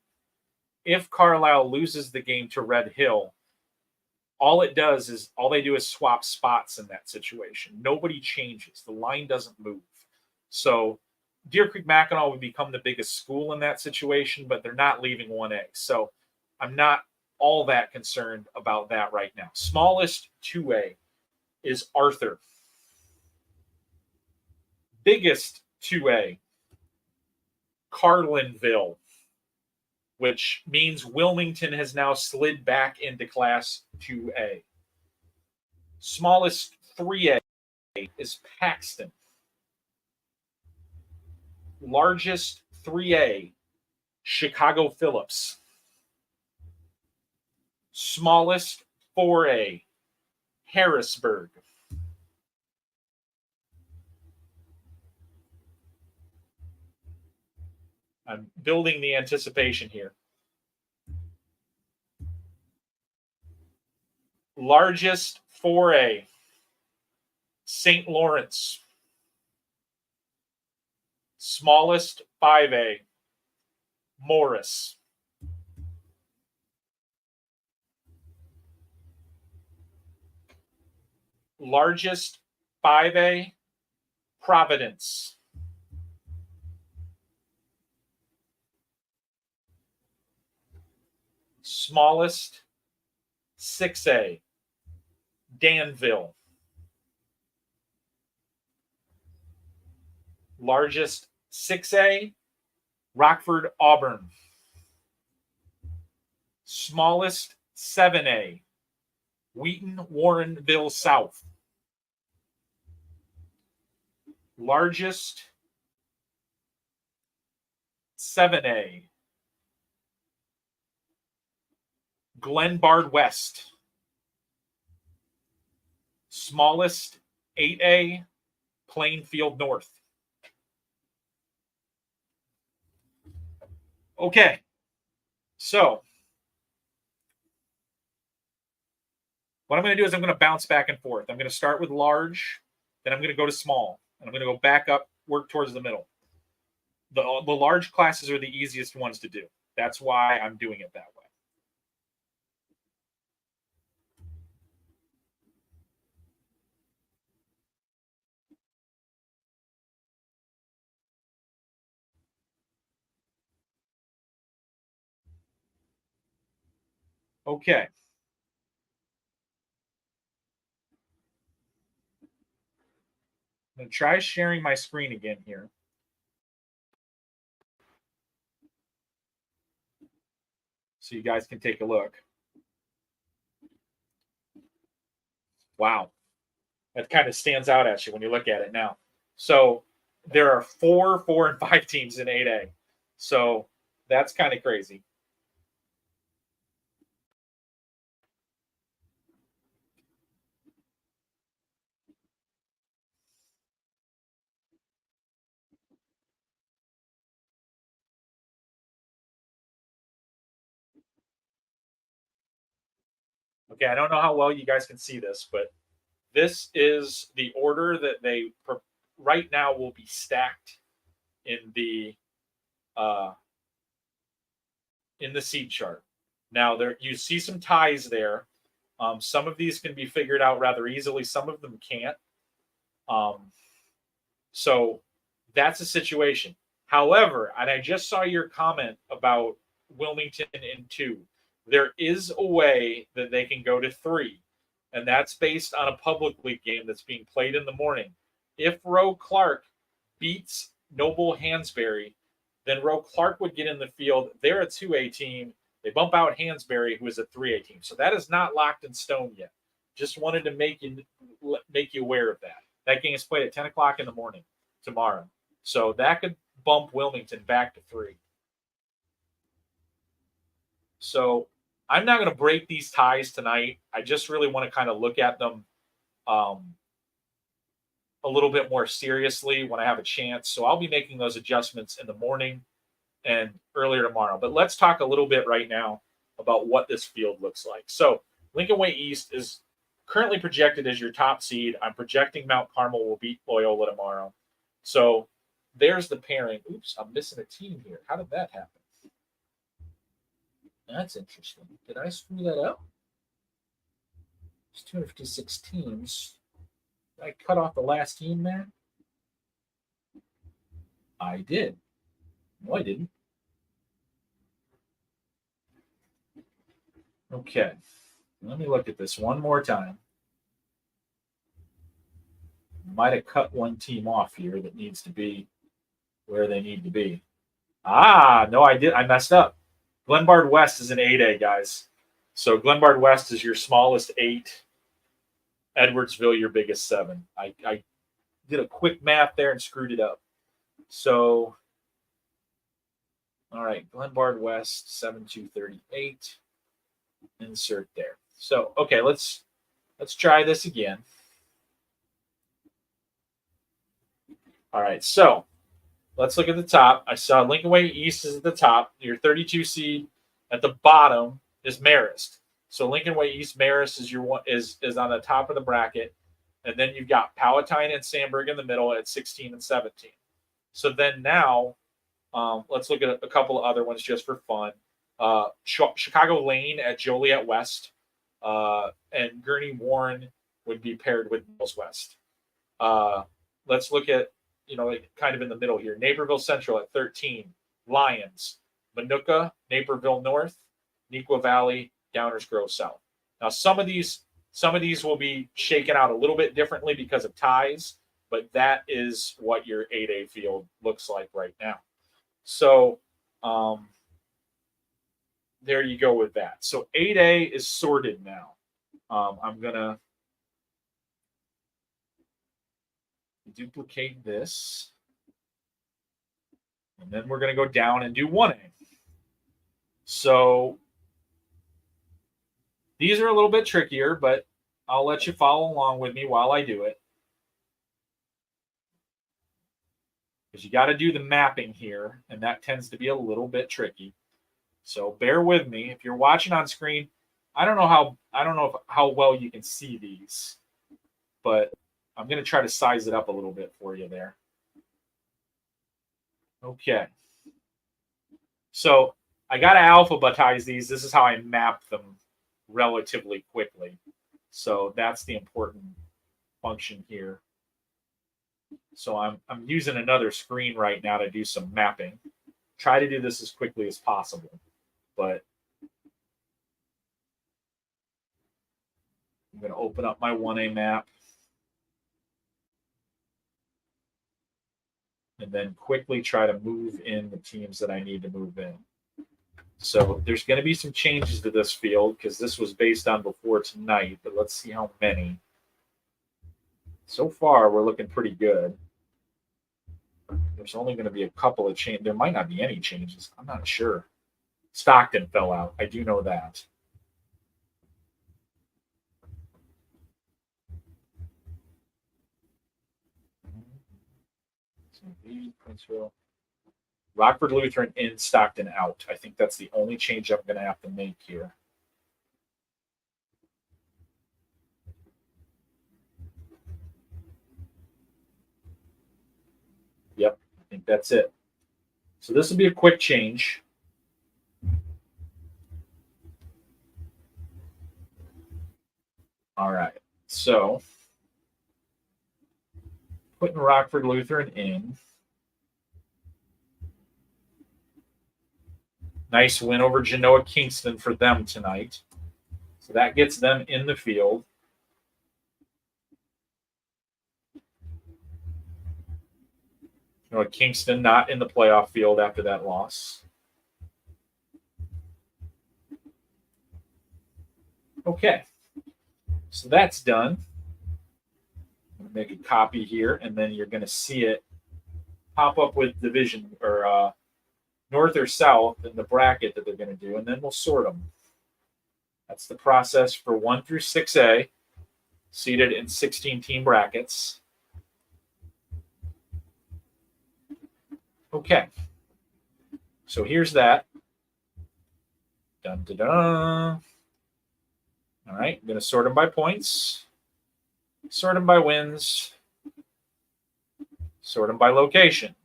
If Carlisle loses the game to Red Hill, all they do is swap spots in that situation. Nobody changes. The line doesn't move. So Deer Creek Mackinac would become the biggest school in that situation, but they're not leaving 1A. So I'm not all that concerned about that right now. Smallest 2A is Arthur. Biggest 2A, Carlinville, which means Wilmington has now slid back into Class 2A. Smallest 3A is Paxton. Largest 3A, Chicago Phillips. Smallest 4A, Harrisburg. I'm building the anticipation here. Largest 4A, St. Lawrence. Smallest 5A, Morris. Largest 5A, Providence. Smallest 6A, Danville. Largest 6A, Rockford, Auburn. Smallest 7A, Wheaton, Warrenville South. Largest 7A, Glenbard West. Smallest 8A, Plainfield North. Okay, so What I'm going to do is I'm going to bounce back and forth. I'm going to start with large, then I'm going to go to small, and I'm going to go back up, work towards the middle. The large classes are the easiest ones to do. That's why I'm doing it that way. Okay. I'm going to try sharing my screen again here. So you guys can take a look. Wow. That kind of stands out at you when you look at it now. So there are 4, 4, and 5 teams in 8A. So that's kind of crazy. Okay, I don't know how well you guys can see this, but this is the order that they right now will be stacked in the seed chart. Now there you see some ties there. Some of these can be figured out rather easily. Some of them can't. So that's a situation. However, and I just saw your comment about Wilmington in 2. There is a way that they can go to 3, and that's based on a public league game that's being played in the morning. If Roe Clark beats Noble Hansberry, then Roe Clark would get in the field. They're a 2A team. They bump out Hansberry, who is a 3A team. So that is not locked in stone yet. Just wanted to make you aware of that. That game is played at 10 o'clock in the morning tomorrow. So that could bump Wilmington back to 3. So I'm not going to break these ties tonight. I just really want to kind of look at them a little bit more seriously when I have a chance. So I'll be making those adjustments in the morning and earlier tomorrow. But let's talk a little bit right now about what this field looks like. So Lincoln Way East is currently projected as your top seed. I'm projecting Mount Carmel will beat Loyola tomorrow. So there's the pairing. Oops, I'm missing a team here. How did that happen? That's interesting. Did I screw that up? It's 256 teams. Did I cut off the last team there? I did. No, I didn't. Okay. Let me look at this one more time. Might have cut one team off here that needs to be where they need to be. No, I did. I messed up. Glenbard West is an 8A, guys. So Glenbard West is your smallest 8. Edwardsville, your biggest 7. I did a quick math there and screwed it up. So, all right, Glenbard West, 7238. Insert there. So, okay, let's try this again. All right, so let's look at the top. I saw Lincoln Way East is at the top. Your 32 seed at the bottom is Marist. So Lincoln Way East Marist is your one is on the top of the bracket, and then you've got Palatine and Sandburg in the middle at 16 and 17. So then now, let's look at a couple of other ones just for fun. Chicago Lane at Joliet West, and Gurney Warren would be paired with Mills West. Let's look at kind of in the middle here. Naperville Central at 13, Lions, Manuka, Naperville North, Neuqua Valley, Downers Grove South. Now some of these will be shaken out a little bit differently because of ties, but that is what your 8A field looks like right now. So there you go with that. So 8A is sorted now. I'm gonna duplicate this, and then we're going to go down and do 1A. So these are a little bit trickier, but I'll let you follow along with me while I do it, because you got to do the mapping here, and that tends to be a little bit tricky. So bear with me. If you're watching on screen, I don't know how well you can see these, but I'm going to try to size it up a little bit for you there. Okay. So I got to alphabetize these. This is how I map them relatively quickly. So that's the important function here. So I'm using another screen right now to do some mapping. Try to do this as quickly as possible, but I'm going to open up my 1A map and then quickly try to move in the teams that I need to move in. So there's going to be some changes to this field because this was based on before tonight, but let's see how many. So far, we're looking pretty good. There's only going to be a couple of changes. There might not be any changes. I'm not sure. Stockton fell out. I do know that. Princeville. Rockford Lutheran in, Stockton out. I think that's the only change I'm going to have to make here. Yep, I think that's it. So this will be a quick change. All right, so putting Rockford Lutheran in. Nice win over Genoa Kingston for them tonight. So that gets them in the field. Genoa Kingston not in the playoff field after that loss. Okay. So that's done. I'm going to make a copy here, and then you're going to see it pop up with division or north or south in the bracket that they're going to do, and then we'll sort them. That's the process for 1 through 6A, seated in 16-team brackets. Okay. So here's that. Dun, dun, dun. All right, I'm going to sort them by points, sort them by wins, sort them by location.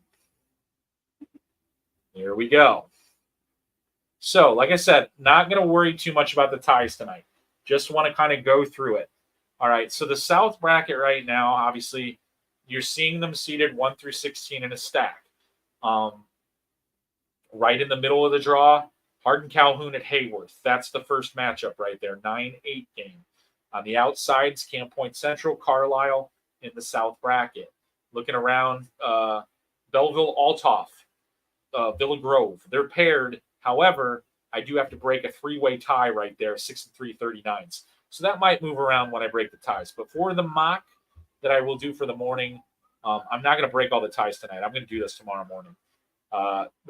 Here we go. So, like I said, not going to worry too much about the ties tonight. Just want to kind of go through it. All right, so the South bracket right now, obviously, you're seeing them seated 1 through 16 in a stack. Right in the middle of the draw, Hardin Calhoun at Hayworth. That's the first matchup right there, 9-8 game. On the outsides, Camp Point Central, Carlisle in the South bracket. Looking around, Belleville, Altoff, Villa Grove. They're paired. However, I do have to break a three-way tie right there, 6 and 3 39s. So that might move around when I break the ties. But for the mock that I will do for the morning, I'm not going to break all the ties tonight. I'm going to do this tomorrow morning.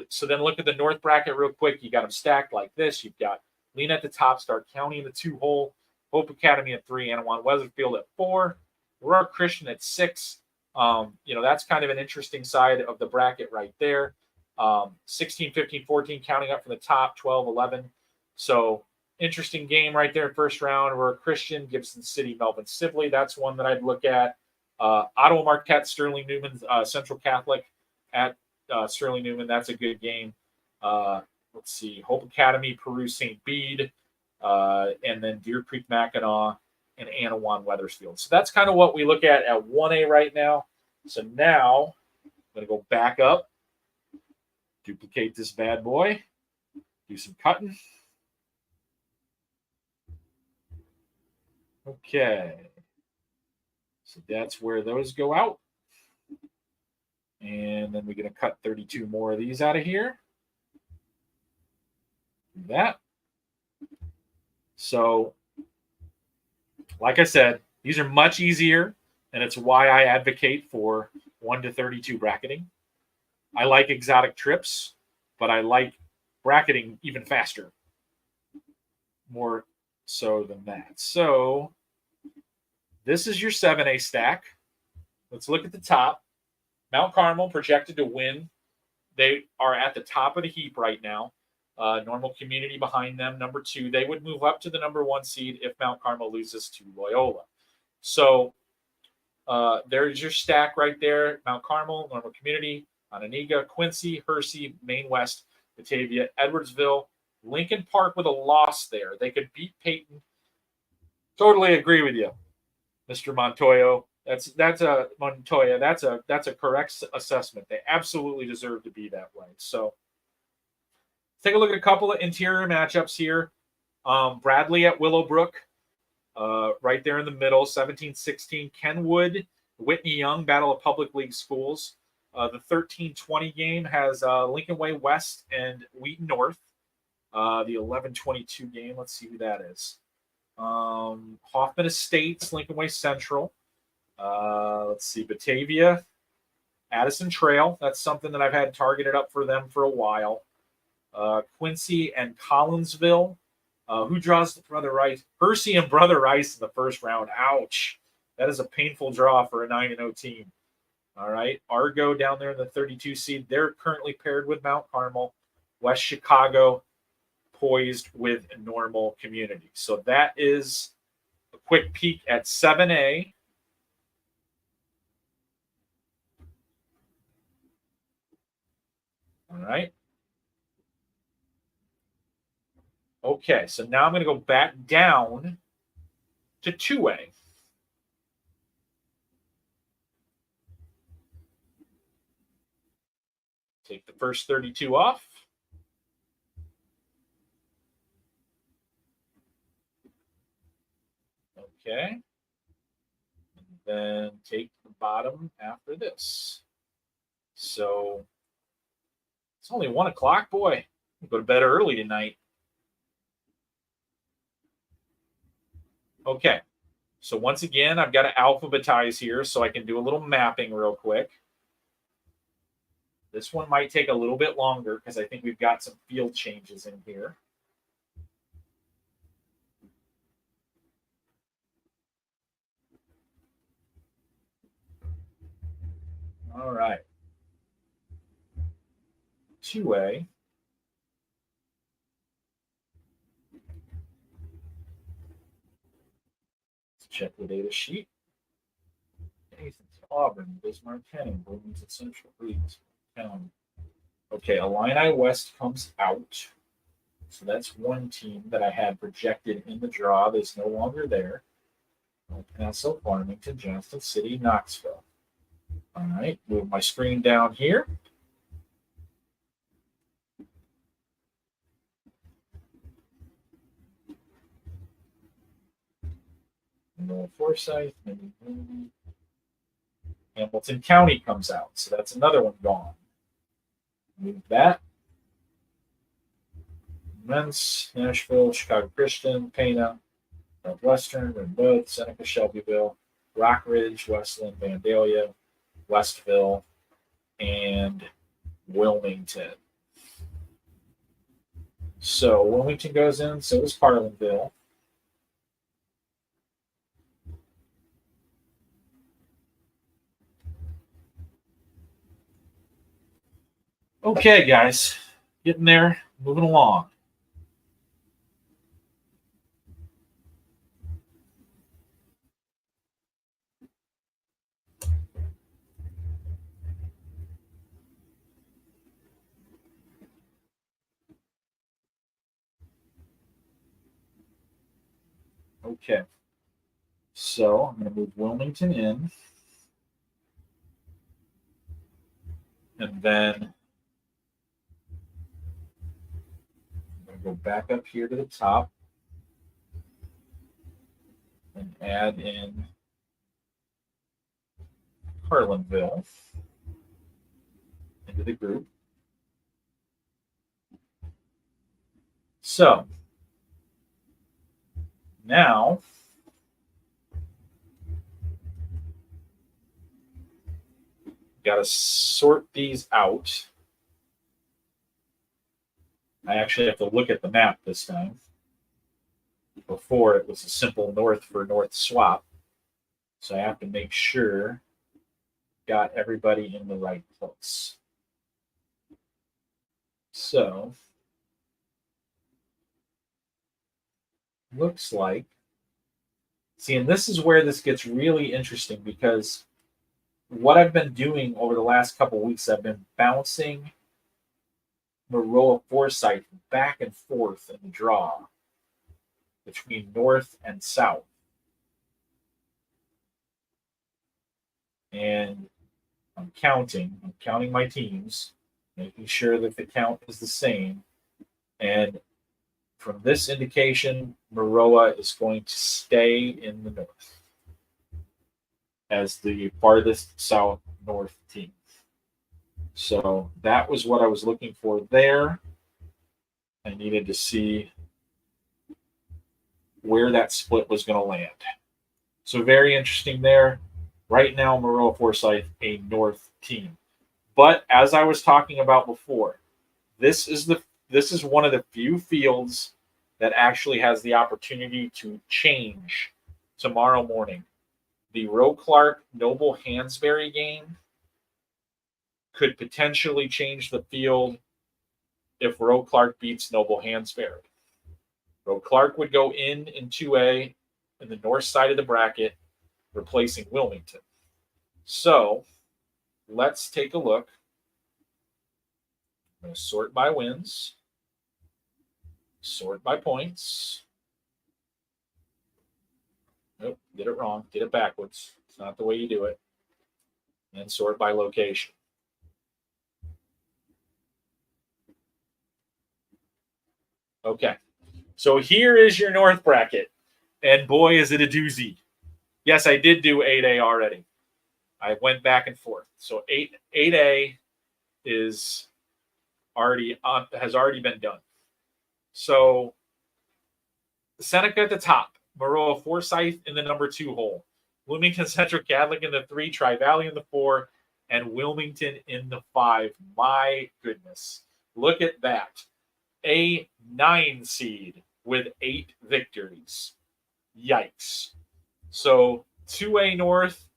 So then look at the North bracket real quick. You got them stacked like this. You've got Lena at the top, Stark County in the 2-hole, Hope Academy at 3, Anawan Weatherfield at 4, Aurora Christian at 6. That's kind of an interesting side of the bracket right there. 16, 15, 14 counting up from the top, 12, 11. So interesting game right there, first round. Aurora Christian, Gibson City, Melvin Sibley. That's one that I'd look at. Ottawa Marquette, Sterling Newman, Central Catholic at Sterling Newman. That's a good game. Let's see. Hope Academy, Peru St. Bede, and then Deer Creek Mackinac and Anawan Weathersfield. So that's kind of what we look at 1A right now. So now I'm going to go back up, duplicate this bad boy, do some cutting. Okay. So that's where those go out. And then we're going to cut 32 more of these out of here. Do that. So, like I said, these are much easier, and it's why I advocate for 1 to 32 bracketing. I like exotic trips, but I like bracketing even faster. More so than that. So, this is your 7A stack. Let's look at the top. Mount Carmel projected to win. They are at the top of the heap right now. Normal Community behind them, number 2. They would move up to the number 1 seed if Mount Carmel loses to Loyola. So there's your stack right there. Mount Carmel, Normal Community, Onondaga, Quincy, Hersey, Maine West, Batavia, Edwardsville, Lincoln Park with a loss there. They could beat Peyton. Totally agree with you, Mr. Montoya. That's a correct assessment. They absolutely deserve to be that way. So take a look at a couple of interior matchups here. Bradley at Willowbrook, right there in the middle, 17-16. Kenwood, Whitney Young, Battle of Public League Schools. The 13-20 game has Lincoln Way West and Wheaton North. The 11-22 game, let's see who that is. Hoffman Estates, Lincoln Way Central. Let's see, Batavia, Addison Trail. That's something that I've had targeted up for them for a while. Quincy and Collinsville. Who draws the Brother Rice? Hersey and Brother Rice in the first round. Ouch. That is a painful draw for a 9-0 team. All right. Argo down there in the 32 seed. They're currently paired with Mount Carmel. West Chicago poised with Normal Community. So that is a quick peek at 7A. All right. Okay, so now I'm going to go back down to 2A. Take the first 32 off. Okay. And then take the bottom after this. So it's only 1 o'clock. Boy, I'll go to bed early tonight. Okay. So once again, I've got to alphabetize here so I can do a little mapping real quick. This one might take a little bit longer because I think we've got some field changes in here. All right. 2A. Let's check the data sheet. Athens, Auburn, Bismarck County, Bloomington Central, Reeves County. Okay, Illini West comes out. So that's one team that I had projected in the draw that's no longer there. El Paso, Farmington, Johnston City, Knoxville. All right, move my screen down here. North Forsyth, Hamilton County comes out, so that's another one gone. Move that. Men's, Nashville, Chicago Christian, Pana, Northwestern, Redwood, Seneca, Shelbyville, Rock Ridge, Westland, Vandalia, Westville, and Wilmington. So Wilmington goes in, so does Carlinville. Okay, guys, getting there, moving along. Okay, so I'm going to move Wilmington in, and then I'm going to go back up here to the top and add in Carlinville into the group. So now got to sort these out. I actually have to look at the map this time. Before it was a simple north for north swap. So I have to make sure got everybody in the right place. So looks like, see, and this is where this gets really interesting because what I've been doing over the last couple weeks, I've been bouncing Maroa Forsyth back and forth in the draw between north and south. And I'm counting my teams, making sure that the count is the same. And from this indication, Maroa is going to stay in the north as the farthest south north team. So that was what I was looking for there. I needed to see where that split was going to land. So very interesting there. Right now, Maroa Forsyth, a north team. But as I was talking about before, this is one of the few fields that actually has the opportunity to change tomorrow morning. The Roe Clark Noble Hansberry game could potentially change the field if Roe Clark beats Noble Hansberry. Roe Clark would go in 2A in the north side of the bracket, replacing Wilmington. So let's take a look. I'm going to sort by wins, sort by points. Nope, did it wrong. Did it backwards. It's not the way you do it. And sort by location. Okay, so here is your north bracket. And boy, is it a doozy. Yes, I did do 8A already. I went back and forth. So 8A is has already been done. So Seneca at the top, Maroa Forsyth in the number 2 hole, Bloomington Central Catholic in the 3, Tri-Valley in the 4, and Wilmington in the 5. My goodness, look at that. A 9 seed with 8 victories. Yikes. So 2A North,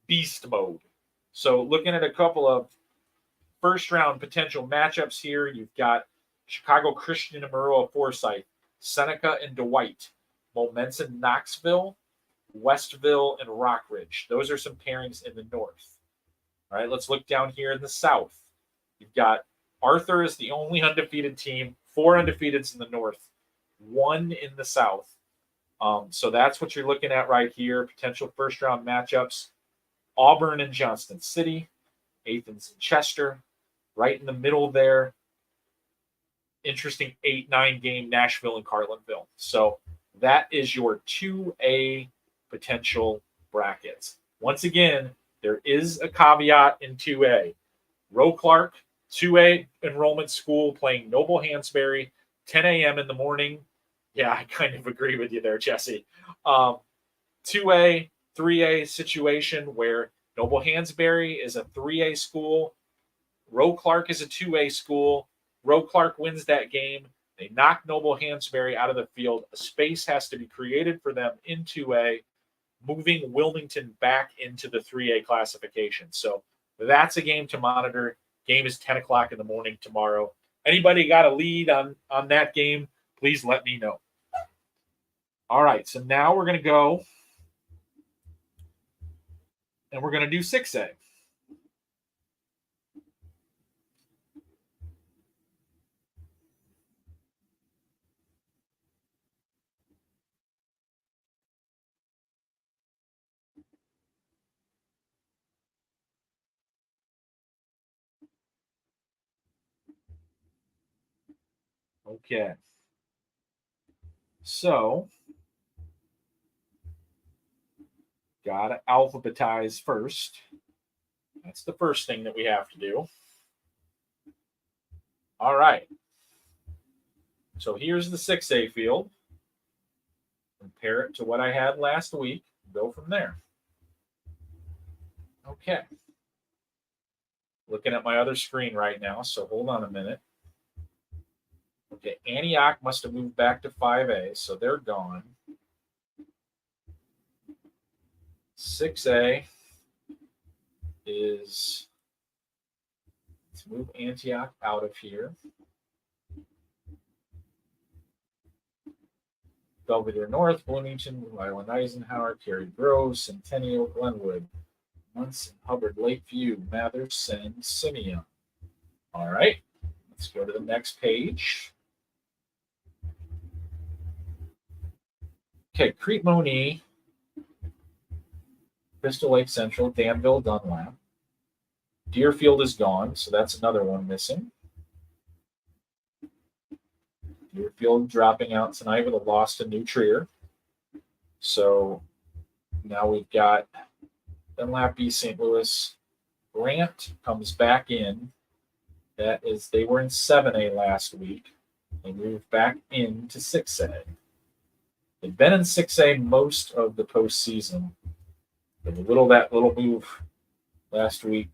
beast mode. So looking at a couple of first round potential matchups here, you've got Chicago Christian and Maroa Forsyth, Seneca and Dwight, Momenson Knoxville, Westville and Rockridge. Those are some pairings in the north. All right, let's look down here in the south. You've got Arthur is the only undefeated team, 4 undefeateds in the north, 1 in the south. So that's what you're looking at right here. Potential first round matchups. Auburn and Johnston City, Athens and Chester, right in the middle there. Interesting 8-9 game, Nashville and Carlinville. So that is your 2A potential brackets. Once again, there is a caveat in 2A. Roe Clark, 2A enrollment school playing Noble Hansberry, 10 a.m. in the morning. Yeah, I kind of agree with you there, Jesse. 2A, 3A situation where Noble Hansberry is a 3A school. Roe Clark is a 2A school. Roe Clark wins that game. They knock Noble Hansberry out of the field. A space has to be created for them in 2A, moving Wilmington back into the 3A classification. So that's a game to monitor. Game is 10 o'clock in the morning tomorrow. Anybody got a lead on that game, please let me know. All right, so now we're going to go and we're going to do 6A. Okay. So, got to alphabetize first. That's the first thing that we have to do. All right. So here's the 6A field. Compare it to what I had last week. Go from there. Okay. Looking at my other screen right now, so hold on a minute. Okay, Antioch must have moved back to 5A, so they're gone. 6A is, let's move Antioch out of here. Belvedere North, Bloomington, Island Eisenhower, Cary Grove, Centennial, Glenwood, Munson, Hubbard, Lakeview, Mathers, and Simeon. All right, let's go to the next page. Okay, Crete Monee, Crystal Lake Central, Danville, Dunlap. Deerfield is gone, so that's another one missing. Deerfield dropping out tonight with a loss to New Trier. So now we've got Dunlap, East St. Louis. Grant comes back in. That is, they were in 7A last week. They moved back into 6A. They've been in 6A most of the postseason. But that little move last week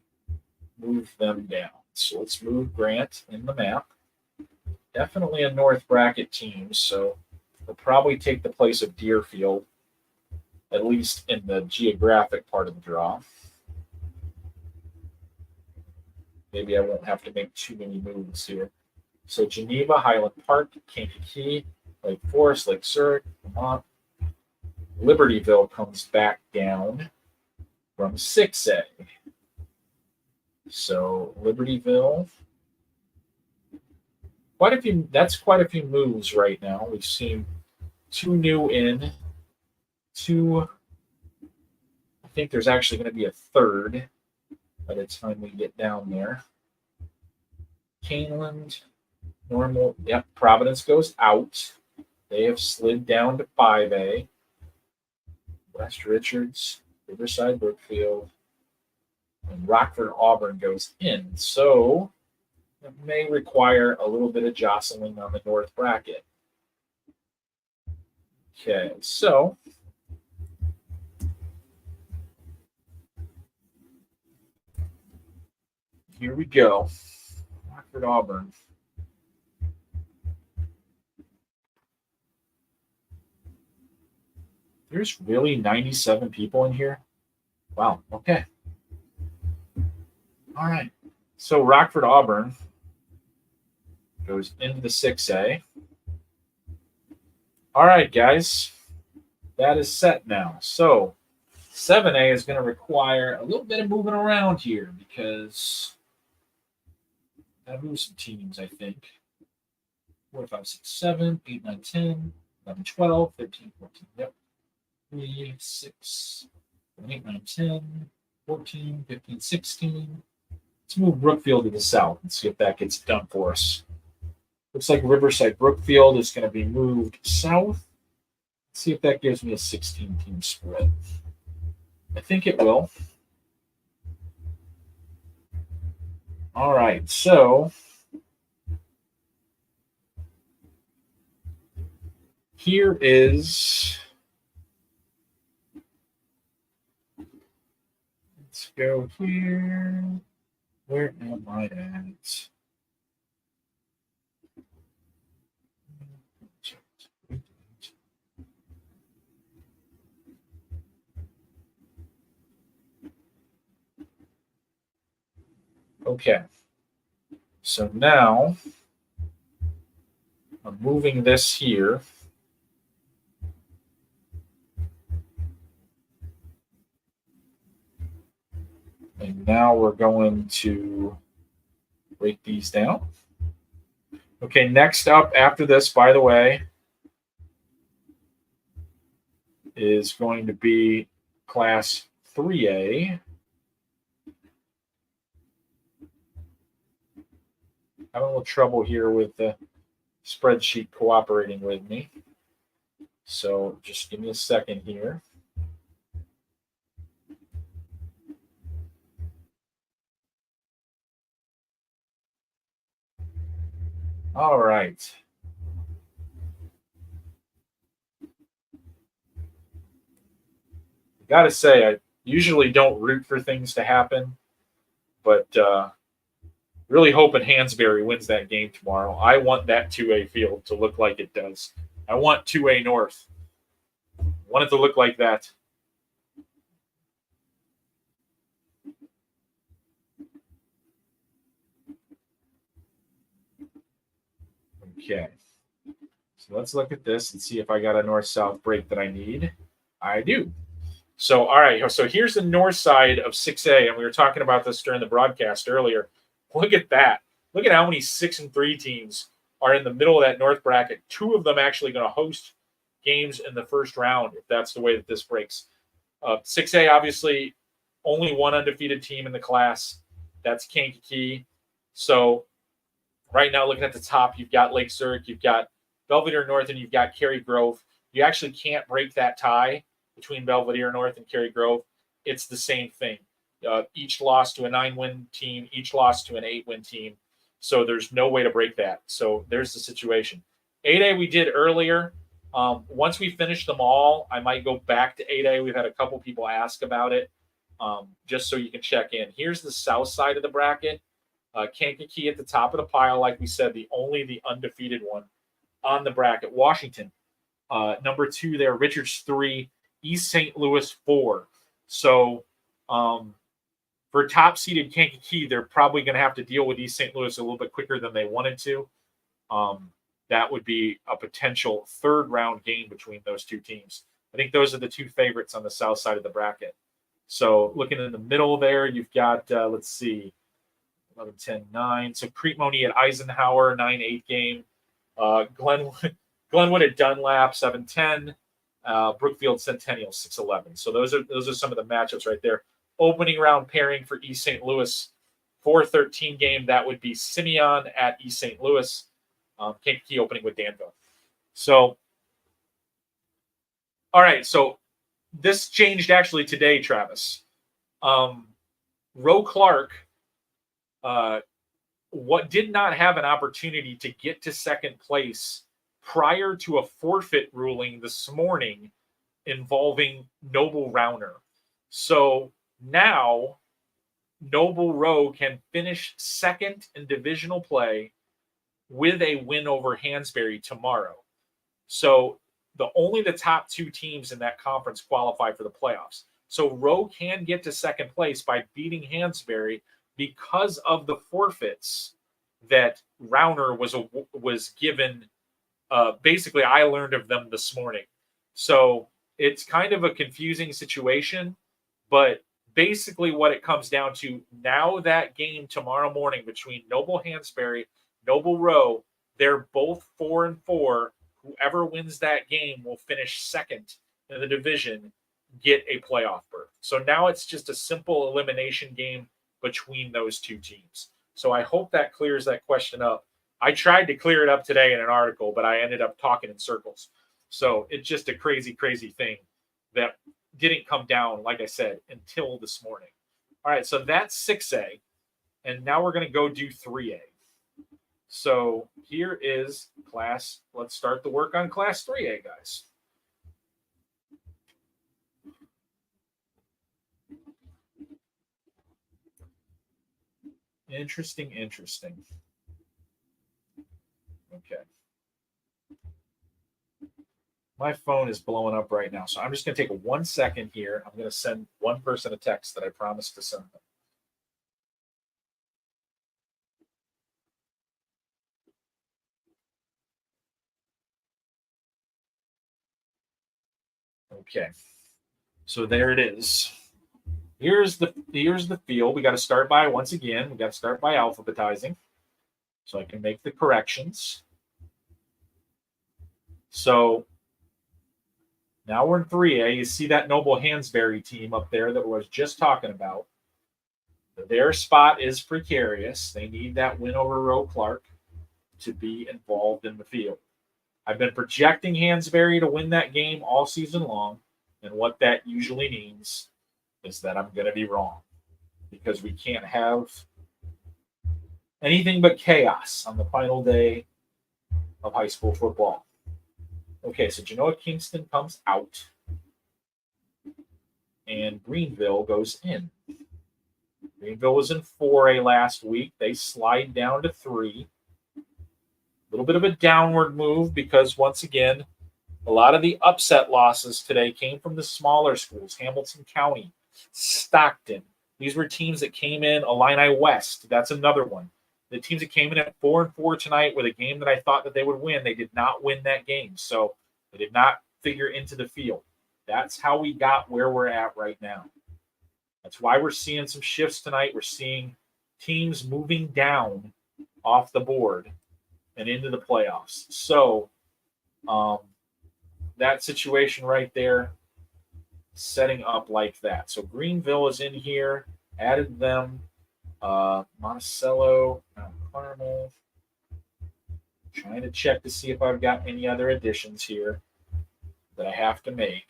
moved them down. So let's move Grant in the map. Definitely a North bracket team, so they'll probably take the place of Deerfield, at least in the geographic part of the draw. Maybe I won't have to make too many moves here. So Geneva, Highland Park, Kankakee, Lake Forest, Lake Zurich, Vermont. Libertyville comes back down from 6A. So Libertyville, that's quite a few moves right now. We've seen 2 new in, 2. I think there's actually going to be a third by the time we get down there. Caneland, normal. Yep, Providence goes out. They have slid down to 5A. West Richards, Riverside, Brookfield, and Rockford Auburn goes in. So it may require a little bit of jostling on the North bracket. Okay, so here we go. Rockford Auburn. There's really 97 people in here. Wow, okay. All right. So Rockford Auburn goes into the 6A. All right, guys. That is set now. So 7A is going to require a little bit of moving around here because I've moved some teams, I think. 4, 5, 6, 7, 8, 9, 10, 11, 12, 13, 14. Yep. 3, 6, 8, 9, 10, 14, 15, 16. Let's move Brookfield to the south and see if that gets done for us. Looks like Riverside Brookfield is going to be moved south. Let's see if that gives me a 16-team split. I think it will. All right, so here is, let's go here. Where am I at? Okay. So now I'm moving this here. And now we're going to break these down. Okay, next up after this, by the way, is going to be Class 3A. Having a little trouble here with the spreadsheet cooperating with me. So just give me a second here. All right. Got to say, I usually don't root for things to happen, but really hoping Hansberry wins that game tomorrow. I want that 2A field to look like it does. I want 2A North. I want it to look like that. Okay. So let's look at this and see if I got a north-south break that I need. I do. So, all right. So here's the north side of 6A, and we were talking about this during the broadcast earlier. Look at that. Look at how many 6-3 teams are in the middle of that north bracket. 2 of them actually going to host games in the first round, if that's the way that this breaks. 6A, obviously, only one undefeated team in the class. That's Kankakee. So right now, looking at the top, you've got Lake Zurich, you've got Belvedere North, and you've got Cary Grove. You actually can't break that tie between Belvedere North and Cary Grove. It's the same thing. Each lost to a 9-win team, each lost to an 8-win team. So there's no way to break that. So there's the situation. 8A we did earlier. Once we finish them all, I might go back to 8A. We've had a couple people ask about it, just so you can check in. Here's the south side of the bracket. Kankakee at the top of the pile, like we said, the undefeated one on the bracket. Washington, number 2 there. Richards 3. East St. Louis 4. So for top-seeded Kankakee, they're probably going to have to deal with East St. Louis a little bit quicker than they wanted to. That would be a potential third-round game between those two teams. I think those are the 2 favorites on the south side of the bracket. So looking in the middle there, you've got, let's see, 11, 10, 9. So Crete-Money at Eisenhower, 9-8 game. Glenwood at Dunlap, 7-10. Brookfield Centennial, 6-11. So those are some of the matchups right there. Opening round pairing for East St. Louis, 4-13 game. That would be Simeon at East St. Louis. Kankakee opening with Danville. So, all right. So this changed actually today, Travis. Roe Clark did not have an opportunity to get to second place prior to a forfeit ruling this morning involving Noble Rauner. So now Noble Roe can finish second in divisional play with a win over Hansberry tomorrow. So only the top 2 teams in that conference qualify for the playoffs. So Roe can get to second place by beating Hansberry because of the forfeits that Rauner was given. Basically, I learned of them this morning. So it's kind of a confusing situation, but basically what it comes down to now, that game tomorrow morning between Noble Hansberry, Noble Roe, they're both 4-4. Whoever wins that game will finish second in the division, get a playoff berth. So now it's just a simple elimination game between those 2 teams. So I hope that clears that question up. I tried to clear it up today in an article, but I ended up talking in circles. So it's just a crazy, crazy thing that didn't come down, like I said, until this morning. All right, so that's 6A. And now we're going to go do 3A. So here is class. Let's start the work on class 3A, guys. Interesting. Okay. My phone is blowing up right now, so I'm just going to take 1 second here. I'm going to send one person a text that I promised to send them. Okay. So there it is. Here's the field. We got to start by, once again, we got to start by alphabetizing so I can make the corrections. So now we're in 3A. You see that Noble Hansberry team up there that I was just talking about. Their spot is precarious. They need that win over Roe Clark to be involved in the field. I've been projecting Hansberry to win that game all season long, and what that usually means is that I'm going to be wrong because we can't have anything but chaos on the final day of high school football. Okay, so Genoa Kingston comes out and Greenville goes in. Greenville was in 4A last week. They slide down to 3. A little bit of a downward move because, once again, a lot of the upset losses today came from the smaller schools. Hamilton County, Stockton. These were teams that came in. Illini West, that's another one. The teams that came in at 4-4 tonight with a game that I thought that they would win, they did not win that game. So they did not figure into the field. That's how we got where we're at right now. That's why we're seeing some shifts tonight. We're seeing teams moving down off the board and into the playoffs. So that situation right there, setting up like that. So Greenville is in here, added them. Monticello, Mount Carmel. Trying to check to see if I've got any other additions here that I have to make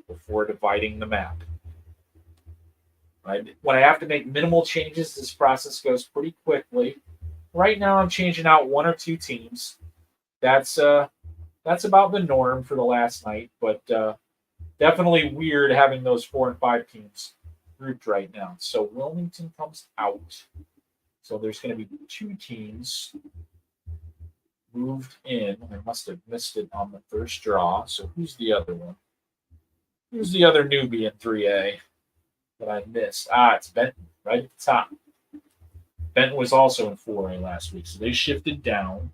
before dividing the map. Right? When I have to make minimal changes, this process goes pretty quickly. Right now, I'm changing out 1 or 2 teams. That's about the norm for the last night, but definitely weird having those 4 and 5 teams grouped right now. So Wilmington comes out. So there's going to be 2 teams moved in. I must have missed it on the first draw. So who's the other one? Who's the other newbie in 3A that I missed? It's Benton, right at the top. Benton was also in 4A last week, so they shifted down.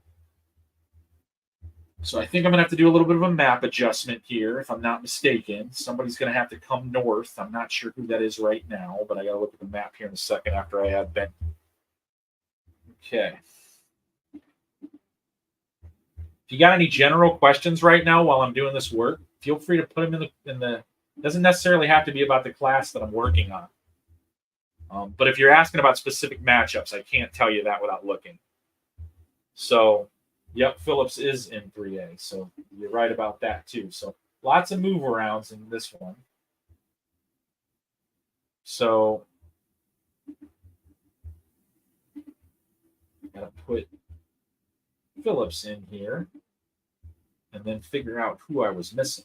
So I think I'm going to have to do a little bit of a map adjustment here, if I'm not mistaken. Somebody's going to have to come north. I'm not sure who that is right now, but I got to look at the map here in a second after I add Benton. Okay. If you got any general questions right now while I'm doing this work, feel free to put them in the. It doesn't necessarily have to be about the class that I'm working on. But if you're asking about specific matchups, I can't tell you that without looking. So, yep, Phillips is in 3A. So you're right about that too. So lots of move arounds in this one. So gotta put Phillips in here and then figure out who I was missing.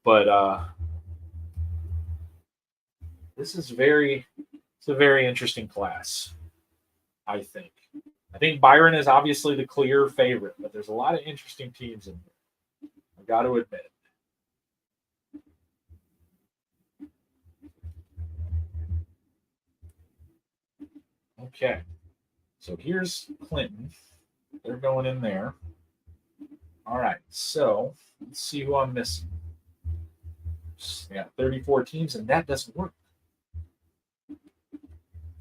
But this is a very interesting class, I think. I think Byron is obviously the clear favorite, but there's a lot of interesting teams in here. I got to admit. Okay. So here's Clinton. They're going in there. All right. So let's see who I'm missing. I got 34 teams, and that doesn't work.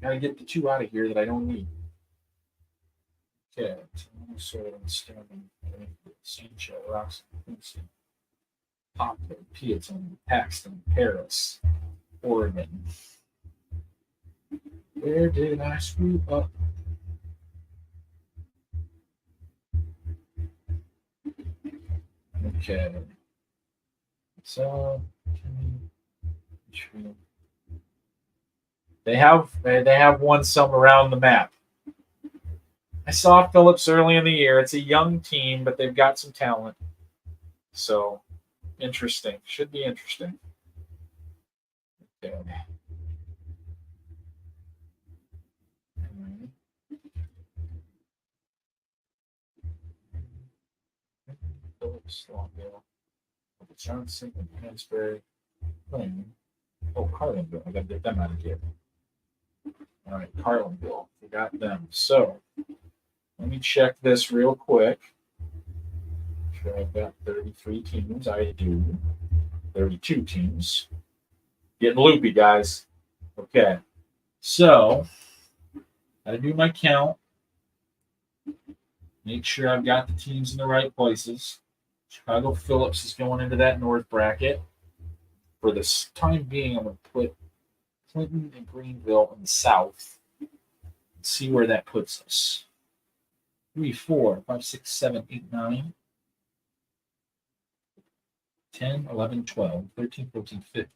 Got to get the 2 out of here that I don't need. Okay. Sancho, Roxon, Winston, Poplar, Piaton, Paxton, Paris, Oregon. Where did I screw up? Okay. So they have won some around the map. I saw Phillips early in the year. It's a young team, but they've got some talent. So interesting. Should be interesting. Okay. Phillips, Longdale, Johnson, Hansberry, Plain. Oh, Carlinville. I got to get them out of here. All right, Carlinville. We got them. So let me check this real quick. Sure, I've got 33 teams. I do. 32 teams. Getting loopy, guys. Okay. So gotta do my count. Make sure I've got the teams in the right places. Chicago Phillips is going into that north bracket. For this time being, I'm going to put Clinton and Greenville in the south. Let's see where that puts us. 3, 4, 5, 6, 7, 8, 9, 10, 11, 12, 13, 14, 15.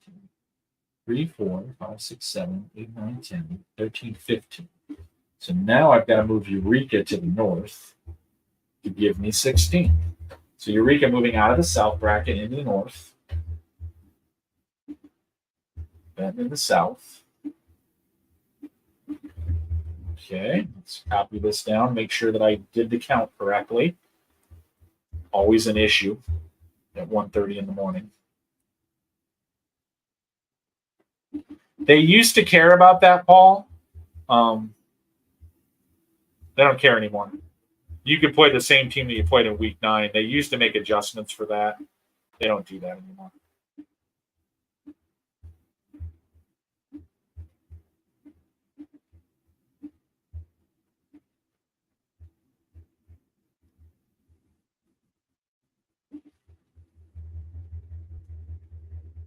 3, 4, 5, 6, 7, 8, 9, 10, 13, 15. So now I've got to move Eureka to the north to give me 16. So Eureka moving out of the south bracket into the north. Then in the south. Okay, let's copy this down, make sure that I did the count correctly. Always an issue at 1:30 in the morning. They used to care about that, Paul. They don't care anymore. You could play the same team that you played in week 9. They used to make adjustments for that. They don't do that anymore.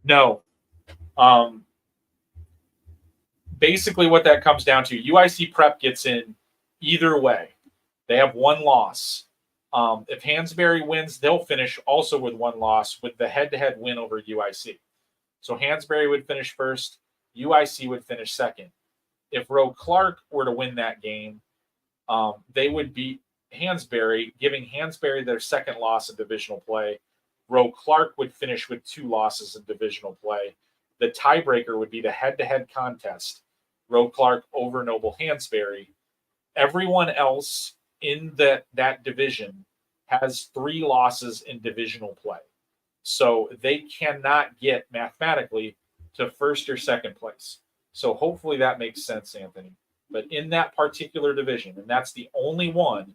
No. Basically, what that comes down to, UIC Prep gets in either way. They have one loss. If Hansberry wins, they'll finish also with one loss with the head-to-head win over UIC. So Hansberry would finish first. UIC would finish second. If Roe Clark were to win that game, they would beat Hansberry, giving Hansberry their second loss in divisional play. Roe Clark would finish with 2 losses in divisional play. The tiebreaker would be the head-to-head contest, Roe Clark over Noble Hansberry. Everyone else in that division has 3 losses in divisional play. So they cannot get mathematically to first or second place. So hopefully that makes sense, Anthony. But in that particular division, and that's the only one,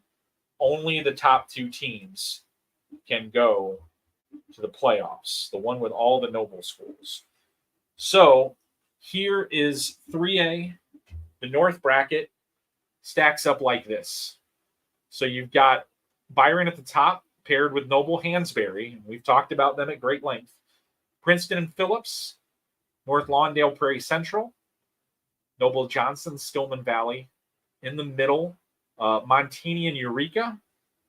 only the top 2 teams can go to the playoffs, the one with all the Noble schools. So here is 3A. The North bracket stacks up like this. So you've got Byron at the top, paired with Noble Hansberry. We've talked about them at great length. Princeton and Phillips, North Lawndale Prairie Central, Noble Johnson, Stillman Valley. In the middle, Montini and Eureka,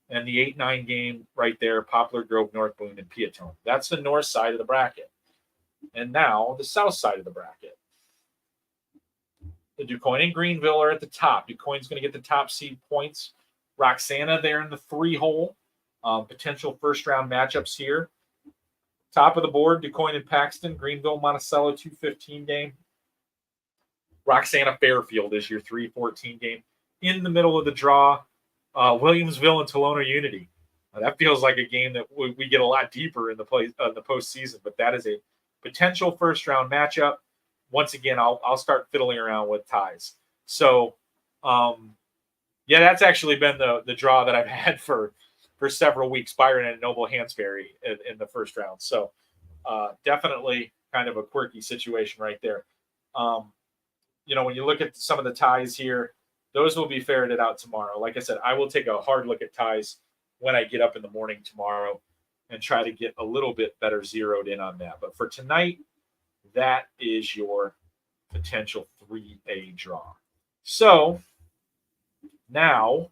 and the 8-9 game right there, Poplar Grove, North Boone, and Piatone. That's the north side of the bracket. And now the south side of the bracket. The DuQuoin and Greenville are at the top. DuQuoin's going to get the top seed points. Roxana there in the 3-hole. Potential first-round matchups here. Top of the board, DuQuoin and Paxton. Greenville, Monticello, 2-15 game. Roxana Fairfield is your 3-14 game. In the middle of the draw, Williamsville and Tolona Unity. That feels like a game that we get a lot deeper in the postseason, but that is a potential first-round matchup. Once again, I'll start fiddling around with ties. So, yeah, that's actually been the draw that I've had for several weeks. Byron and Noble Hansberry in the first round. So, definitely kind of a quirky situation right there. When you look at some of the ties here, those will be ferreted out tomorrow. Like I said, I will take a hard look at ties when I get up in the morning tomorrow and try to get a little bit better zeroed in on that. But for tonight, that is your potential 3A draw. So now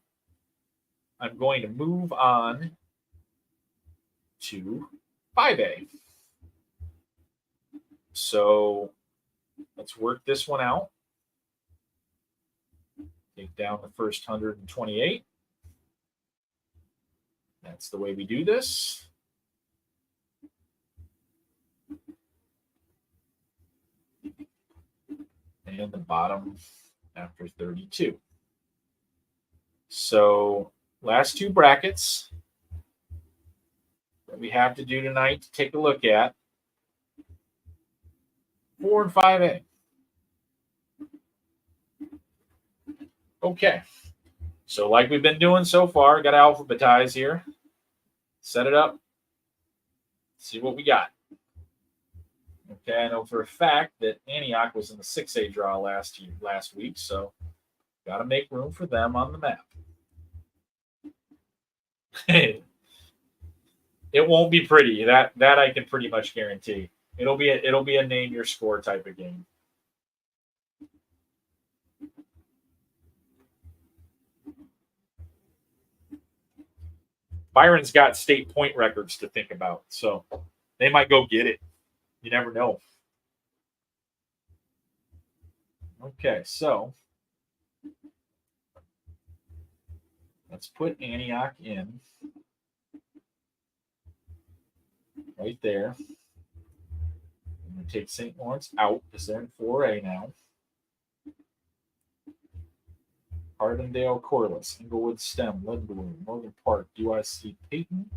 I'm going to move on to 5A. So let's work this one out. Take down the first 128. That's the way we do this. And the bottom after 32. So last 2 brackets that we have to do tonight to take a look at. 4 and 5A. Okay. So like we've been doing so far, got to alphabetize here. Set it up. See what we got. Okay, I know for a fact that Antioch was in the 6A draw last week, so got to make room for them on the map. It won't be pretty. That I can pretty much guarantee. It'll be a name your score type of game. Byron's got state point records to think about, so they might go get it. You never know. Okay, so let's put Antioch in right there. I'm going to take St. Lawrence out because they're in 4A now. Hardendale, Corliss, Inglewood, Stem, Lindblom, Morgan Park, UIC, Peyton,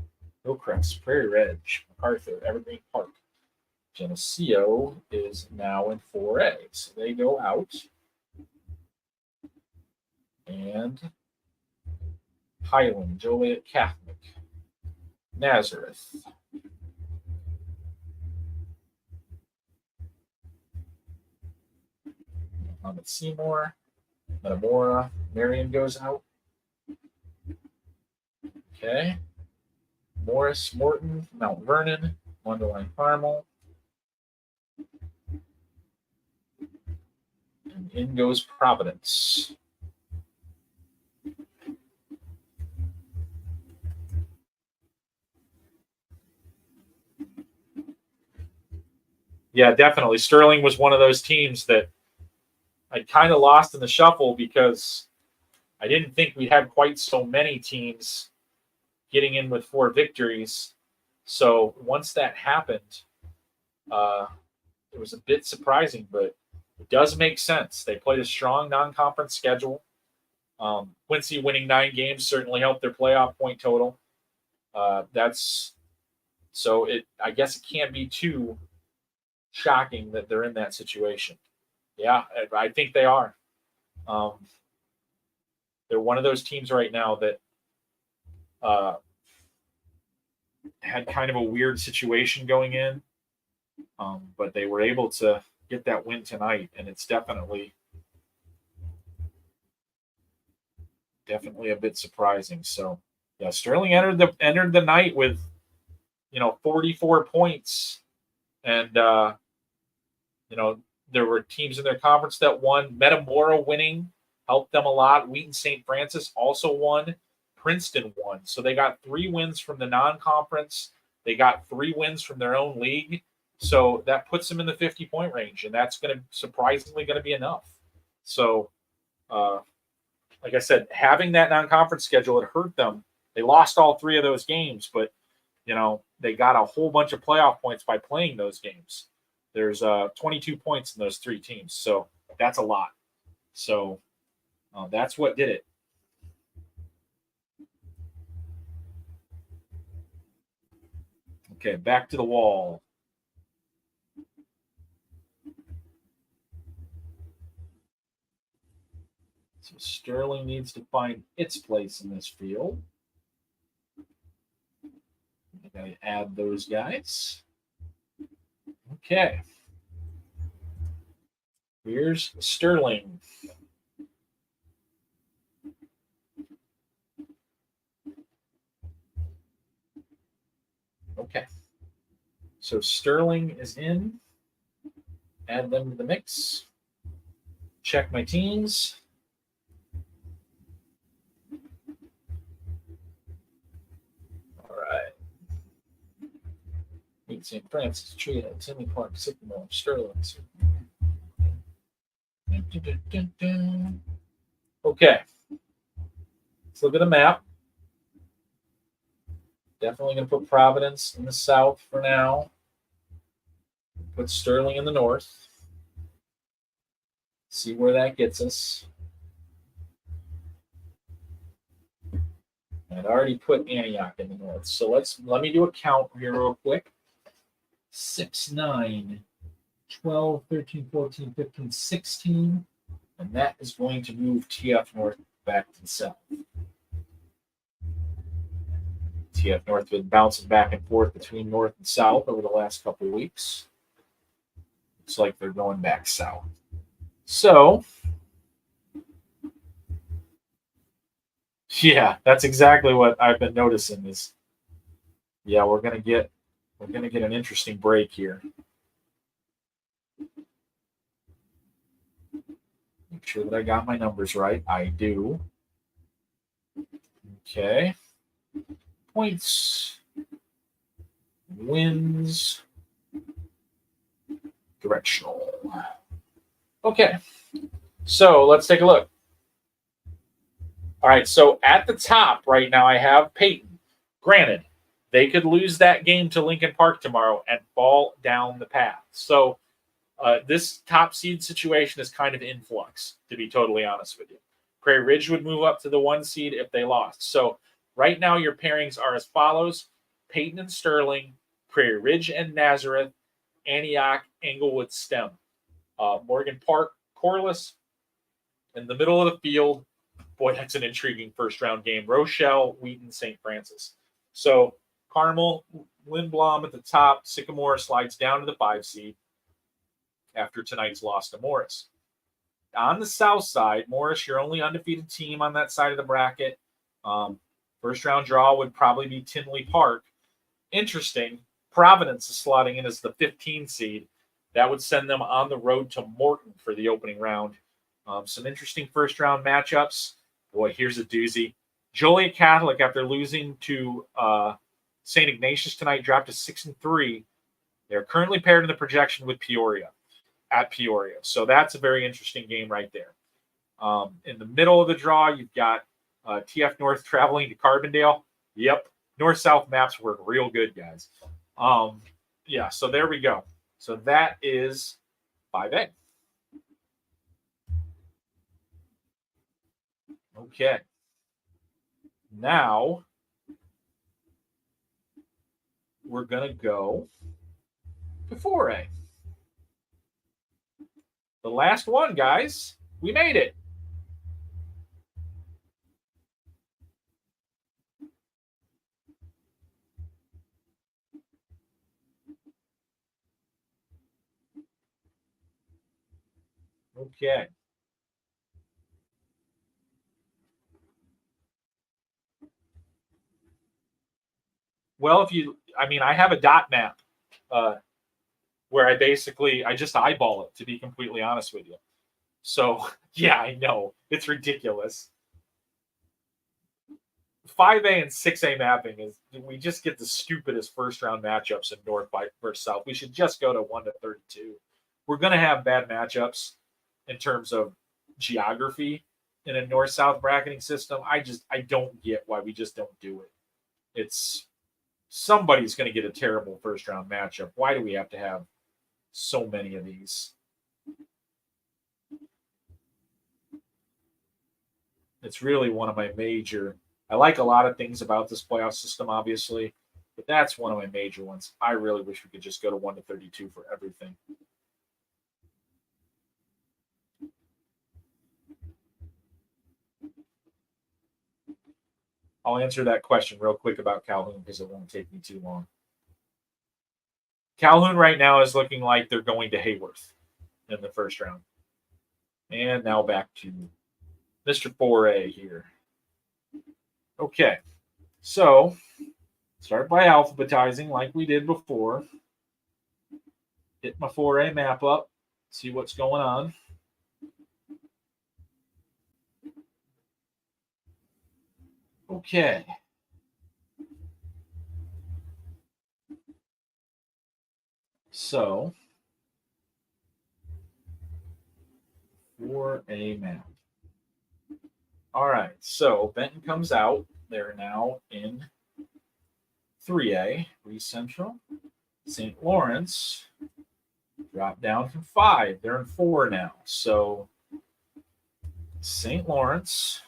Hillcrest, Prairie Ridge, MacArthur, Evergreen Park. Geneseo is now in 4A, so they go out. And Highland, Joliet Catholic, Nazareth, Muhammad Seymour, Metamora, Marion goes out. Okay. Morris, Morton, Mount Vernon, Wonderline Carmel. And in goes Providence. Yeah, definitely. Sterling was one of those teams that I kind of lost in the shuffle because I didn't think we had quite so many teams getting in with 4 victories. So once that happened, it was a bit surprising, but it does make sense. They played a strong non-conference schedule. Quincy winning 9 games certainly helped their playoff point total. I guess it can't be too shocking that they're in that situation. Yeah, I think they are. They're one of those teams right now that had kind of a weird situation going in, but they were able to get that win tonight, and it's definitely a bit surprising. So, yeah, Sterling entered the night with 44 points, and there were teams in their conference that won. Metamora winning helped them a lot. Wheaton St. Francis also won. Princeton won. So they got 3 wins from the non-conference. They got 3 wins from their own league. So that puts them in the 50-point range, and that's surprisingly going to be enough. So, like I said, having that non-conference schedule, it hurt them. They lost all 3 of those games, but they got a whole bunch of playoff points by playing those games. There's 22 points in those 3 teams, so that's a lot. So that's what did it. Okay, back to the wall. So Sterling needs to find its place in this field. I gotta add those guys. Okay. Here's Sterling. Okay. So Sterling is in. Add them to the mix. Check my teams. All right. Meet St. Francis, Tria, Timmy Park, Sycamore, Sterling. Okay. Let's look at the map. Definitely going to put Providence in the south for now. Put Sterling in the north. See where that gets us. I'd already put Antioch in the north. So let me do a count here real quick. 6, 9, 12, 13, 14, 15, 16. And that is going to move TF North back to the south. TF North been bouncing back and forth between north and south over the last couple of weeks. Looks like they're going back south. So, yeah, that's exactly what I've been noticing is, yeah, we're gonna get an interesting break here. Make sure that I got my numbers right. I do. Okay. Points, wins, directional. Okay, so let's take a look. All right, so at the top right now, I have Peyton. Granted, they could lose that game to Lincoln Park tomorrow and fall down the path. So this top seed situation is kind of in flux, to be totally honest with you. Prairie Ridge would move up to the 1 seed if they lost. So right now, your pairings are as follows: Peyton and Sterling, Prairie Ridge and Nazareth, Antioch, Englewood, Stem. Morgan Park, Corliss. In the middle of the field boy, that's an intriguing first-round game. Rochelle, Wheaton, St. Francis. So Carmel, Lindblom at the top. Sycamore slides down to the 5 seed after tonight's loss to Morris. On the south side, Morris, your only undefeated team on that side of the bracket. First-round draw would probably be Tinley Park. Interesting, Providence is slotting in as the 15 seed. That would send them on the road to Morton for the opening round. Some interesting first-round matchups. Boy, here's a doozy. Joliet Catholic, after losing to St. Ignatius tonight, dropped to 6-3. They're currently paired in the projection with Peoria, at Peoria. So that's a very interesting game right there. In the middle of the draw, you've got TF North traveling to Carbondale. Yep, north-south maps work real good, guys. Yeah, so there we go. So that is 5A. Okay. Now we're going to go to 4A. The last one, guys. We made it. Okay. Well, I have a dot map where I just eyeball it, to be completely honest with you. So, yeah, I know. It's ridiculous. 5A and 6A mapping is we just get the stupidest first-round matchups in North versus South. We should just go to 1-32. We're going to have bad matchups in terms of geography in a North-South bracketing system. I don't get why we just don't do it. Somebody's going to get a terrible first-round matchup. Why do we have to have so many of these? It's really one of my major. I like a lot of things about this playoff system, obviously, but that's one of my major ones. I really wish we could just go to 1-32 for everything. I'll answer that question real quick about Calhoun because it won't take me too long. Calhoun right now is looking like they're going to Hayworth in the first round. And now back to Mr. 4A here. Okay, so start by alphabetizing like we did before. Hit my 4A map up, see what's going on. Okay. So, 4A map. All right, so Benton comes out. They're now in 3A, Reese Central. St. Lawrence dropped down from 5. They're in 4 now. So, St. Lawrence.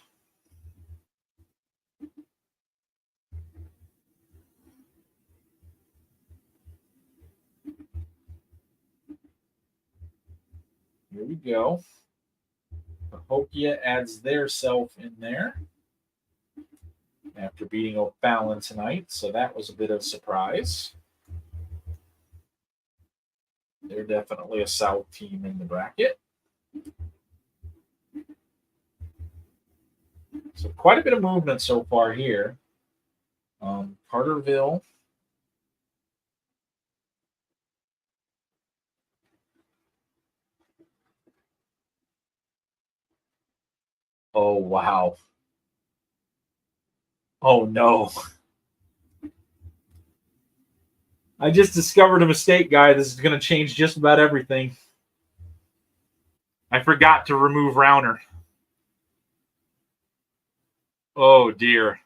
Here we go. Cahokia adds their self in there after beating O'Fallon tonight, so that was a bit of a surprise. They're definitely a South team in the bracket. So quite a bit of movement so far here. Carterville. Oh, wow. Oh, no. I just discovered a mistake, guy. This is going to change just about everything. I forgot to remove Rauner. Oh, dear.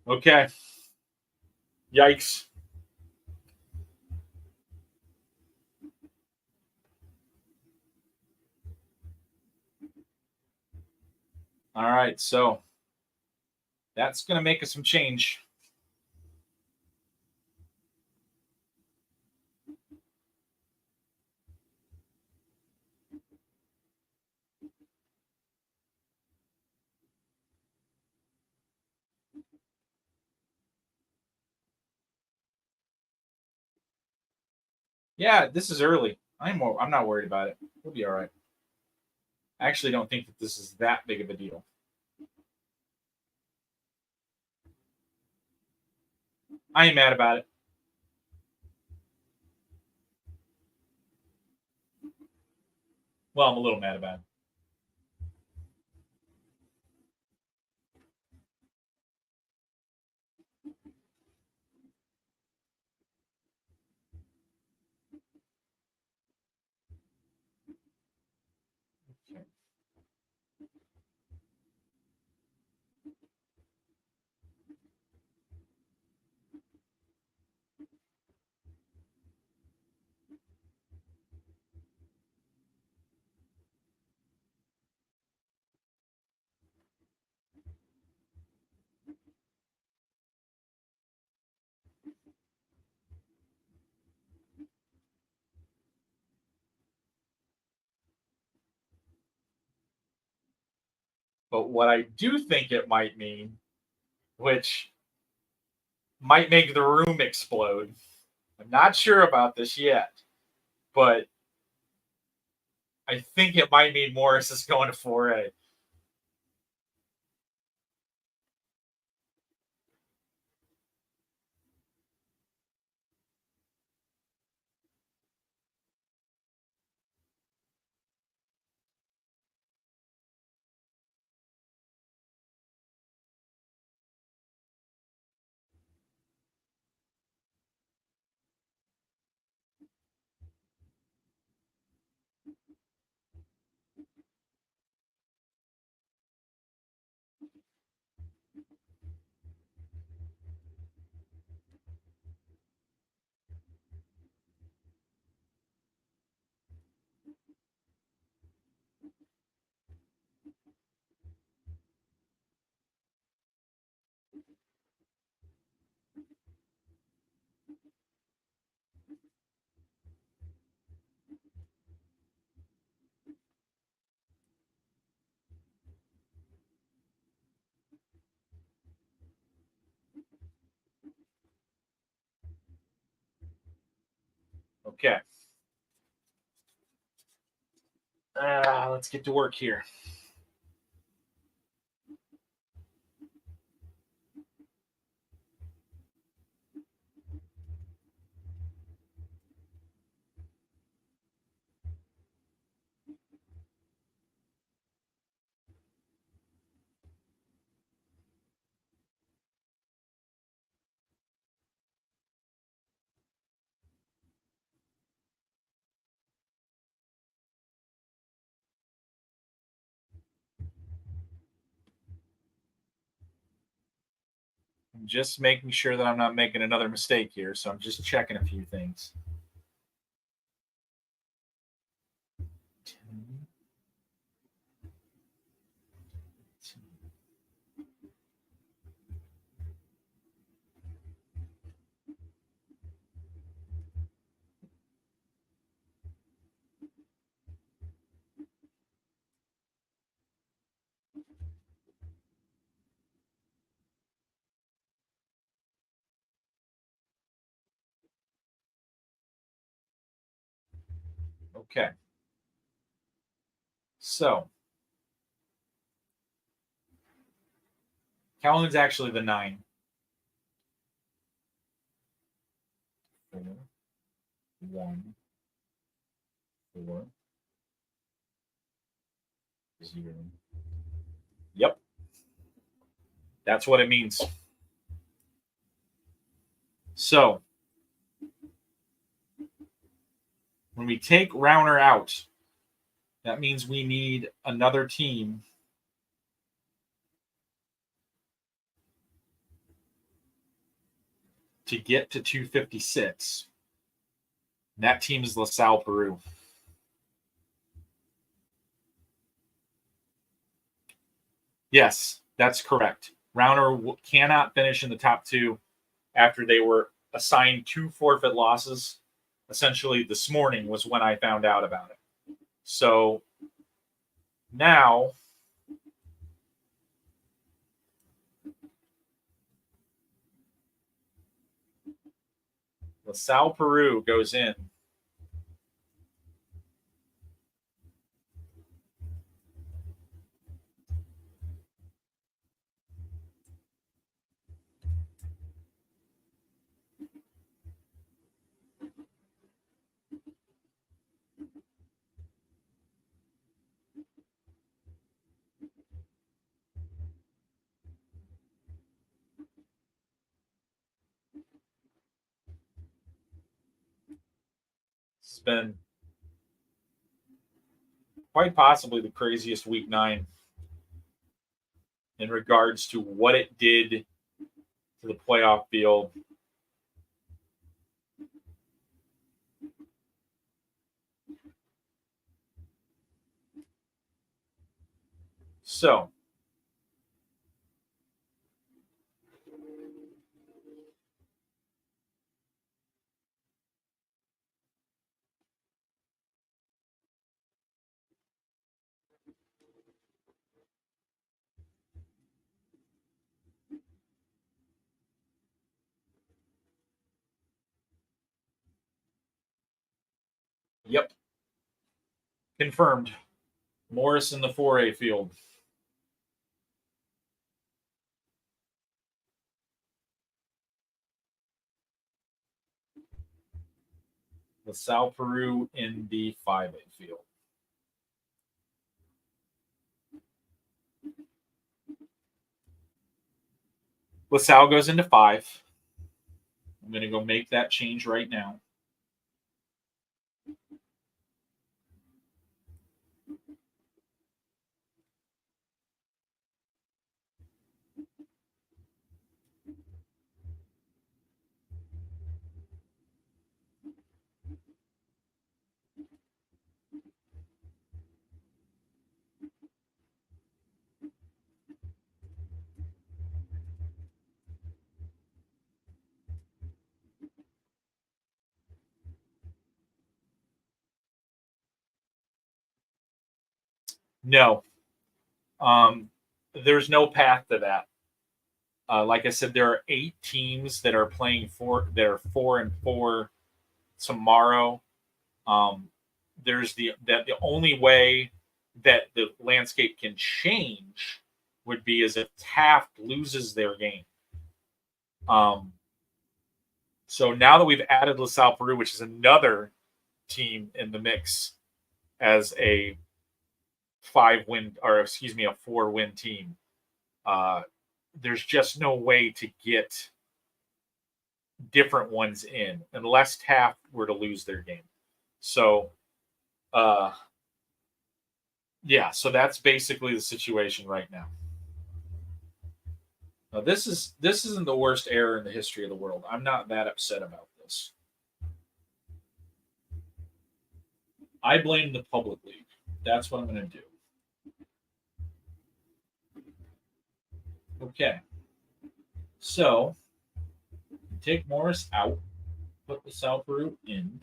Okay. Yikes. All right, so that's going to make us some change. Yeah, this is early. I'm not worried about it. We'll be all right. I actually don't think that this is that big of a deal. I ain't mad about it. Well, I'm a little mad about it. But what I do think it might mean, which might make the room explode, I'm not sure about this yet, but I think it might mean Morris is going to 4A. Okay. Let's get to work here. I'm just making sure that I'm not making another mistake here, so I'm just checking a few things. Okay. So Calhoun's actually the 9. 4, 1, 4, 0. Yep. That's what it means. So when we take Rauner out, that means we need another team to get to 256. And that team is LaSalle, Peru. Yes, that's correct. Rauner cannot finish in the top 2 after they were assigned 2 forfeit losses. Essentially, this morning was when I found out about it. So now LaSalle, Peru goes in been quite possibly the craziest week 9 in regards to what it did to the playoff field. So, yep. Confirmed. Morris in the 4A field. LaSalle Peru in the 5A field. LaSalle goes into 5. I'm going to go make that change right now. No. There's no path to that. Like I said, there are 8 teams that are playing that are 4-4 tomorrow. There's the only way that the landscape can change would be as if Taft loses their game. So now that we've added LaSalle Peru, which is another team in the mix as a 4-win team, there's just no way to get different ones in unless Taft were to lose their game. So, so that's basically the situation right now. Now, this isn't the worst error in the history of the world. I'm not that upset about this. I blame the public league. That's what I'm going to do. Okay. So, take Morris out, put LaSalle Peru in.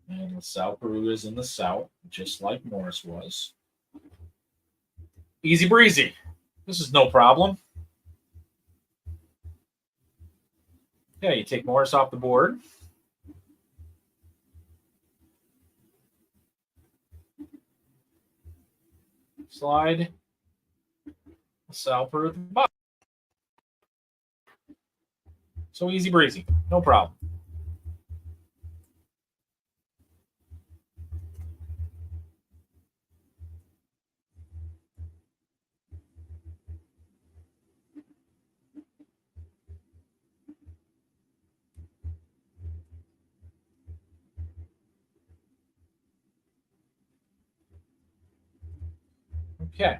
And LaSalle Peru is in the south, just like Morris was. Easy breezy. This is no problem. Okay, you take Morris off the board. Slide LaSalle Peru at the bottom. So easy breezy, no problem. Okay.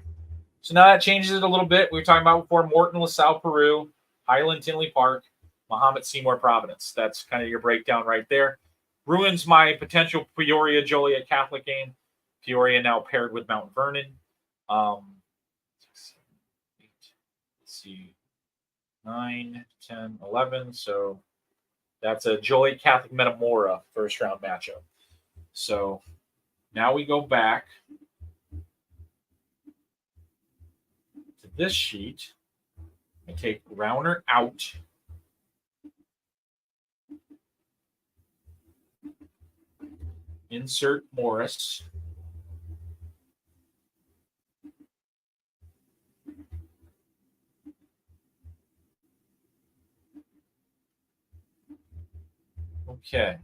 So now that changes it a little bit. We were talking about before Morton, LaSalle Peru, Highland, Tinley Park, Muhammad Seymour, Providence. That's kind of your breakdown right there. Ruins my potential Peoria Joliet Catholic game. Peoria now paired with Mount Vernon. 6, 7, 8, let's see, 9, 10, 11. So that's a Joliet Catholic Metamora first round matchup. So now we go back to this sheet. I take Rauner out. Insert Morris. Okay.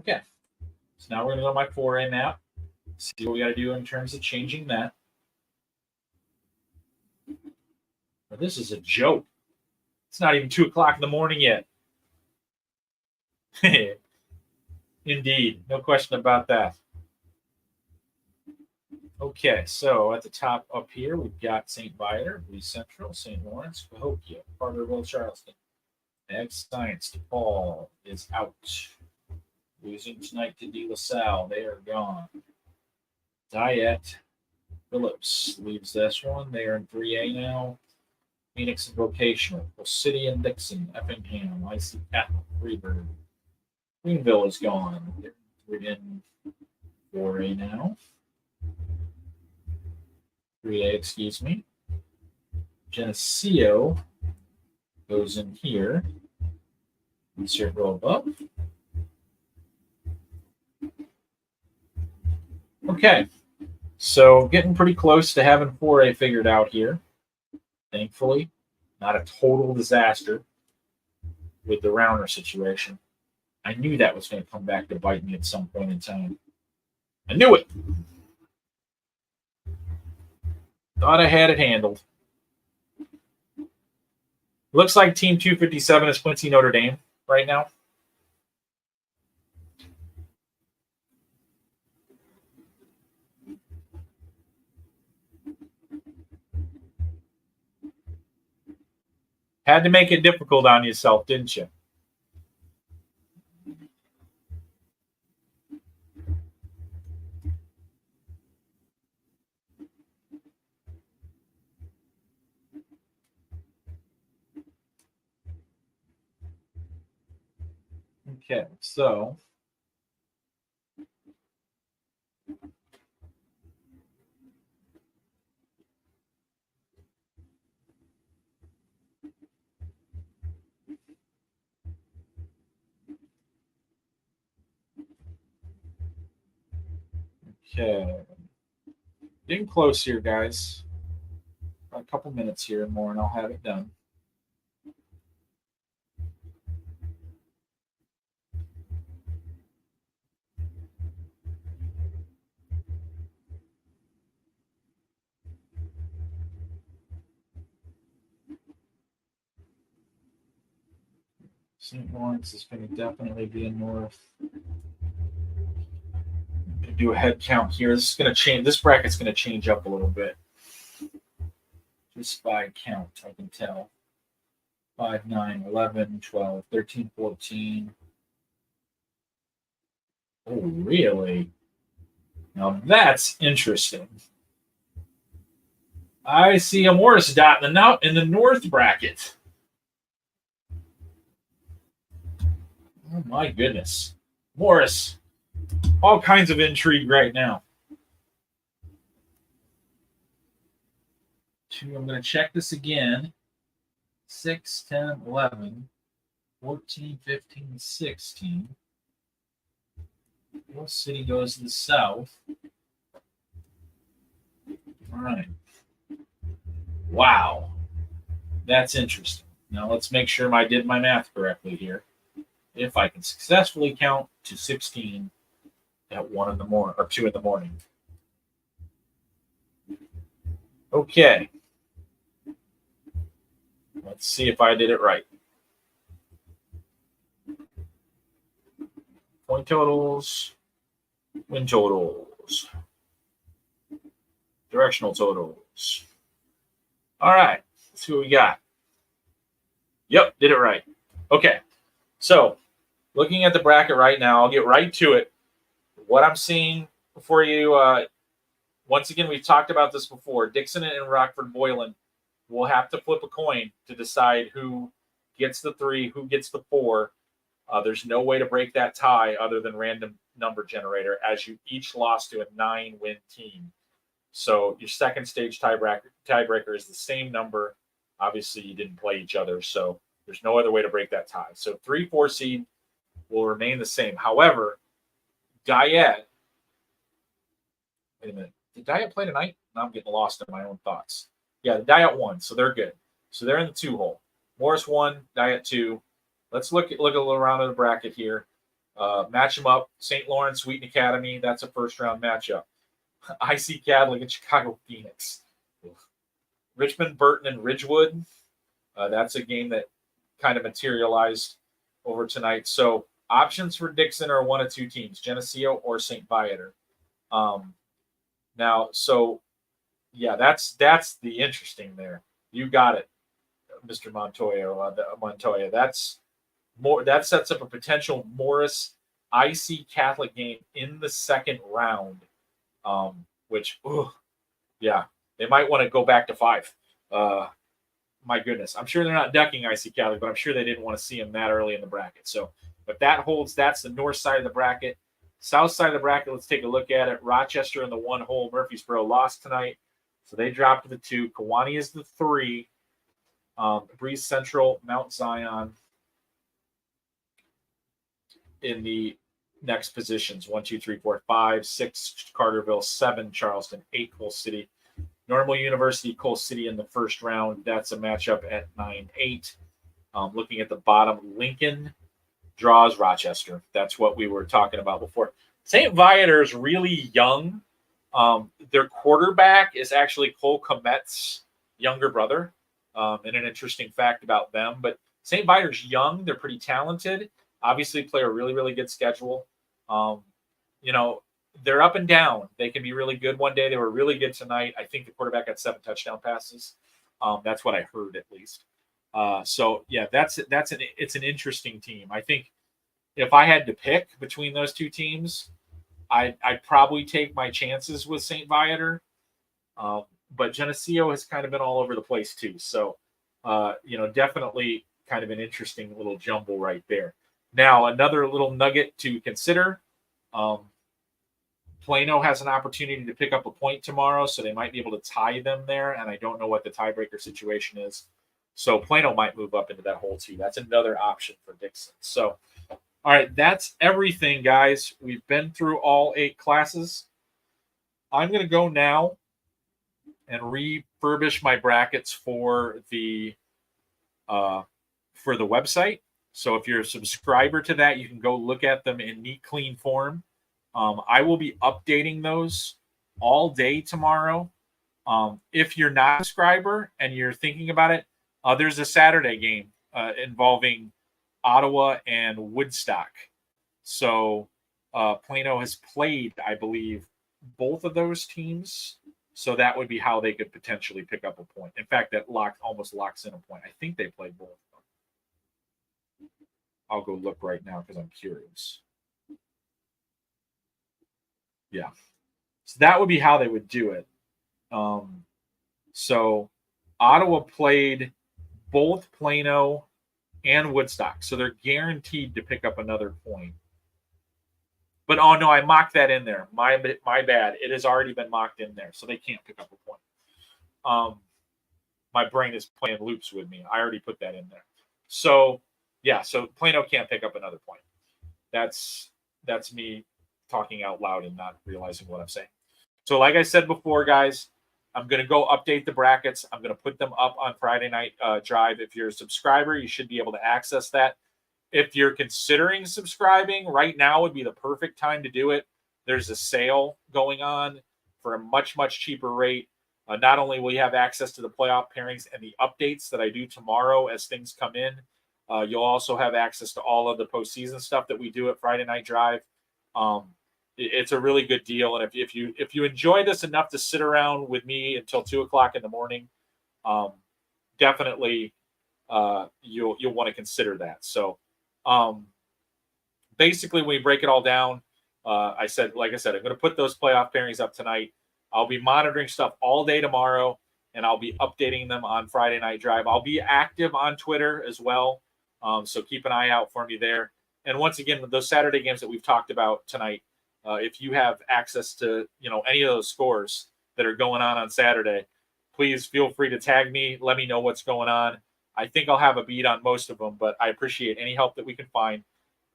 Okay. So now we're going to go to my 4A map. See what we got to do in terms of changing that. But this is a joke. It's not even 2 o'clock in the morning yet. Indeed. No question about that. Okay, so at the top up here, we've got St. Viator, Lee Central, St. Lawrence, Cahokia, Carterville, Charleston. Ag Science, DePaul is out. Losing tonight to De La Salle. They are gone. Diet Phillips leaves this one. They are in 3A now. Phoenix and Vocational. Hill City and Dixon. Effingham. IC Catholic. Freeburg. Greenville is gone. They're in 4A now. 3A, excuse me. Geneseo goes in here. Insert row above. Okay, so getting pretty close to having 4A figured out here. Thankfully, not a total disaster with the Rauner situation. I knew that was going to come back to bite me at some point in time. I knew it. Thought I had it handled. Looks like Team 257 is Quincy Notre Dame right now. Had to make it difficult on yourself, didn't you? Okay, so okay. Getting close here, guys. Got a couple minutes here and more, and I'll have it done. St. Lawrence is going to definitely be in north. Do a head count here. This is going to change. This bracket's going to change up a little bit. Just by count, I can tell. 5, 9, 11, 12, 13, 14. Oh, really? Now that's interesting. I see a Morris dot in the north bracket. Oh my goodness. Morris. All kinds of intrigue right now. I'm going to check this again. 6, 10, 11, 14, 15, 16. Hill City goes to the south. All right. Wow. That's interesting. Now let's make sure I did my math correctly here. If I can successfully count to 16 at 1 in the morning or 2 in the morning. Okay. Let's see if I did it right. Point totals, win totals, directional totals. All right, let's see what we got. Yep, did it right. Okay, so looking at the bracket right now, I'll get right to it. What I'm seeing for you, once again, we've talked about this before. Dixon and Rockford Boylan will have to flip a coin to decide who gets the 3, who gets the 4. There's no way to break that tie other than random number generator, as you each lost to a 9-win team. So your second stage tiebreaker is the same number. Obviously, you didn't play each other, so there's no other way to break that tie. So 3-4 seed will remain the same. However, Diet. Wait a minute. Did Diet play tonight? Now I'm getting lost in my own thoughts. Yeah, Diet won, so they're good. So they're in the 2 hole. Morris 1, Diet 2. Let's look a little around in the bracket here. Match them up. St. Lawrence, Wheaton Academy. That's a first-round matchup. IC Catholic and Chicago Phoenix. Richmond, Burton, and Ridgewood. That's a game that kind of materialized over tonight. So options for Dixon are one of two teams, Geneseo or St. Viator. Now, so yeah, that's the interesting there. You got it, Mr. Montoya. That's more. That sets up a potential Morris IC Catholic game in the second round. Which, yeah, they might want to go back to 5. My goodness, I'm sure they're not ducking IC Catholic, but I'm sure they didn't want to see them that early in the bracket. So, if that holds, that's the north side of the bracket. South side of the bracket, let's take a look at it. Rochester in the 1 hole. Murfreesboro lost tonight, so they dropped to the 2. Kewanee is the 3. Breeze Central, Mount Zion in the next positions. 1, 2, 3, 4, 5, 6, Carterville, 7, Charleston, 8, Coal City. Normal University, Coal City in the first round. That's a matchup at 9-8. Looking at the bottom, Lincoln draws Rochester. That's what we were talking about before. St. Viator is really young. Their quarterback is actually Cole Komet's younger brother. And an interesting fact about them. But St. Viator's young. They're pretty talented. Obviously play a really, really good schedule. They're up and down. They can be really good one day. They were really good tonight. I think the quarterback had 7 touchdown passes. That's what I heard at least. So yeah, it's an interesting team. I think if I had to pick between those two teams, I'd probably take my chances with St. Viator. But Geneseo has kind of been all over the place too. So definitely kind of an interesting little jumble right there. Now, another little nugget to consider. Plano has an opportunity to pick up a point tomorrow, so they might be able to tie them there, and I don't know what the tiebreaker situation is. So Plano might move up into that hole too. That's another option for Dixon. So, all right, that's everything, guys. We've been through all 8 classes. I'm going to go now and refurbish my brackets for the website. So if you're a subscriber to that, you can go look at them in neat, clean form. I will be updating those all day tomorrow. If you're not a subscriber and you're thinking about it, there's a Saturday game involving Ottawa and Woodstock. So Plano has played, I believe, both of those teams. So that would be how they could potentially pick up a point. In fact, that almost locks in a point. I think they played both of them. I'll go look right now because I'm curious. Yeah. So that would be how they would do it. So Ottawa played both Plano and Woodstock. So they're guaranteed to pick up another point. But, oh, no, I mocked that in there. My bad. It has already been mocked in there, so they can't pick up a point. My brain is playing loops with me. I already put that in there. So, yeah, so Plano can't pick up another point. That's me talking out loud and not realizing what I'm saying. So, like I said before, guys, I'm going to go update the brackets. I'm going to put them up on Friday Night Drive. If you're a subscriber, you should be able to access that. If you're considering subscribing, right now would be the perfect time to do it. There's a sale going on for a much, much cheaper rate. Not only will you have access to the playoff pairings and the updates that I do tomorrow as things come in, you'll also have access to all of the postseason stuff that we do at Friday Night Drive. It's a really good deal, and if you enjoy this enough to sit around with me until 2:00 in the morning, definitely you'll want to consider that. So. Basically, when we break it all down, like I said, I'm going to put those playoff pairings up tonight. I'll be monitoring stuff all day tomorrow, and I'll be updating them on Friday Night Drive. I'll be active on Twitter as well, so keep an eye out for me there. And once again, with those Saturday games that we've talked about tonight, if you have access to any of those scores that are going on Saturday, please feel free to tag me. Let me know what's going on. I think I'll have a beat on most of them, but I appreciate any help that we can find.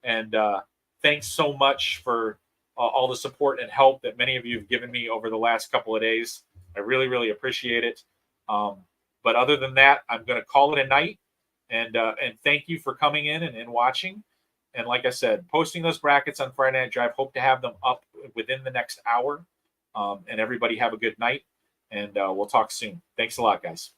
And thanks so much for all the support and help that many of you have given me over the last couple of days. I really, really appreciate it. But other than that, I'm going to call it a night. And thank you for coming in and watching. And like I said, posting those brackets on Friday Night Drive. Hope to have them up within the next hour. And everybody have a good night. And we'll talk soon. Thanks a lot, guys.